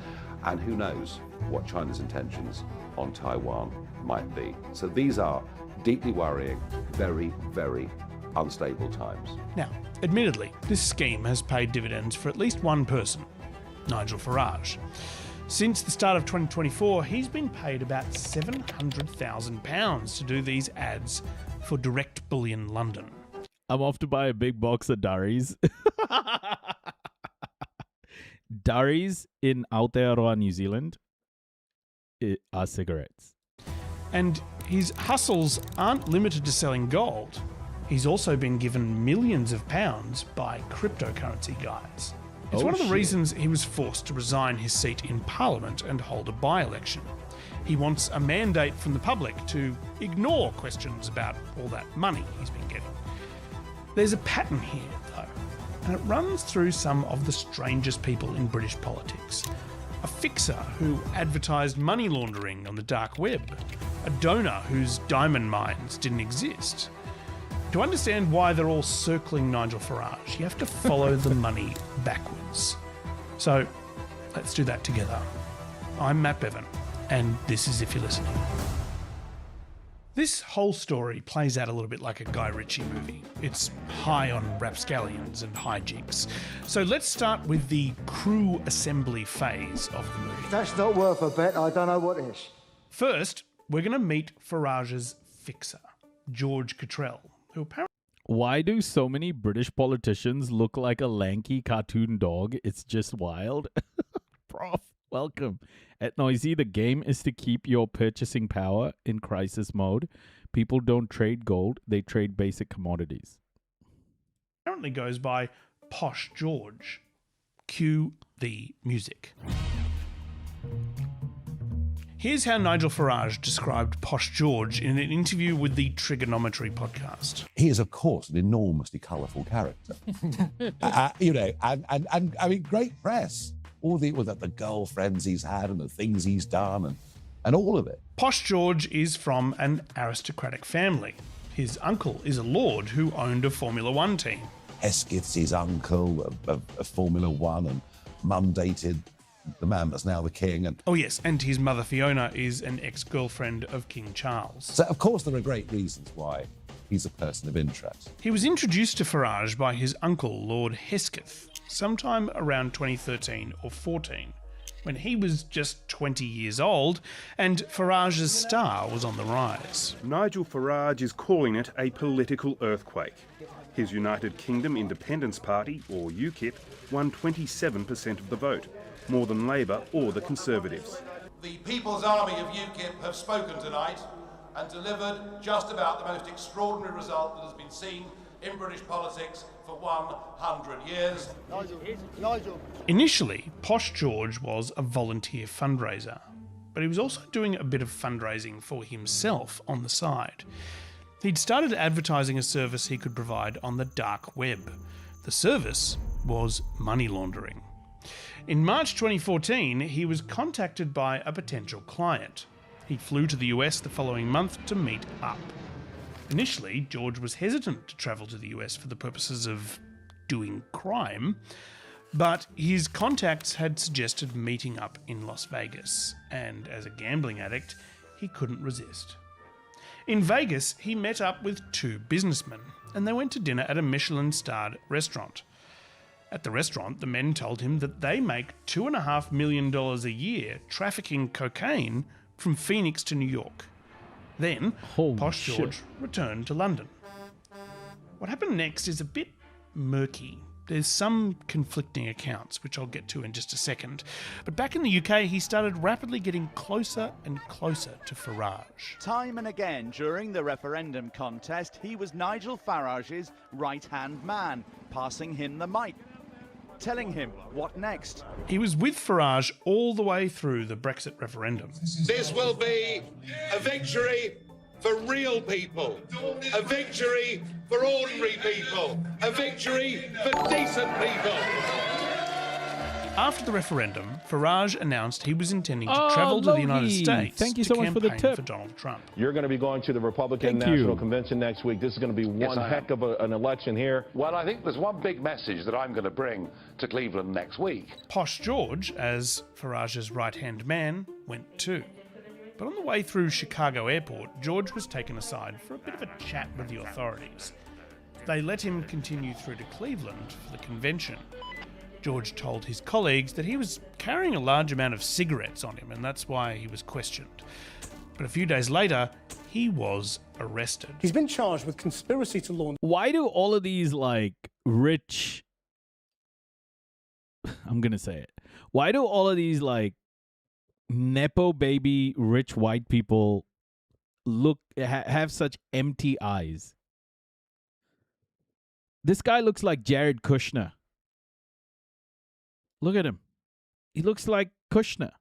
and who knows what China's intentions on Taiwan might be. So these are deeply worrying, very, very unstable times. Now, admittedly, this scheme has paid dividends for at least one person, Nigel Farage. Since the start of 2024, he's been paid about £700,000 to do these ads for Direct Bullion London. I'm off to buy a big box of Durries. Durries in Aotearoa, New Zealand are cigarettes. And his hustles aren't limited to selling gold. He's also been given millions of pounds by cryptocurrency guys. It's one of the reasons he was forced to resign his seat in Parliament and hold a by-election. He wants a mandate from the public to ignore questions about all that money he's been getting. There's a pattern here, though, and it runs through some of the strangest people in British politics. A fixer who advertised money laundering on the dark web. A donor whose diamond mines didn't exist. To understand why they're all circling Nigel Farage, you have to follow the money backwards. So, let's do that together. I'm Matt Bevan, and this is If You're Listening. This whole story plays out a little bit like a Guy Ritchie movie. It's high on rapscallions and hijinks. So let's start with the crew assembly phase of the movie. That's not worth a bet. I don't know what is. First, we're going to meet Farage's fixer, George Cottrell, who apparently... Why do so many British politicians look like a lanky cartoon dog? It's just wild. Prof, welcome. At Noisy, the game is to keep your purchasing power in crisis mode. People don't trade gold, they trade basic commodities. Apparently goes by Posh George. Cue the music. Here's how Nigel Farage described Posh George in an interview with the Trigonometry podcast. He is, of course, an enormously colourful character. And I mean, great press. All the girlfriends he's had and the things he's done and all of it. Posh George is from an aristocratic family. His uncle is a lord who owned a Formula One team. Hesketh's his uncle of Formula One, and mum dated the man that's now the king. And oh yes, and his mother Fiona is an ex-girlfriend of King Charles. So of course there are great reasons why he's a person of interest. He was introduced to Farage by his uncle, Lord Hesketh, sometime around 2013 or 14, when he was just 20 years old and Farage's star was on the rise. Nigel Farage is calling it a political earthquake. His United Kingdom Independence Party, or UKIP, won 27% of the vote, more than Labour or the Conservatives. The People's Army of UKIP have spoken tonight and delivered just about the most extraordinary result that has been seen in British politics for 100 years. Nigel. Initially, Posh George was a volunteer fundraiser, but he was also doing a bit of fundraising for himself on the side. He'd started advertising a service he could provide on the dark web. The service was money laundering. In March 2014, he was contacted by a potential client. He flew to the US the following month to meet up. Initially, George was hesitant to travel to the US for the purposes of doing crime, but his contacts had suggested meeting up in Las Vegas, and as a gambling addict, he couldn't resist. In Vegas, he met up with two businessmen, and they went to dinner at a Michelin-starred restaurant. At the restaurant, the men told him that they make $2.5 million a year trafficking cocaine from Phoenix to New York. Then, Posh George returned to London. What happened next is a bit murky. There's some conflicting accounts, which I'll get to in just a second. But back in the UK, he started rapidly getting closer and closer to Farage. Time and again during the referendum contest, he was Nigel Farage's right-hand man, passing him the mic, telling him what next. He was with Farage all the way through the Brexit referendum. This will be a victory for real people, a victory for ordinary people, a victory for decent people. After the referendum, Farage announced he was intending to travel to the United States to campaign for Donald Trump. You're going to be going to the Republican National Convention next week. This is going to be one heck of an election here. Well, I think there's one big message that I'm going to bring to Cleveland next week. Posh George, as Farage's right-hand man, went too. But on the way through Chicago Airport, George was taken aside for a bit of a chat with the authorities. They let him continue through to Cleveland for the convention. George told his colleagues that he was carrying a large amount of cigarettes on him, and that's why he was questioned. But a few days later, he was arrested. He's been charged with conspiracy to launder. Why do all of these, rich... I'm going to say it. Why do all of these, Nepo baby rich white people have such empty eyes? This guy looks like Jared Kushner. Look at him. He looks like Kushner.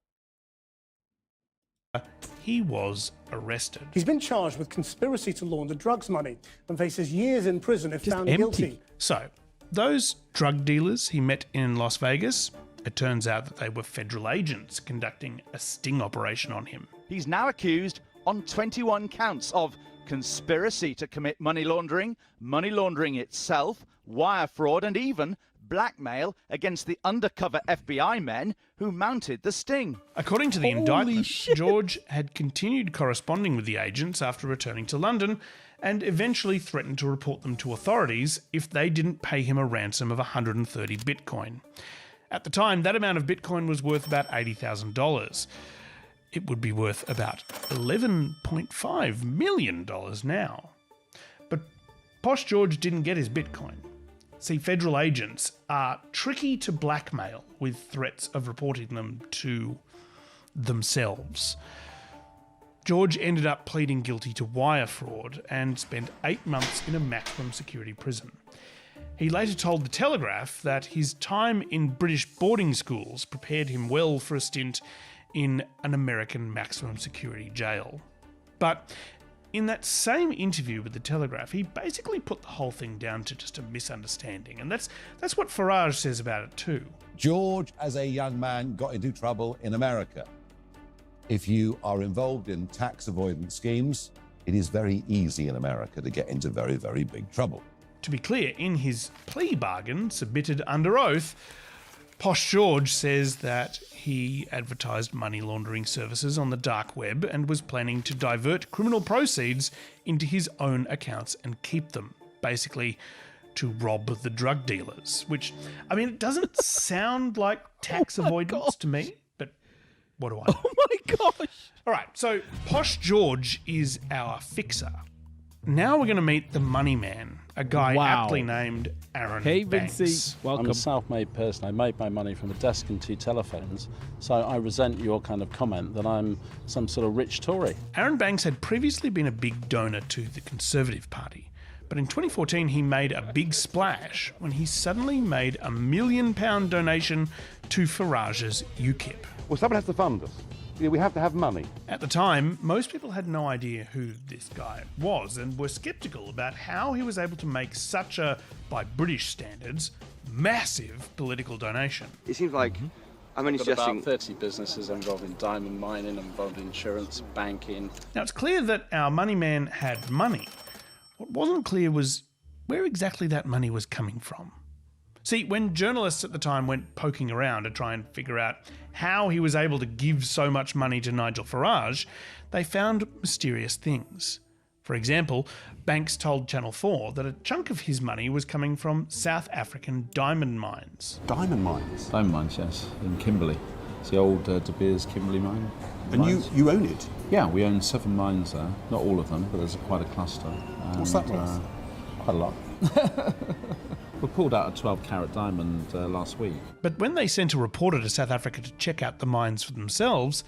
He was arrested. He's been charged with conspiracy to launder drugs money and faces years in prison if found guilty. So, those drug dealers he met in Las Vegas, it turns out that they were federal agents conducting a sting operation on him. He's now accused on 21 counts of conspiracy to commit money laundering itself, wire fraud, and even blackmail against the undercover FBI men who mounted the sting. According to the indictment, George had continued corresponding with the agents after returning to London and eventually threatened to report them to authorities if they didn't pay him a ransom of 130 Bitcoin. At the time, that amount of Bitcoin was worth about $80,000. It would be worth about $11.5 million now. But Posh George didn't get his Bitcoin. See, federal agents are tricky to blackmail with threats of reporting them to themselves. George ended up pleading guilty to wire fraud and spent 8 months in a maximum security prison. He later told The Telegraph that his time in British boarding schools prepared him well for a stint in an American maximum security jail. But in that same interview with The Telegraph, he basically put the whole thing down to just a misunderstanding, and that's what Farage says about it too. George, as a young man, got into trouble in America. If you are involved in tax avoidance schemes, it is very easy in America to get into very, very big trouble. To be clear, in his plea bargain submitted under oath, Posh George says that he advertised money laundering services on the dark web and was planning to divert criminal proceeds into his own accounts and keep them, basically to rob the drug dealers, which, it doesn't sound like tax avoidance to me, but what do I know? Oh my gosh! All right, so Posh George is our fixer. Now we're going to meet the money man, a guy aptly named Aaron Banks. Vincey, welcome. I'm a self-made person. I made my money from a desk and 2 telephones. So I resent your kind of comment that I'm some sort of rich Tory. Aaron Banks had previously been a big donor to the Conservative Party. But in 2014, he made a big splash when he suddenly made a £1 million donation to Farage's UKIP. Well, someone has to fund us. We have to have money. At the time, most people had no idea who this guy was and were sceptical about how he was able to make such a, by British standards, massive political donation. It seems like I'm only Got suggesting about 30 businesses involved in diamond mining, involved in insurance, banking. Now, it's clear that our money man had money. What wasn't clear was where exactly that money was coming from. See, when journalists at the time went poking around to try and figure out how he was able to give so much money to Nigel Farage, they found mysterious things. For example, Banks told Channel 4 that a chunk of his money was coming from South African diamond mines. Diamond mines? Diamond mines, yes, in Kimberley. It's the old De Beers Kimberley mine. And you own it? Yeah, we own 7 mines there. Not all of them, but there's quite a cluster. What's that worth? Quite a lot. We pulled out a 12-carat diamond last week. But when they sent a reporter to South Africa to check out the mines for themselves,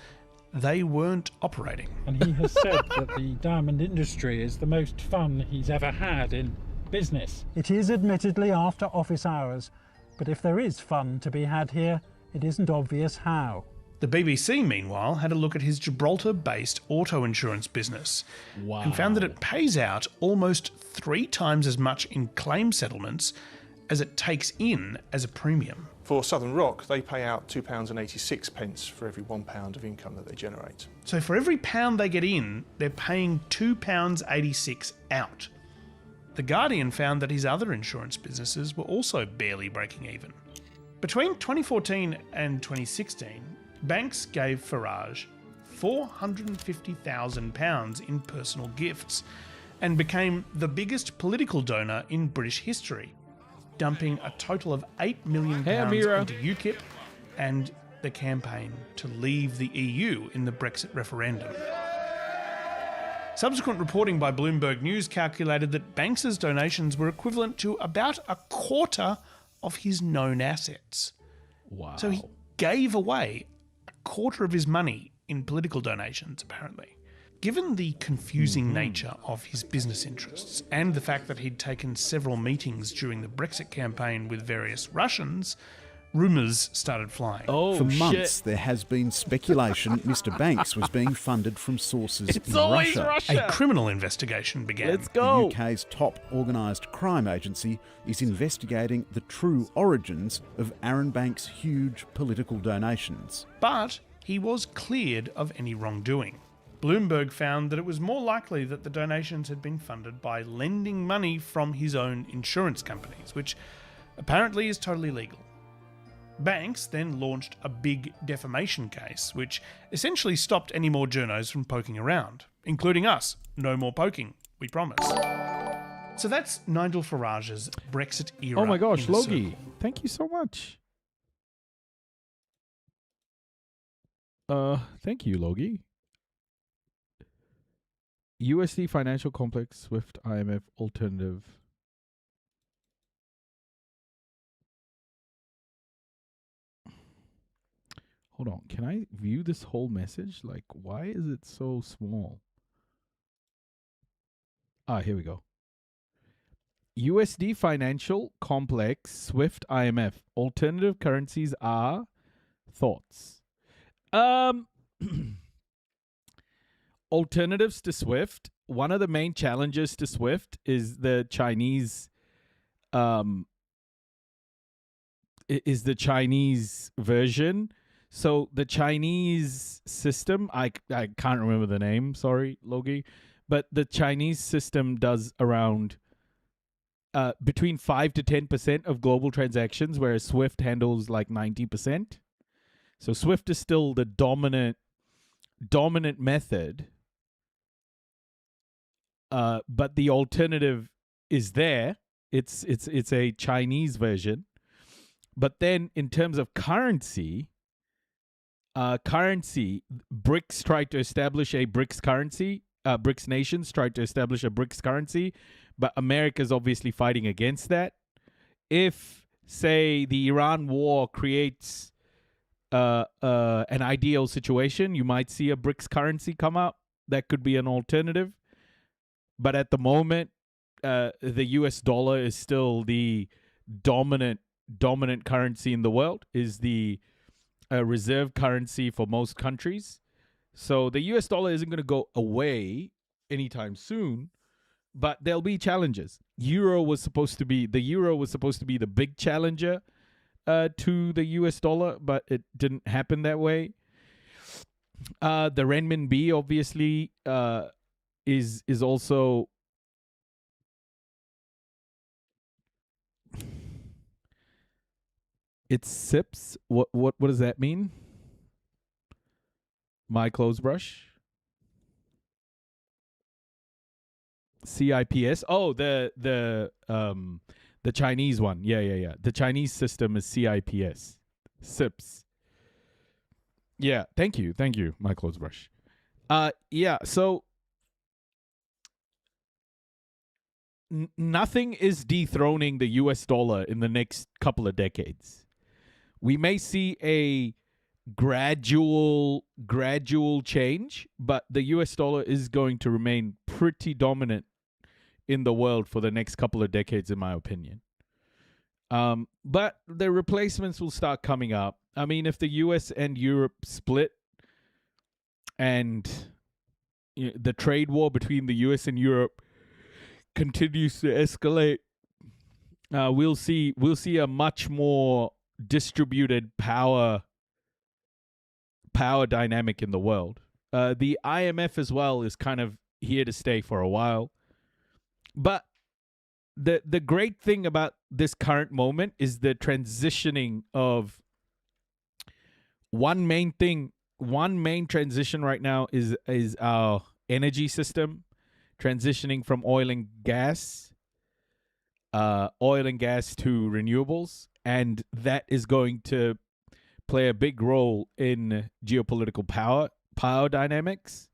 they weren't operating. And he has said that the diamond industry is the most fun he's ever had in business. It is admittedly after office hours, but if there is fun to be had here, it isn't obvious how. The BBC, meanwhile, had a look at his Gibraltar-based auto insurance business and found that it pays out almost 3 times as much in claim settlements as it takes in as a premium. For Southern Rock, they pay out £2.86 for every £1 of income that they generate. So for every pound they get in, they're paying £2.86 out. The Guardian found that his other insurance businesses were also barely breaking even. Between 2014 and 2016, Banks gave Farage £450,000 in personal gifts and became the biggest political donor in British history, dumping a total of £8 million into UKIP and the campaign to leave the EU in the Brexit referendum. Subsequent reporting by Bloomberg News calculated that Banks's donations were equivalent to about a quarter of his known assets. Wow. So he gave away a quarter of his money in political donations, apparently. Given the confusing nature of his business interests and the fact that he'd taken several meetings during the Brexit campaign with various Russians, rumours started flying. For months, there has been speculation Mr. Banks was being funded from sources in Russia. A criminal investigation began. The UK's top organised crime agency is investigating the true origins of Aaron Banks' huge political donations. But he was cleared of any wrongdoing. Bloomberg found that it was more likely that the donations had been funded by lending money from his own insurance companies, which apparently is totally legal. Banks then launched a big defamation case, which essentially stopped any more journos from poking around, including us. No more poking, we promise. So that's Nigel Farage's Brexit era. Oh my gosh, in a Logie, circle. thank you so much. Thank you, Logie. USD Financial Complex, Swift, IMF, Alternative. Hold on, can I view this whole message? Like, why is it so small? Here we go. USD Financial Complex, Swift, IMF. Alternative currencies are thoughts. Alternatives to Swift. One of the main challenges to Swift is the Chinese version. So the Chinese system, I can't remember the name, sorry, Logie, but the Chinese system does around between 5 to 10% of global transactions, whereas Swift handles like 90%. So Swift is still the dominant method, but the alternative is there. It's a Chinese version. But then in terms of currency, BRICS tried to establish a BRICS currency. BRICS nations tried to establish a BRICS currency, but America's obviously fighting against that. If, say, the Iran war creates an ideal situation, you might see a BRICS currency come up. That could be an alternative. But at the moment, the US dollar is still the dominant currency in the world, is the reserve currency for most countries. So the US dollar isn't going to go away anytime soon, but there'll be challenges. The euro was supposed to be the big challenger to the US dollar, but it didn't happen that way. The renminbi obviously is also it's SIPS. What does that mean? My clothes brush. CIPS. Oh, the Chinese one. Yeah. The Chinese system is CIPS. SIPS. Yeah. Thank you, my clothes brush. Yeah. So nothing is dethroning the US dollar in the next couple of decades. We may see a gradual change, but the US dollar is going to remain pretty dominant in the world for the next couple of decades, in my opinion. But the replacements will start coming up. I mean, if the US and Europe split and the trade war between the US and Europe continues to escalate, we'll see a much more distributed power dynamic in the world. The IMF as well is kind of here to stay for a while. But the great thing about this current moment is the transitioning of one main transition right now is our energy system transitioning from oil and gas to renewables, and that is going to play a big role in geopolitical power dynamics,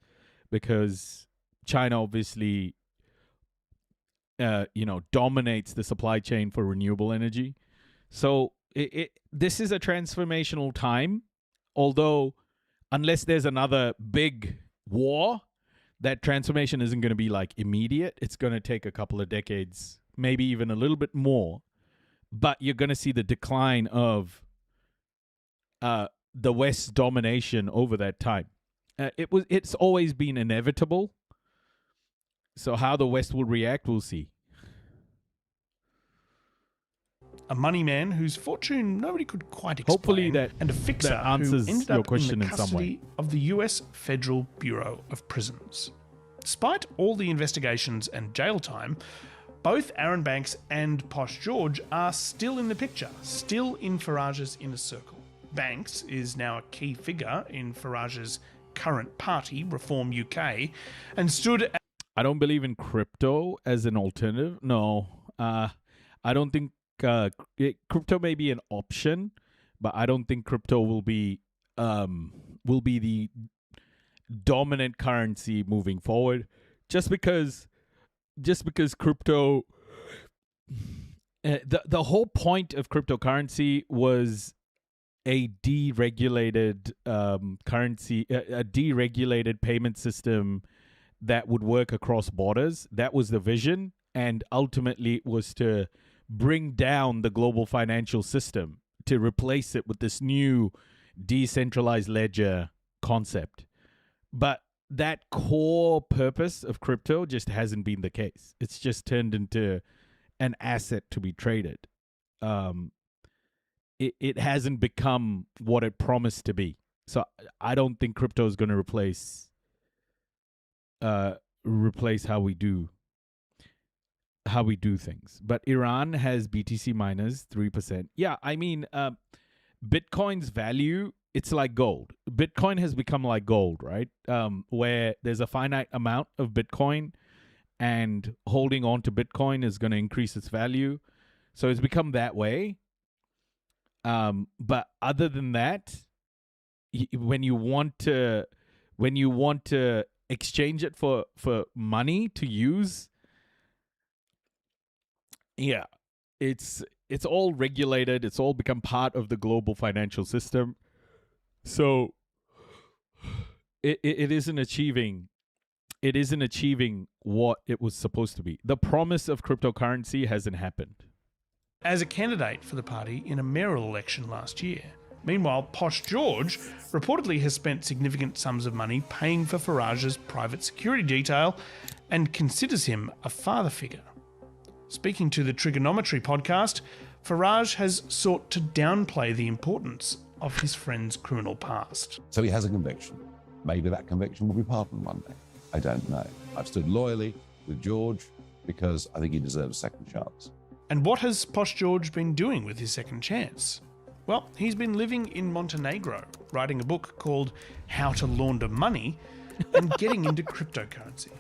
because China obviously dominates the supply chain for renewable energy. So this is a transformational time, although unless there's another big war, that transformation isn't going to be like immediate. It's going to take a couple of decades, maybe even a little bit more. But you're going to see the decline of the West's domination over that time. It's always been inevitable. So how the West will react, we'll see. A money man whose fortune nobody could quite explain. Hopefully and a fixer that answers who ended your up question in the in some way. custody of the US Federal Bureau of Prisons. Despite all the investigations and jail time, both Aaron Banks and Posh George are still in the picture, still in Farage's inner circle. Banks is now a key figure in Farage's current party, Reform UK, and stood... I don't believe in crypto as an alternative. No. I don't think... crypto may be an option, but I don't think crypto will be the dominant currency moving forward. Just because crypto, the whole point of cryptocurrency was a deregulated currency, a deregulated payment system that would work across borders. That was the vision, and ultimately it was to bring down the global financial system to replace it with this new decentralized ledger concept. But that core purpose of crypto just hasn't been the case. It's just turned into an asset to be traded. It hasn't become what it promised to be. So I don't think crypto is going to replace how we do things. But Iran has BTC miners 3%. Yeah, I mean, Bitcoin's value, it's like gold. Bitcoin has become like gold, right? Where there's a finite amount of Bitcoin, and holding on to Bitcoin is going to increase its value. So it's become that way. But other than that, when you want to exchange it for money to use, yeah, it's all regulated. It's all become part of the global financial system. So it isn't achieving what it was supposed to be. The promise of cryptocurrency hasn't happened. As a candidate for the party in a mayoral election last year. Meanwhile, Posh George reportedly has spent significant sums of money paying for Farage's private security detail and considers him a father figure. Speaking to the Trigonometry podcast, Farage has sought to downplay the importance of his friend's criminal past. So he has a conviction. Maybe that conviction will be pardoned one day. I don't know. I've stood loyally with George because I think he deserves a second chance. And what has Posh George been doing with his second chance? Well, he's been living in Montenegro, writing a book called How to Launder Money and getting into cryptocurrency.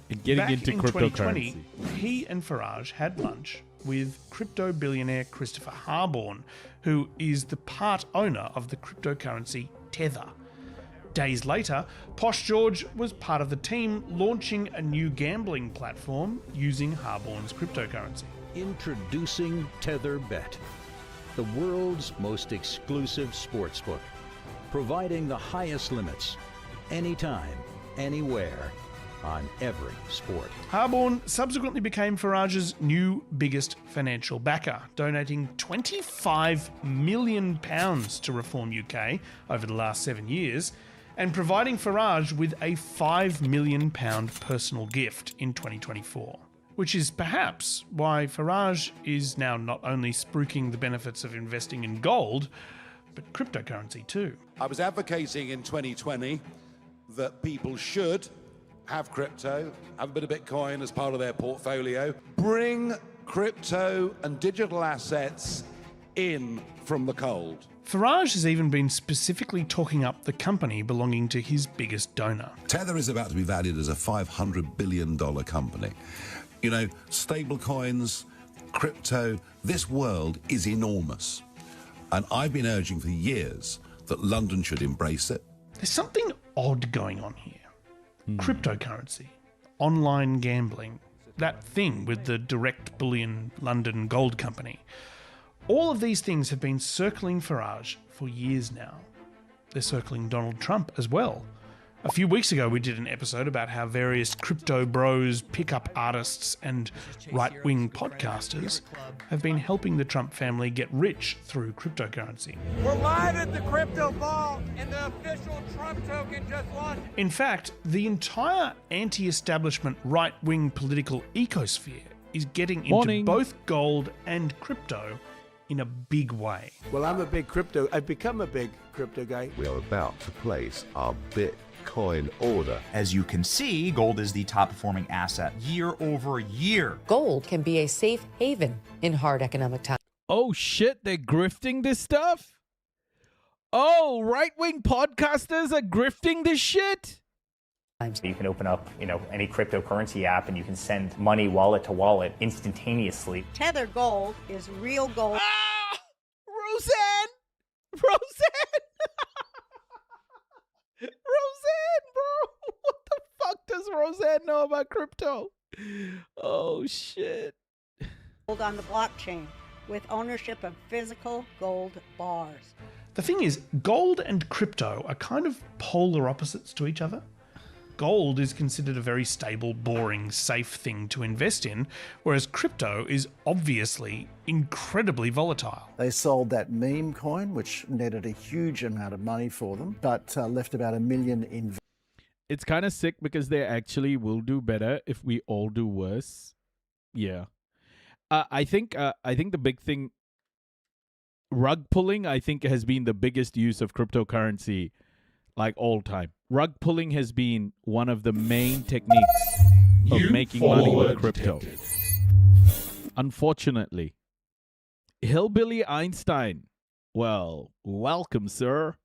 And getting Back into in cryptocurrency. 2020, he and Farage had lunch with crypto billionaire Christopher Harborn, who is the part owner of the cryptocurrency Tether. Days later, Posh George was part of the team launching a new gambling platform using Harborn's cryptocurrency. Introducing TetherBet, the world's most exclusive sportsbook, providing the highest limits, anytime, anywhere, on every sport. Harborn subsequently became Farage's new biggest financial backer, donating £25 million to Reform UK over the last 7 years, and providing Farage with a £5 million personal gift in 2024. Which is perhaps why Farage is now not only spruiking the benefits of investing in gold, but cryptocurrency too. I was advocating in 2020 that people should have crypto, have a bit of Bitcoin as part of their portfolio, bring crypto and digital assets in from the cold. Farage has even been specifically talking up the company belonging to his biggest donor. Tether is about to be valued as a $500 billion company. You know, stable coins, crypto, this world is enormous. And I've been urging for years that London should embrace it. There's something odd going on here. Cryptocurrency, online gambling, that thing with the direct bullion London gold company. All of these things have been circling Farage for years now. They're circling Donald Trump as well. A few weeks ago, we did an episode about how various crypto bros, pickup artists, and right-wing podcasters have been helping the Trump family get rich through cryptocurrency. We're live at the crypto ball, and the official Trump token just launched. In fact, the entire anti-establishment right-wing political ecosphere is getting into both gold and crypto in a big way. Well, I've become a big crypto guy. We are about to place our Bitcoin order. As you can see, gold is the top performing asset year over year. Gold can be a safe haven in hard economic times. Oh shit, they're grifting this stuff? Oh, right-wing podcasters are grifting this shit? You can open up, any cryptocurrency app and you can send money wallet to wallet instantaneously. Tether Gold is real gold. Ah! Roseanne! Roseanne, bro! What the fuck does Roseanne know about crypto? Oh, shit. Gold on the blockchain with ownership of physical gold bars. The thing is, gold and crypto are kind of polar opposites to each other. Gold is considered a very stable, boring, safe thing to invest in, whereas crypto is obviously incredibly volatile. They sold that meme coin, which netted a huge amount of money for them, but left about $1 million in. It's kind of sick because they actually will do better if we all do worse. Yeah. I think the big thing, rug pulling, I think has been the biggest use of cryptocurrency like all time. Rug pulling has been one of the main techniques of making money with crypto. Unfortunately, Hillbilly Einstein, well, welcome, sir.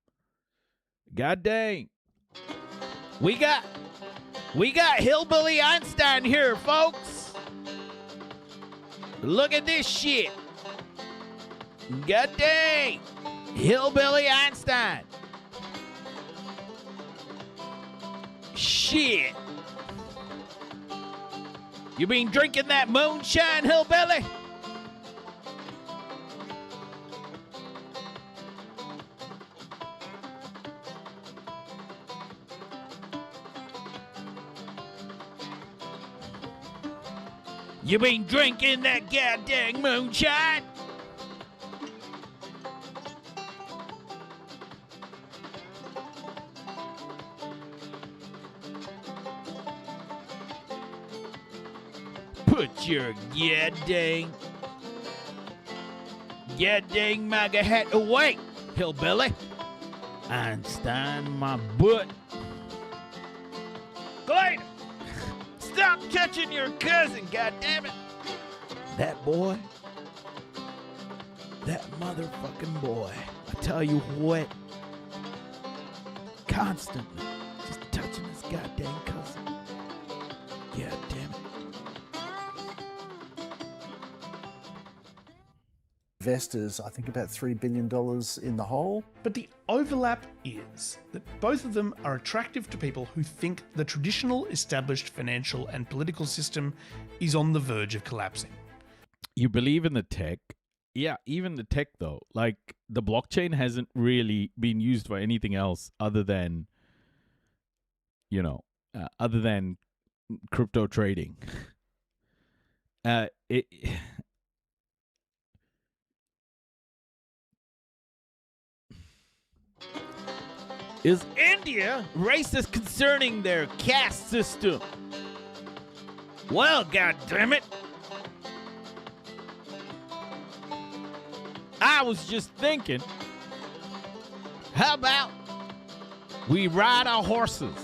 God dang. We got Hillbilly Einstein here, folks. Look at this shit. God dang. Hillbilly Einstein. Shit. You been drinking that moonshine, hillbilly? You been drinking that goddamn moonshine? Put your goddamn MAGA hat away, hillbilly. Einstein my butt. Glader, stop touching your cousin, goddammit. That boy, that motherfucking boy, I tell you what, constantly just touching his goddamn cousin. Yeah, investors, I think about $3 billion in the hole. But the overlap is that both of them are attractive to people who think the traditional established financial and political system is on the verge of collapsing. You believe in the tech. Yeah, even the tech though. Like the blockchain hasn't really been used for anything else other than, other than crypto trading. Is India racist concerning their caste system? Well, goddammit. I was just thinking, how about we ride our horses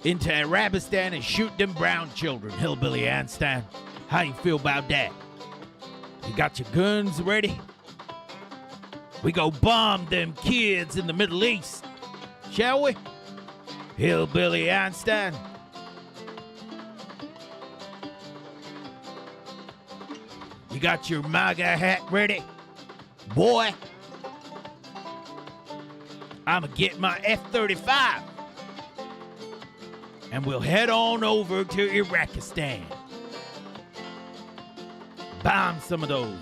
into Arabistan and shoot them brown children, Hillbilly Einstein? How you feel about that? You got your guns ready? We go bomb them kids in the Middle East, shall we? Hillbilly Einstein. You got your MAGA hat ready? Boy, I'ma get my F-35 and we'll head on over to Iraqistan. Bomb some of those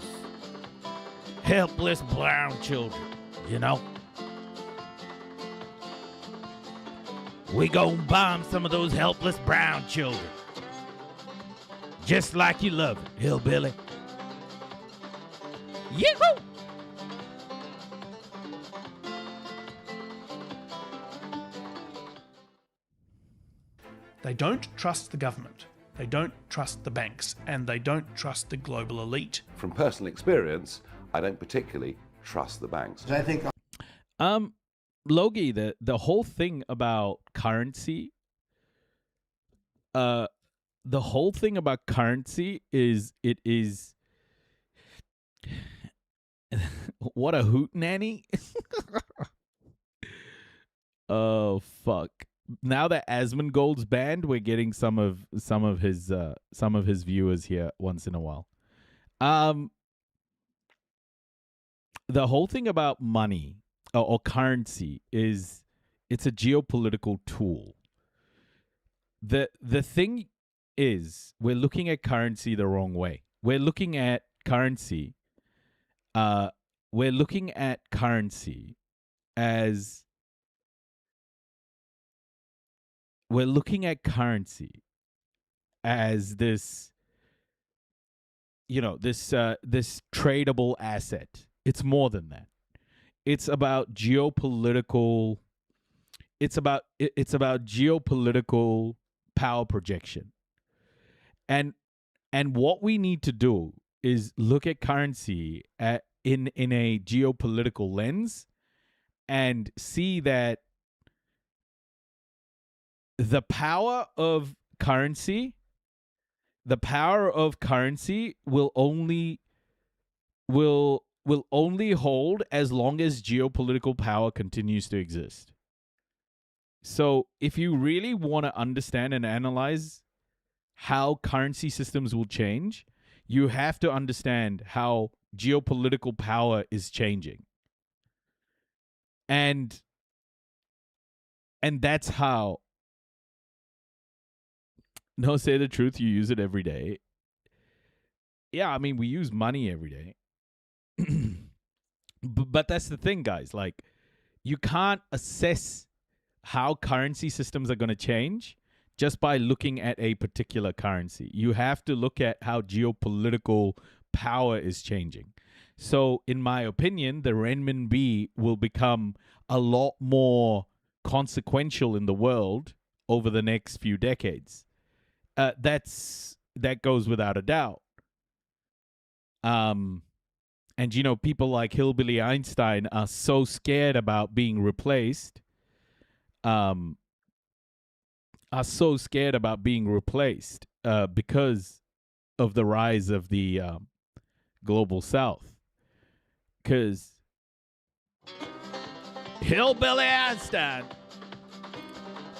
helpless brown children, We gon' bomb some of those helpless brown children. Just like you love it, hillbilly. Yee-hoo! They don't trust the government. They don't trust the banks, and they don't trust the global elite. From personal experience, I don't particularly trust the banks. I think Logie, the whole thing about currency, is it is what a hootenanny. Oh fuck. Now that Asmongold's banned, we're getting some of his viewers here once in a while. The whole thing about money or currency is it's a geopolitical tool. The thing is we're looking at currency the wrong way. We're looking at currency as this, this tradable asset. It's more than that. It's about geopolitical. It's about geopolitical power projection. And what we need to do is look at currency in a geopolitical lens and see that the power of currency will only hold as long as geopolitical power continues to exist. So if you really want to understand and analyze how currency systems will change, you have to understand how geopolitical power is changing. And that's how. No, say the truth, you use it every day. Yeah, I mean, we use money every day. But that's the thing, guys. Like, you can't assess how currency systems are going to change just by looking at a particular currency. You have to look at how geopolitical power is changing. So, in my opinion, the renminbi will become a lot more consequential in the world over the next few decades. That goes without a doubt. And people like Hillbilly Einstein are so scared about being replaced. Because of the rise of the global South. Because Hillbilly Einstein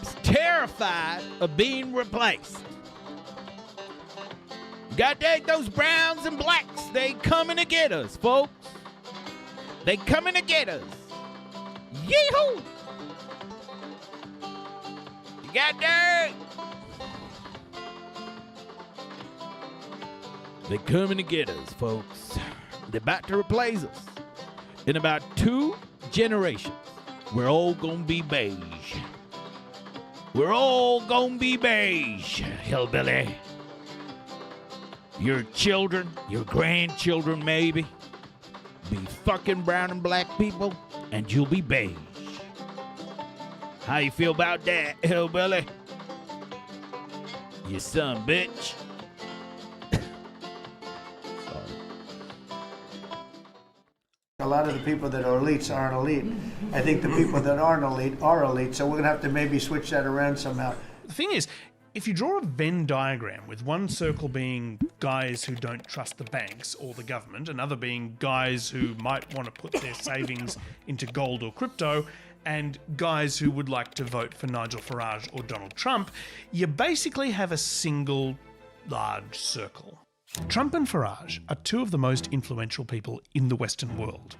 is terrified of being replaced. God dang, those browns and blacks, they coming to get us, folks. They coming to get us. Yee-hoo! God dang. They coming to get us, folks. They're about to replace us. In about 2 generations, we're all gonna be beige. We're all gonna be beige, hillbilly. Your children, your grandchildren maybe, be fucking brown and black people, and you'll be beige. How you feel about that, hillbilly? You son bitch. A lot of the people that are elites aren't elite. I think the people that aren't elite are elite, so we're going to have to maybe switch that around somehow. The thing is, if you draw a Venn diagram with one circle being guys who don't trust the banks or the government, another being guys who might want to put their savings into gold or crypto, and guys who would like to vote for Nigel Farage or Donald Trump, you basically have a single large circle. Trump and Farage are 2 of the most influential people in the Western world,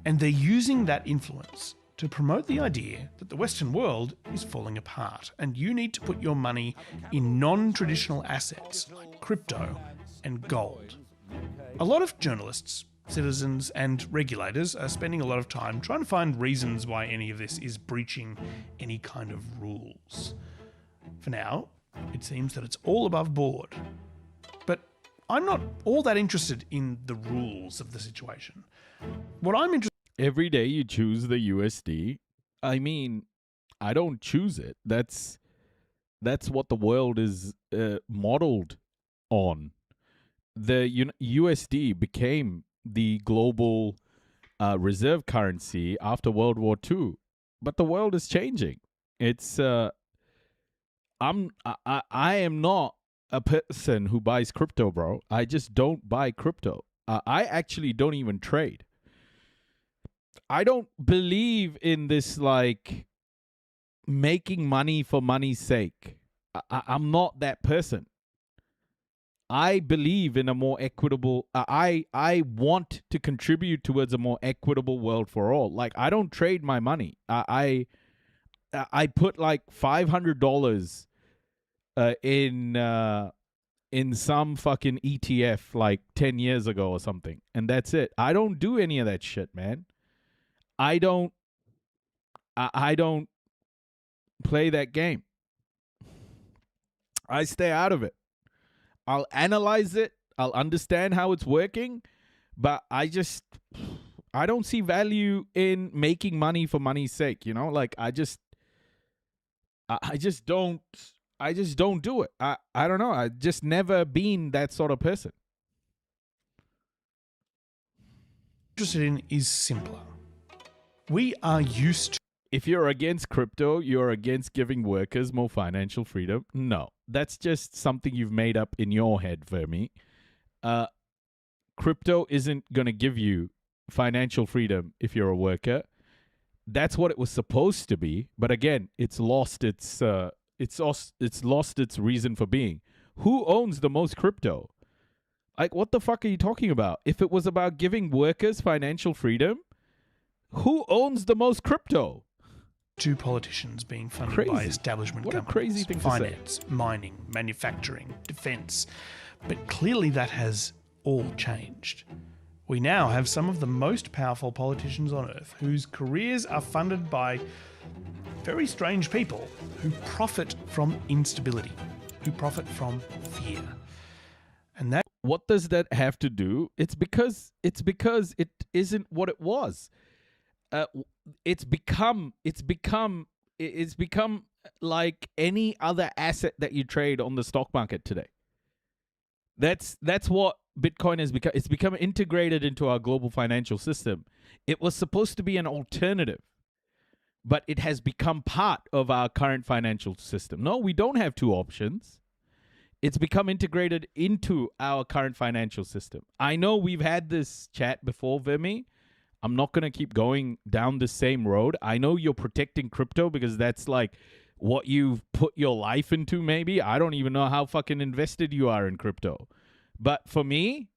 and they're using that influence to promote the idea that the Western world is falling apart and you need to put your money in non-traditional assets like crypto and gold. A lot of journalists, citizens and regulators are spending a lot of time trying to find reasons why any of this is breaching any kind of rules. For now, it seems that it's all above board. But I'm not all that interested in the rules of the situation. What I'm interested Every day you choose the USD. I mean, I don't choose it. That's what the world is modeled on. The USD became the global reserve currency after World War II, but the world is changing. It's I am not a person who buys crypto, bro. I just don't buy crypto. I actually don't even trade. I don't believe in this, like, making money for money's sake. I'm not that person. I believe in a more equitable... I want to contribute towards a more equitable world for all. Like, I don't trade my money. I put, like, $500 in some fucking ETF, like, 10 years ago or something. And that's it. I don't do any of that shit, man. I don't play that game. I stay out of it. I'll analyze it. I'll understand how it's working, but I don't see value in making money for money's sake, you know? Like I just don't do it. I don't know. I've just never been that sort of person. interested in is simpler. We are used to... If you're against crypto, you're against giving workers more financial freedom? No, that's just something you've made up in your head, Vermi. Crypto isn't going to give you financial freedom if you're a worker. That's what it was supposed to be, but again, it's lost its reason for being. Who owns the most crypto? Like, what the fuck are you talking about? If it was about giving workers financial freedom, who owns the most crypto? Two politicians being funded by establishment companies. What a crazy thing finance, to say. Mining, manufacturing, defense. But clearly that has all changed. We now have some of the most powerful politicians on earth whose careers are funded by very strange people who profit from instability, who profit from fear. And that... What does that have to do? It's because it isn't what it was. It's become like any other asset that you trade on the stock market today. That's what Bitcoin has become. It's become integrated into our global financial system. It was supposed to be an alternative, but it has become part of our current financial system. No, we don't have two options. It's become integrated into our current financial system. I know we've had this chat before, Vimy. I'm not going to keep going down the same road. I know you're protecting crypto because that's like what you've put your life into, maybe. I don't even know how fucking invested you are in crypto. But for me,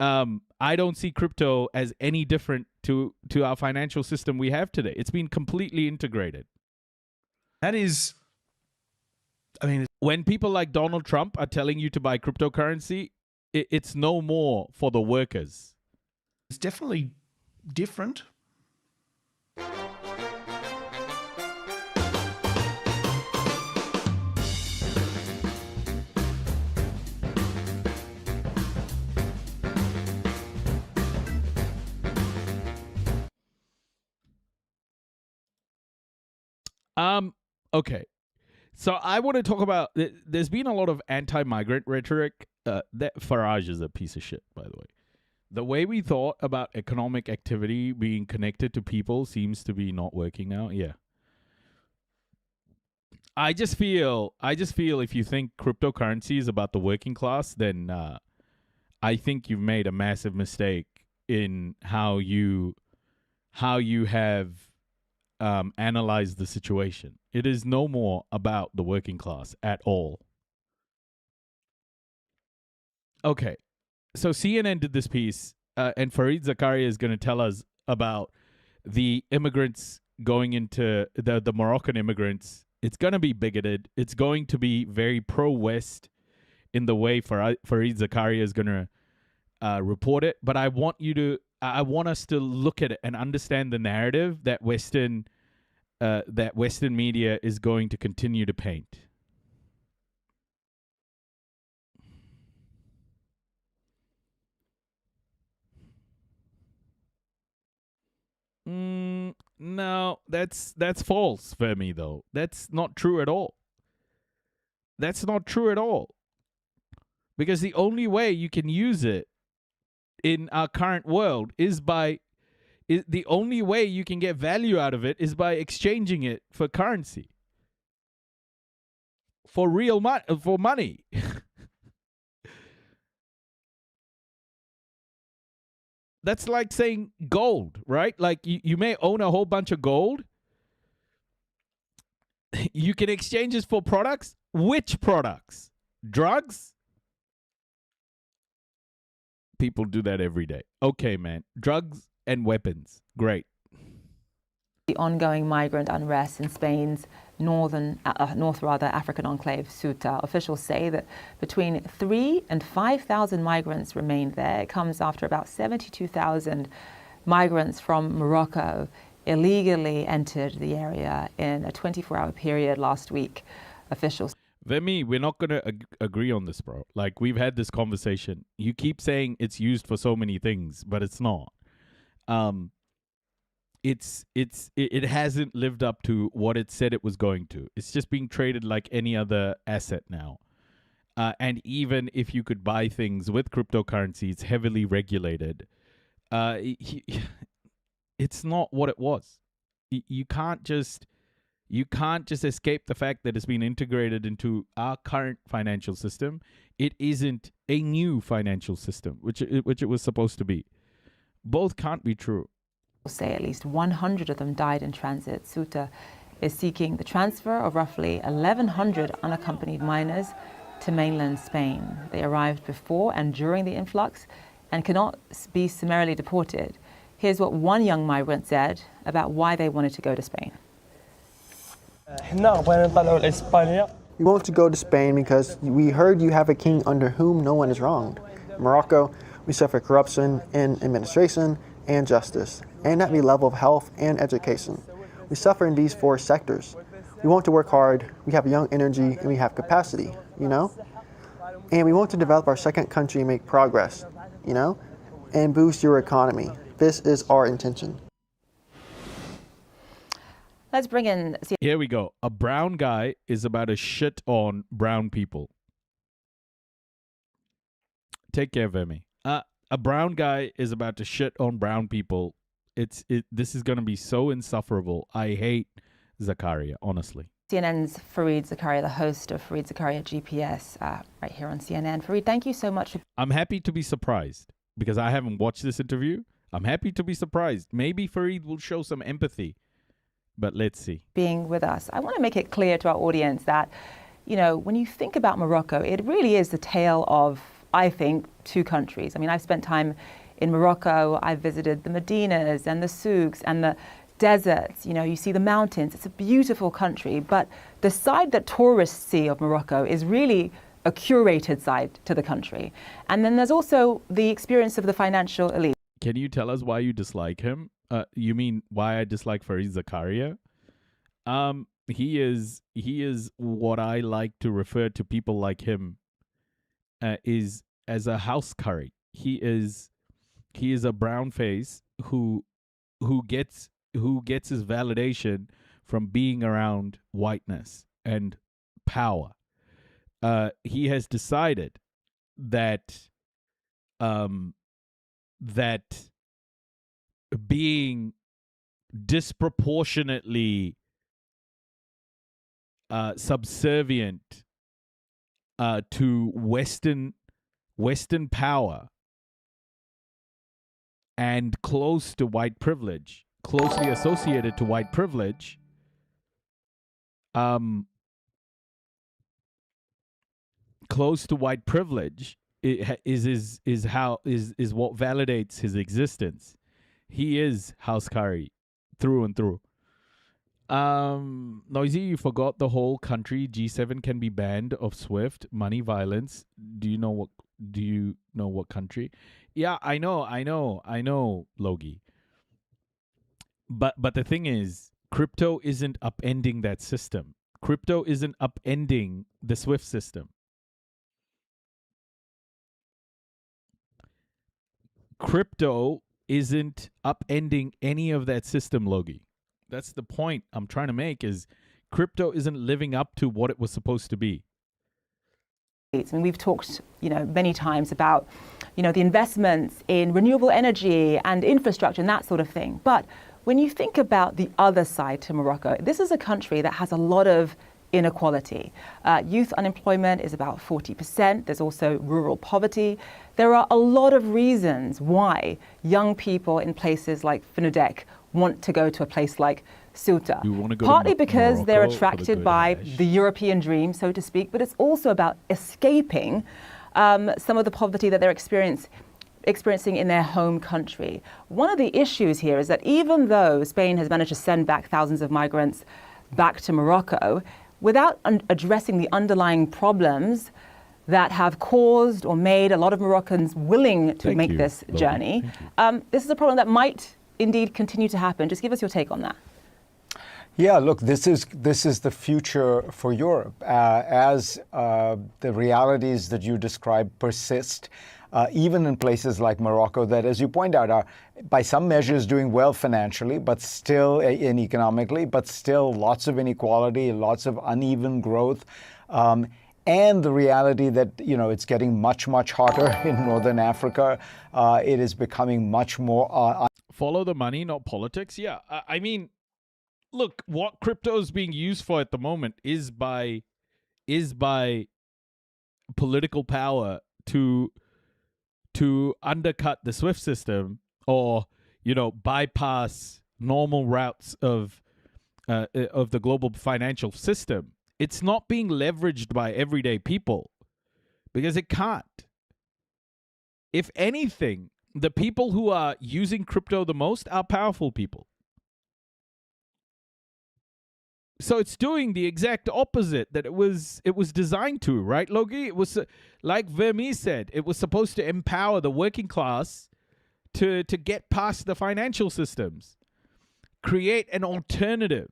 I don't see crypto as any different to our financial system we have today. It's been completely integrated. That is, I mean, when people like Donald Trump are telling you to buy cryptocurrency, it's no more for the workers. It's definitely different. Okay. So I want to talk about, there's been a lot of anti-migrant rhetoric. That Farage is a piece of shit, by the way. The way we thought about economic activity being connected to people seems to be not working now. Yeah. I just feel if you think cryptocurrency is about the working class, then I think you've made a massive mistake in how you have analyzed the situation. It is no more about the working class at all. Okay, so CNN did this piece, and Fareed Zakaria is going to tell us about the immigrants going into the Moroccan immigrants. It's going to be bigoted. It's going to be very pro-West in the way Fareed Zakaria is going to report it. But I want us to look at it and understand the narrative that Western media is going to continue to paint. No, that's false for me, though. That's not true at all. That's not true at all. Because the only way you can use it in our current world is the only way you can get value out of it is by exchanging it for currency. For real for money. That's like saying gold, right? Like you may own a whole bunch of gold. You can exchange it for products. Which products? Drugs? People do that every day. Okay, man. Drugs and weapons. Great. The ongoing migrant unrest in Spain's North African enclave, Ceuta. Officials say that between 3,000 and 5,000 migrants remained there. It comes after about 72,000 migrants from Morocco illegally entered the area in a 24-hour period last week. Officials. Vemi, we're not going to agree on this, bro. Like, we've had this conversation. You keep saying it's used for so many things, but it's not. It hasn't lived up to what it said it was going to. It's just being traded like any other asset now. And even if you could buy things with cryptocurrency, it's heavily regulated. It's not what it was. You can't just escape the fact that it's been integrated into our current financial system. It isn't a new financial system, which it was supposed to be. Both can't be true. Say at least 100 of them died in transit. Ceuta is seeking the transfer of roughly 1,100 unaccompanied minors to mainland Spain. They arrived before and during the influx and cannot be summarily deported. Here's what one young migrant said about why they wanted to go to Spain. We want to go to Spain because we heard you have a king under whom no one is wronged. In Morocco, we suffer corruption in administration and justice, and at the level of health and education. We suffer in these 4 sectors. We want to work hard, we have young energy, and we have capacity, you know? And we want to develop our second country and make progress, you know? And boost your economy. This is our intention. Let's bring in... Here we go. A brown guy is about to shit on brown people. Take care, Vemi. A brown guy is about to shit on brown people. This is going to be so insufferable. I hate Zakaria, honestly. CNN's Fareed Zakaria, the host of Fareed Zakaria GPS, right here on CNN. Fareed, thank you so much. I'm happy to be surprised because I haven't watched this interview. I'm happy to be surprised. Maybe Fareed will show some empathy, but let's see. Being with us, I want to make it clear to our audience that, you know, when you think about Morocco, it really is the tale of I think, two countries. I mean, I've spent time in Morocco. I've visited the Medinas and the souks and the deserts. You know, you see the mountains. It's a beautiful country. But the side that tourists see of Morocco is really a curated side to the country. And then there's also the experience of the financial elite. Can you tell us why you dislike him? You mean why I dislike Fareed Zakaria? He is what I like to refer to people like him is as a house curry. He is a brown face who gets his validation from being around whiteness and power. He has decided that that being disproportionately subservient to Western power and close to white privilege, closely associated to white privilege, close to white privilege is what validates his existence. He is house curry through and through. Noisy, you forgot the whole country. G7 can be banned of SWIFT, money violence. Do you know what country? Yeah, I know, Logie. But the thing is, crypto isn't upending that system. Crypto isn't upending the SWIFT system. Crypto isn't upending any of that system, Logie. That's the point I'm trying to make, is crypto isn't living up to what it was supposed to be. I mean, we've talked, many times about, the investments in renewable energy and infrastructure and that sort of thing. But when you think about the other side to Morocco, this is a country that has a lot of inequality. Youth unemployment is about 40%. There's also rural poverty. There are a lot of reasons why young people in places like Fenouillet want to go to a place like Ceuta. Partly because they're attracted by the European dream, so to speak, but it's also about escaping some of the poverty that they're experiencing in their home country. One of the issues here is that even though Spain has managed to send back thousands of migrants back to Morocco, without addressing the underlying problems that have caused or made a lot of Moroccans willing to make this journey, this is a problem that might indeed continue to happen. Just give us your take on that. Yeah, look, this is the future for Europe. As the realities that you describe persist, even in places like Morocco that, as you point out, are by some measures doing well financially, but still and economically, but still lots of inequality, lots of uneven growth. And the reality that, it's getting much, much hotter in Northern Africa. It is becoming much more... Follow the money, not politics. Yeah, I mean, look, what crypto is being used for at the moment is by political power to undercut the SWIFT system or, bypass normal routes of the global financial system. It's not being leveraged by everyday people because it can't. If anything, the people who are using crypto the most are powerful people. So it's doing the exact opposite that it was designed to, right, Logie? It was, like Vermeer said, it was supposed to empower the working class to get past the financial systems, create an alternative.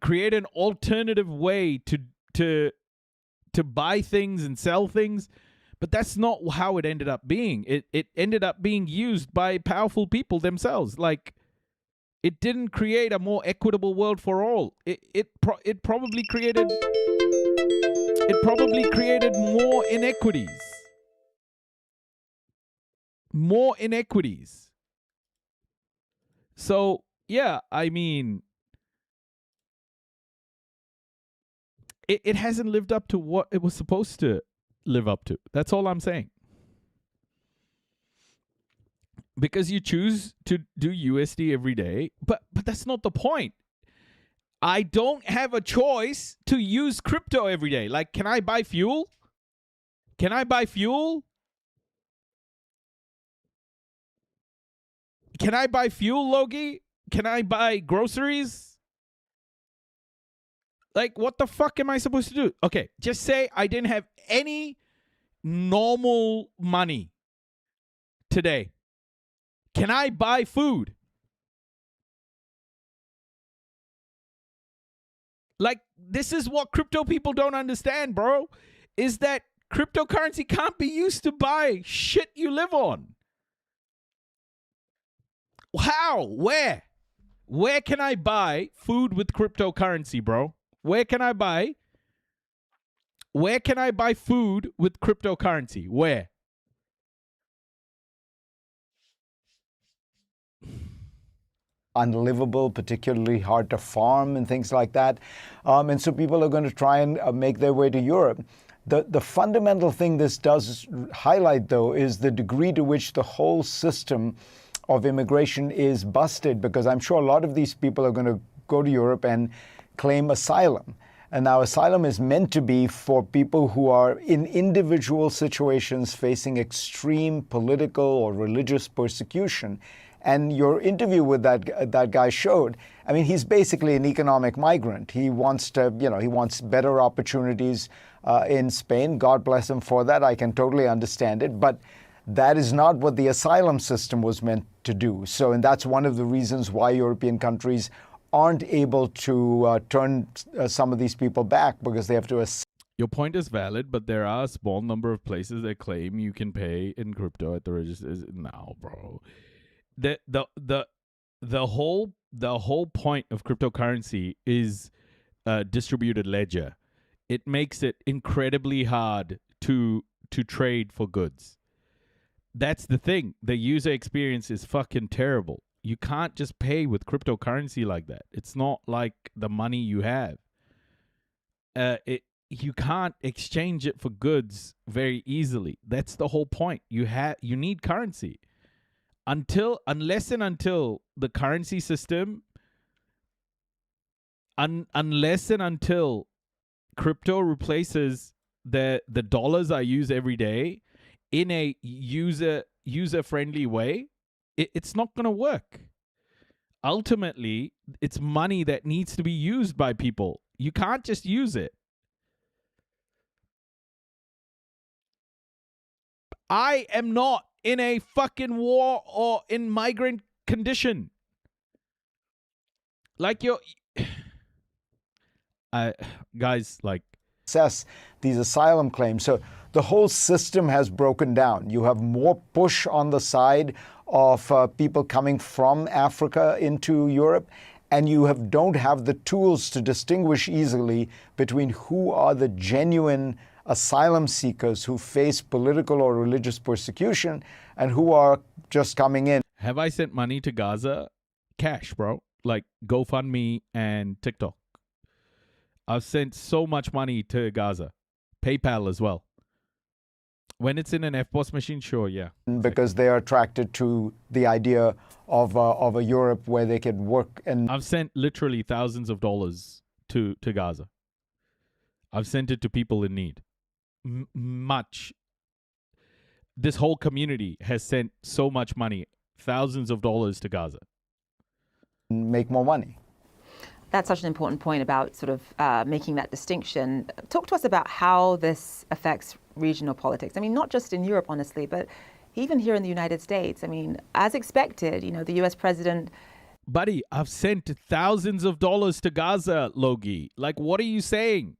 Create an alternative way to buy things and sell things, but that's not how it ended up being. It ended up being used by powerful people themselves. Like, it didn't create a more equitable world for all. It probably created more inequities. More inequities. So yeah, I mean, it hasn't lived up to what it was supposed to live up to. That's all I'm saying. Because you choose to do USD every day, but that's not the point. I don't have a choice to use crypto every day. Like, can I buy fuel? Can I buy fuel? Can I buy fuel, Logie? Can I buy groceries? Like, what the fuck am I supposed to do? Okay, just say I didn't have any normal money today. Can I buy food? Like, this is what crypto people don't understand, bro. Is that cryptocurrency can't be used to buy shit you live on. How? Where? Where can I buy food with cryptocurrency, bro? Where can I buy food with cryptocurrency? Where? Unlivable, particularly hard to farm and things like that. And so people are going to try and make their way to Europe. The fundamental thing this does highlight, though, is the degree to which the whole system of immigration is busted, because I'm sure a lot of these people are going to go to Europe and claim asylum. And now asylum is meant to be for people who are in individual situations facing extreme political or religious persecution. And your interview with that guy showed, I mean, he's basically an economic migrant. He wants to, he wants better opportunities in Spain. God bless him for that. I can totally understand it. But that is not what the asylum system was meant to do. So, and that's one of the reasons why European countries aren't able to turn some of these people back, because they have to. Your point is valid, but there are a small number of places that claim you can pay in crypto at the registers. No, bro. The whole point of cryptocurrency is distributed ledger. It makes it incredibly hard to trade for goods. That's the thing. The user experience is fucking terrible. You can't just pay with cryptocurrency like that. It's not like the money you have. You can't exchange it for goods very easily. That's the whole point. You need currency. Unless and until the currency system, unless and until crypto replaces the dollars I use every day in a user-friendly way, it's not going to work. Ultimately, it's money that needs to be used by people. You can't just use it. I am not in a fucking war or in migrant condition. Like guys, like assess these asylum claims. So the whole system has broken down. You have more push on the side of people coming from Africa into Europe, and you don't have the tools to distinguish easily between who are the genuine asylum seekers who face political or religious persecution and who are just coming in. Have I sent money to Gaza? Cash, bro. Like GoFundMe and TikTok. I've sent so much money to Gaza. PayPal as well. When it's in an FPOS machine, sure, yeah. Because they are attracted to the idea of a Europe where they can work. And I've sent literally thousands of dollars to Gaza. I've sent it to people in need. Much. This whole community has sent so much money, thousands of dollars to Gaza. Make more money. That's such an important point about sort of making that distinction. Talk to us about how this affects regional politics. I mean, not just in Europe, honestly, but even here in the United States. I mean, as expected, the US president... Buddy, I've sent thousands of dollars to Gaza, Logie. Like, what are you saying?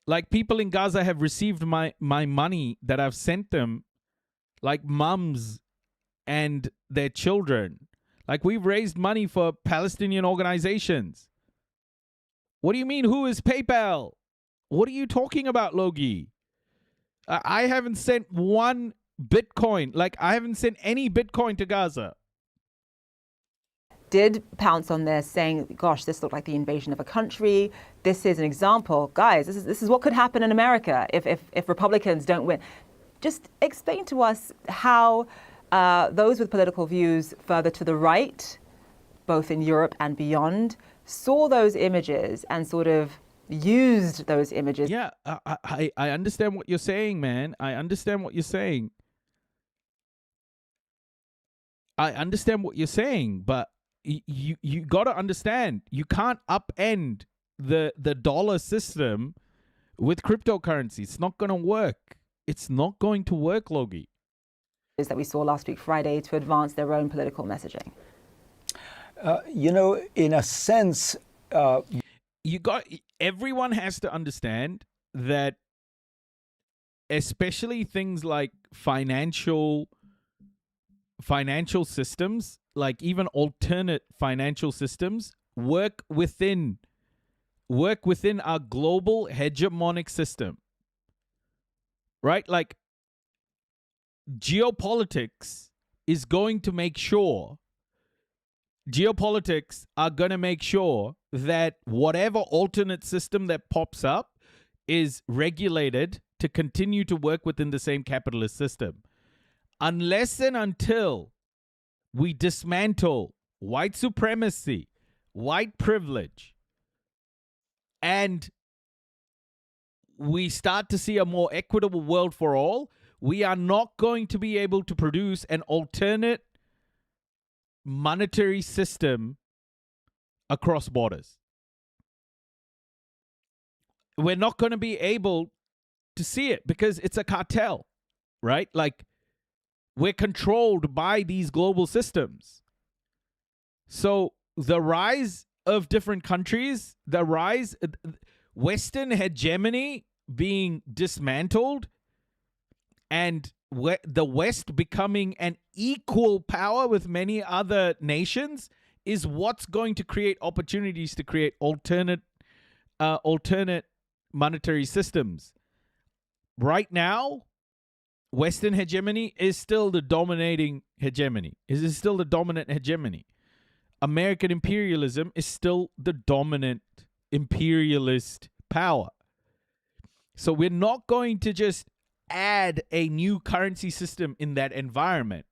Like, people in Gaza have received my money that I've sent them, like mums and their children. Like, we've raised money for Palestinian organizations. What do you mean, who is PayPal? What are you talking about, Logie? I haven't sent one Bitcoin. Like, I haven't sent any Bitcoin to Gaza. Did pounce on this, saying, gosh, this looked like the invasion of a country. This is an example. Guys, this is what could happen in America if Republicans don't win. Just explain to us how those with political views further to the right, both in Europe and beyond, saw those images and sort of used those images. Yeah, I understand what you're saying, man. I understand what you're saying. But you got to understand, you can't upend the dollar system with cryptocurrency. It's not going to work. It's not going to work, Logie. That we saw last week Friday to advance their own political messaging. In a sense, everyone has to understand that, especially things like financial systems, like even alternate financial systems, work within our global hegemonic system, right? Like, geopolitics are going to make sure that whatever alternate system that pops up is regulated to continue to work within the same capitalist system. Unless and until we dismantle white supremacy, white privilege, and we start to see a more equitable world for all, we are not going to be able to produce an alternate monetary system across borders. We're not going to be able to see it because it's a cartel, right? Like, we're controlled by these global systems. So the rise of different countries, Western hegemony being dismantled, and the West becoming an equal power with many other nations is what's going to create opportunities to create alternate monetary systems. Right now, Western hegemony is still the dominating hegemony. It is still the dominant hegemony. American imperialism is still the dominant imperialist power. So we're not going to just add a new currency system in that environment.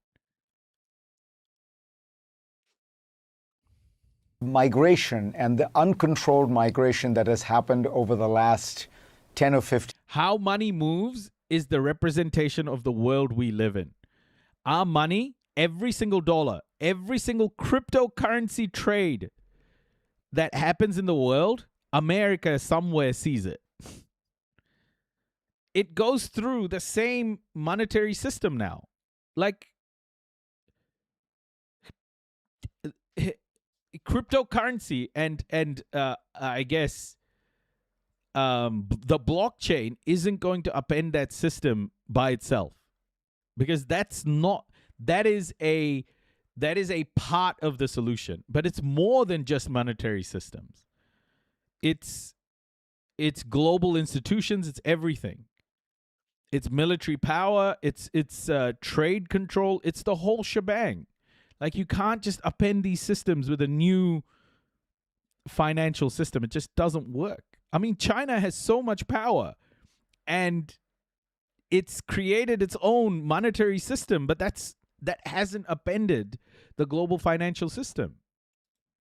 Migration and the uncontrolled migration that has happened over the last 10 or 15. How money moves is the representation of the world we live in. Our money, every single dollar, every single cryptocurrency trade that happens in the world, America somewhere sees it. It goes through the same monetary system now. Like, cryptocurrency and I guess the blockchain isn't going to upend that system by itself, because that is a part of the solution, but it's more than just monetary systems. It's global institutions. It's everything. It's military power. It's trade control. It's the whole shebang. Like, you can't just upend these systems with a new financial system. It just doesn't work. I mean, China has so much power, and it's created its own monetary system, but that hasn't upended the global financial system.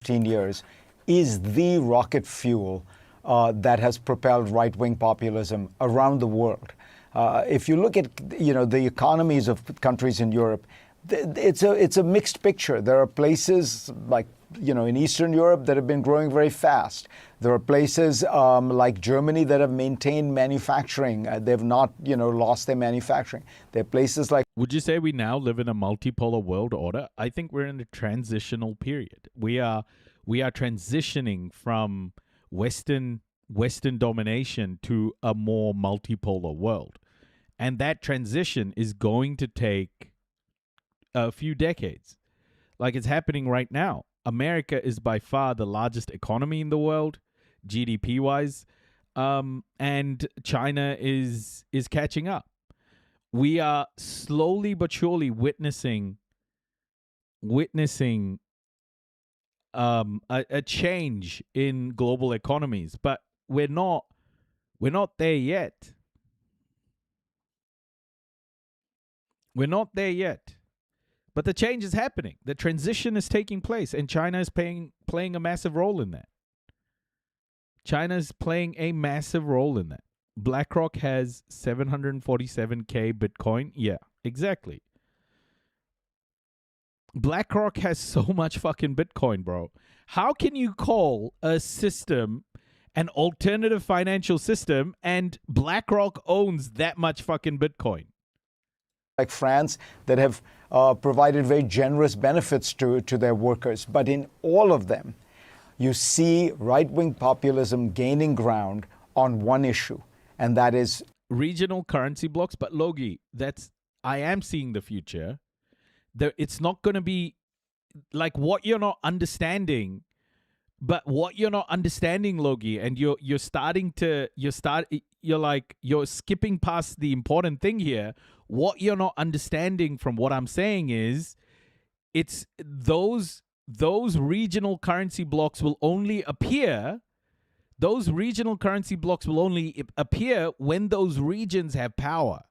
15 years is the rocket fuel that has propelled right-wing populism around the world. If you look at the economies of countries in Europe, it's a mixed picture. There are places like in Eastern Europe that have been growing very fast. There are places like Germany that have maintained manufacturing. They've not lost their manufacturing. There are places like. Would you say we now live in a multipolar world order? I think we're in a transitional period. We are transitioning from Western domination to a more multipolar world. And that transition is going to take a few decades. Like, it's happening right now. America is by far the largest economy in the world, GDP-wise, and China is catching up. We are slowly but surely witnessing a change in global economies, but we're not there yet. We're not there yet. But the change is happening. The transition is taking place, and China is playing a massive role in that. China's playing a massive role in that. BlackRock has 747k Bitcoin. Yeah, exactly. BlackRock has so much fucking Bitcoin, bro. How can you call a system an alternative financial system and BlackRock owns that much fucking Bitcoin? Like France that have provided very generous benefits to their workers. But in all of them, you see right-wing populism gaining ground on one issue, and that is regional currency blocks. But Logi, I am seeing the future. It's not going to be like what you're not understanding, but what you're not understanding, Logi, and you're skipping past the important thing here. What you're not understanding from what I'm saying is, it's those regional currency blocks will only appear. Those regional currency blocks will only appear when those regions have power.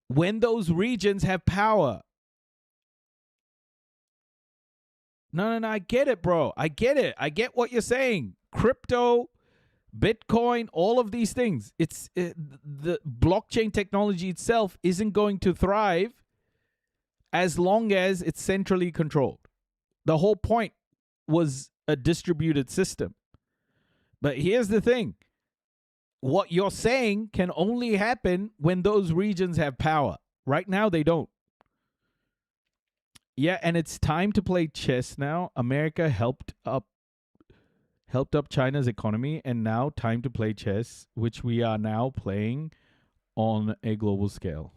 When those regions have power. No, I get it, bro. I get it. I get what you're saying. Crypto, Bitcoin, all of these things. It's the blockchain technology itself isn't going to thrive as long as it's centrally controlled. The whole point was a distributed system. But here's the thing. What you're saying can only happen when those regions have power. Right now, they don't. Yeah, and it's time to play chess now. America helped up China's economy, and now time to play chess, which we are now playing on a global scale.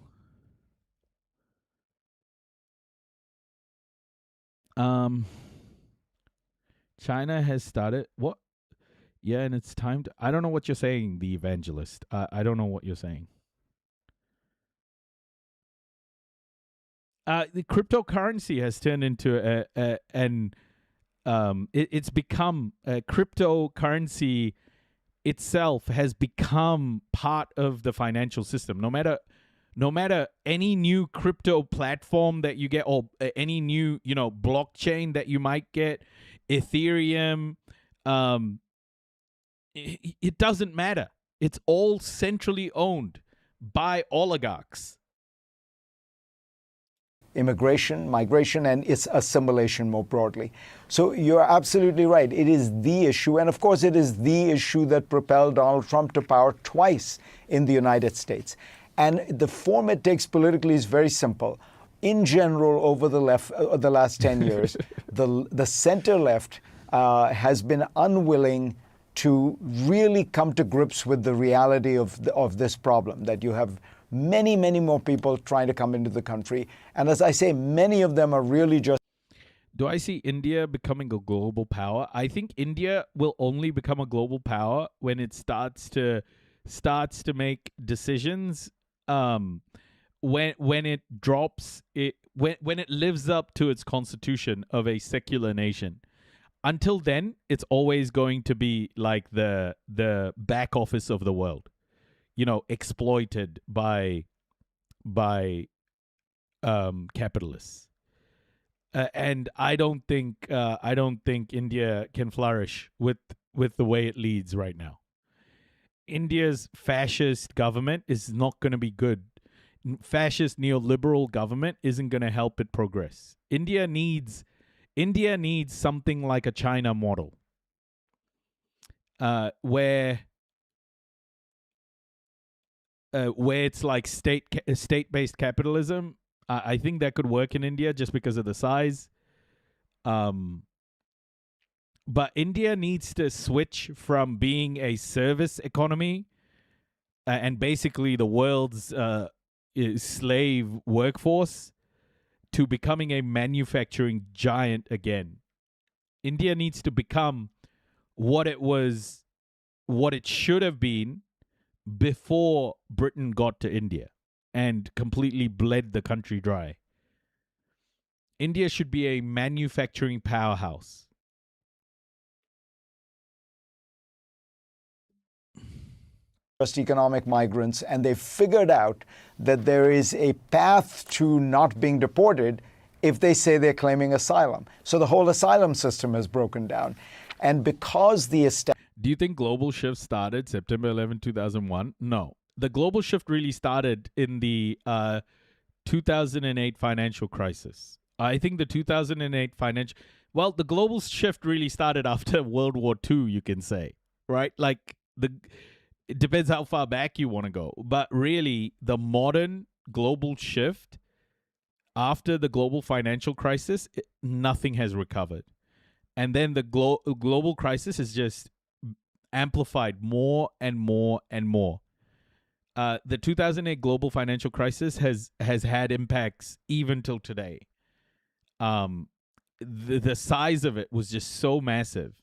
China has started what? Yeah, and it's time to. I don't know what you're saying, the evangelist. I don't know what you're saying. The cryptocurrency has turned into it's become a cryptocurrency itself has become part of the financial system. No matter any new crypto platform that you get, or any new blockchain that you might get, Ethereum, it doesn't matter. It's all centrally owned by oligarchs. Immigration, migration, and its assimilation more broadly. So you're absolutely right. It is the issue. And of course, it is the issue that propelled Donald Trump to power twice in the United States. And the form it takes politically is very simple. In general, over the last 10 years, the center left has been unwilling to really come to grips with the reality of this problem, that you have many, many more people trying to come into the country. And as I say, many of them are really just... Do I see India becoming a global power? I think India will only become a global power when it starts to make decisions, when it drops it, when it lives up to its constitution of a secular nation. Until then, it's always going to be like the back office of the world. Exploited by capitalists, and I don't think India can flourish with the way it leads right now. India's fascist government is not going to be good. Fascist neoliberal government isn't going to help it progress. India needs something like a China model, where it's like state-based capitalism. I think that could work in India just because of the size. But India needs to switch from being a service economy and basically the world's slave workforce to becoming a manufacturing giant again. India needs to become what it should have been before Britain got to India and completely bled the country dry. India should be a manufacturing powerhouse. Just economic migrants, and they figured out that there is a path to not being deported if they say they're claiming asylum. So the whole asylum system has broken down. And because the Do you think global shift started September 11, 2001? No. The global shift really started in the 2008 financial crisis. I think the 2008 the global shift really started after World War II, you can say, right? Like it depends how far back you want to go. But really, the modern global shift after the global financial crisis, nothing has recovered. And then the global crisis is just amplified more and more and more. The 2008 global financial crisis has had impacts even till today. The size of it was just so massive.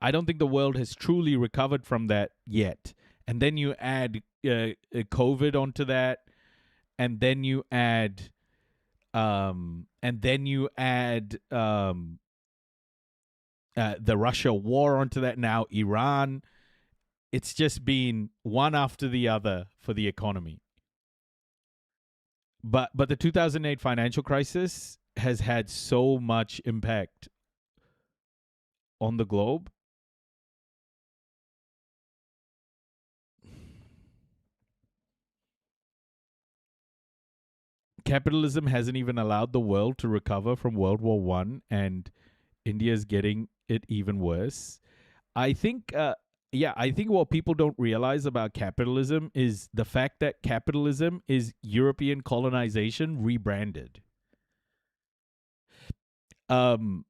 I don't think the world has truly recovered from that yet. And then you add COVID onto that, and then you add the Russia war onto that, now Iran. It's just been one after the other for the economy. But the 2008 financial crisis has had so much impact on the globe. Capitalism hasn't even allowed the world to recover from World War I, and India is getting it even worse. I think what people don't realize about capitalism is the fact that capitalism is European colonization rebranded. And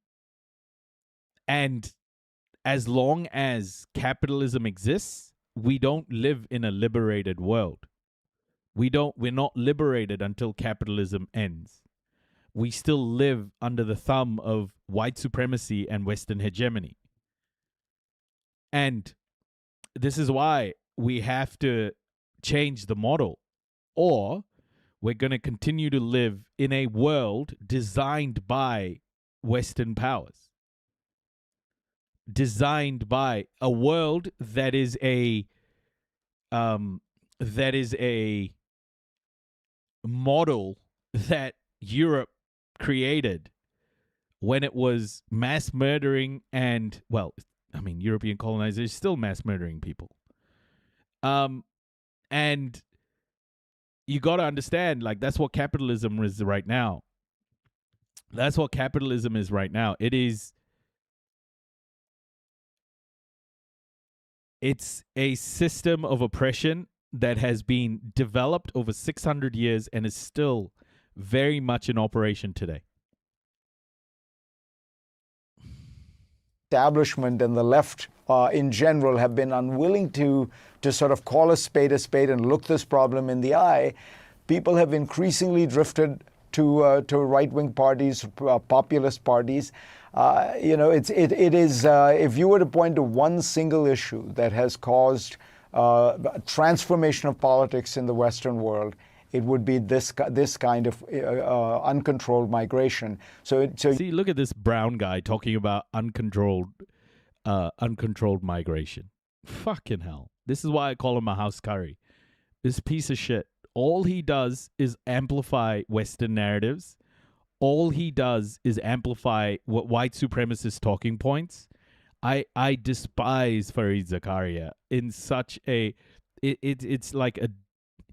as long as capitalism exists, we don't live in a liberated world. We're not liberated until capitalism ends. We still live under the thumb of white supremacy and Western hegemony. And this is why we have to change the model, or we're going to continue to live in a world designed by Western powers. Designed by a world that is a model that Europe created when it was mass murdering and, European colonizers is still mass murdering people. And you got to understand, that's what capitalism is right now. That's what capitalism is right now. It's a system of oppression that has been developed over 600 years and is still very much in operation today. Establishment and the left in general have been unwilling to sort of call a spade and look this problem in the eye. People have increasingly drifted to right-wing parties, populist parties. It is if you were to point to one single issue that has caused transformation of politics in the Western world, it would be this kind of uncontrolled migration. So see, look at this brown guy talking about uncontrolled migration. Fucking hell! This is why I call him a house curry. This piece of shit. All he does is amplify Western narratives. All he does is amplify what white supremacist talking points. I despise Fareed Zakaria in such a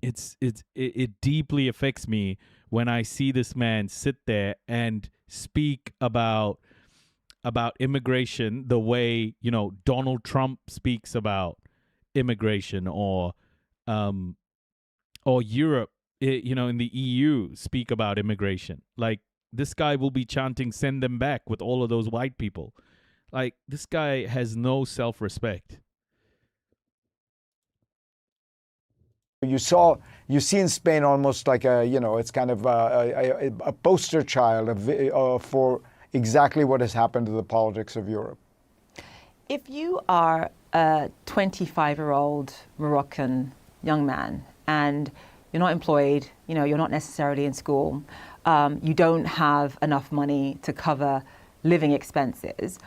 it deeply affects me when I see this man sit there and speak about immigration the way, Donald Trump speaks about immigration, or Europe, in the EU speak about immigration. Like, this guy will be chanting "send them back" with all of those white people. Like, this guy has no self-respect. You see in Spain almost like it's kind of a poster child for exactly what has happened to the politics of Europe. If you are a 25-year-old Moroccan young man and you're not employed, you're not necessarily in school, you don't have enough money to cover living expenses,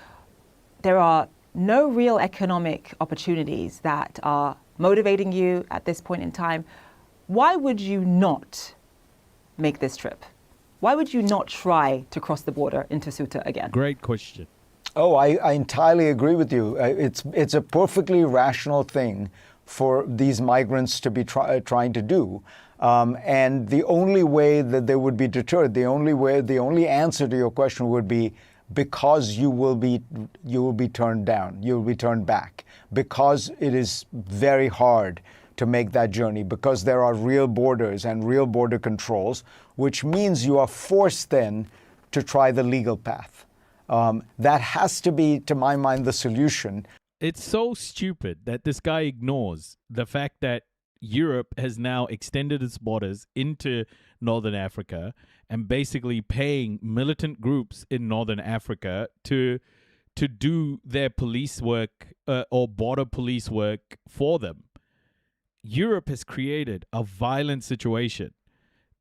there are no real economic opportunities that are motivating you at this point in time. Why would you not make this trip? Why would you not try to cross the border into Ceuta again? Great question. Oh, I entirely agree with you. It's a perfectly rational thing for these migrants to be trying to do. And the only way that they would be deterred, the only answer to your question would be because you will be turned down, you will be turned back, because it is very hard to make that journey, because there are real borders and real border controls, which means you are forced then to try the legal path. That has to be, to my mind, the solution. It's so stupid that this guy ignores the fact that Europe has now extended its borders into Northern Africa and basically paying militant groups in Northern Africa to do their police work or border police work for them. Europe has created a violent situation.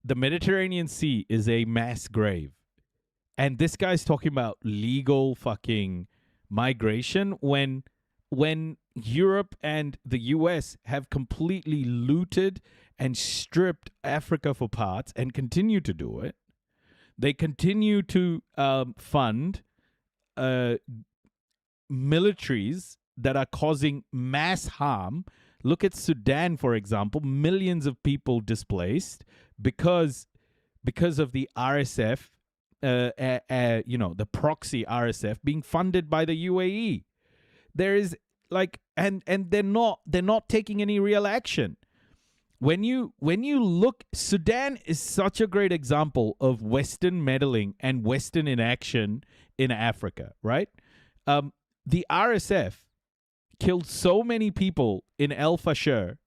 The Mediterranean Sea is a mass grave. And this guy's talking about legal fucking migration when Europe and the US have completely looted and stripped Africa for parts and continue to do it. They continue to fund militaries that are causing mass harm. Look at Sudan, for example, millions of people displaced because of the RSF, the proxy RSF being funded by the UAE. There is and they're not taking any real action. When you look, Sudan is such a great example of Western meddling and Western inaction in Africa, right? The RSF killed so many people in El Fasher,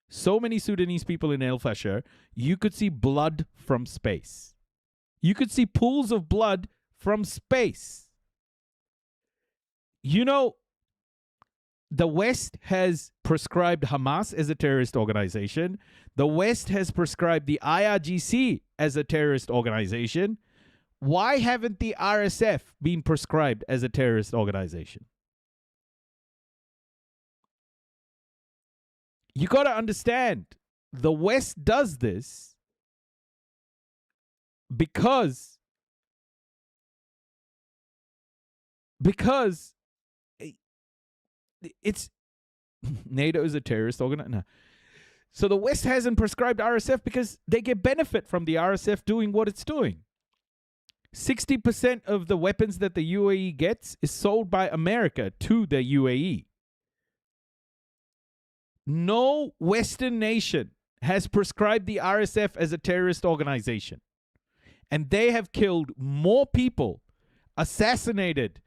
so many Sudanese people in El Fasher, you could see blood from space. You could see pools of blood from space. You know, the West has prescribed Hamas as a terrorist organization. The West has prescribed the IRGC as a terrorist organization. Why haven't the RSF been prescribed as a terrorist organization? You got to understand, the West does this because it's NATO is a terrorist organization. No. So the West hasn't prescribed RSF because they get benefit from the RSF doing what it's doing. 60% of the weapons that the UAE gets is sold by America to the UAE. No Western nation has prescribed the RSF as a terrorist organization. And they have killed more people, assassinated,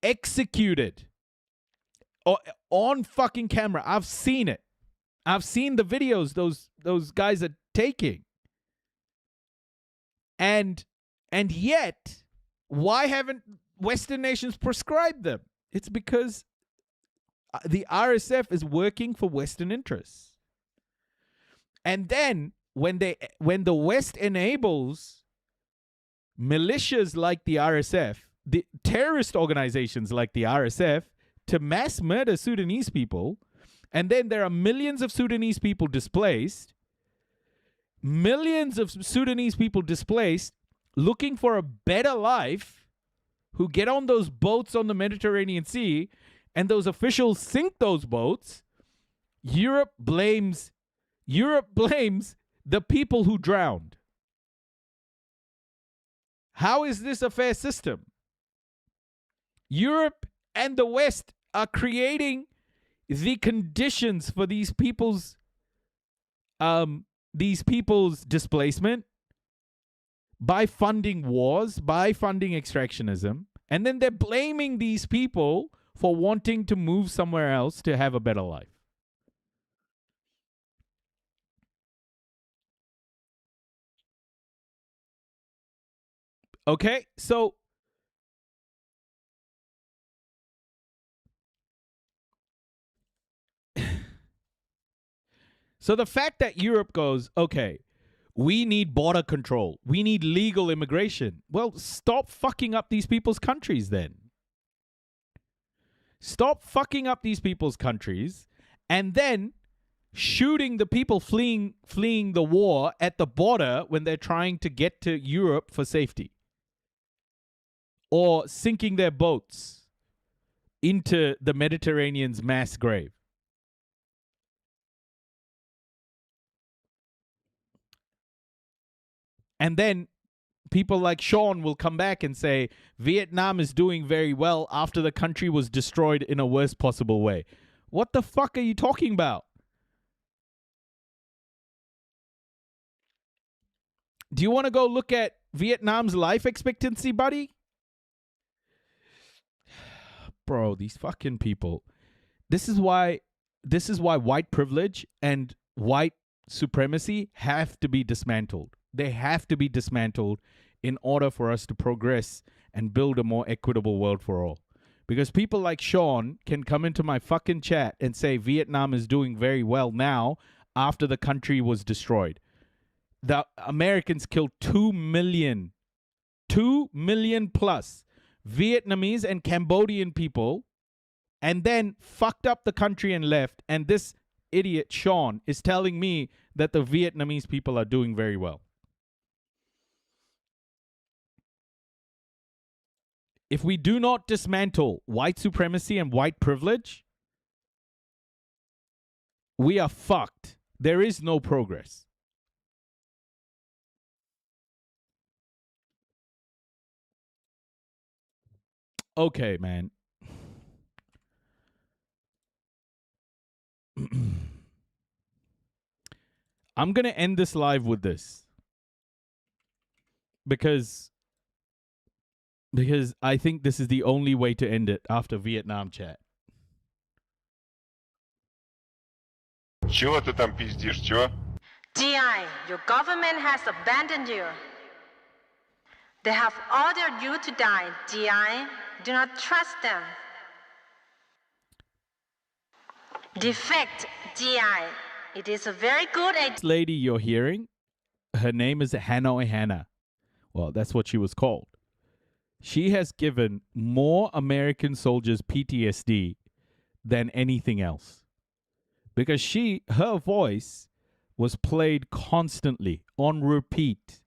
executed on fucking camera. I've seen it. I've seen the videos those guys are taking. And yet, why haven't Western nations prescribed them? It's because the RSF is working for Western interests. And then when the West enables militias like the RSF, the terrorist organizations like the RSF, to mass murder Sudanese people, and then there are millions of Sudanese people displaced, looking for a better life, who get on those boats on the Mediterranean Sea, and those officials sink those boats. Europe blames the people who drowned. How is this a fair system? Europe and the West are creating the conditions for these people's displacement by funding wars, by funding extractionism, and then they're blaming these people for wanting to move somewhere else to have a better life. Okay, so the fact that Europe goes, okay, we need border control, we need legal immigration. Well, stop fucking up these people's countries then. Stop fucking up these people's countries and then shooting the people fleeing the war at the border when they're trying to get to Europe for safety. or sinking their boats into the Mediterranean's mass grave. And then people like Sean will come back and say, Vietnam is doing very well after the country was destroyed in a worst possible way. What the fuck are you talking about? Do you want to go look at Vietnam's life expectancy, buddy? Bro, these fucking people. This is why white privilege and white supremacy have to be dismantled. They have to be dismantled in order for us to progress and build a more equitable world for all. Because people like Sean can come into my fucking chat and say Vietnam is doing very well now after the country was destroyed. The Americans killed 2 million plus Vietnamese and Cambodian people and then fucked up the country and left. And this idiot Sean is telling me that the Vietnamese people are doing very well. If we do not dismantle white supremacy and white privilege, we are fucked. There is no progress. Okay, man. I'm going to end this live with this. Because I think this is the only way to end it after Vietnam chat. Чего ты там пиздишь, чего? GI, your government has abandoned you. They have ordered you to die. GI, do not trust them. Defect, GI. It is a very good idea. This lady you're hearing, her name is Hanoi Hannah. Well, that's what she was called. She has given more American soldiers PTSD than anything else. Because her voice was played constantly on repeat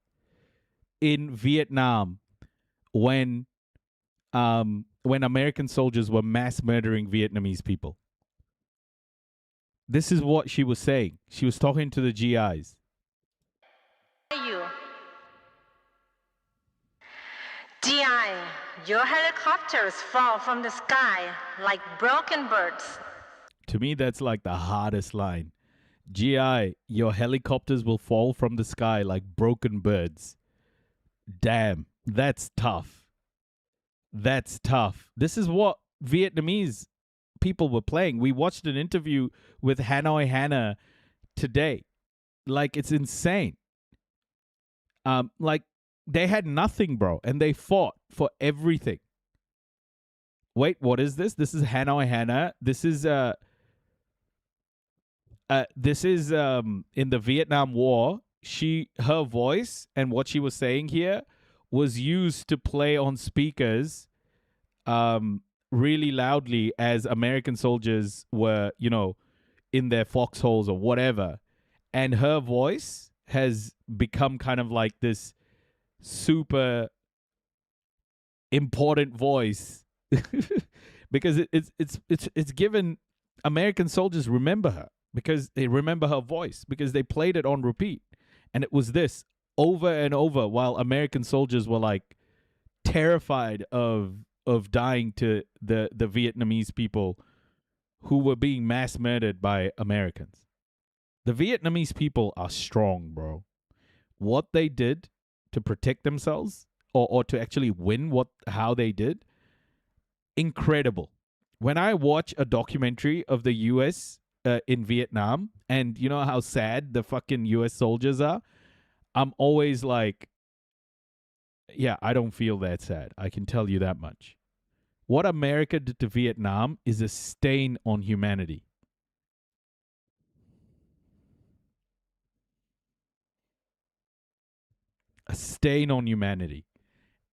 in Vietnam when American soldiers were mass murdering Vietnamese people. This is what she was saying. She was talking to the GIs. You. GI, your helicopters fall from the sky like broken birds. To me, that's like the hardest line. GI, your helicopters will fall from the sky like broken birds. Damn, that's tough. That's tough. This is what Vietnamese people were playing. We watched an interview with Hanoi Hannah today. Like, it's insane. Like, they had nothing, bro, and they fought for everything. Wait, what is this? This is Hanoi Hannah. This is in the Vietnam War. Her voice and what she was saying here was used to play on speakers really loudly as American soldiers were, in their foxholes or whatever. And her voice has become kind of like this super important voice because it's given American soldiers remember her because they remember her voice because they played it on repeat. And it was this over and over while American soldiers were like terrified of dying to the Vietnamese people who were being mass murdered by Americans. The Vietnamese people are strong, bro. What they did to protect themselves or to actually win how they did, incredible. When I watch a documentary of the U.S. In Vietnam, and you know how sad the fucking U.S. soldiers are, I'm always like, yeah, I don't feel that sad. I can tell you that much. What America did to Vietnam is a stain on humanity. A stain on humanity.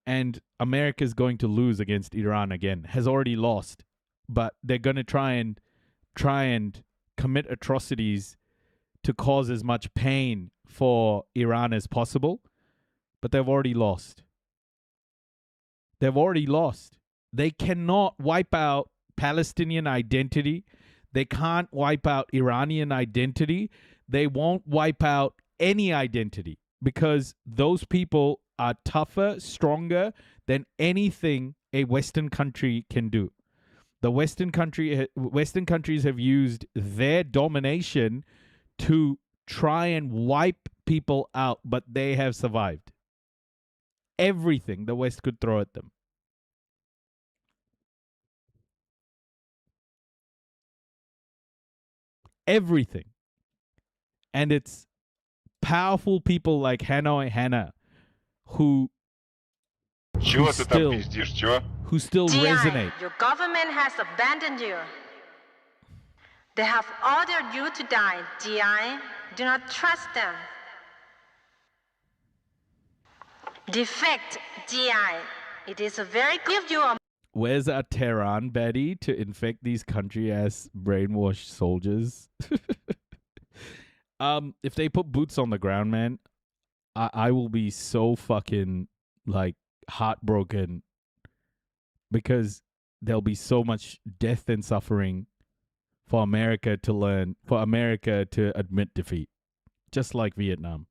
And America is going to lose against Iran again. Has already lost. But they're going to try and commit atrocities to cause as much pain for Iran as possible. But they've already lost. They've already lost. They cannot wipe out Palestinian identity. They can't wipe out Iranian identity. They won't wipe out any identity because those people are tougher, stronger than anything a Western country can do. The Western countries have used their domination to try and wipe people out, but they have survived. Everything the West could throw at them. Everything. And it's powerful people like Hanoi Hannah who still resonate. Your government has abandoned you. They have ordered you to die. DI, do not trust them. Defect, DI. It is a very give you a Where's our Tehran Betty to infect these country-ass brainwashed soldiers? If they put boots on the ground, man, I will be so fucking, like, heartbroken because there'll be so much death and suffering for America to admit defeat, just like Vietnam.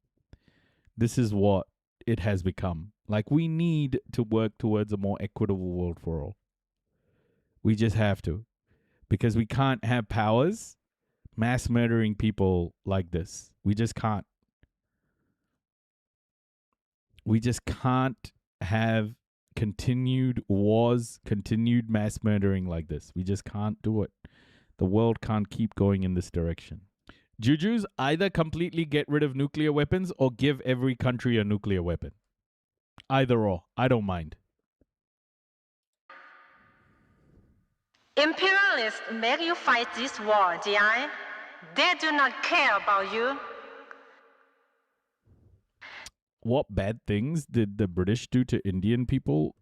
This is what it has become. Like, we need to work towards a more equitable world for all. We just have to, because we can't have powers mass murdering people like this. We just can't. We just can't have continued wars, continued mass murdering like this. We just can't do it. The world can't keep going in this direction. Jujus, either completely get rid of nuclear weapons or give every country a nuclear weapon. Either or. I don't mind. imperialists make you fight this war, DI. They do not care about you. What bad things did the British do to Indian people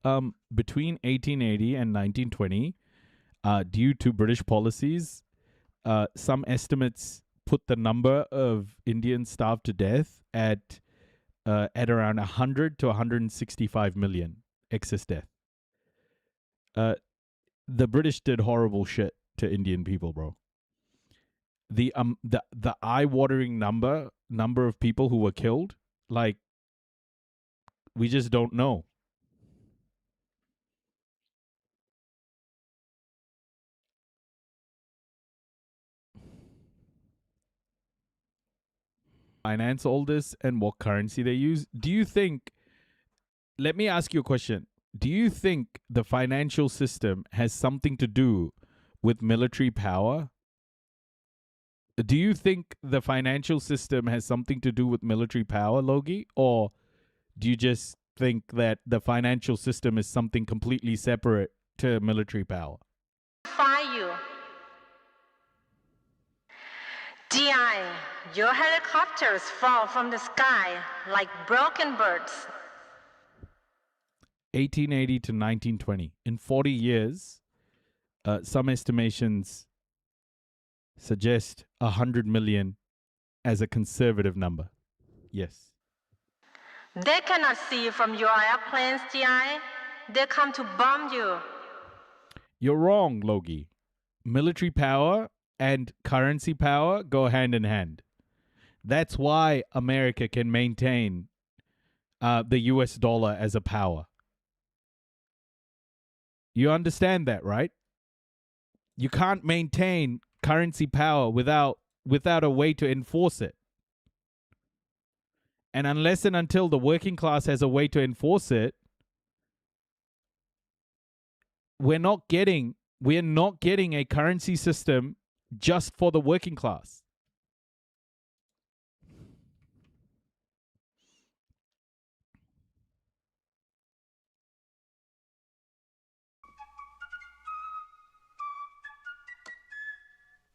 between 1880 and 1920 due to British policies? Some estimates put the number of Indians starved to death at around 100 to 165 million excess death. The British did horrible shit to Indian people, bro. The eye-watering number of people who were killed, like, we just don't know. Finance all this and what currency they use. Do you think, let me ask you a question. Do you think the financial system has something to do with military power? Do you think the financial system has something to do with military power, Logie? Or do you just think that the financial system is something completely separate to military power? Fire you. DI, your helicopters fall from the sky like broken birds. 1880 to 1920. In 40 years, some estimations suggest 100 million as a conservative number. Yes. They cannot see from your airplanes, DI. They come to bomb you. You're wrong, Logie. Military power and currency power go hand in hand. That's why America can maintain the US dollar as a power. You understand that, right? You can't maintain currency power without a way to enforce it. And unless and until the working class has a way to enforce it, we're not getting a currency system just for the working class.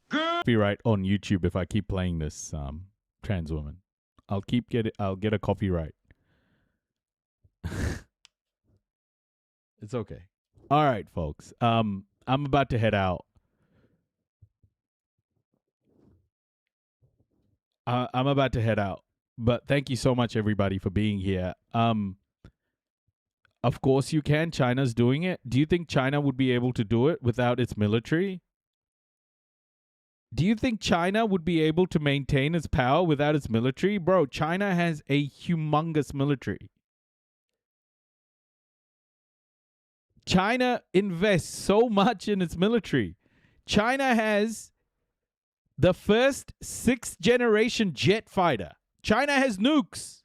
Copyright on YouTube if I keep playing this trans woman. I'll get a copyright. It's okay. All right, folks. I'm about to head out. I'm about to head out. But thank you so much, everybody, for being here. Of course you can. China's doing it. Do you think China would be able to do it without its military? Do you think China would be able to maintain its power without its military? Bro, China has a humongous military. China invests so much in its military. China has the first 6th generation jet fighter. China has nukes.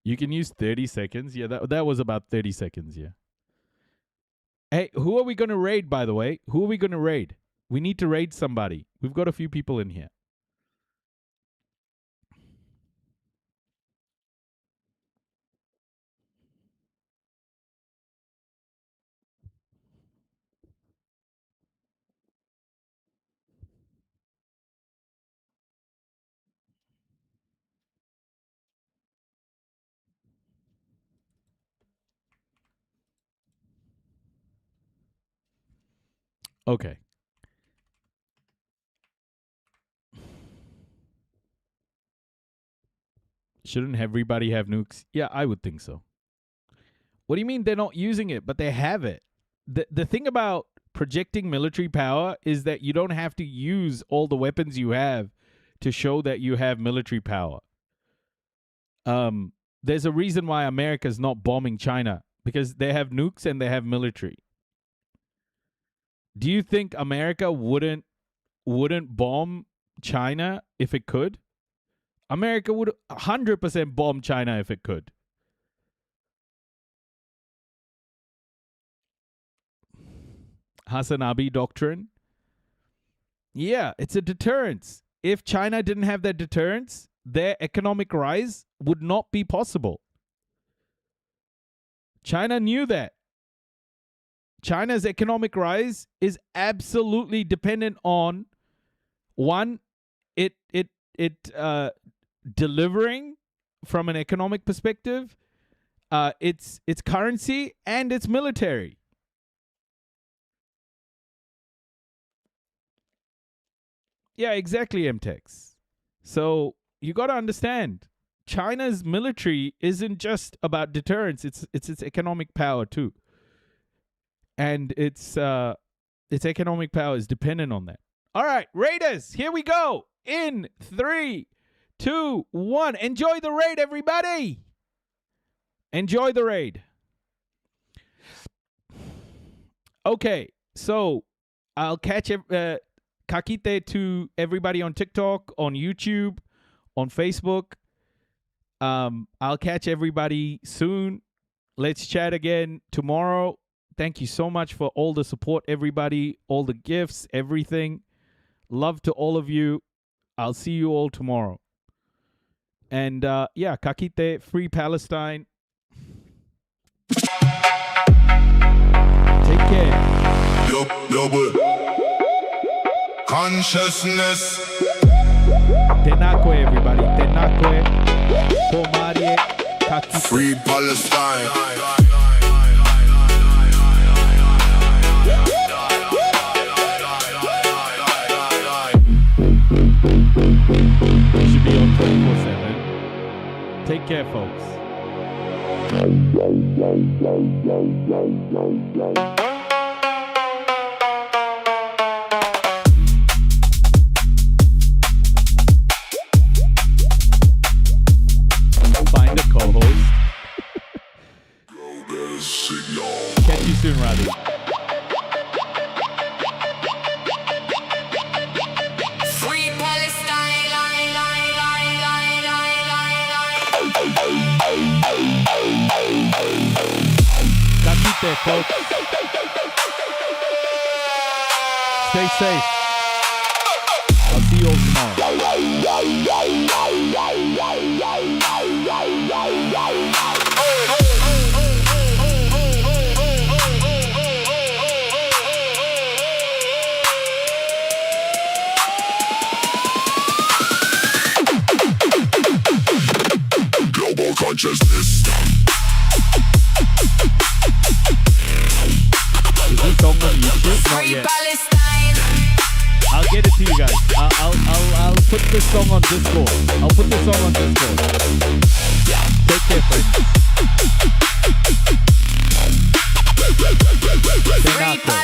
You can use 30 seconds. Yeah, that was about 30 seconds, yeah. Hey, who are we going to raid, by the way? Who are we going to raid? We need to raid somebody. We've got a few people in here. Okay. Shouldn't everybody have nukes? Yeah, I would think so. What do you mean they're not using it, but they have it? The thing about projecting military power is that you don't have to use all the weapons you have to show that you have military power. There's a reason why America's not bombing China, because they have nukes and they have military. Do you think America wouldn't bomb China if it could? America would 100% bomb China if it could. Hasanabi doctrine. Yeah, it's a deterrence. If China didn't have that deterrence, their economic rise would not be possible. China knew that. China's economic rise is absolutely dependent on, one, it delivering from an economic perspective, its currency and its military. Yeah, exactly, MTEX. So you got to understand, China's military isn't just about deterrence; it's its economic power too, and its economic power is dependent on that. All right, Raiders, here we go. In 3, 2, 1. Enjoy the raid, everybody. Enjoy the raid. Okay, so I'll catch kakite to everybody on TikTok, on YouTube, on Facebook. I'll catch everybody soon. Let's chat again tomorrow. Thank you so much for all the support, everybody, all the gifts, everything. Love to all of you. I'll see you all tomorrow. And yeah, kakite, free Palestine. Take care. Consciousness. Tenakwe, everybody. Tenakwe. Pomarie. Kakite. Free Palestine. We should be on 24/7. Take care, folks. Find a co-host. Catch you soon, Radhi. Free Palestine. Kakite, folks. Stay safe. I'll see you all tomorrow. get it to you guys. I'll put this song on Discord. Take care, friends. Send out there.